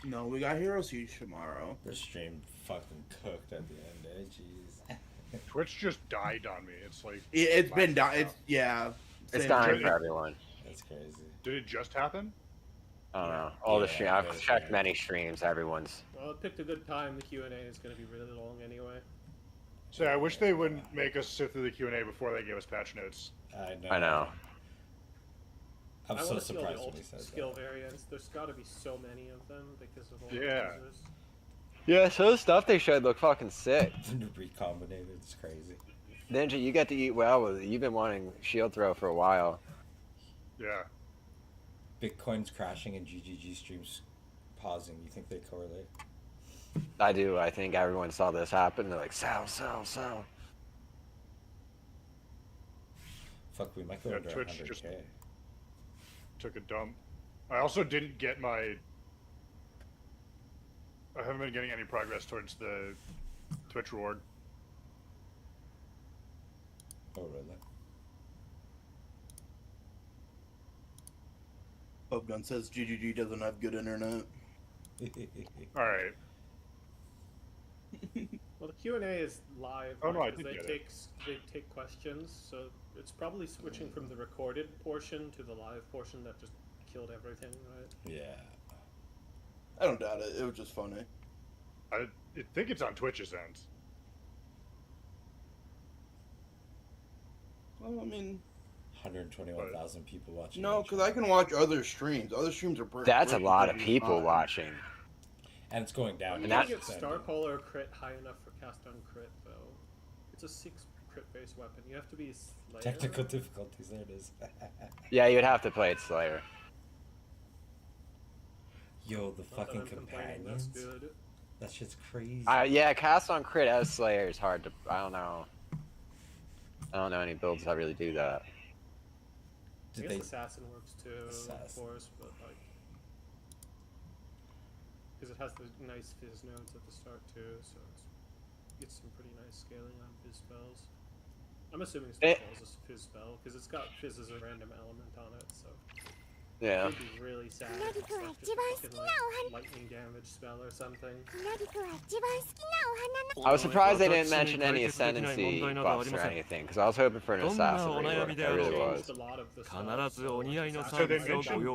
No, we got Hero Siege tomorrow. The stream fucking cooked at the end, eh? Jeez. Twitch just died on me. It's like... It's been dying. It's, yeah. It's dying for everyone. That's crazy. Did it just happen? I don't know. All the streams. I've checked many streams. Everyone's. Well, it picked a good time. The Q&A is going to be really long anyway. So I wish they wouldn't make us sit through the Q&A before they give us patch notes. I know. I'm so surprised surprised all when the he said skill variants. There's got to be so many of them because of all the Yeah. users. Yeah, so the stuff they showed looked fucking sick. The recombinated, it's crazy. Ninja, you get to eat well with it. You've been wanting shield throw for a while. Yeah. Bitcoin's crashing and GGG streams pausing. You think they correlate? I do. I think everyone saw this happen. They're like, sell, sell, sell. Fuck, we might go under Twitch 100K. just took a dump. I also didn't get my... I haven't been getting any progress towards the Twitch reward. Oh, really? Gun says GGG doesn't have good internet. Alright. Well, the Q&A is live. Oh, no, I because did they take questions, so it's probably switching from the recorded portion to the live portion that just killed everything, right? Yeah. I don't doubt it. It was just funny. I think it's on Twitch's end. Well, I mean... 121,000 people watching. No, because I can watch other streams. Other streams are... That's a lot of people watching. And it's going down. You can get Star Polar crit high enough for cast on crit, though. It's a 6 crit-based weapon. You have to be Slayer. Technical difficulties, there it is. Yeah, you'd have to play it Slayer. Yo, the fucking companions. That's good. That shit's crazy. Yeah, cast on crit as Slayer is hard to... I don't know any builds that really do that. I guess Assassin works too, of course, but like... Because it has the nice fizz nodes at the start too, so it gets some pretty nice scaling on fizz spells. I'm assuming Star Falls is a fizz spell, because it's got fizz as a random element on it, so... Yeah. It'd be really sad if it's like lightning damage spell or something. I was surprised they didn't mention any Ascendancy buffs or anything, because I was hoping for an Assassin rework. I really was. So they mentioned...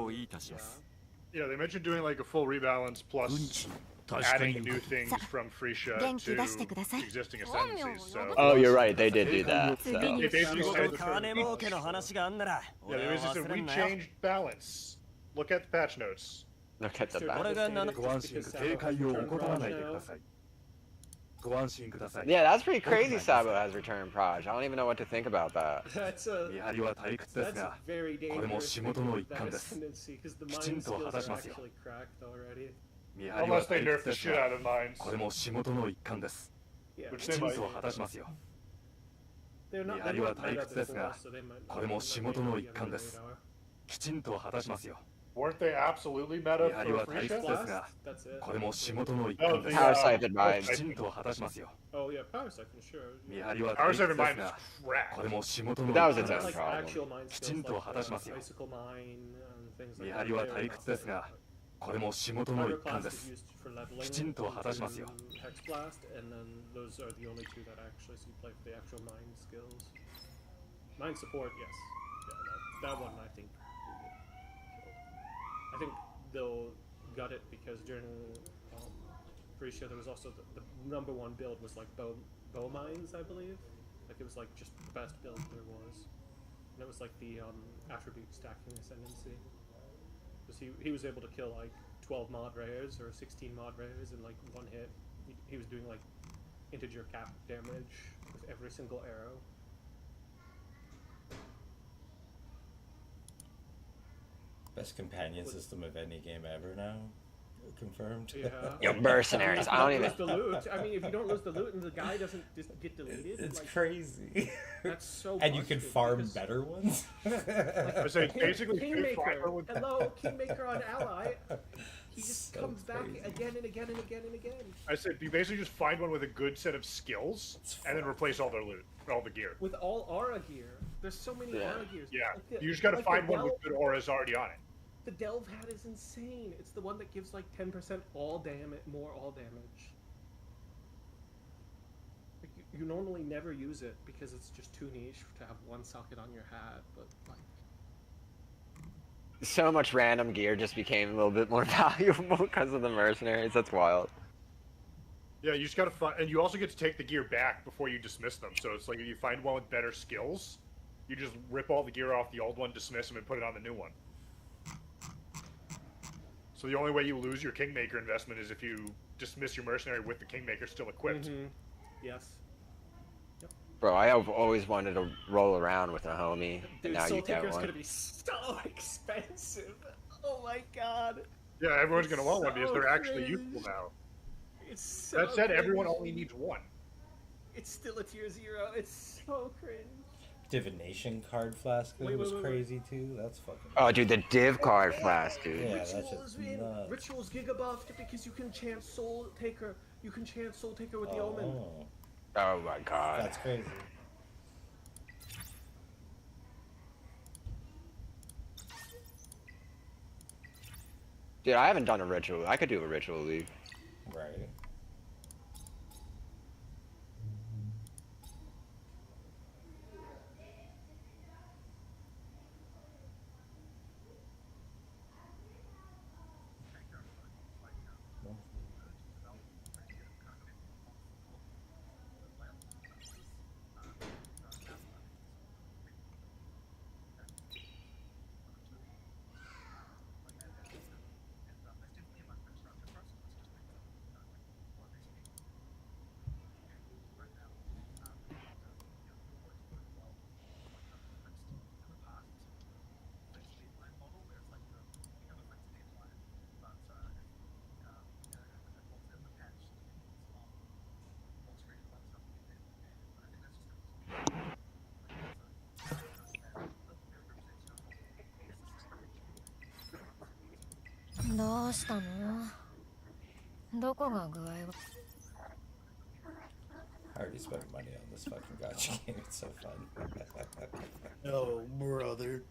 Yeah, they mentioned doing like a full rebalance plus adding new things from Frisia to existing Ascendancies, so... Oh, you're right, they did do that. So. They basically said... Yeah, they basically said, we changed balance. Look at the patch notes. Look at the balance. Yeah, that's pretty crazy Sabo has returned Proj. I don't even know what to think about that. That's very dangerous. That ascendancy, because the mind skills are actually cracked already. Unless they nerf the shit out of mines. Yeah. Which they might. They're not meta before, so they might not be on the radar. Weren't they absolutely meta for Frisia? That's it. Power Siphon Mines. Oh yeah, Power Siphon, sure. Power Siphon Mine is crap. That was its own like problem. actual mine skills, like Icicle Mine and things like that. Pyroclast is used for leveling in Hex Blast, and then those are the only two that actually see play for the actual mine skills. Mine support, yes. Yeah, that one I think will get killed. I think they'll gut it because during Frisia there was also the number one build was like bow mines, I believe. Like it was like just the best build there was. And it was like the attribute stacking ascendancy. Because he was able to kill like 12 mod rares or 16 mod rares in like one hit. He was doing like integer cap damage with every single arrow. Best companion system of any game ever now. Confirmed. Yeah. Yo, mercenaries. I don't even. Lose the loot. I mean, if you don't lose the loot and the guy doesn't just get deleted, it's like, crazy. That's so. And you can farm better ones. I was saying, basically, Kingmaker. Hello, Kingmaker on Ally. He just comes back again and again and again and again. I said you basically just find one with a good set of skills and then replace all their loot, all the gear. With all aura gear, there's so many aura gears. Yeah, like you just got to find one with good auras already on it. The Delve hat is insane. It's the one that gives like 10% all damage, more all damage. Like, you normally never use it because it's just too niche to have one socket on your hat, but like. So much random gear just became a little bit more valuable because of the mercenaries. That's wild. Yeah, you just gotta find, and you also get to take the gear back before you dismiss them. So it's like if you find one with better skills, you just rip all the gear off the old one, dismiss them, and put it on the new one. So the only way you lose your Kingmaker investment is if you dismiss your mercenary with the Kingmaker still equipped. Mm-hmm. Yes. Yep. Bro, I have always wanted to roll around with a homie, and now you get one. Soul Taker's gonna be so expensive. Oh my god. Yeah, everyone's gonna want one because they're actually useful now. It's so that said, cringe. everyone only needs one. It's still a tier 0. It's so cringe. Divination card flask was crazy too. That's fucking. Oh, dude, the div card flask, dude. Yeah, that's just nuts. Rituals gigabuffed because you can chant Soul Taker. You can chant Soul Taker with the Omen. Oh my god. That's crazy. Dude, I haven't done a ritual. I could do a ritual league. Right. I already spent money on this fucking gotcha game. It's so fun. Oh, brother.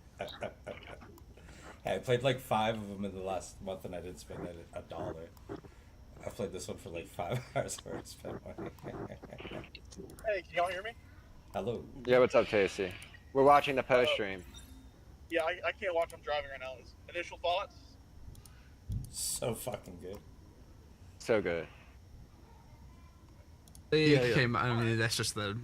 Hey, I played like 5 of them in the last month and I didn't spend $1. I played this one for like 5 hours where I spent money. Hey, can y'all hear me? Hello. Yeah, what's up, Tasty? We're watching the post stream. Yeah, I can't watch. I'm driving right now. Initial thoughts? So fucking good. So good. It came. I mean, that's just the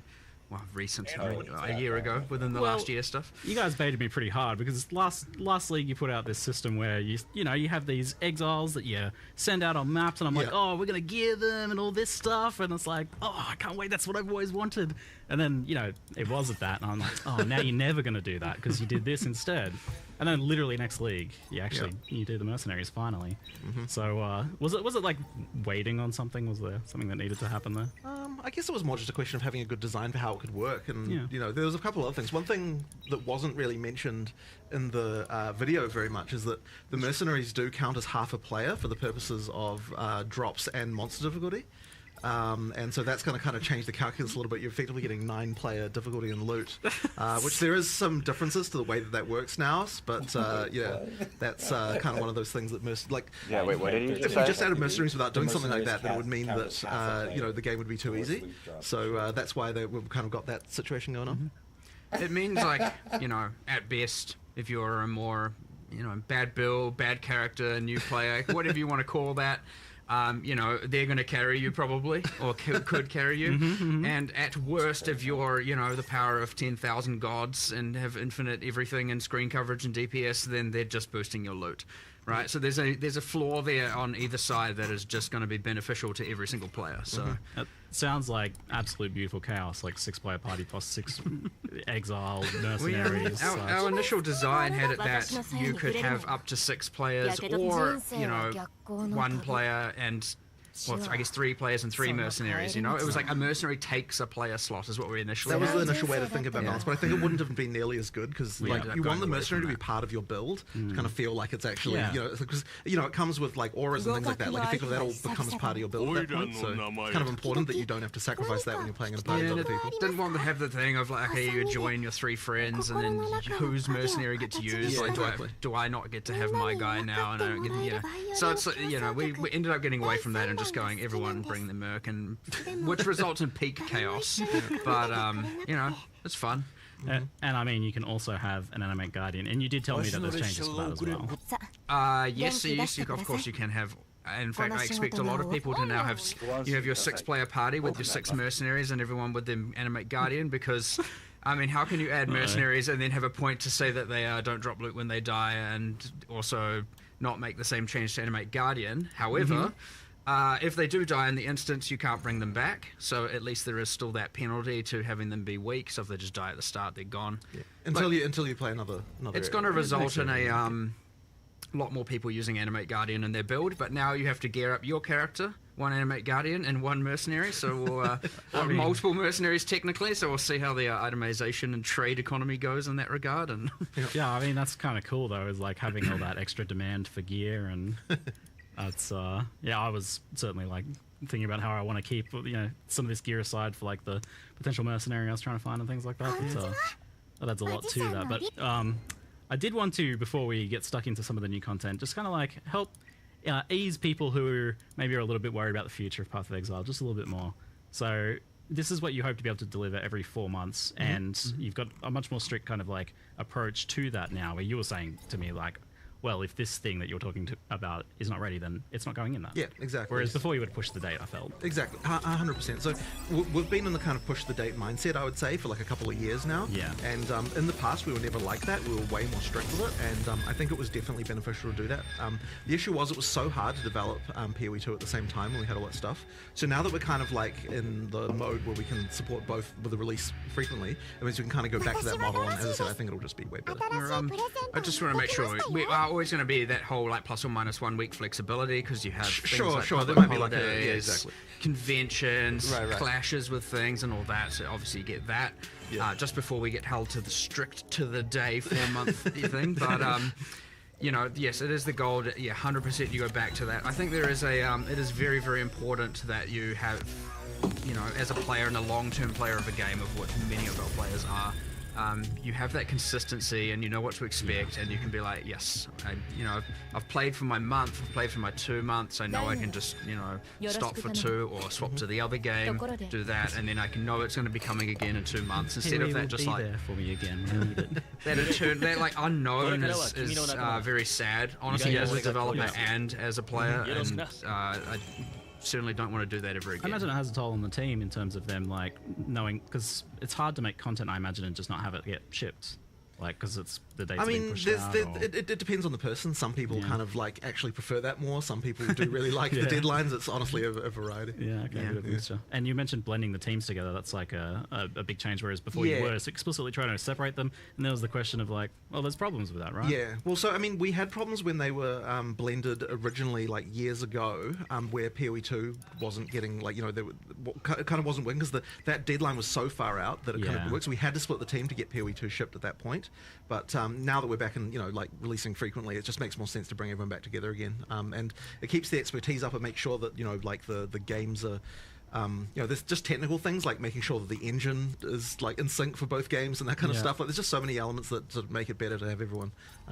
recent, a year ago, within the last year stuff. You guys baited me pretty hard because last league you put out this system where you have these exiles that you send out on maps, and I'm like, oh, we're gonna gear them and all this stuff, and it's like, oh, I can't wait, that's what I've always wanted. And then it wasn't that, and I'm like, oh, now you're never gonna do that because you did this instead. And then literally next league, you do the mercenaries finally. So was it like waiting on something? Was there something that needed to happen there? I guess it was more just a question of having a good design for how it could work, and there was a couple of other things. One thing that wasn't really mentioned in the video very much is that the mercenaries do count as half a player for the purposes of drops and monster difficulty. And so that's going to kind of change the calculus a little bit. You're effectively getting 9-player difficulty and loot, which there is some differences to the way that works now. But that's kind of one of those things that Yeah, wait, what did you if you just added mercenaries without doing something like that, then it would mean that the game would be too easy. So that's why we've kind of got that situation going on. It means like at best, if you're a more bad build, bad character, new player, whatever you want to call that. They're going to carry you probably, or could carry you. And at worst, if you're, the power of 10,000 gods and have infinite everything and screen coverage and DPS, then they're just boosting your loot, right? So there's a flaw there on either side that is just going to be beneficial to every single player. So it sounds like absolute beautiful chaos, like 6-player party plus 6 exiled mercenaries. Our initial design had it that you could have up to 6 players, or 1 player and I guess 3 players and 3 mercenaries. It was like a mercenary takes a player slot is what we initially. That was the initial way to think about balance, but I think it wouldn't have been nearly as good because you want the mercenary to be part of your build to kind of feel like it's actually because it comes with like auras and things like that. Like effectively that all becomes part of your build at that point. So it's kind of important that you don't have to sacrifice that when you're playing in a party with other people. Didn't want to have the thing of like, okay, you join your 3 friends and then whose mercenary get to use? Like, do I not get to have my guy now? And I don't get, So it's we ended up getting away from that and just going everyone bring the merc, and which results in peak chaos. But it's fun. And I mean, you can also have an animate guardian, and you did tell me that there's changes for that as well. Yes, of course you can have. In fact, I expect a lot of people to now have. You have your 6-player party with your 6 mercenaries and everyone with the animate guardian, because I mean, how can you add mercenaries and then have a point to say that they don't drop loot when they die, and also not make the same change to animate guardian? However. If they do die in the instance, you can't bring them back, so at least there is still that penalty to having them be weak. So if they just die at the start, they're gone. Until you play another. It's going to result in a lot more people using animate guardian in their build, but now you have to gear up your character, 1 animate guardian and 1 mercenary. So we'll multiple mercenaries technically. So we'll see how the itemization and trade economy goes in that regard. And yeah, I mean that's kind of cool though, is like having all that extra demand for gear and. That's I was certainly like thinking about how I want to keep some of this gear aside for like the potential mercenary I was trying to find and things like that. That adds a lot to that. But I did want to, before we get stuck into some of the new content, just kind of like help ease people who maybe are a little bit worried about the future of Path of Exile just a little bit more. So this is what you hope to be able to deliver every 4 months, and you've got a much more strict kind of like approach to that now, where you were saying to me like, well, if this thing that you're talking about is not ready, then it's not going in that. Yeah, exactly. Whereas before you would push the date, I felt. Exactly, 100%. So we've been in the kind of push the date mindset, I would say, for like a couple of years now. Yeah. And in the past, we were never like that. We were way more strict with it, and I think it was definitely beneficial to do that. The issue was it was so hard to develop PoE 2 at the same time when we had all that stuff. So now that we're kind of like in the mode where we can support both with the release frequently, it means we can kind of go back to that model, and as I said, I think it'll just be way better. I just want to make sure we are always going to be that whole like plus or minus 1 week flexibility, because you have things like there might be holidays, like a, exactly. conventions, right. clashes with things and all that. So obviously you get that just before we get held to the strict to the day 4 month thing. But you know, yes, it is the goal. 100% you go back to that. I think there is a it is very, very important that you have, you know, as a player and a long-term player of a game, of what many of our players are. You have that consistency, and you know what to expect, and you can be like, yes, I've played for my month, I've played for my 2 months, I know I can just, you know, stop for 2 or swap to the other game, do that, and then I can know it's going to be coming again in 2 months, instead of that just like... there for me again when I need it. that like unknown is very sad, honestly, as a developer and as a player, and I certainly don't want to do that ever again. I imagine it has a toll on the team in terms of them like knowing, because it's hard to make content, I imagine, and just not have it get shipped. Like, because it's the date's being pushed out, it depends on the person. Some people kind of like actually prefer that more. Some people do really like the deadlines. It's honestly a variety. And you mentioned blending the teams together. That's like a big change, whereas before you were explicitly trying to separate them, and there was the question of like, well, there's problems with that, right? Yeah. Well, so I mean, we had problems when they were blended originally, like years ago, where PoE 2 wasn't getting, like, you know, it kind of wasn't working because that deadline was so far out that it kind of worked. So we had to split the team to get PoE 2 shipped at that point. But now that we're back in, you know, like releasing frequently, it just makes more sense to bring everyone back together again. And it keeps the expertise up and makes sure that, you know, like the games are, you know, there's just technical things like making sure that the engine is like in sync for both games and that kind of stuff. Like, there's just so many elements that sort of make it better to have everyone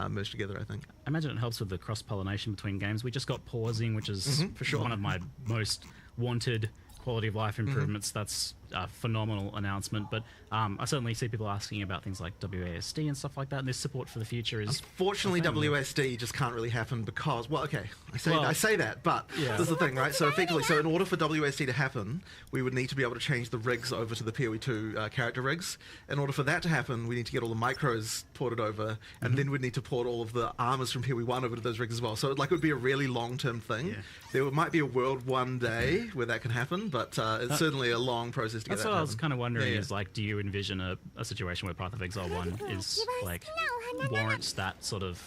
merged together, I think. I imagine it helps with the cross-pollination between games. We just got pausing, which is for sure one of my most wanted quality of life improvements. That's a phenomenal announcement, but I certainly see people asking about things like WASD and stuff like that, and this support for the future is... Unfortunately, WASD just can't really happen because, well, okay, I say that, but this is the thing, right? So effectively, in order for WASD to happen, we would need to be able to change the rigs over to the PoE 2 character rigs. In order for that to happen, we need to get all the micros ported over, and then we'd need to port all of the armors from PoE 1 over to those rigs as well. So it would be a really long-term thing. There might be a world one day where that can happen, but it's certainly a long process to get that to happen. That's what I was kind of wondering is, like, do you envision a situation where Path of Exile 1 is, like, warrants that sort of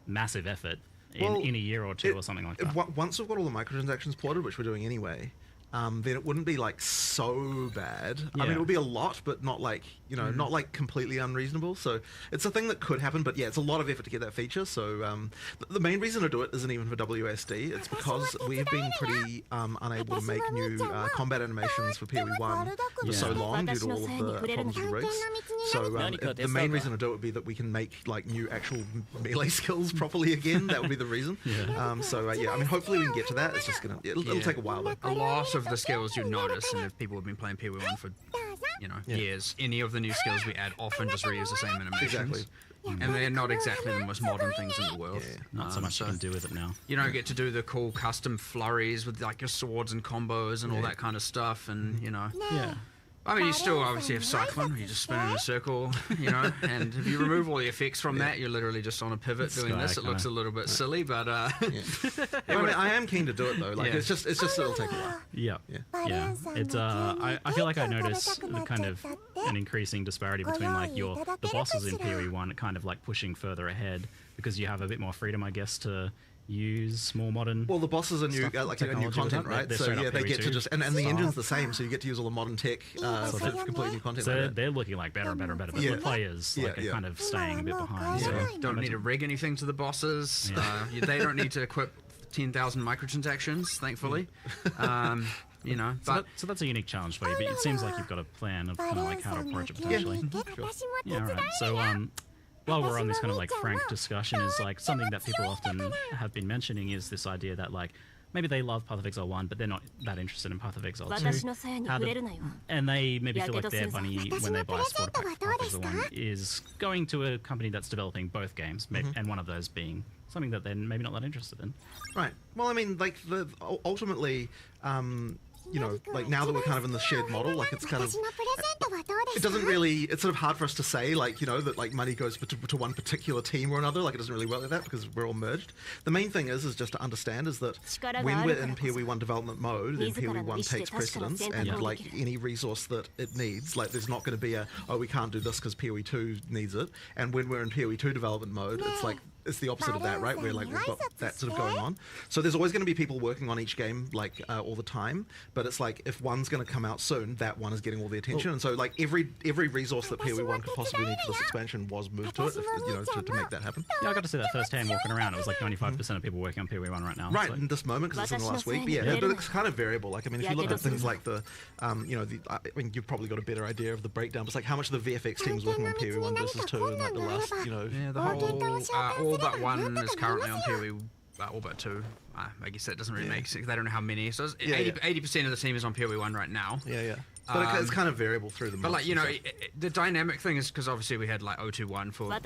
massive effort in a year or two or something like that? Once we've got all the microtransactions ported, which we're doing anyway, then it wouldn't be like so bad. I mean, it would be a lot, but not like, you know, not like completely unreasonable. So it's a thing that could happen, but yeah, it's a lot of effort to get that feature. So the main reason to do it isn't even for WASD. It's because we've been pretty unable to make new combat animations for PoE 1 for so long due to all of the problems with rigs. So the main reason to do it would be that we can make like new actual melee skills properly again. That would be the reason. So yeah, I mean, hopefully we can get to that. It's just gonna it'll take a while though. A lot of the skills you notice, and if people have been playing PoE 1 for, you know, years, any of the new skills we add often just reuse the same animations. And they're not exactly the most modern things in the world. Not so much you can do with it now. You don't get to do the cool custom flurries with like your swords and combos and all that kind of stuff, and you know. I mean, you still obviously have cycling, where you just spin in a circle, you know, and if you remove all the effects from that, you're literally just on a pivot doing this. It looks a little bit silly, but I mean, I am keen to do it though. Like, it's just it'll take a while. It's I feel like I notice the kind of an increasing disparity between like the bosses in PoE 1 kind of like pushing further ahead because you have a bit more freedom, I guess, to use more modern. Well, the bosses are new, like new content, right? So yeah, they get to just and the engine's the same, so you get to use all the modern tech for completely new content. So they're looking like better and better and better, but the players are kind of staying a bit behind. So don't need to rig anything to the bosses. They don't need to equip 10,000 microtransactions, thankfully. You know, so that's a unique challenge for you. But it seems like you've got a plan of kind of like how to approach it potentially. Sure. Yeah, all right. So while we're on this kind of like frank discussion, is like something that people often have been mentioning is this idea that like maybe they love Path of Exile 1, but they're not that interested in Path of Exile 2. And they maybe feel like their money when they buy a starter pack for Path of Exile 1 is going to a company that's developing both games, and one of those being something that they're maybe not that interested in. Right. Well, I mean, like, ultimately, you know, like now that we're kind of in the shared model, like it's kind of, it doesn't really, it's sort of hard for us to say, like, you know, that like money goes to one particular team or another. Like it doesn't really work like that because we're all merged. The main thing is just to understand is that when we're in PoE 1 development mode, then PoE 1 takes precedence, and like any resource that it needs, like there's not going to be a, oh, we can't do this because PoE 2 needs it. And when we're in PoE 2 development mode, it's like, it's the opposite of that, right? Where like we've got that sort of going on. So there's always going to be people working on each game like all the time. But it's like if one's going to come out soon, that one is getting all the attention. And so like every resource that PoE 1 could possibly need for this expansion was moved to it, you know, to make that happen. Yeah, I got to see that firsthand walking around. It was like 95% of people working on PoE 1 right now. Right, in this moment because it's in the last week. But yeah, but it's kind of variable. Like I mean, if you look at things like the, you know, I mean, you've probably got a better idea of the breakdown. But it's like how much of the VFX team was working on PoE 1 versus 2 in like the last, you know. Yeah, the whole all but one is currently on PoE, all but 2. I guess that doesn't really make sense. They don't know how many. So 80% of the team is on PoE 1 right now. Yeah. But it's kind of variable through the months. But like, you know, the dynamic thing is because obviously we had like 021 for PoE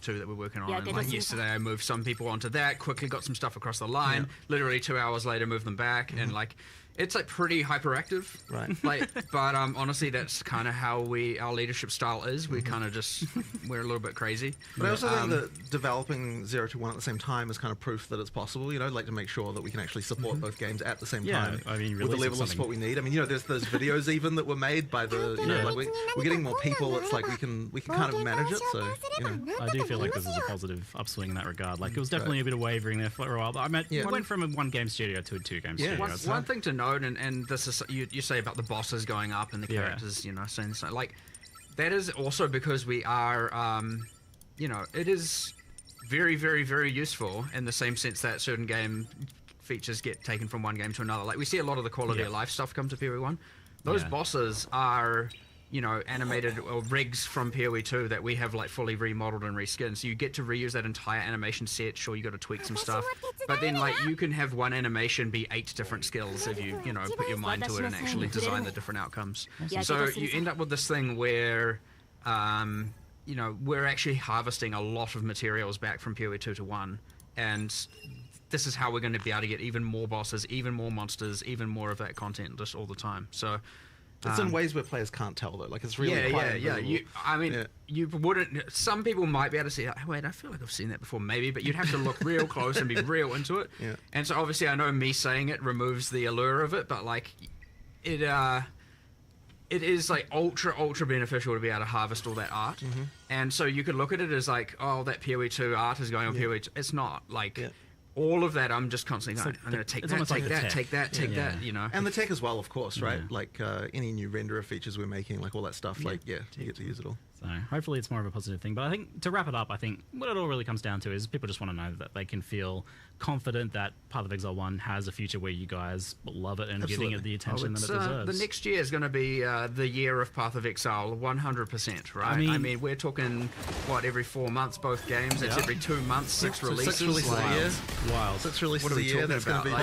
2 that we're working on. And like yesterday I moved some people onto that, quickly got some stuff across the line, literally 2 hours later moved them back, and like, it's like pretty hyperactive, right? Like, but think that's kind of how our leadership style is. We kind of just we're a little bit crazy. But I also think that developing 0 to 1 at the same time is kind of proof that it's possible. You know, like to make sure that we can actually support both games at the same time. I mean, with the level of support we need. I mean, you know, there's videos even that were made by the, you know, like we're getting more people. It's like we can kind of manage it. So you know, I do feel like this is a positive upswing in that regard. Like it was definitely a bit of wavering there for a while. But I mean, went from a 1-game studio to a 2-game studio. One thing to note, and this is you say about the bosses going up and the characters, you know, saying so, like that is also because we are, you know, it is very, very, very useful in the same sense that certain game features get taken from one game to another. Like we see a lot of the quality of life stuff come to PoE 1. Those bosses are, you know, animated or rigs from PoE 2 that we have like fully remodeled and reskinned. So you get to reuse that entire animation set. Sure, you got to tweak some stuff, but then like you can have one animation be 8 different skills if you know put your mind to it and actually design the different outcomes. So you end up with this thing where, you know, we're actually harvesting a lot of materials back from PoE 2 to 1, and this is how we're going to be able to get even more bosses, even more monsters, even more of that content just all the time. So. It's in ways where players can't tell though. Like it's really quite you wouldn't. Some people might be able to see. Oh, wait, I feel like I've seen that before, maybe. But you'd have to look real close and be real into it. Yeah. And so obviously, I know me saying it removes the allure of it, but like, it is like ultra beneficial to be able to harvest all that art. And so you could look at it as like, oh, that PoE 2 art is going on PoE 2. It's not like. All of that, I'm just constantly going, I'm going to take that, you know. And the tech as well, of course, right? Like any new renderer features we're making, like all that stuff, like, you get to use it all. So hopefully it's more of a positive thing. But I think to wrap it up, I think what it all really comes down to is people just want to know that they can feel confident that Path of Exile 1 has a future where you guys love it and giving it the attention that it deserves. The next year is going to be the year of Path of Exile, 100%, right? I mean, we're talking, what, every 4 months, both games? It's every 2 months, 6 releases. 6 releases a year. Wild. 6 releases a year, that's going to be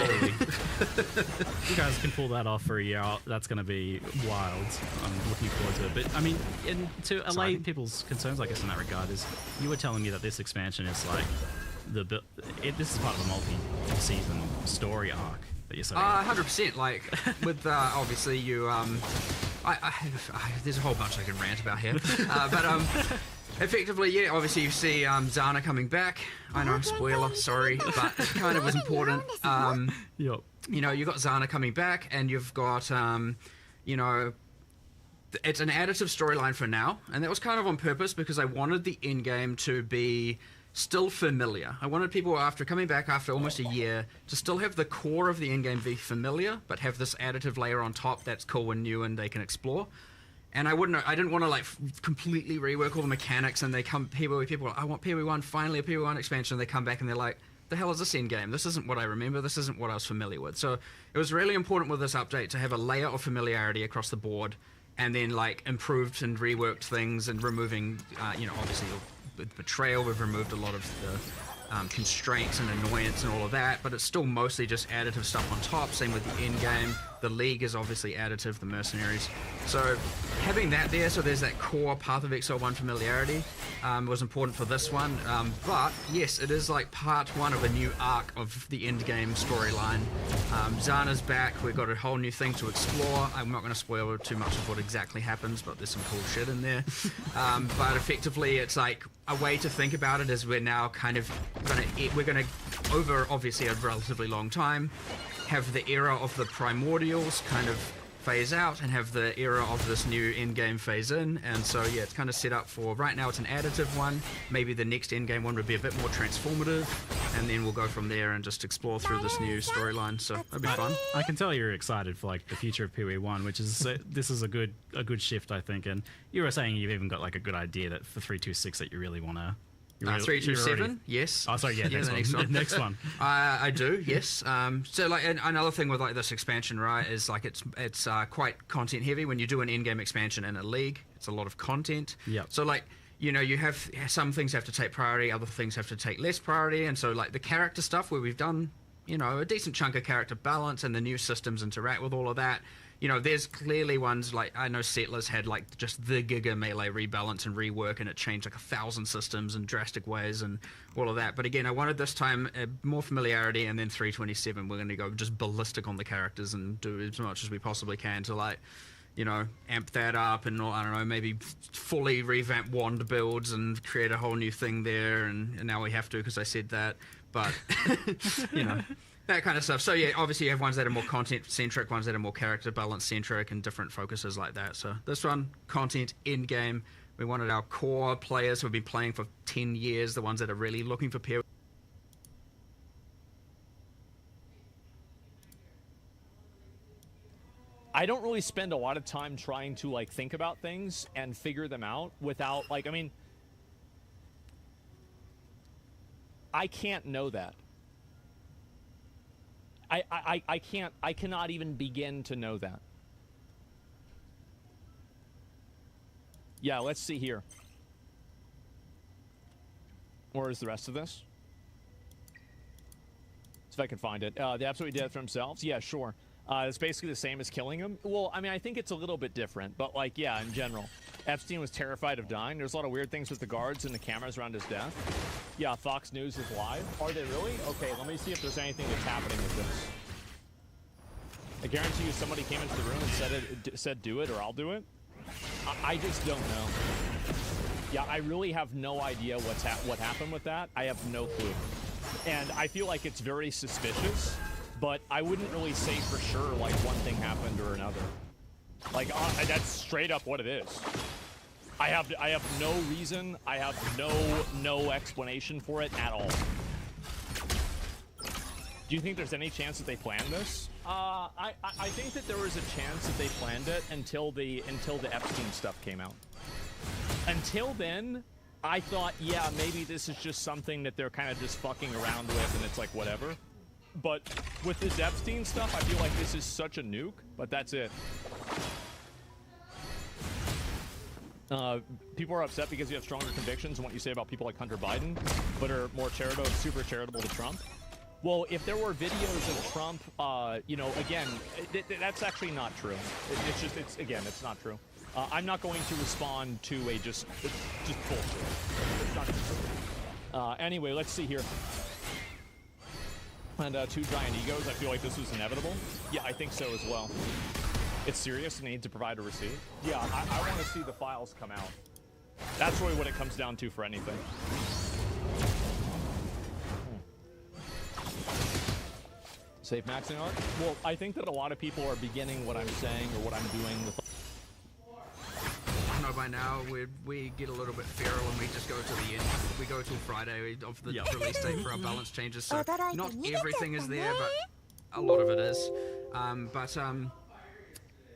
If you guys can pull that off for a year, that's going to be wild. I'm looking forward to it. But, I mean, to allay people's concerns, I guess, in that regard, is you were telling me that this expansion is like, this is part of a multi-season story arc that you're saying. 100%. Like with obviously you there's a whole bunch I can rant about here, but effectively, yeah. Obviously, you see Zana coming back. I know, spoiler, sorry, but it kind of was important. Yep. You know, you got Zana coming back, and you've got you know. It's an additive storyline for now, and that was kind of on purpose because I wanted the end game to be still familiar. I wanted people, after coming back after almost a year, to still have the core of the end game be familiar, but have this additive layer on top that's cool and new and they can explore. And I didn't want to like completely rework all the mechanics. And people are like, I want PoE 1, finally a PoE 1 expansion. They come back and they're like, the hell is this end game? This isn't what I remember. This isn't what I was familiar with. So it was really important with this update to have a layer of familiarity across the board. and then like improved and reworked things and removing, you know, obviously with Betrayal we've removed a lot of the constraints and annoyance and all of that, but it's still mostly just additive stuff on top. Same with the end game. The League is obviously additive, the mercenaries. So having that there, so there's that core Path of Exile 1 familiarity was important for this one. But yes, it is like part one of a new arc of the end game storyline. Zana's back. We've got a whole new thing to explore. I'm not going to spoil too much of what exactly happens, but there's some cool shit in there. But effectively, it's like a way to think about it is we're now kind of we're gonna over obviously a relatively long time have the era of the primordials kind of phase out and have the era of this new endgame phase in. And so yeah, it's kind of set up for right now it's an additive one. Maybe the next endgame one would be a bit more transformative, and then we'll go from there and just explore through this new storyline. So that'd be fun. I can tell you're excited for like the future of PoE 1, which is this is a good shift, I think. And you were saying you've even got like a good idea that for 326 that you really want to. 327, yes. Oh, sorry, yeah, the next one. Next one. I do, yes. So, like, another thing with like this expansion, right, is like it's quite content heavy. When you do an in-game expansion in a league, it's a lot of content. Yeah. So, like, you know, you have some things have to take priority, other things have to take less priority, and so like the character stuff where we've done, you know, a decent chunk of character balance and the new systems interact with all of that. You know, there's clearly ones like I know Settlers had like just the Giga Melee rebalance and rework, and it changed like 1,000 systems in drastic ways and all of that. But again, I wanted this time more familiarity, and then 327 we're going to go just ballistic on the characters and do as much as we possibly can to like, you know, amp that up and I don't know, maybe fully revamp wand builds and create a whole new thing there. And now we have to because I said that, but you know. That kind of stuff. So yeah, obviously you have ones that are more content-centric, ones that are more character balance-centric, and different focuses like that. So this one, content, in-game. We wanted our core players who have been playing for 10 years, the ones that are really looking for PoE. I don't really spend a lot of time trying to like think about things and figure them out without like, I mean, I can't know that. I cannot even begin to know that. Yeah, let's see here. Where is the rest of this? See if I can find it. They absolutely did it for themselves? Yeah, sure. It's basically the same as killing him. Well, I mean, I think it's a little bit different, but like, yeah, in general. Epstein was terrified of dying. There's a lot of weird things with the guards and the cameras around his death. Yeah, Fox News is live. Are they really? Okay, let me see if there's anything that's happening with this. I guarantee you somebody came into the room and said do it or I'll do it. I just don't know. Yeah, I really have no idea what happened with that. I have no clue. And I feel like it's very suspicious, but I wouldn't really say for sure like one thing happened or another. Like that's straight up what it is. I have no reason. I have no explanation for it at all. Do you think there's any chance that they planned this? I think that there was a chance that they planned it until the Epstein stuff came out. Until then, I thought, yeah, maybe this is just something that they're kind of just fucking around with, and it's like whatever. But with this Epstein stuff, I feel like this is such a nuke. But that's it. People are upset because you have stronger convictions in what you say about people like Hunter Biden, but are more super charitable to Trump. Well, if there were videos of Trump, you know, again, that's actually not true. It's not true. I'm not going to respond to just bullshit. It's not true. Anyway, let's see here. And 2 giant egos, I feel like this was inevitable. Yeah, I think so as well. It's serious, and they need to provide a receipt. Yeah, I want to see the files come out. That's really what it comes down to for anything. Safe maxing arc? Well, I think that a lot of people are beginning what I'm saying or what I'm doing with... I know by now we get a little bit feral and we just go to the end. We go till Friday of the release date for our balance changes, so not everything is there, but a lot of it is.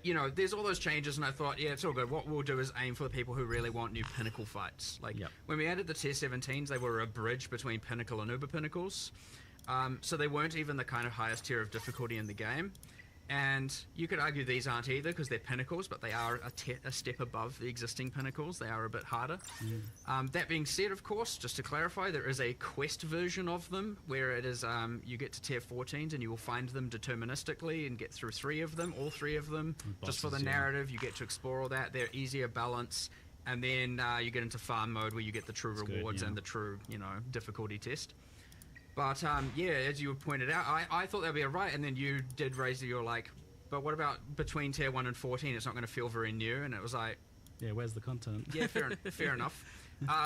You know, there's all those changes, and I thought, yeah, it's all good. What we'll do is aim for the people who really want new Pinnacle fights. Like, when we added the Tier 17s, they were a bridge between Pinnacle and Uber Pinnacles. So they weren't even the kind of highest tier of difficulty in the game. And you could argue these aren't either because they're pinnacles, but they are a step above the existing pinnacles. They are a bit harder. That being said, of course, just to clarify, there is a quest version of them where it is you get to tier 14s and you will find them deterministically and get through 3 of them, all 3 of them. Just for the narrative, you get to explore all that. They're easier balance. And then you get into farm mode where you get the true rewards and the true, difficulty test. But yeah, as you pointed out, I thought that'd be alright, and then you did raise you're like, but what about between tier 1 and 14? It's not going to feel very new, and it was like, yeah, where's the content? Yeah, fair enough.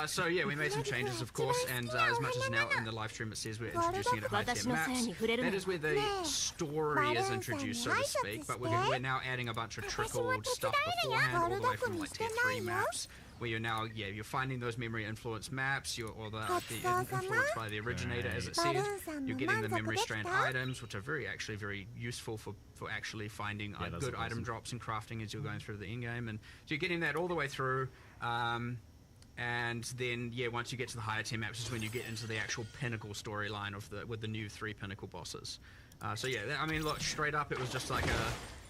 So yeah, we made some changes, of course, and as much as now in the live stream it says we're introducing it to high tier maps, that is where the story is introduced, so to speak. But we're now adding a bunch of trickled stuff beforehand, all the way from like tier 3 maps. Where you're now, you're finding those memory influence maps, or the influenced by the originator, as it said. You're getting the memory strand items, which are actually very useful for actually finding good item drops and crafting as you're going through the in-game. And so you're getting that all the way through. And then, once you get to the higher tier maps is when you get into the actual pinnacle storyline with the new 3 pinnacle bosses. So yeah, I mean, look, straight up, it was just like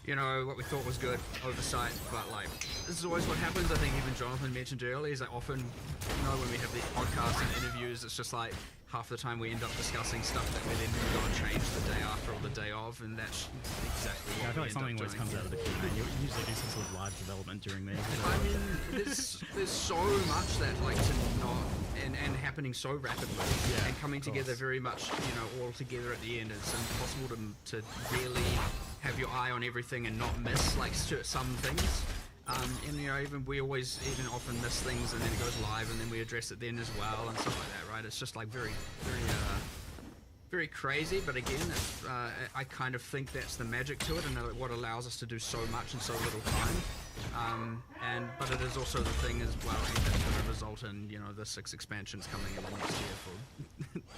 what we thought was good, oversight, but like, this is always what happens. I think even Jonathan mentioned earlier, is that often, when we have these podcasts and interviews, it's just like, half the time we end up discussing stuff that we then go and change the day after or the day of, and that's exactly what I feel like something always comes out of the Q&A. You usually do some sort of live development during these. I mean, there's so much that and happening so rapidly, and coming together very much, all together at the end. It's impossible to really have your eye on everything and not miss like some things. And we always often miss things, and then it goes live, and then we address it then as well, and stuff like that, right? It's just like very, very, very crazy. But again, I kind of think that's the magic to it, and what allows us to do so much in so little time. But it is also the thing as well that's going to result in the 6 expansions coming in the next year for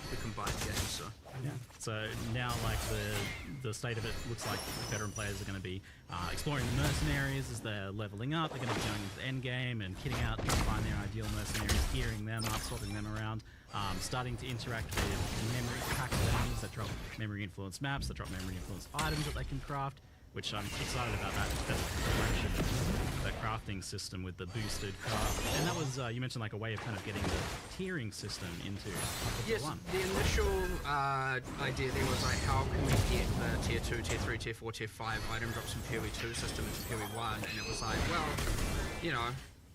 the combined game. So now, like the state of it looks like veteran players are going to be exploring the mercenaries as they're leveling up. They're going to be going into the end game and kitting out to find their ideal mercenaries, gearing them up, swapping them around, starting to interact with memory pack things that drop memory influence maps, that drop memory influence items that they can craft. Which I'm excited about that crafting system with the boosted craft. And that was, you mentioned like a way of kind of getting the tiering system into Yes, one. The initial idea there was like, how can we get the tier 2, tier 3, tier 4, tier 5 item drops from PoE 2 system into PoE 1, and it was like, well,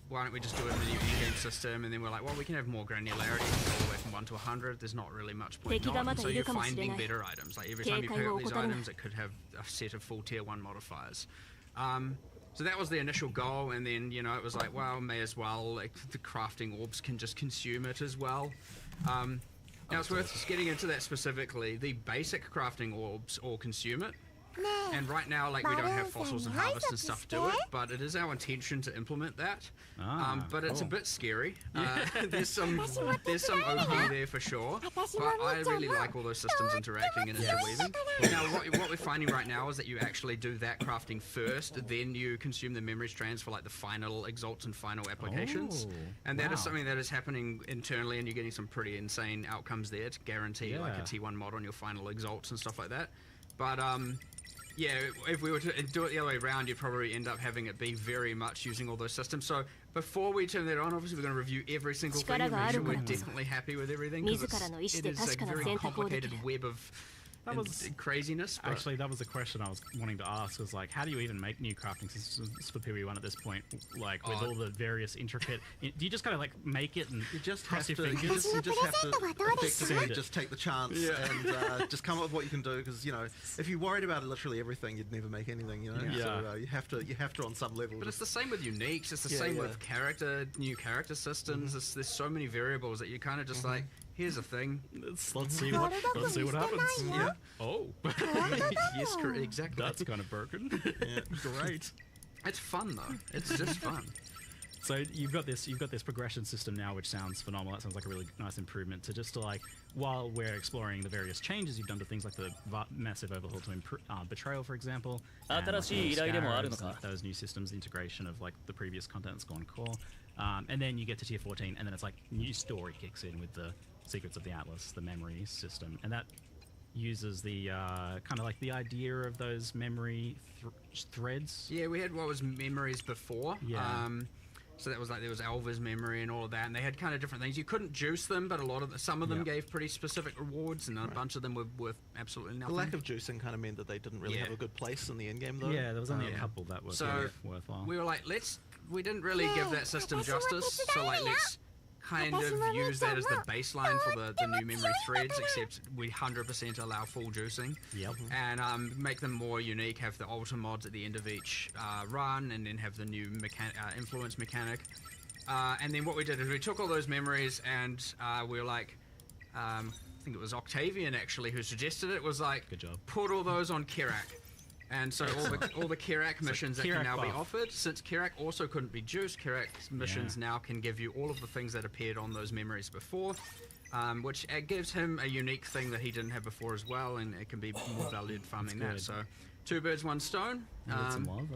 why don't we just do it in the new in-game system? And then we're like, well, we can have more granularity, all the way from 1 to 100. There's not really much point not. So you're finding better items. Like every time you pick up these items, it could have a set of full tier 1 modifiers. So that was the initial goal, and then it was like, well, may as well, like the crafting orbs can just consume it as well. Now it's worth getting into that specifically. The basic crafting orbs all consume it. And right now, like, we don't have fossils and harvest and stuff do it, but it is our intention to implement that. But it's a bit scary. There's some OP there for sure, but I really like all those systems interacting and interweaving. Now, what we're finding right now is that you actually do that crafting first, then you consume the memory strands for like the final exalts and final applications, and that is something that is happening internally, and you're getting some pretty insane outcomes there to guarantee like a T1 mod on your final exalts and stuff like that. But yeah, if we were to do it the other way around, you'd probably end up having it be very much using all those systems. So before we turn that on, obviously we're going to review every single thing and make sure we're definitely happy with everything, because it is a very complicated web of craziness. But actually, that was a question I was wanting to ask, was like, how do you even make new crafting systems for PoE 1 at this point? Like, with all the various intricate... Do you just kind of, like, make it and cross your fingers? You just have to effectively just take the chance and just come up with what you can do, because, if you worried about literally everything, you'd never make anything, So you have to on some level. But it's the same with uniques. It's the same with new character systems. There's so many variables that you kind of just like... Here's a thing. Let's see what happens. Yeah. Oh. Yes, exactly. That's kind of broken. Great. It's fun though. It's just fun. So you've got this progression system now, which sounds phenomenal. That sounds like a really nice improvement to just like, while we're exploring the various changes you've done to things like the massive overhaul to Betrayal, for example, and like those new systems, integration of like the previous content that's gone core, and then you get to tier 14, and then it's like new story kicks in with the Secrets of the Atlas, the memory system, and that uses the kind of like the idea of those memory threads. Yeah, we had what was memories before. Yeah. So that was like, there was Alva's memory and all of that, and they had kind of different things. You couldn't juice them, but some of them gave pretty specific rewards, and a bunch of them were worth absolutely nothing. The lack of juicing kind of meant that they didn't really have a good place in the end game, though. Yeah, there was only a couple that were worthwhile. We were like, we didn't really give that system justice, so like, let's kind of use that as the baseline for the new memory threads, except we 100% allow full juicing. Yep. And make them more unique, have the alter mods at the end of each run, and then have the new influence mechanic. And then what we did is we took all those memories, and we were like, I think it was Octavian actually who suggested it, was like, good job. Put all those on Kirak. And so all the Kirak missions that can now be offered, since Kirak also couldn't be juiced, Kirak's missions now can give you all of the things that appeared on those memories before, which gives him a unique thing that he didn't have before as well, and it can be more valued farming that. So 2 birds, 1 stone.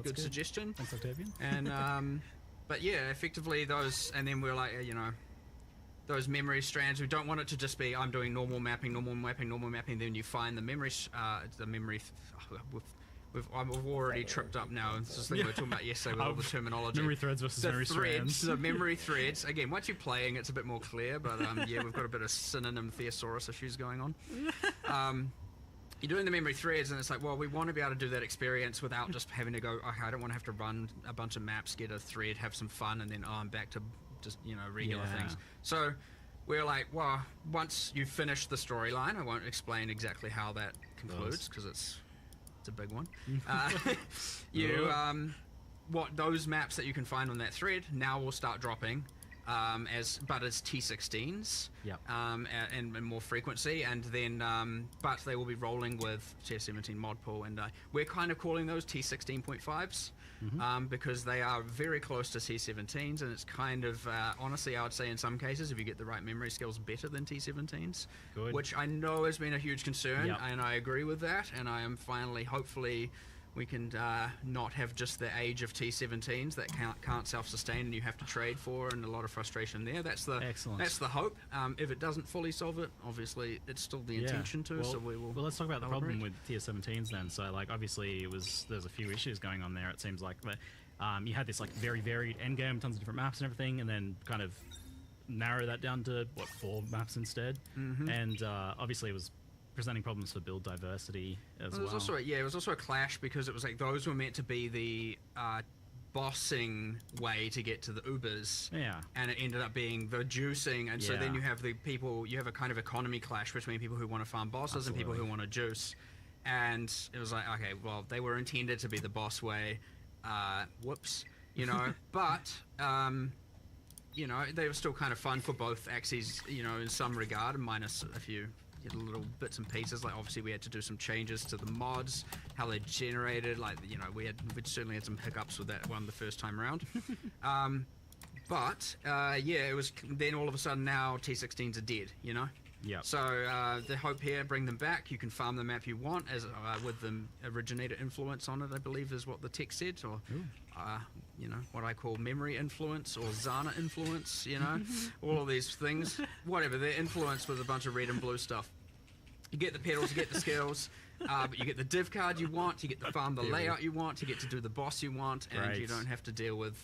Good suggestion. Thanks, Octavian. And but yeah, effectively those, and then we're like, those memory strands, we don't want it to just be I'm doing normal mapping, then you find the memory I've already tripped up now. It's this thing we were talking about yesterday with all the terminology. Memory threads versus memory strands. The memory threads. Again, once you're playing, it's a bit more clear, but yeah, we've got a bit of synonym thesaurus issues going on. You're doing the memory threads, and it's like, well, we want to be able to do that experience without just having to go, okay, I don't want to have to run a bunch of maps, get a thread, have some fun, and then, I'm back to just, regular things. So we're like, well, once you finish the storyline, I won't explain exactly how that concludes, because it's a big one. What those maps that you can find on that thread now will start dropping as T16s, and more frequency, and then but they will be rolling with Tier 17 mod pool, and we're kind of calling those T16.5s because they are very close to T17s, and it's kind of honestly, I would say in some cases, if you get the right memory skills, better than T17s. Good. Which I know has been a huge concern, and I agree with that, and I am finally, hopefully, we can not have just the age of T17s that can't self-sustain and you have to trade for, and a lot of frustration there. That's the hope. If it doesn't fully solve it, obviously it's still the intention to. Well, so we will. Well, let's talk about the problem with Tier 17s then. So, like, obviously there's a few issues going on there. It seems like, but you had this like very varied endgame, tons of different maps and everything, and then kind of narrow that down to 4 maps instead. And obviously it was presenting problems for build diversity as well. It was also a clash, because it was like those were meant to be the bossing way to get to the Ubers, and it ended up being the juicing, and so then you have you have a kind of economy clash between people who want to farm bosses and people who want to juice, and it was like, okay, well, they were intended to be the boss way, whoops, but they were still kind of fun for both axes, in some regard, minus a few little bits and pieces. Like, obviously we had to do some changes to the mods, how they generated, like, we certainly had some hiccups with that one the first time around. It was then all of a sudden now T16s are dead, So the hope here, bring them back. You can farm the map you want as with the originator influence on it, I believe is what the text said, or what I call memory influence or Zana influence, all of these things, whatever, they're influenced with a bunch of red and blue stuff. You get the pedals, you get the skills, but you get the div card you want, you get to farm the layout you want, you get to do the boss you want, and you don't have to deal with,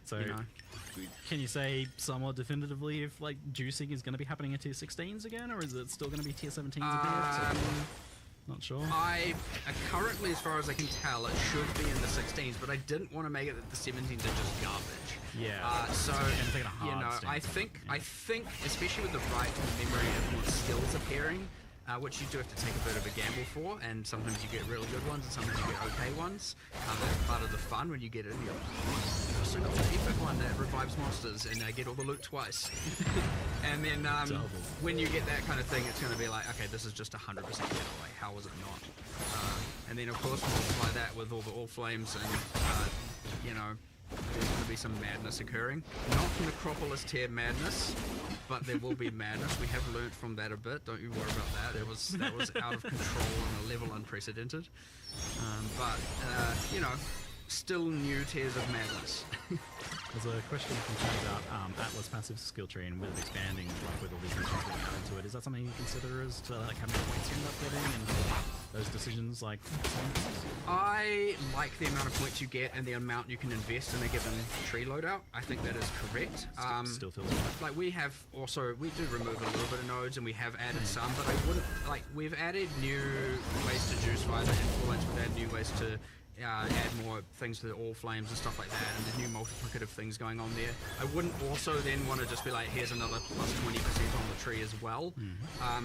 Can you say somewhat definitively if, like, juicing is going to be happening in Tier 16s again, or is it still going to be Tier 17s again? Not sure. Currently, as far as I can tell, it should be in the 16s, but I didn't want to make it that the 17s are just garbage. Yeah. I think, especially with the right memory influence skills appearing, which you do have to take a bit of a gamble for, and sometimes you get really good ones and sometimes you get okay ones. That's part of the fun when you get it. So got the epic one that revives monsters and get all the loot twice. And then when you get that kind of thing, it's going to be like, okay, this is just 100% getaway. How was it not? And then of course multiply that with all the all flames, and there's going to be some madness occurring. Not Necropolis tier madness, but there will be madness. We have learnt from that a bit. Don't you worry about that. That was out of control on a level unprecedented. Still new tiers of madness. There's a question from chat about Atlas passive skill tree and with it expanding, like with all these missions being added to it. Is that something you consider as to like how many points you end up getting and those decisions like? I like the amount of points you get and the amount you can invest in a given tree loadout. I think that is correct. Still feels right. Like we do remove a little bit of nodes and we have added some, but I wouldn't like we've added new ways to juice fire the influence. We've added new ways to add more things to the all flames and stuff like that, and there's new multiplicative things going on there. I wouldn't also then want to just be like, here's another plus 20% on the tree as well. I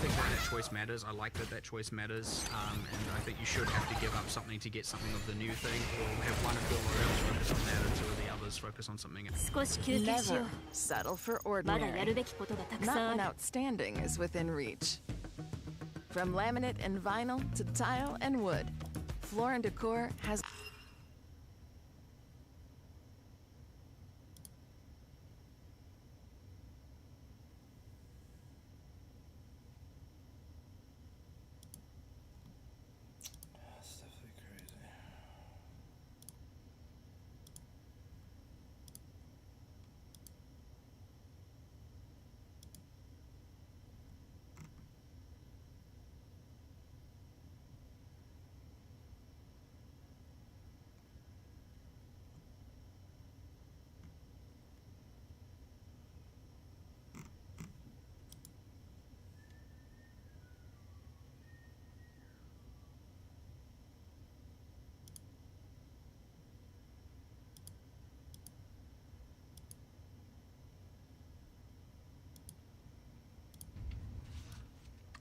think that choice matters. I like that choice matters, and I think you should have to give up something to get something of the new thing, or have one of your loyals focus on that and two of the others focus on something else. Never settle for ordinary. Nothing outstanding is within reach. From laminate and vinyl to tile and wood, Floor & Decor has... That's definitely crazy.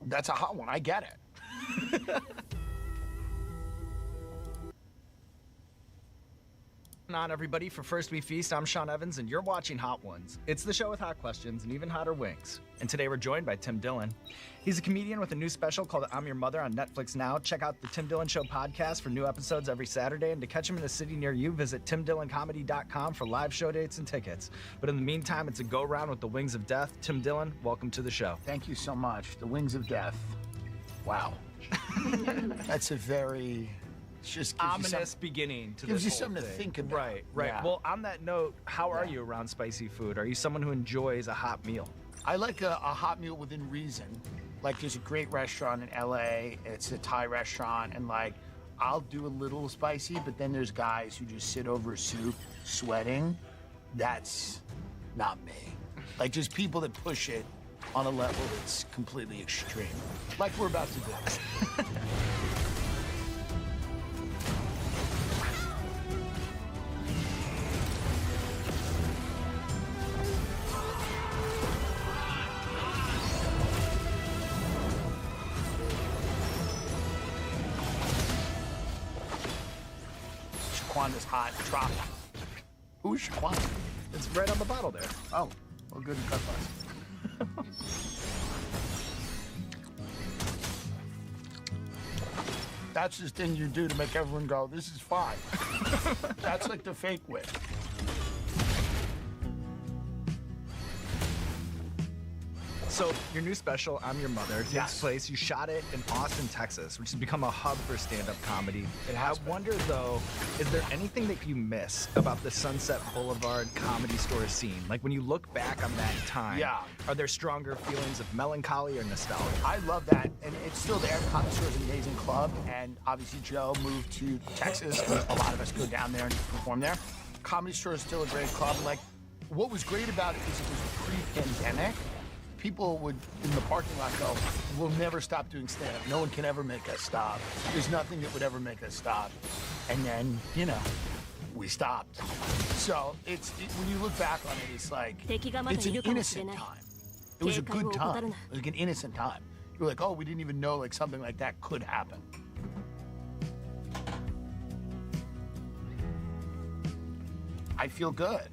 That's a hot one. I get it. On everybody, for First We Feast, I'm Sean Evans, and you're watching Hot Ones. It's the show with hot questions and even hotter wings. And today we're joined by Tim Dillon. He's a comedian with a new special called I'm Your Mother on Netflix now. Check out the Tim Dillon Show podcast for new episodes every Saturday, and to catch him in a city near you, visit timdilloncomedy.com for live show dates and tickets. But in the meantime, it's a go-round with the Wings of Death. Tim Dillon, welcome to the show. Thank you so much. The Wings of Death. Wow. That's a very... just ominous beginning to gives this you whole something thing. to think about. Right. Yeah. Well, on that note, how are you around spicy food? Are you someone who enjoys a hot meal? I like a hot meal within reason. Like, there's a great restaurant in LA, it's a Thai restaurant, and like, I'll do a little spicy, but then there's guys who just sit over soup, sweating. That's not me. Like, just people that push it on a level that's completely extreme. Like we're about to do. Shaquanda's hot tropical. Who's Shaquanda? It's right on the bottle there. Oh, well, good cut bus. That's the thing you do to make everyone go, this is fine. That's like the fake wit. So your new special, I'm Your Mother, takes place. You shot it in Austin, Texas, which has become a hub for stand-up comedy. I wonder, though, is there anything that you miss about the Sunset Boulevard Comedy Store scene? Like, when you look back on that time, are there stronger feelings of melancholy or nostalgia? I love that, and it's still there. Comedy Store is an amazing club, and obviously Joe moved to Texas. A lot of us go down there and perform there. Comedy Store is still a great club. Like, what was great about it is it was pre-pandemic. People would, in the parking lot, go, we'll never stop doing stand-up. No one can ever make us stop. There's nothing that would ever make us stop. And then, you know, we stopped. So when you look back on it, it's like, it's an innocent time. It was a good time, like an innocent time. You're like, oh, we didn't even know like something like that could happen. I feel good.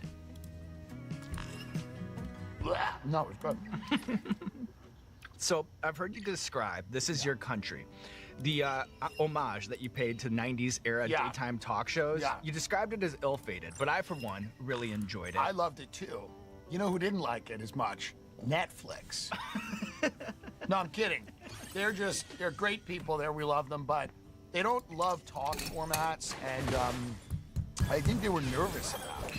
No, it's good. So I've heard you describe, this is your country, the homage that you paid to 90s era daytime talk shows. You described it as ill-fated, but I, for one, really enjoyed it. I loved it too. You know who didn't like it as much? Netflix. No, I'm kidding. They're great people there. We love them, but they don't love talk formats, and I think they were nervous about it.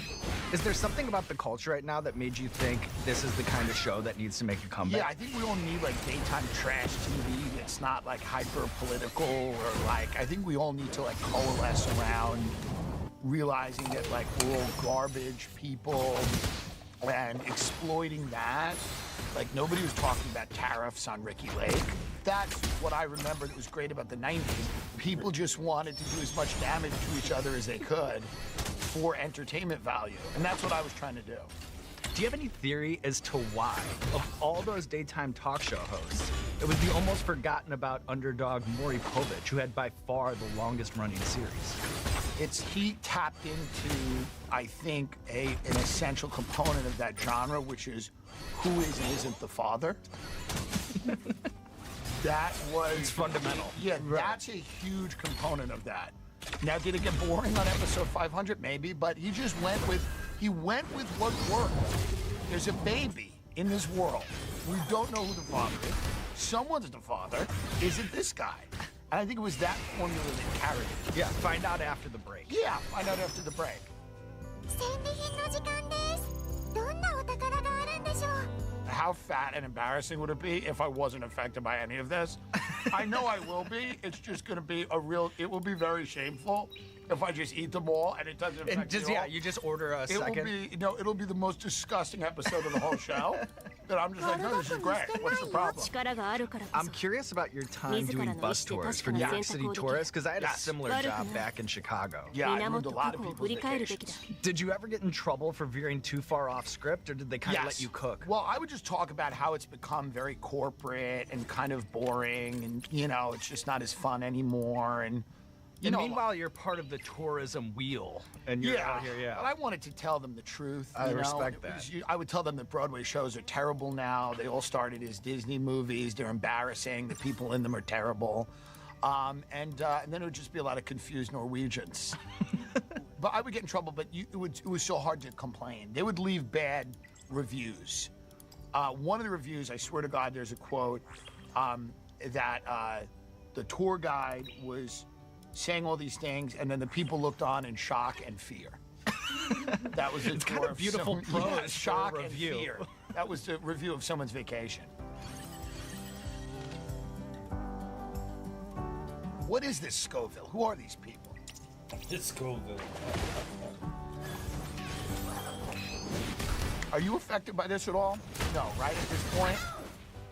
Is there something about the culture right now that made you think this is the kind of show that needs to make a comeback? Yeah, I think we all need like daytime trash TV that's not like hyper political or like, I think we all need to like coalesce around realizing that like we're all garbage people and exploiting that. Like nobody was talking about tariffs on Ricky Lake. That's what I remember that was great about the 90s. People just wanted to do as much damage to each other as they could for entertainment value. And that's what I was trying to do. Do you have any theory as to why, of all those daytime talk show hosts, it was the almost forgotten about underdog Maury Povich who had by far the longest running series? He tapped into, I think, an essential component of that genre, which is who is and isn't the father. That was... It's fundamental. Yeah, right. That's a huge component of that. Now, did it get boring on episode 500? Maybe, but he just went with what worked. There's a baby in this world. We don't know who the father is. Someone's the father. Is it this guy? And I think it was that formula that carried it. Yeah, find out after the break. Yeah, find out after the break. How fat and embarrassing would it be if I wasn't affected by any of this? I know I will be. It's just going to be it will be very shameful if I just eat them all and it doesn't affect me at all. Yeah, you just order a second. It'll be the most disgusting episode of the whole show. That I'm just like, no, this is great. What's the problem? I'm curious about your time doing bus tours for New York City tourists, because I had a similar job back in Chicago. Yeah, I ruined a lot of people's vacations. Did you ever get in trouble for veering too far off script, or did they kind of let you cook? Well, I would just talk about how it's become very corporate and kind of boring, and, it's just not as fun anymore, and... meanwhile, you're part of the tourism wheel, and you're out here, But I wanted to tell them the truth. I respect that. I would tell them that Broadway shows are terrible now. They all started as Disney movies. They're embarrassing. The people in them are terrible. And then it would just be a lot of confused Norwegians. But I would get in trouble, but it was so hard to complain. They would leave bad reviews. One of the reviews, I swear to God, there's a quote that the tour guide was saying all these things, and then the people looked on in shock and fear. That was it's kind of beautiful prose. Shock and fear. That was the review of someone's vacation. What is this Scoville? Who are these people? It's Scoville. Are you affected by this at all? No, right at this point?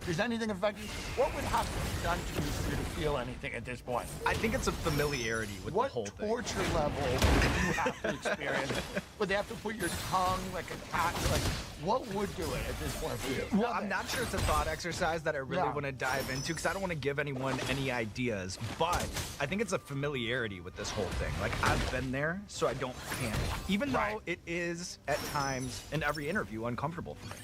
Is anything affecting you? What would have to be done to you for you to feel anything at this point? I think it's a familiarity with the whole thing. What torture level do you have to experience? Would they have to put your tongue like a cat? Like, what would do it at this point for you? Well, I'm not sure it's a thought exercise that I really want to dive into, because I don't want to give anyone any ideas, but I think it's a familiarity with this whole thing. Like, I've been there, so I don't panic. Even though it is, at times, in every interview, uncomfortable for me.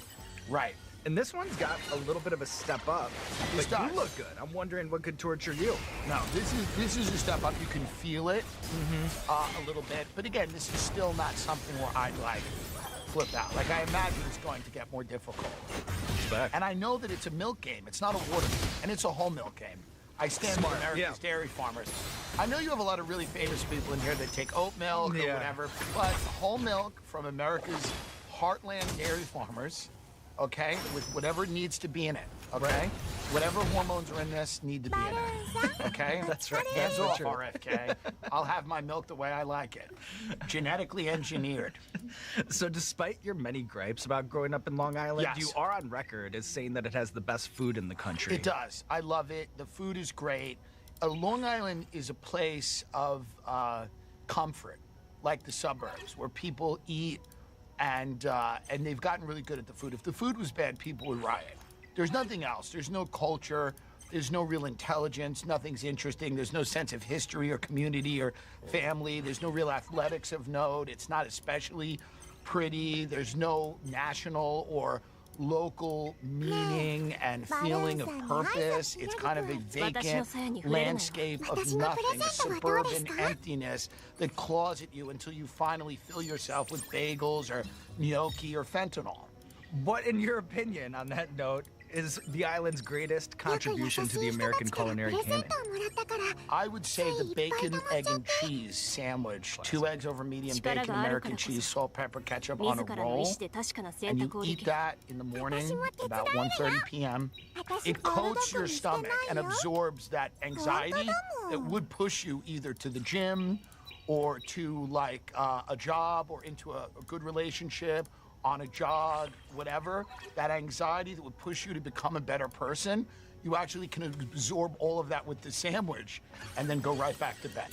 Right. And this one's got a little bit of a step up. But you look good. I'm wondering what could torture you. No, this is a step up. You can feel it a little bit. But again, this is still not something where I'd like flip out. Like, I imagine it's going to get more difficult. And I know that it's a milk game. It's not a water game. And it's a whole milk game. I stand with America's dairy farmers. I know you have a lot of really famous people in here that take oat milk or whatever, but whole milk from America's heartland dairy farmers, okay, with whatever needs to be in it, okay? Whatever hormones are in this need to be in it, okay? That's right. Hands off, RFK. I'll have my milk the way I like it. Genetically engineered. So despite your many gripes about growing up in Long Island, you are on record as saying that it has the best food in the country. It does. I love it. The food is great. Long Island is a place of comfort, like the suburbs, where people eat and they've gotten really good at the food. If the food was bad, people would riot. There's nothing else. There's no culture. There's no real intelligence. Nothing's interesting. There's no sense of history or community or family. There's no real athletics of note. It's not especially pretty. There's no national or local meaning and feeling of purpose. It's kind of a vacant landscape of nothing, a suburban emptiness that claws at you until you finally fill yourself with bagels or gnocchi or fentanyl. What, in your opinion, on that note, is the island's greatest contribution to the American culinary canon? I would say the bacon, egg, and cheese sandwich. 2 eggs over medium bacon, American cheese, salt, pepper, ketchup on a roll. And you eat that in the morning, about 1:30 p.m. It coats your stomach and absorbs that anxiety that would push you either to the gym or to like a job or into a good relationship, on a jog, whatever. That anxiety that would push you to become a better person, you actually can absorb all of that with the sandwich and then go right back to bed.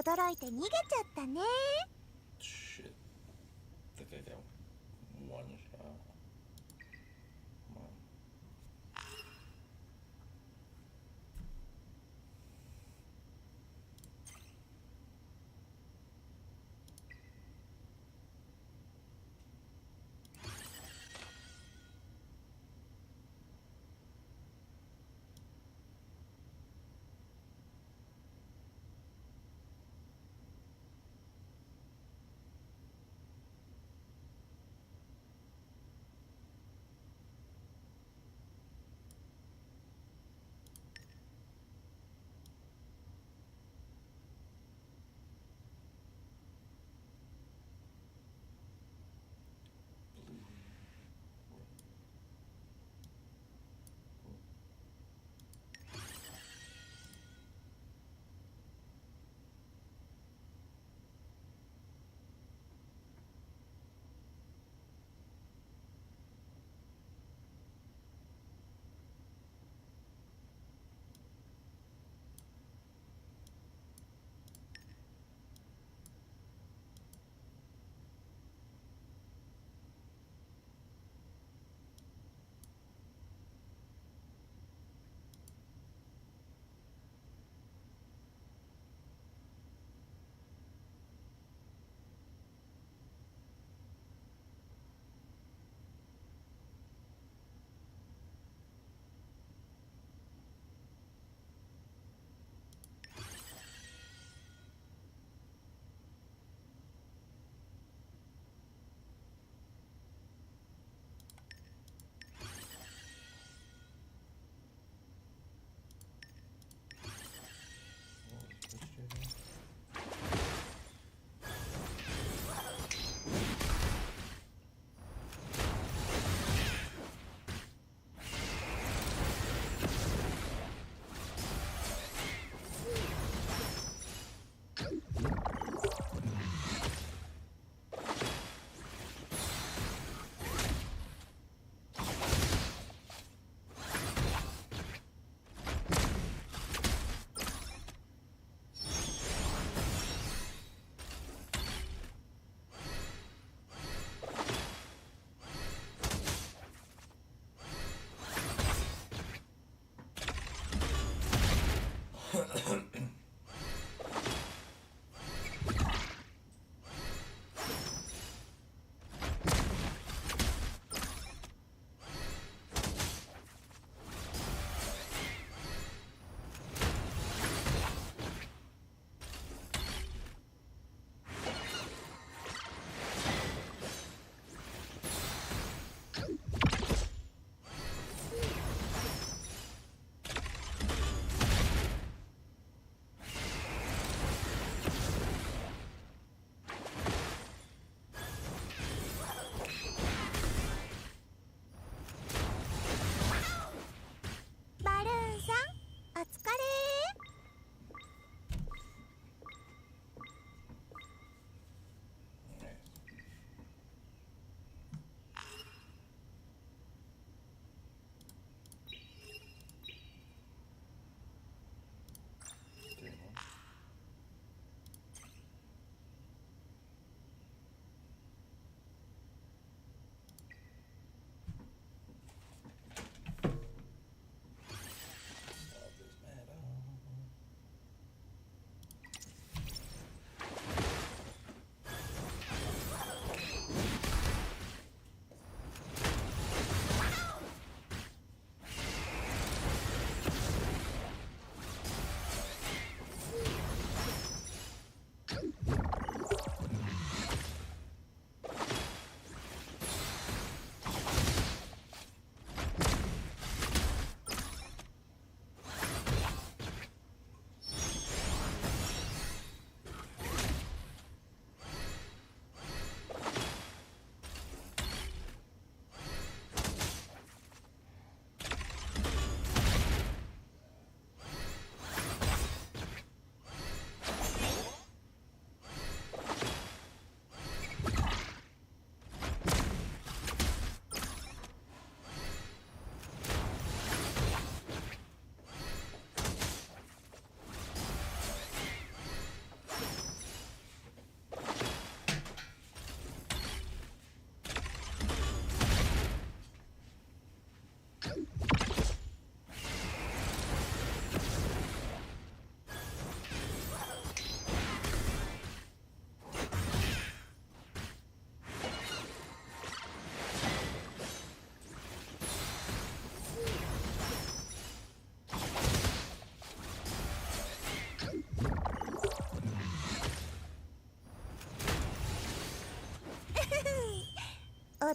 驚いて逃げちゃったね。 Shit. I think I got one shot. Come on.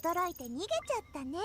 驚いて逃げちゃったね。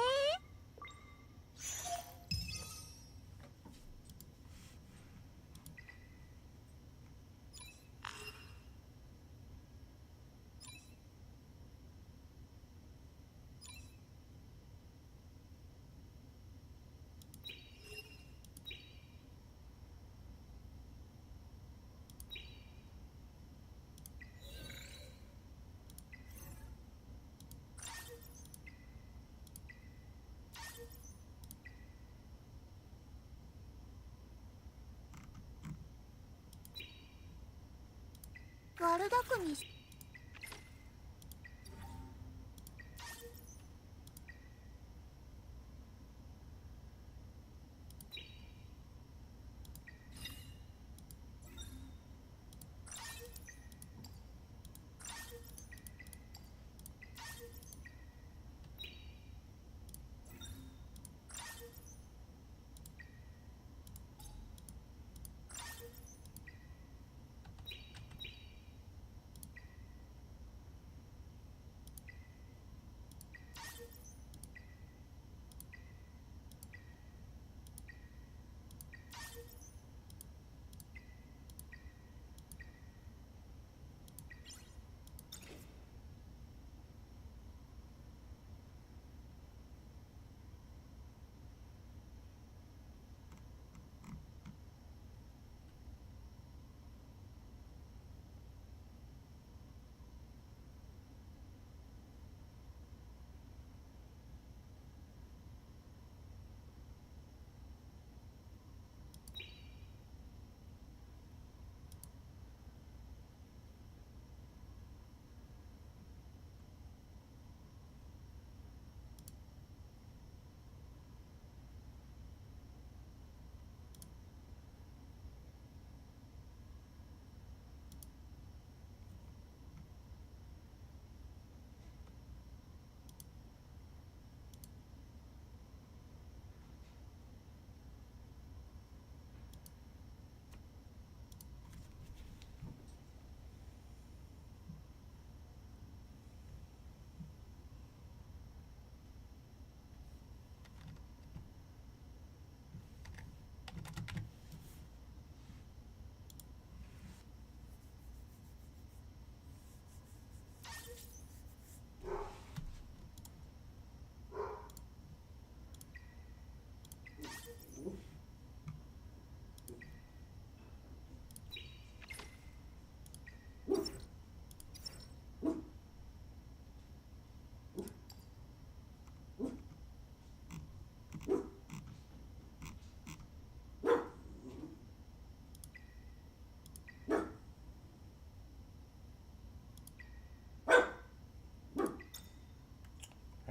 悪巧みし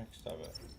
Next of it.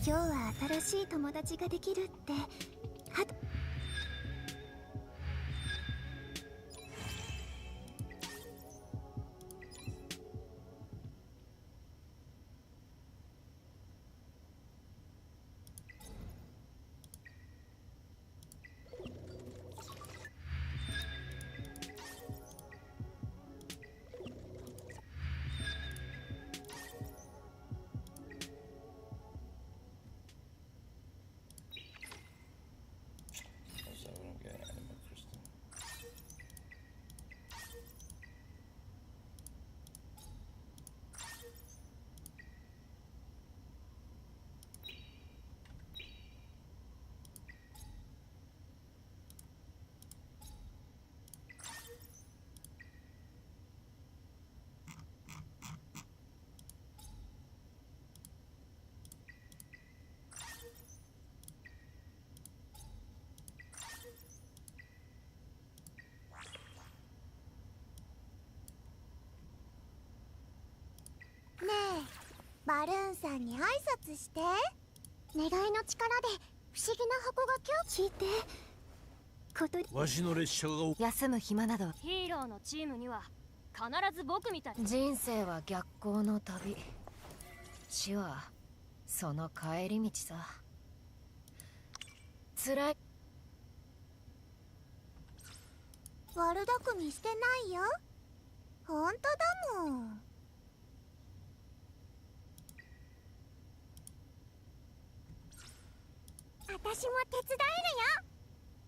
今日は新しい友達ができるってはとバルーンさんに挨拶して。願いの力で不思議な箱が今日聞いてわしの列車が休む暇など。ヒーローのチームには必ず僕みたい。人生は逆行の旅、死はその帰り道さ。辛い。悪巧みしてないよ。本当だもん。私も手伝え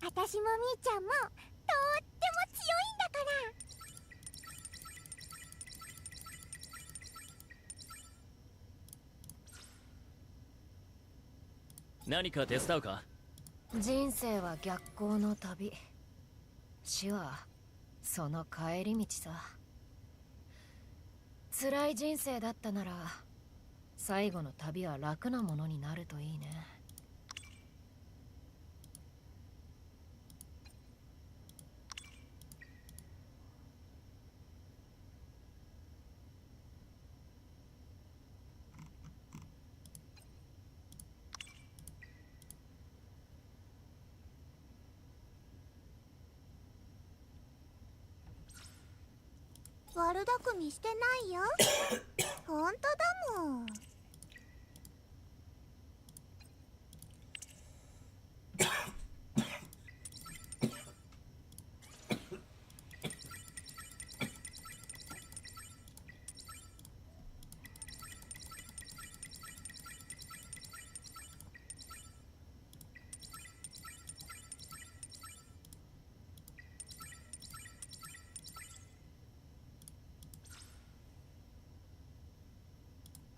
るよ。私もみーちゃんもとっても強いんだから。何か手伝うか。人生は逆行の旅、死はその帰り道さ。辛い人生だったなら最後の旅は楽なものになるといいね。悪巧みしてないよ。本当だもん。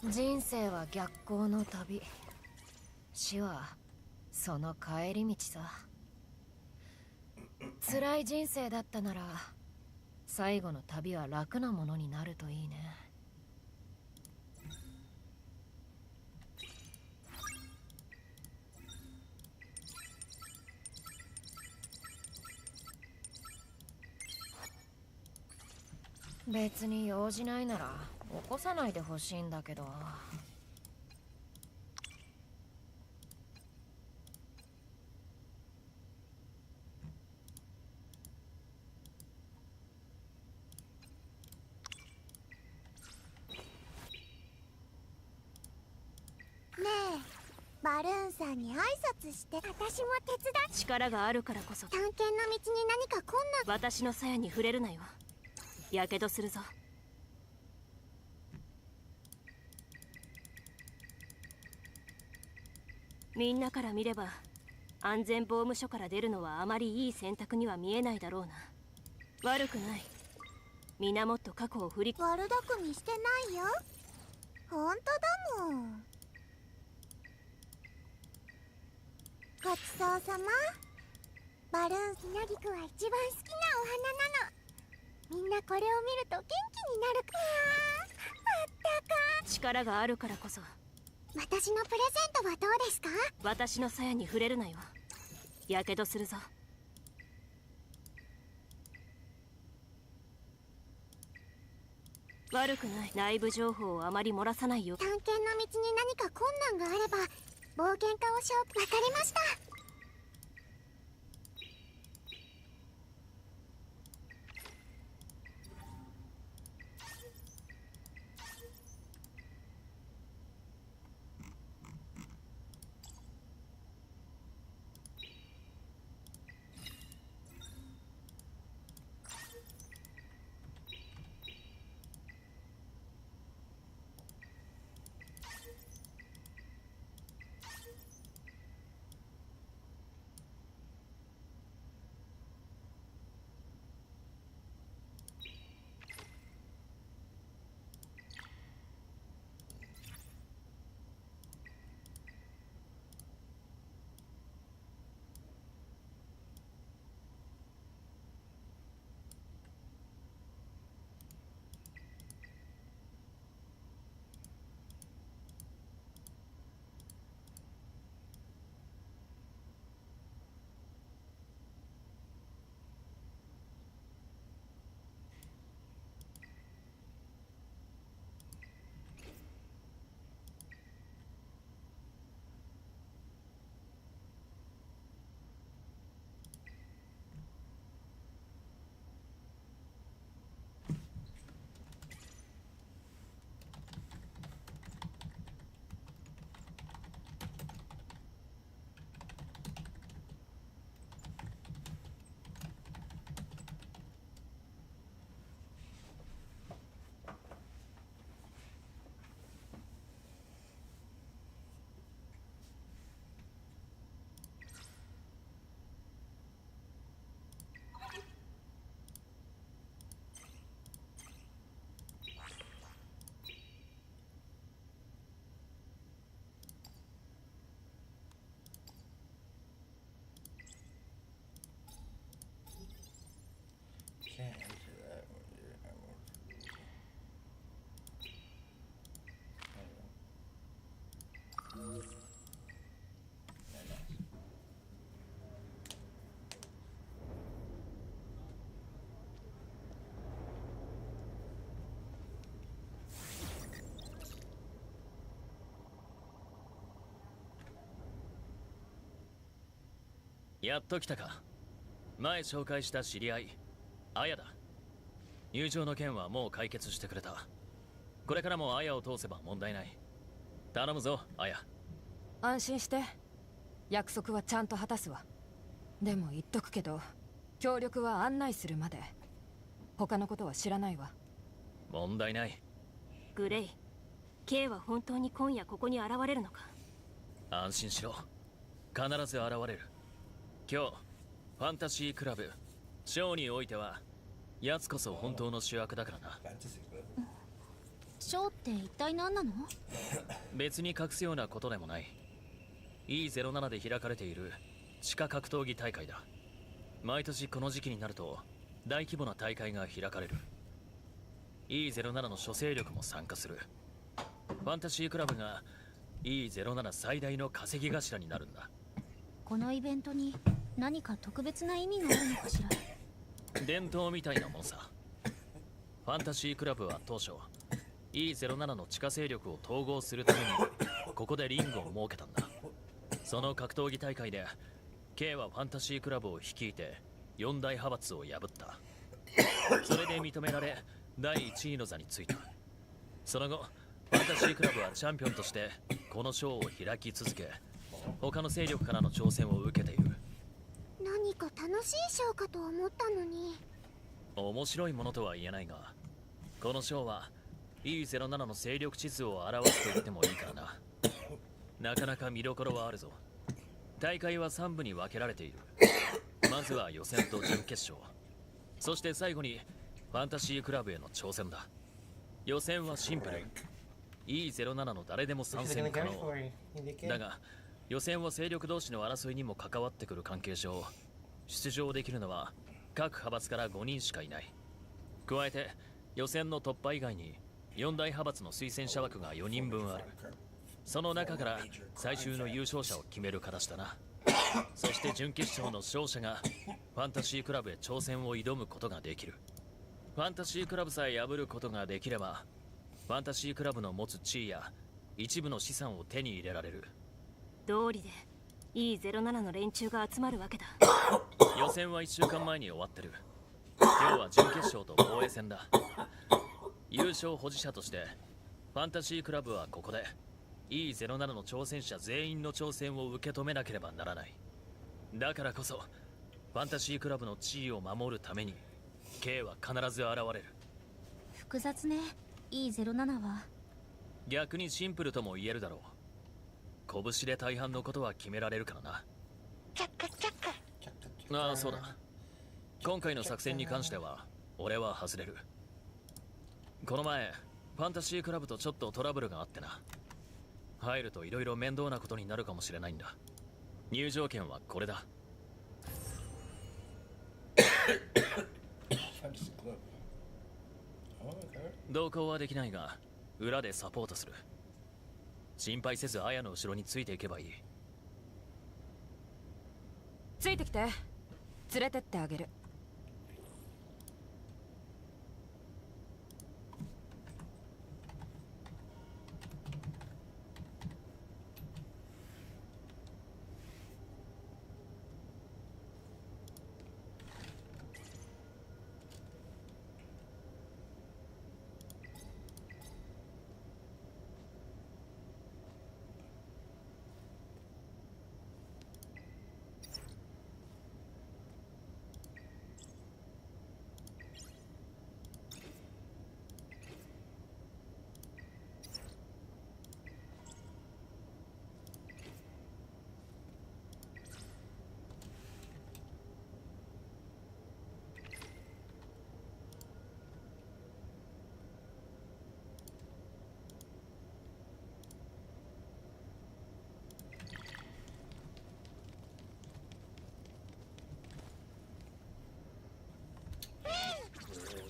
人生は逆行の旅、死はその帰り道さ。辛い人生だったなら最後の旅は楽なものになるといいね。別に用事ないなら起こさないでほしいんだけど。ねえ、バルーンさんに挨拶して。私も手伝って。力があるからこそ。探検の道に何か困難。私の鞘に触れるなよ。やけどするぞ。みんなから見れば安全防務所から出るのはあまりいい選択には見えないだろうな。悪くない。皆もっと過去を振り。悪巧みしてないよ。本当だもん。ごちそうさま。バルーンスヤギクは一番好きなお花なの。みんなこれを見ると元気になる。あったか。力があるからこそ。私のプレゼントはどうですか？私の鞘に触れるなよ。やけどするぞ。悪くない。内部情報をあまり漏らさないよ。探検の道に何か困難があれば冒険家をわかりました。やっと来たか。前紹介した知り合い、アヤだ。入場の件はもう解決してくれた。これからもアヤを通せば問題ない。頼むぞ、アヤ。安心して。約束はちゃんと果たすわ。でも言っとくけど、協力は案内するまで。他のことは知らないわ。問題ない。グレイ、K は本当に今夜ここに現れるのか？安心しろ。必ず現れる。今日、ファンタジークラブ、ショーにおいては、奴こそ本当の主役だからな。ショーって一体何なの？別に隠すようなことでもない。E07 で開かれている地下格闘技大会だ。毎年この時期になると大規模な大会が開かれる。E07 の諸勢力も参加する。ファンタジークラブが E07 最大の稼ぎ頭になるんだ。このイベントに何か特別な意味があるのかしら？伝統みたいなもんさ。ファンタジークラブは当初 E07 の地下勢力を統合するためにここでリングを設けたんだ。その格闘技大会で K はファンタジークラブを率いて4大派閥を破った。それで認められ第1位の座についた。その後ファンタジークラブはチャンピオンとしてこの賞を開き続け、他の勢力からの挑戦を受けている。何か楽しい賞かと思ったのに。面白いものとは言えないが、この賞は E07 の勢力地図を表すと言ってもいいからな。なかなか見どころはあるぞ。大会は3部に分けられている。まずは予選と準決勝、そして最後にファンタジークラブへの挑戦だ。予選はシンプル。E07 の誰でも参戦可能。だが予選は勢力同士の争いにも関わってくる関係上、出場できるのは各派閥から5人しかいない。加えて予選の突破以外に4大派閥の推薦者枠が4人分ある。その中から最終の優勝者を決める形だな。そして準決勝の勝者がファンタジークラブへ挑戦を挑むことができる。ファンタジークラブさえ破ることができれば、ファンタジークラブの持つ地位や一部の資産を手に入れられる。道理で E07 の連中が集まるわけだ。予選は1週間前に終わってる。今日は準決勝と防衛戦だ。優勝保持者としてファンタジークラブはここで E07 の挑戦者全員の挑戦を受け止めなければならない。だからこそファンタジークラブの地位を守るために K は必ず現れる。複雑ね、 E07 は。逆にシンプルとも言えるだろう。拳で大半のことは決められるからな。ああ、そうだ。今回の作戦に関しては俺は外れる。この前ファンタジークラブとちょっとトラブルがあってな。入ると色々面倒なことになるかもしれないんだ。入場券はこれだ。同行はできないが裏でサポートする。心配せずアヤの後ろについていけばいい。ついてきて。連れてってあげる。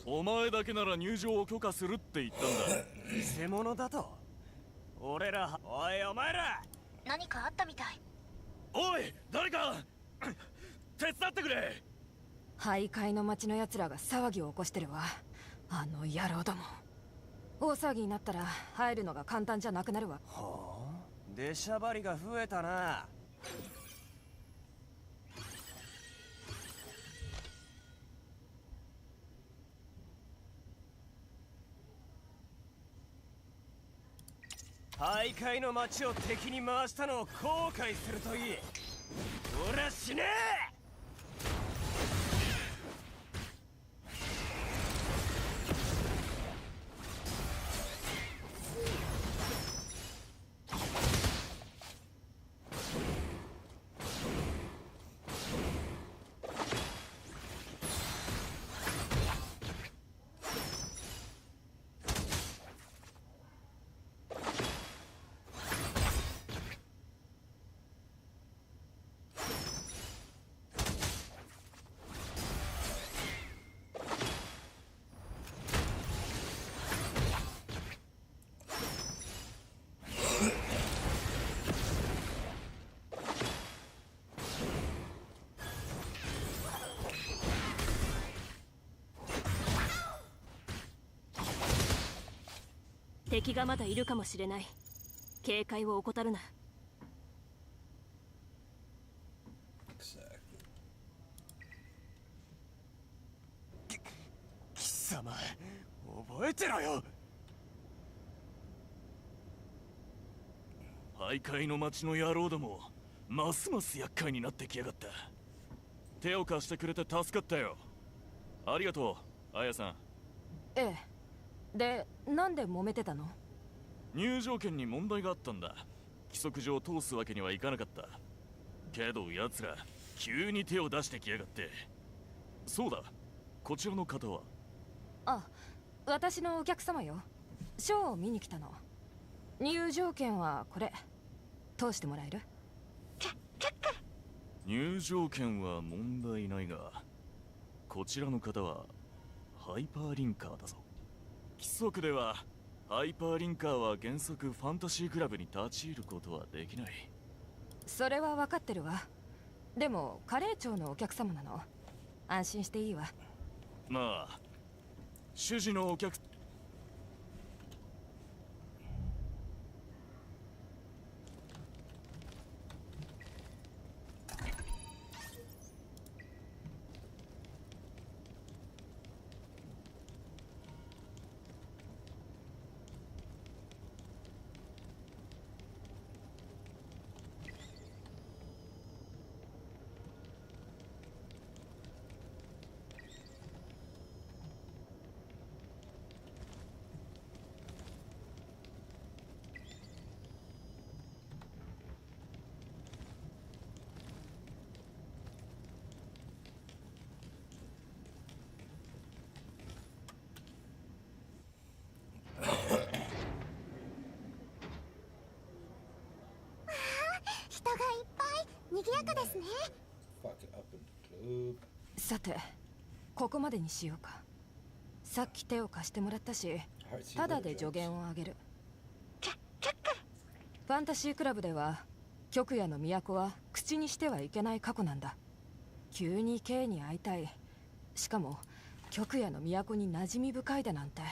お前だけなら入場を許可するって言ったんだ。偽物だと？俺ら、おいお前ら！何かあったみたい。おい、誰か手伝ってくれ。徘徊の町の奴らが騒ぎを起こしてるわ。あの野郎ども。大騒ぎになったら入るのが簡単じゃなくなるわ。はあ、出しゃばりが増えたな。徘徊の町を敵に回したのを後悔するといい。俺は死ねえ。敵がまだいるかもしれない。警戒を怠るな。貴様、覚えてろよ。徘徊の町の野郎ども、ますます厄介になってきやがった。手を貸してくれて助かったよ。ありがとう、あやさん。ええ。で、なんで揉めてたの？入場券に問題があったんだ。規則上通すわけにはいかなかった。けど奴ら急に手を出してきやがって。そうだ、こちらの方は？あ、私のお客様よ。ショーを見に来たの。入場券はこれ通してもらえる？入場券は問題ないが、こちらの方はハイパーリンカーだぞ。規則ではハイパーリンカーは原則ファンタジークラブに立ち入ることはできない。それは分かってるわ。でもカレー町のお客様なの。安心していいわ。まあ主事のお客。人がいっぱい賑やかですね。さて、ここまでにしようか。さっき手を貸してもらったし、ただで助言をあげる。ファンタシークラブでは極夜の都は口にしてはいけない過去なんだ。急に K に会いたい。しかも極夜の都に馴染み深いだなんて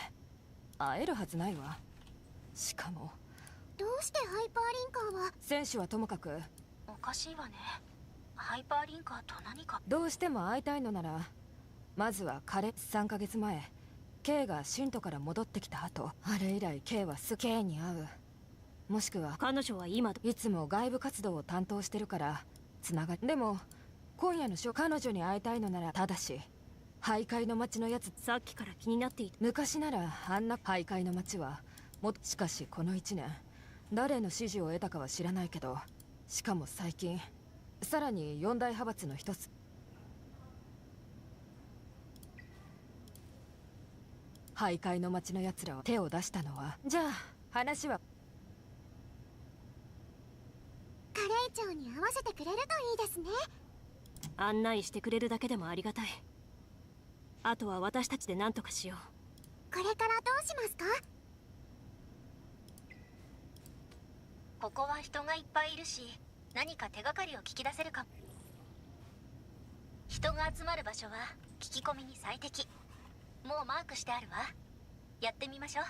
会えるはずないわ。しかもどうしてハイパーリンカーは？選手はともかくおかしいわね。ハイパーリンカーと何か？どうしても会いたいのなら、まずは3ヶ月前 K がシントから戻ってきた後、あれ以来 K はK に会う。もしくは彼女は今いつも外部活動を担当してるからつながり。でも今夜のショー、彼女に会いたいのなら、ただし徘徊の街のやつ、さっきから気になっていた。昔ならあんな徘徊の街はしかしこの1年誰の支持を得たかは知らないけど、しかも最近さらに4大派閥の一つ、徘徊の街のやつらは手を出したのは。じゃあ話はカレー町に合わせてくれるといいですね。案内してくれるだけでもありがたい。あとは私たちで何とかしよう。これからどうしますか？ここは人がいっぱいいるし、何か手がかりを聞き出せるかも。人が集まる場所は聞き込みに最適。もうマークしてあるわ。やってみましょう。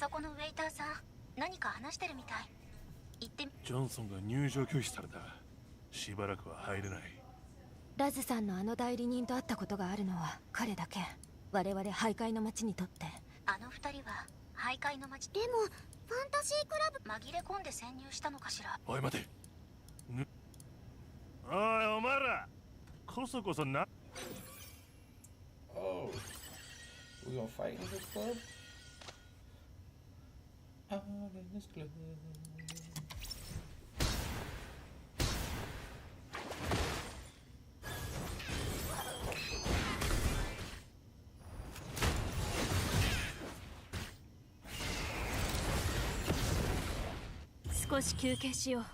そこのウェイターさん何か話してるみたい。言ってみ。ジョンソンが入場拒否された。しばらくは入れない。ラズさんのあの代理人と会ったことがあるのは彼だけ。我々徘徊の町にとって。あの二人は徘徊の町。でもファンタジークラブ紛れ込んで潜入したのかしら。おい待て。おいお前らこそこそな。Oh, we gonna fight in this club? Out in this club. 少し休憩しよう。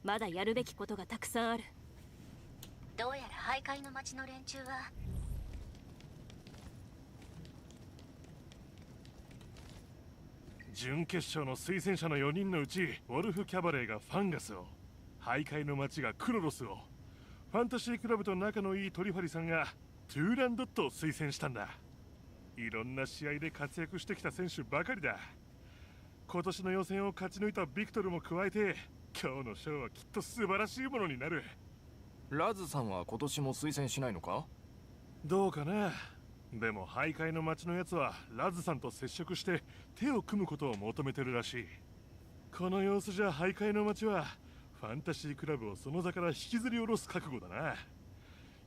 まだやるべきことがたくさんある。どうやら徘徊の町の連中は準決勝の推薦者の4人のうちウォルフ・キャバレーがファンガスを、徘徊の町がクロロスを、ファンタシークラブと仲のいいトリファリさんがトゥーランドットを推薦したんだ。いろんな試合で活躍してきた選手ばかりだ。今年の予選を勝ち抜いたビクトルも加えて今日のショーはきっと素晴らしいものになる。ラズさんは今年も推薦しないのか？どうかな。でも徘徊の町のやつはラズさんと接触して手を組むことを求めてるらしい。この様子じゃ徘徊の町はファンタシークラブをその座から引きずり下ろす覚悟だな。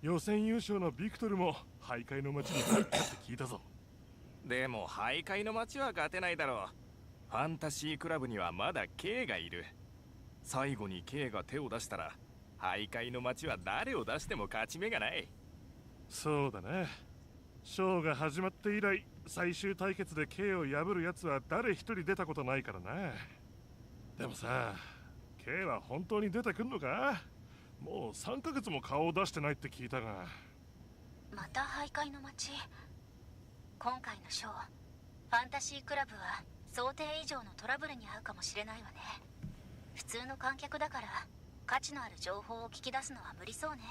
予選優勝のビクトルも徘徊の町に入ったって聞いたぞ。でも徘徊の町は勝てないだろう。ファンタシークラブにはまだ K がいる。最後に K が手を出したら徘徊の町は誰を出しても勝ち目がない。そうだな。ショーが始まって以来最終対決で K を破るやつは誰一人出たことないからな。でもさ、 K は本当に出てくんのか？もう3ヶ月も顔を出してないって聞いたが。また徘徊の町。今回のショー、ファンタシークラブは想定以上のトラブルに遭うかもしれないわね。普通の観客だから価値のある情報を聞き出すのは無理そうね。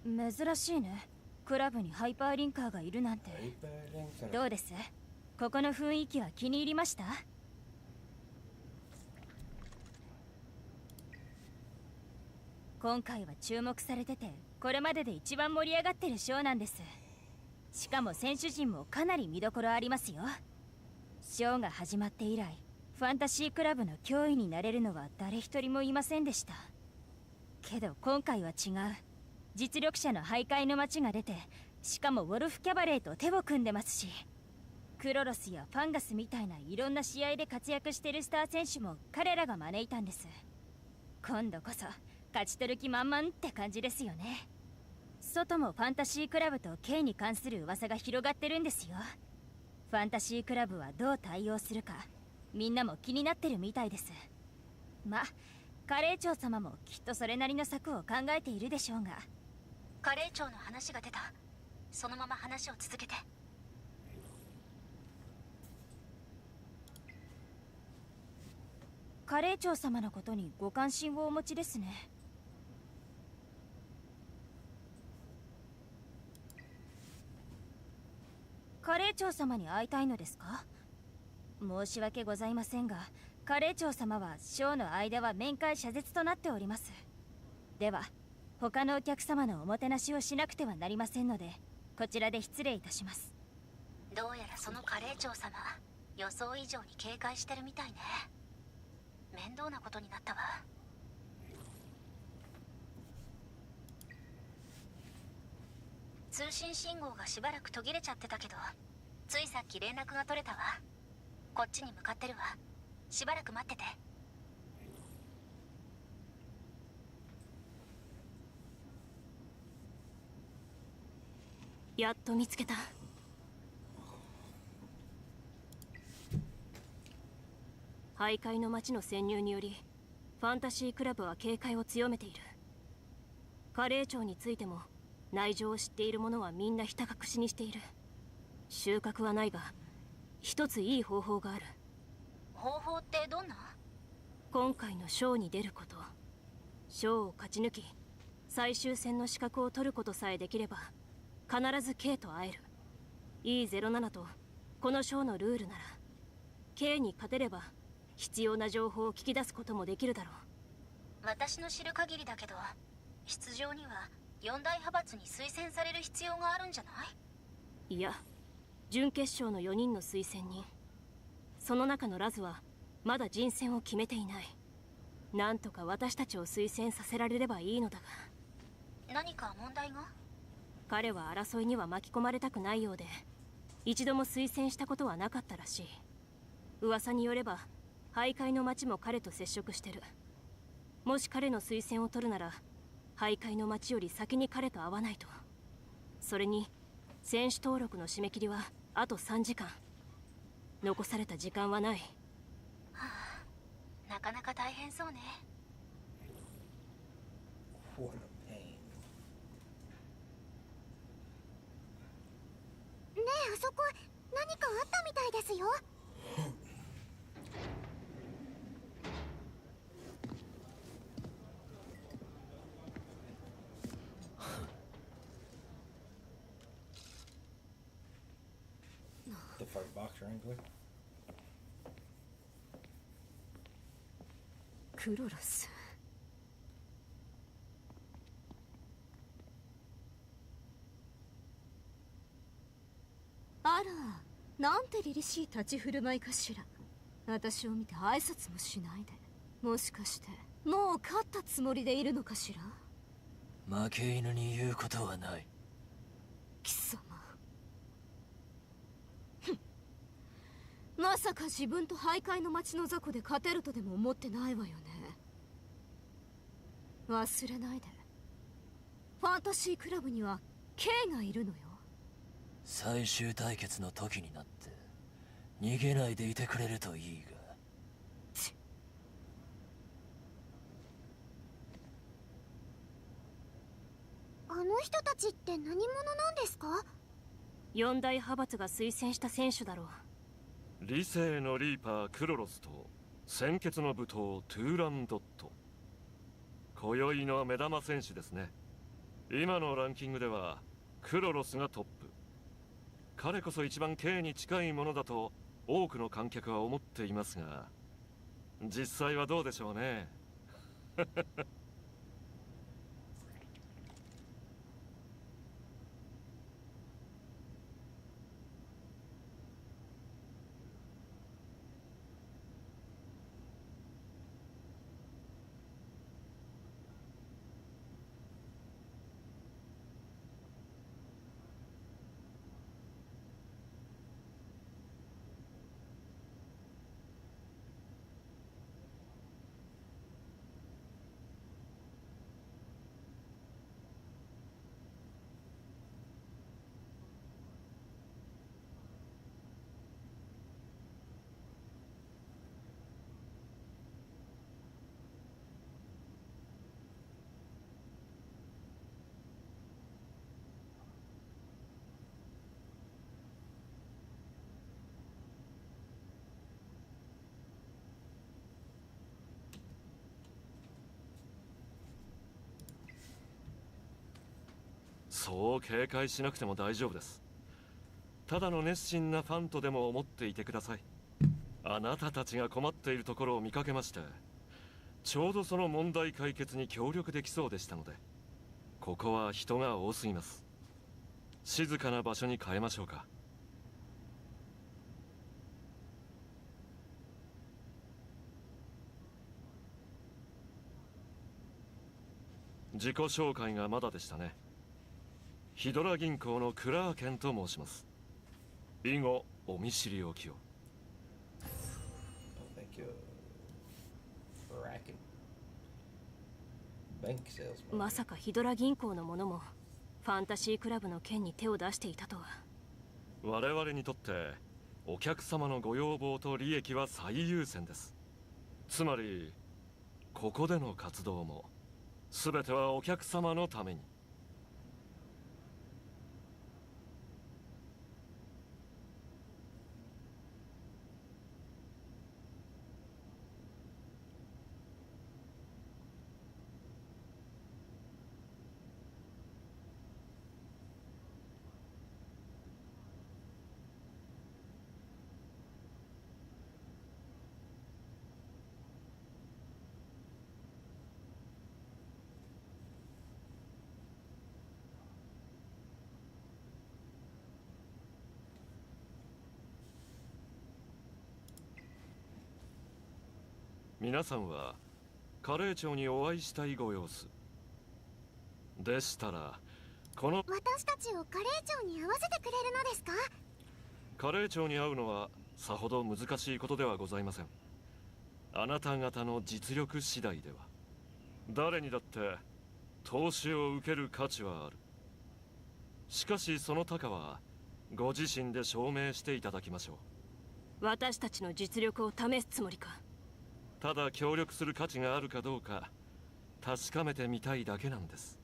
珍しいね。クラブにハイパーリンカーがいるなんて。どうです？ここの雰囲気は気に入りました？今回は注目されてて、これまでで一番盛り上がってるショーなんです。しかも選手陣もかなり見どころありますよ。ショーが始まって以来、ファンタシークラブの脅威になれるのは誰一人もいませんでした。けど今回は違う。実力者の徘徊の町が出て、しかもウォルフ・キャバレーと手を組んでますし、クロロスやファンガスみたいないろんな試合で活躍してるスター選手も彼らが招いたんです。今度こそ勝ち取る気満々って感じですよね。外もファンタシークラブと K に関する噂が広がってるんですよ。ファンタシークラブはどう対応するか、みんなも気になってるみたいです。ま、カレー長様もきっとそれなりの策を考えているでしょうが。カレー長の話が出た。そのまま話を続けて。カレー長様のことにご関心をお持ちですね。カレー長様に会いたいのですか？申し訳ございませんが、カレー長様はショーの間は面会謝絶となっております。では他のお客様のおもてなしをしなくてはなりませんので、こちらで失礼いたします。どうやらそのカレー長様、予想以上に警戒してるみたいね。面倒なことになったわ。通信信号がしばらく途切れちゃってたけど、ついさっき連絡が取れたわ。こっちに向かってるわ。しばらく待ってて。やっと見つけた。徘徊の町の潜入によりファンタシークラブは警戒を強めている。カレー長についても内情を知っている者はみんなひた隠しにしている。収穫はないが一ついい方法がある。方法ってどんな？今回のショーに出ること。賞を勝ち抜き最終戦の資格を取ることさえできれば必ず K と会える。 E07 とこの賞のルールなら K に勝てれば必要な情報を聞き出すこともできるだろう。私の知る限りだけど、出場には4大派閥に推薦される必要があるんじゃない？いや、準決勝の4人の推薦人、その中のラズはまだ人選を決めていない。なんとか私たちを推薦させられればいいのだが。何か問題が？彼は争いには巻き込まれたくないようで、一度も推薦したことはなかったらしい。噂によれば徘徊の町も彼と接触してる。もし彼の推薦を取るなら徘徊の町より先に彼と会わないと。それに選手登録の締め切りはあと3時間。残された時間はない。はあ、なかなか大変そうね。ねえ、あそこ何かあったみたいですよ。The fight box wrangler? クロロス。あら、なんて凛々しい立ち振る舞いかしら。私を見て挨拶もしないで。もしかしてもう勝ったつもりでいるのかしら。負け犬に言うことはない。貴様、まさか自分と徘徊の町の雑魚で勝てるとでも思ってないわよね。忘れないで、ファンタシークラブには K がいるのよ。最終対決の時になって逃げないでいてくれるといいが。あの人たちって何者なんですか？4大派閥が推薦した選手だろう。理性のリーパークロロスと鮮血の武闘トゥーランドット。今宵の目玉選手ですね。今のランキングではクロロスがトップ。彼こそ一番 K に近いものだと多くの観客は思っていますが、実際はどうでしょうね。そう警戒しなくても大丈夫です。ただの熱心なファンとでも思っていてください。あなたたちが困っているところを見かけまして、ちょうどその問題解決に協力できそうでしたので。ここは人が多すぎます。静かな場所に変えましょうか。自己紹介がまだでしたね。ヒドラ銀行のクラーケンと申します。以後お見知りおきを。まさかヒドラ銀行の者もファンタシークラブの件に手を出していたとは。我々にとってお客様のご要望と利益は最優先です。つまりここでの活動も全てはお客様のために。皆さんはカレー長にお会いしたいご様子でしたら、この私たちをカレー長に会わせてくれるのですか？カレー長に会うのはさほど難しいことではございません。あなた方の実力次第では誰にだって投資を受ける価値はある。しかしその高はご自身で証明していただきましょう。私たちの実力を試すつもりか？ただ協力する価値があるかどうか確かめてみたいだけなんです。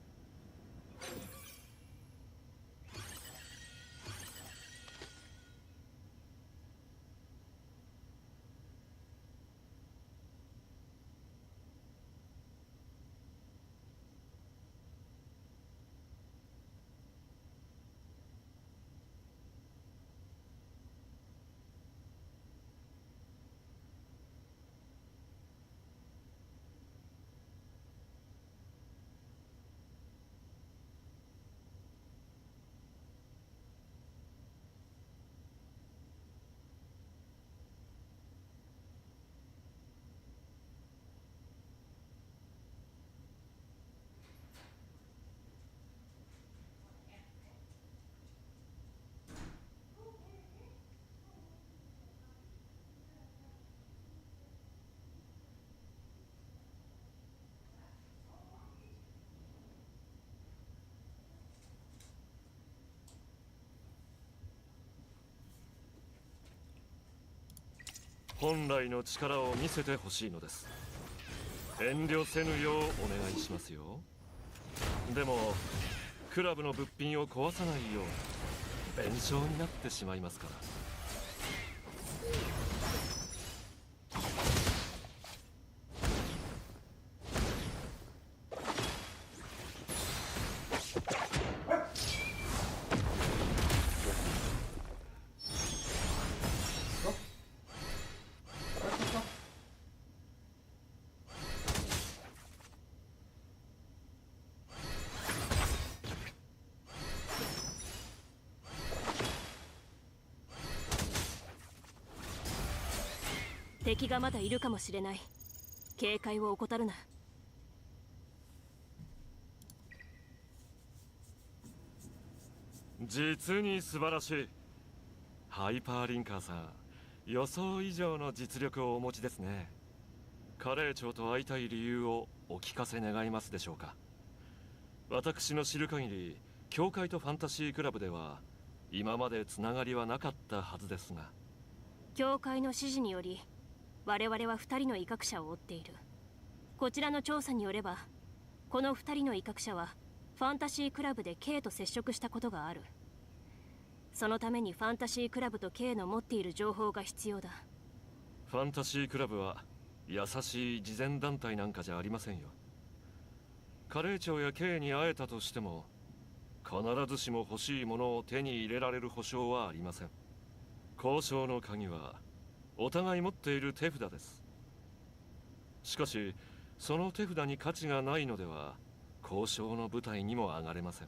本来の力を見せてほしいのです。遠慮せぬようお願いしますよ。でもクラブの物品を壊さないよう弁償になってしまいますから。敵がまだいるかもしれない。警戒を怠るな。実に素晴らしい。ハイパーリンカーさん、予想以上の実力をお持ちですね。カレー長と会いたい理由をお聞かせ願いますでしょうか。私の知る限り、教会とファンタシークラブでは今までつながりはなかったはずですが。教会の指示により我々は2人の威嚇者を追っている。こちらの調査によれば、この2人の威嚇者はファンタシークラブで K と接触したことがある。そのためにファンタシークラブと K の持っている情報が必要だ。ファンタシークラブは優しい慈善団体なんかじゃありませんよ。カレー長や K に会えたとしても必ずしも欲しいものを手に入れられる保証はありません。交渉の鍵はお互い持っている手札です。しかしその手札に価値がないのでは交渉の舞台にも上がれません。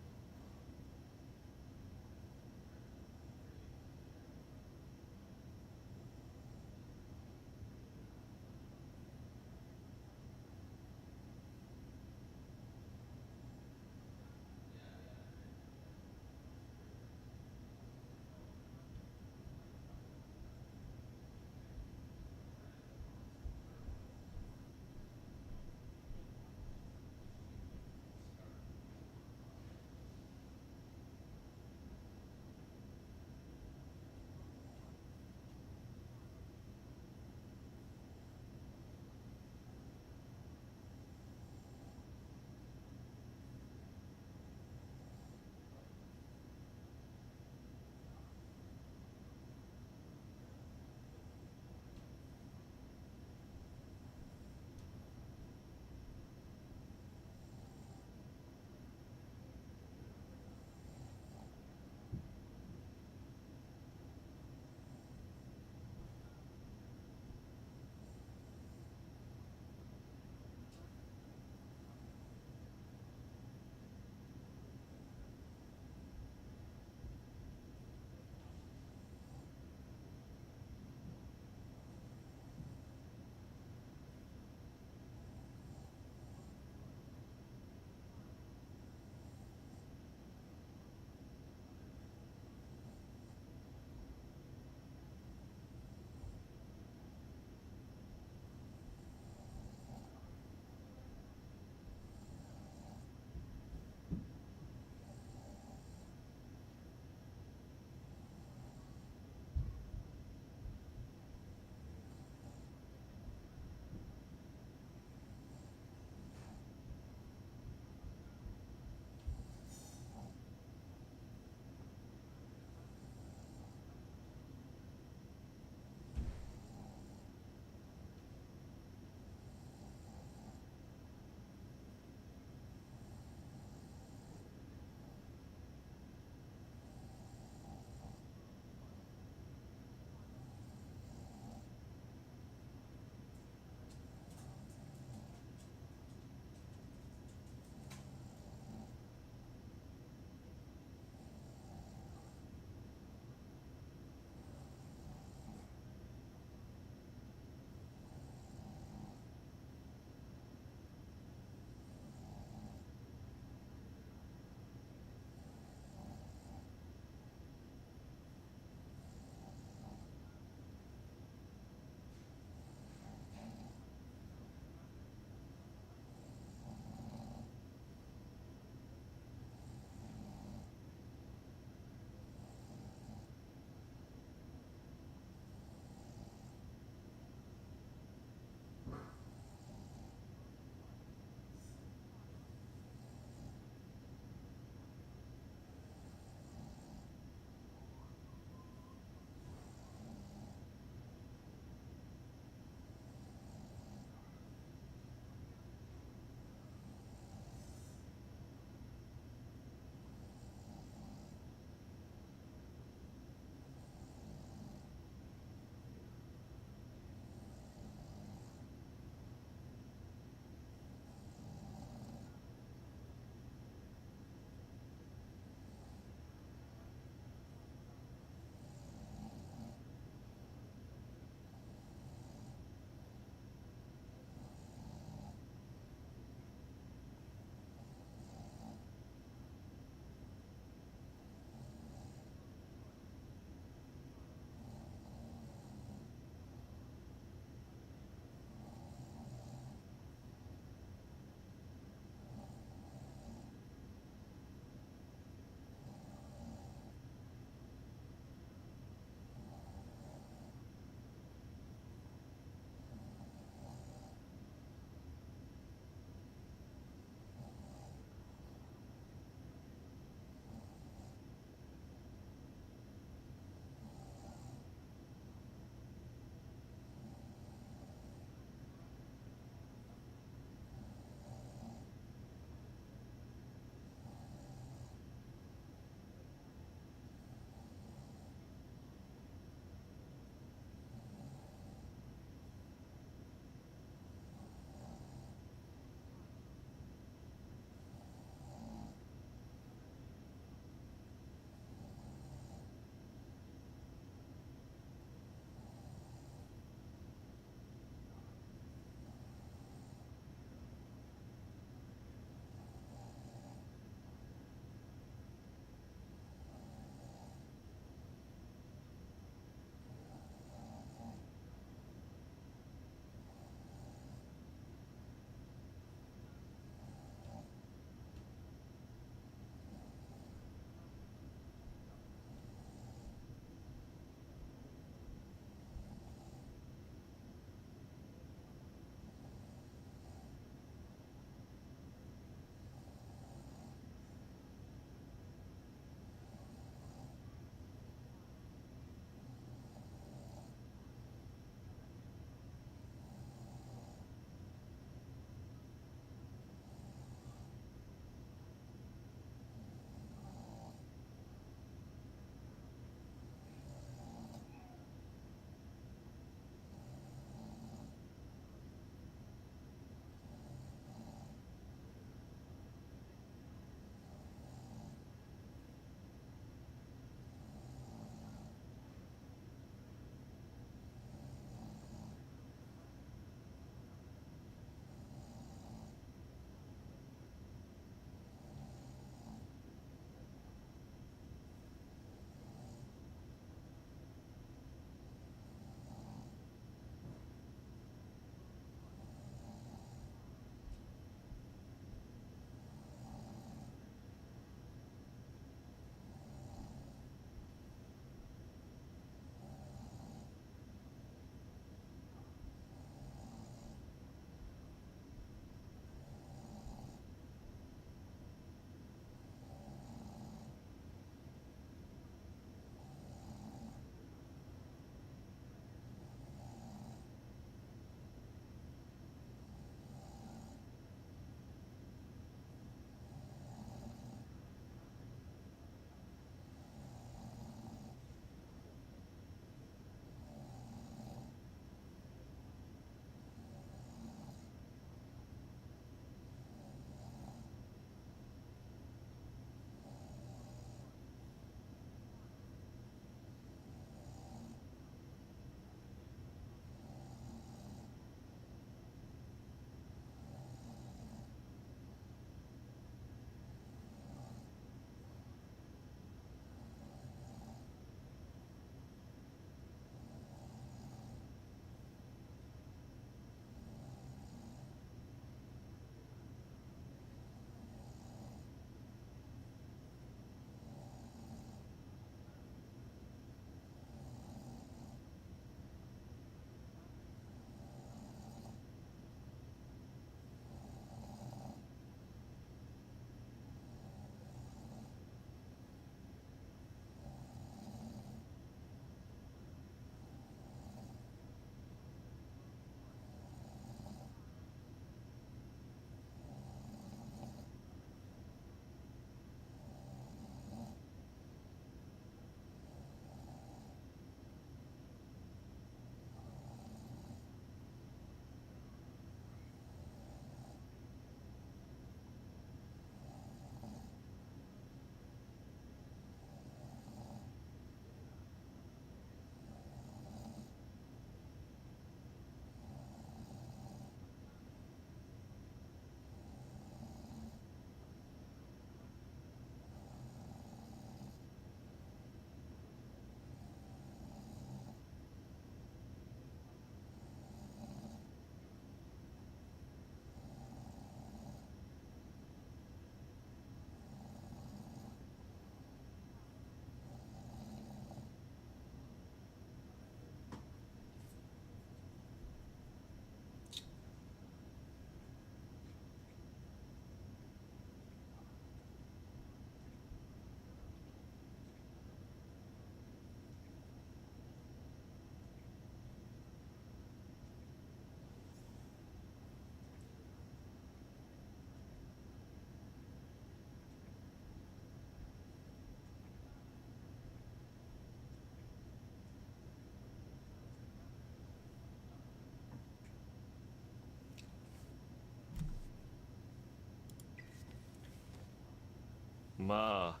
まあ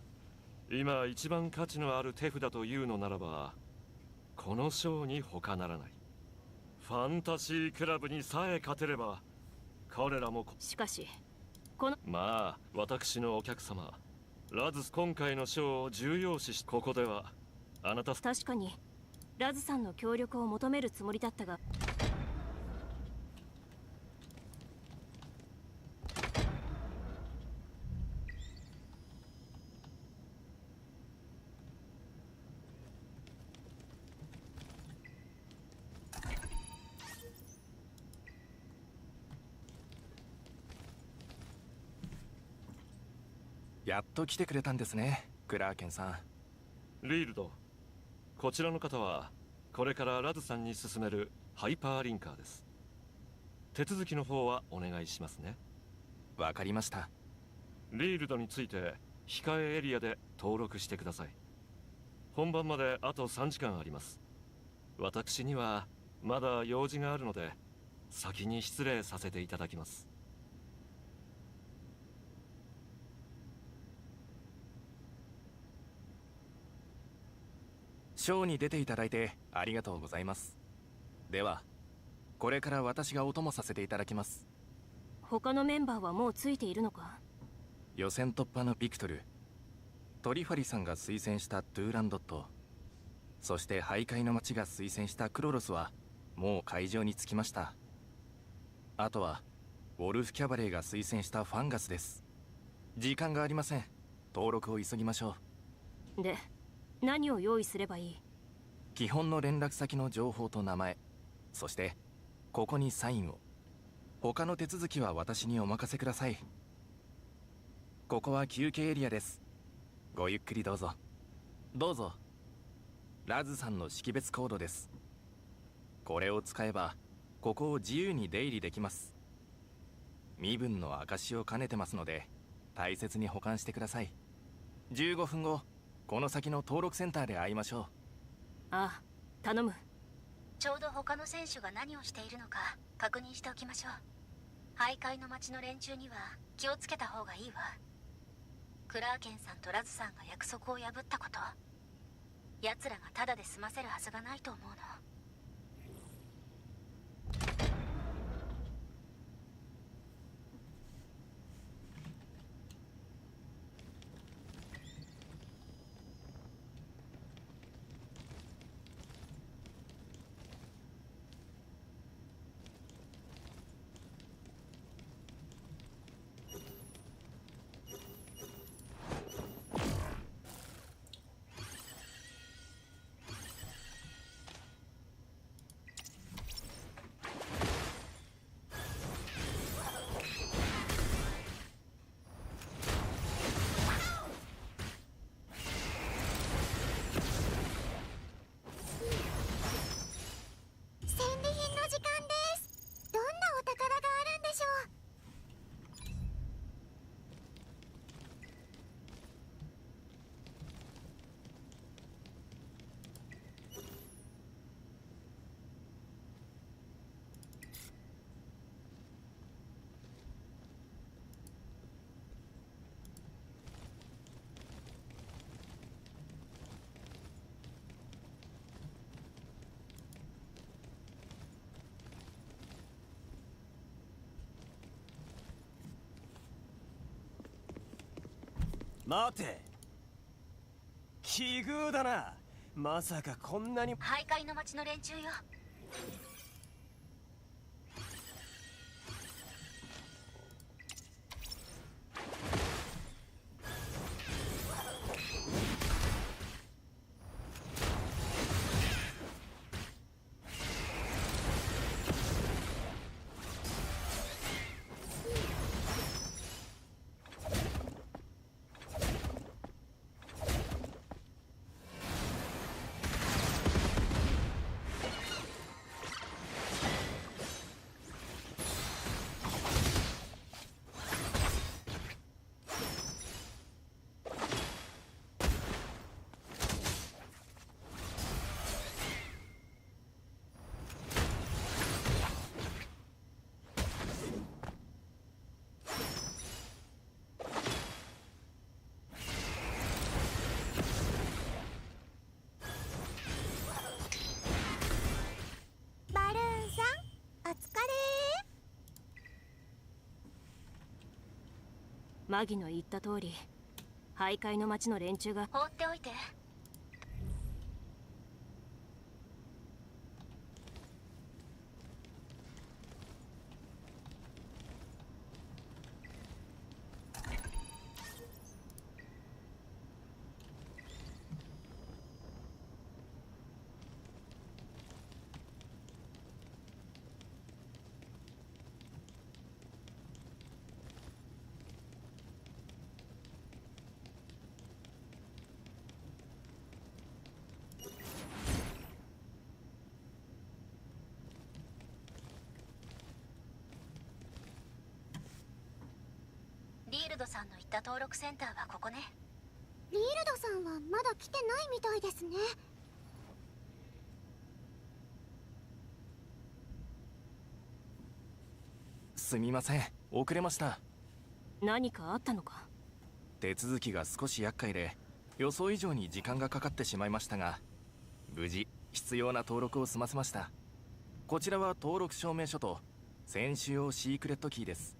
今一番価値のある手札というのならばこの賞に他ならない。ファンタジークラブにさえ勝てれば彼らも。しかしこのまあ私のお客様ラズ今回の賞を重要視しここではあなた。確かにラズさんの協力を求めるつもりだったが。やっと来てくれたんですね、クラーケンさん。リールド、こちらの方はこれからラズさんに進めるハイパーリンカーです。手続きの方はお願いしますね。わかりました。リールドについて控えエリアで登録してください。本番まであと3時間あります。私にはまだ用事があるので先に失礼させていただきます。ショーに出ていただいてありがとうございます。ではこれから私がお供させていただきます。他のメンバーはもうついているのか。予選突破のビクトル、トリファリさんが推薦したトゥーランドット、そして徘徊の街が推薦したクロロスはもう会場に着きました。あとはウォルフキャバレーが推薦したファンガスです。時間がありません。登録を急ぎましょう。で何を用意すればいい？基本の連絡先の情報と名前、そしてここにサインを。他の手続きは私にお任せください。ここは休憩エリアです。ごゆっくりどうぞ。どうぞ。ラズさんの識別コードです。これを使えばここを自由に出入りできます。身分の証を兼ねてますので大切に保管してください。15分後この先の登録センターで会いましょう。ああ、頼む。ちょうど他の選手が何をしているのか確認しておきましょう。徘徊の町の連中には気をつけた方がいいわ。クラーケンさんとラズさんが約束を破ったこと、奴らがタダで済ませるはずがないと思うの。待て、奇遇だな。まさかこんなに。徘徊の町の連中よ。マギの言った通り、徘徊の町の連中が。放っておいて。リールドさんの言った登録センターはここね。リールドさんはまだ来てないみたいですね。すみません、遅れました。何かあったのか。手続きが少し厄介で予想以上に時間がかかってしまいましたが、無事必要な登録を済ませました。こちらは登録証明書と選手用シークレットキーです。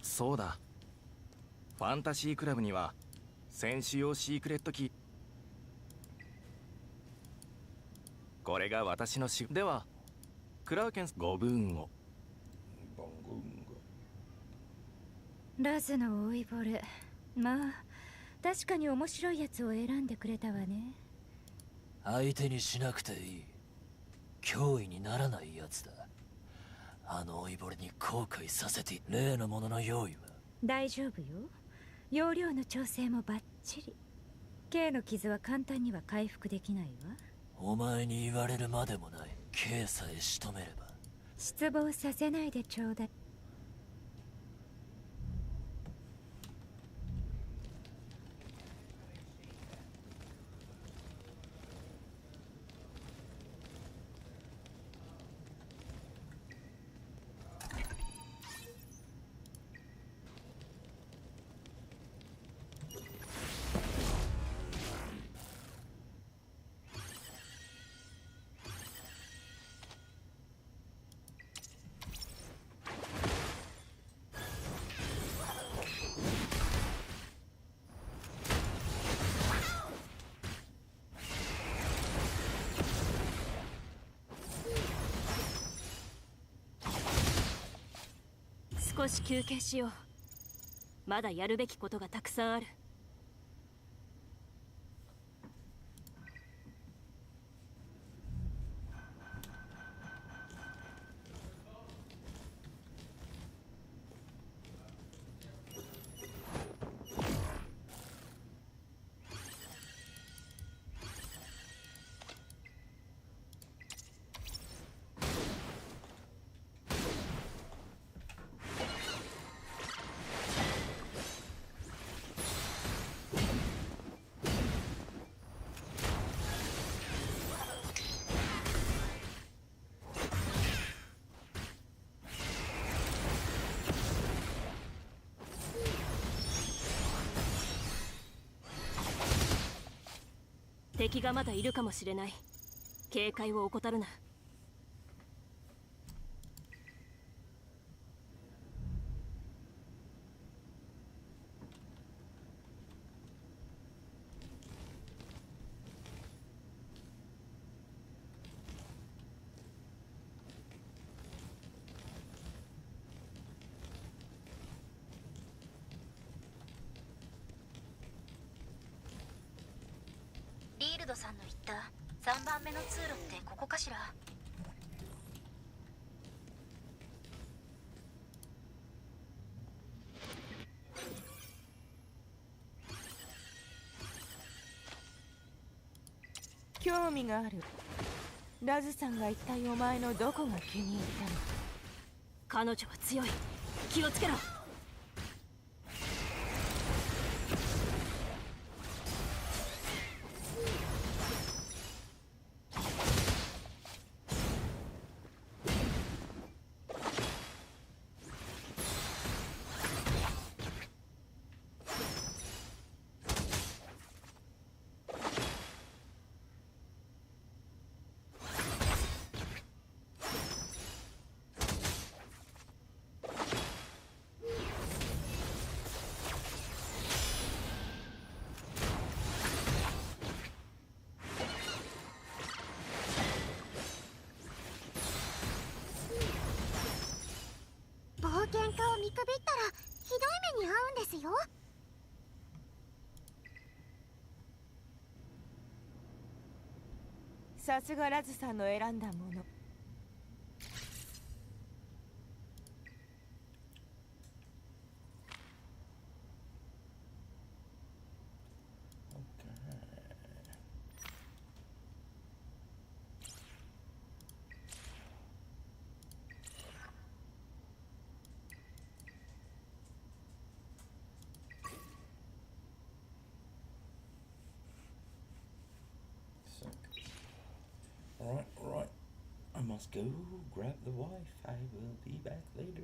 そうだ、ファンタシークラブには選手用シークレットキー。これが私のではクラーケンスご分を。ラズの老いぼれ、まあ確かに面白いやつを選んでくれたわね。相手にしなくていい。脅威にならないやつだ。あの老いぼれに後悔させて。例のものの用意は大丈夫よ。容量の調整もバッチリ。K の傷は簡単には回復できないわ。お前に言われるまでもない。K さえ仕留めれば。失望させないでちょうだい。少し休憩しよう。まだやるべきことがたくさんある。敵がまだいるかもしれない。警戒を怠るな。リールドさんの言った3番目の通路ってここかしら。興味がある。ラズさんが一体お前のどこが気に入ったの？彼女は強い。気をつけろ。よ。さすがラズさんの選んだもの。Right. I must go grab the wife. I will be back later.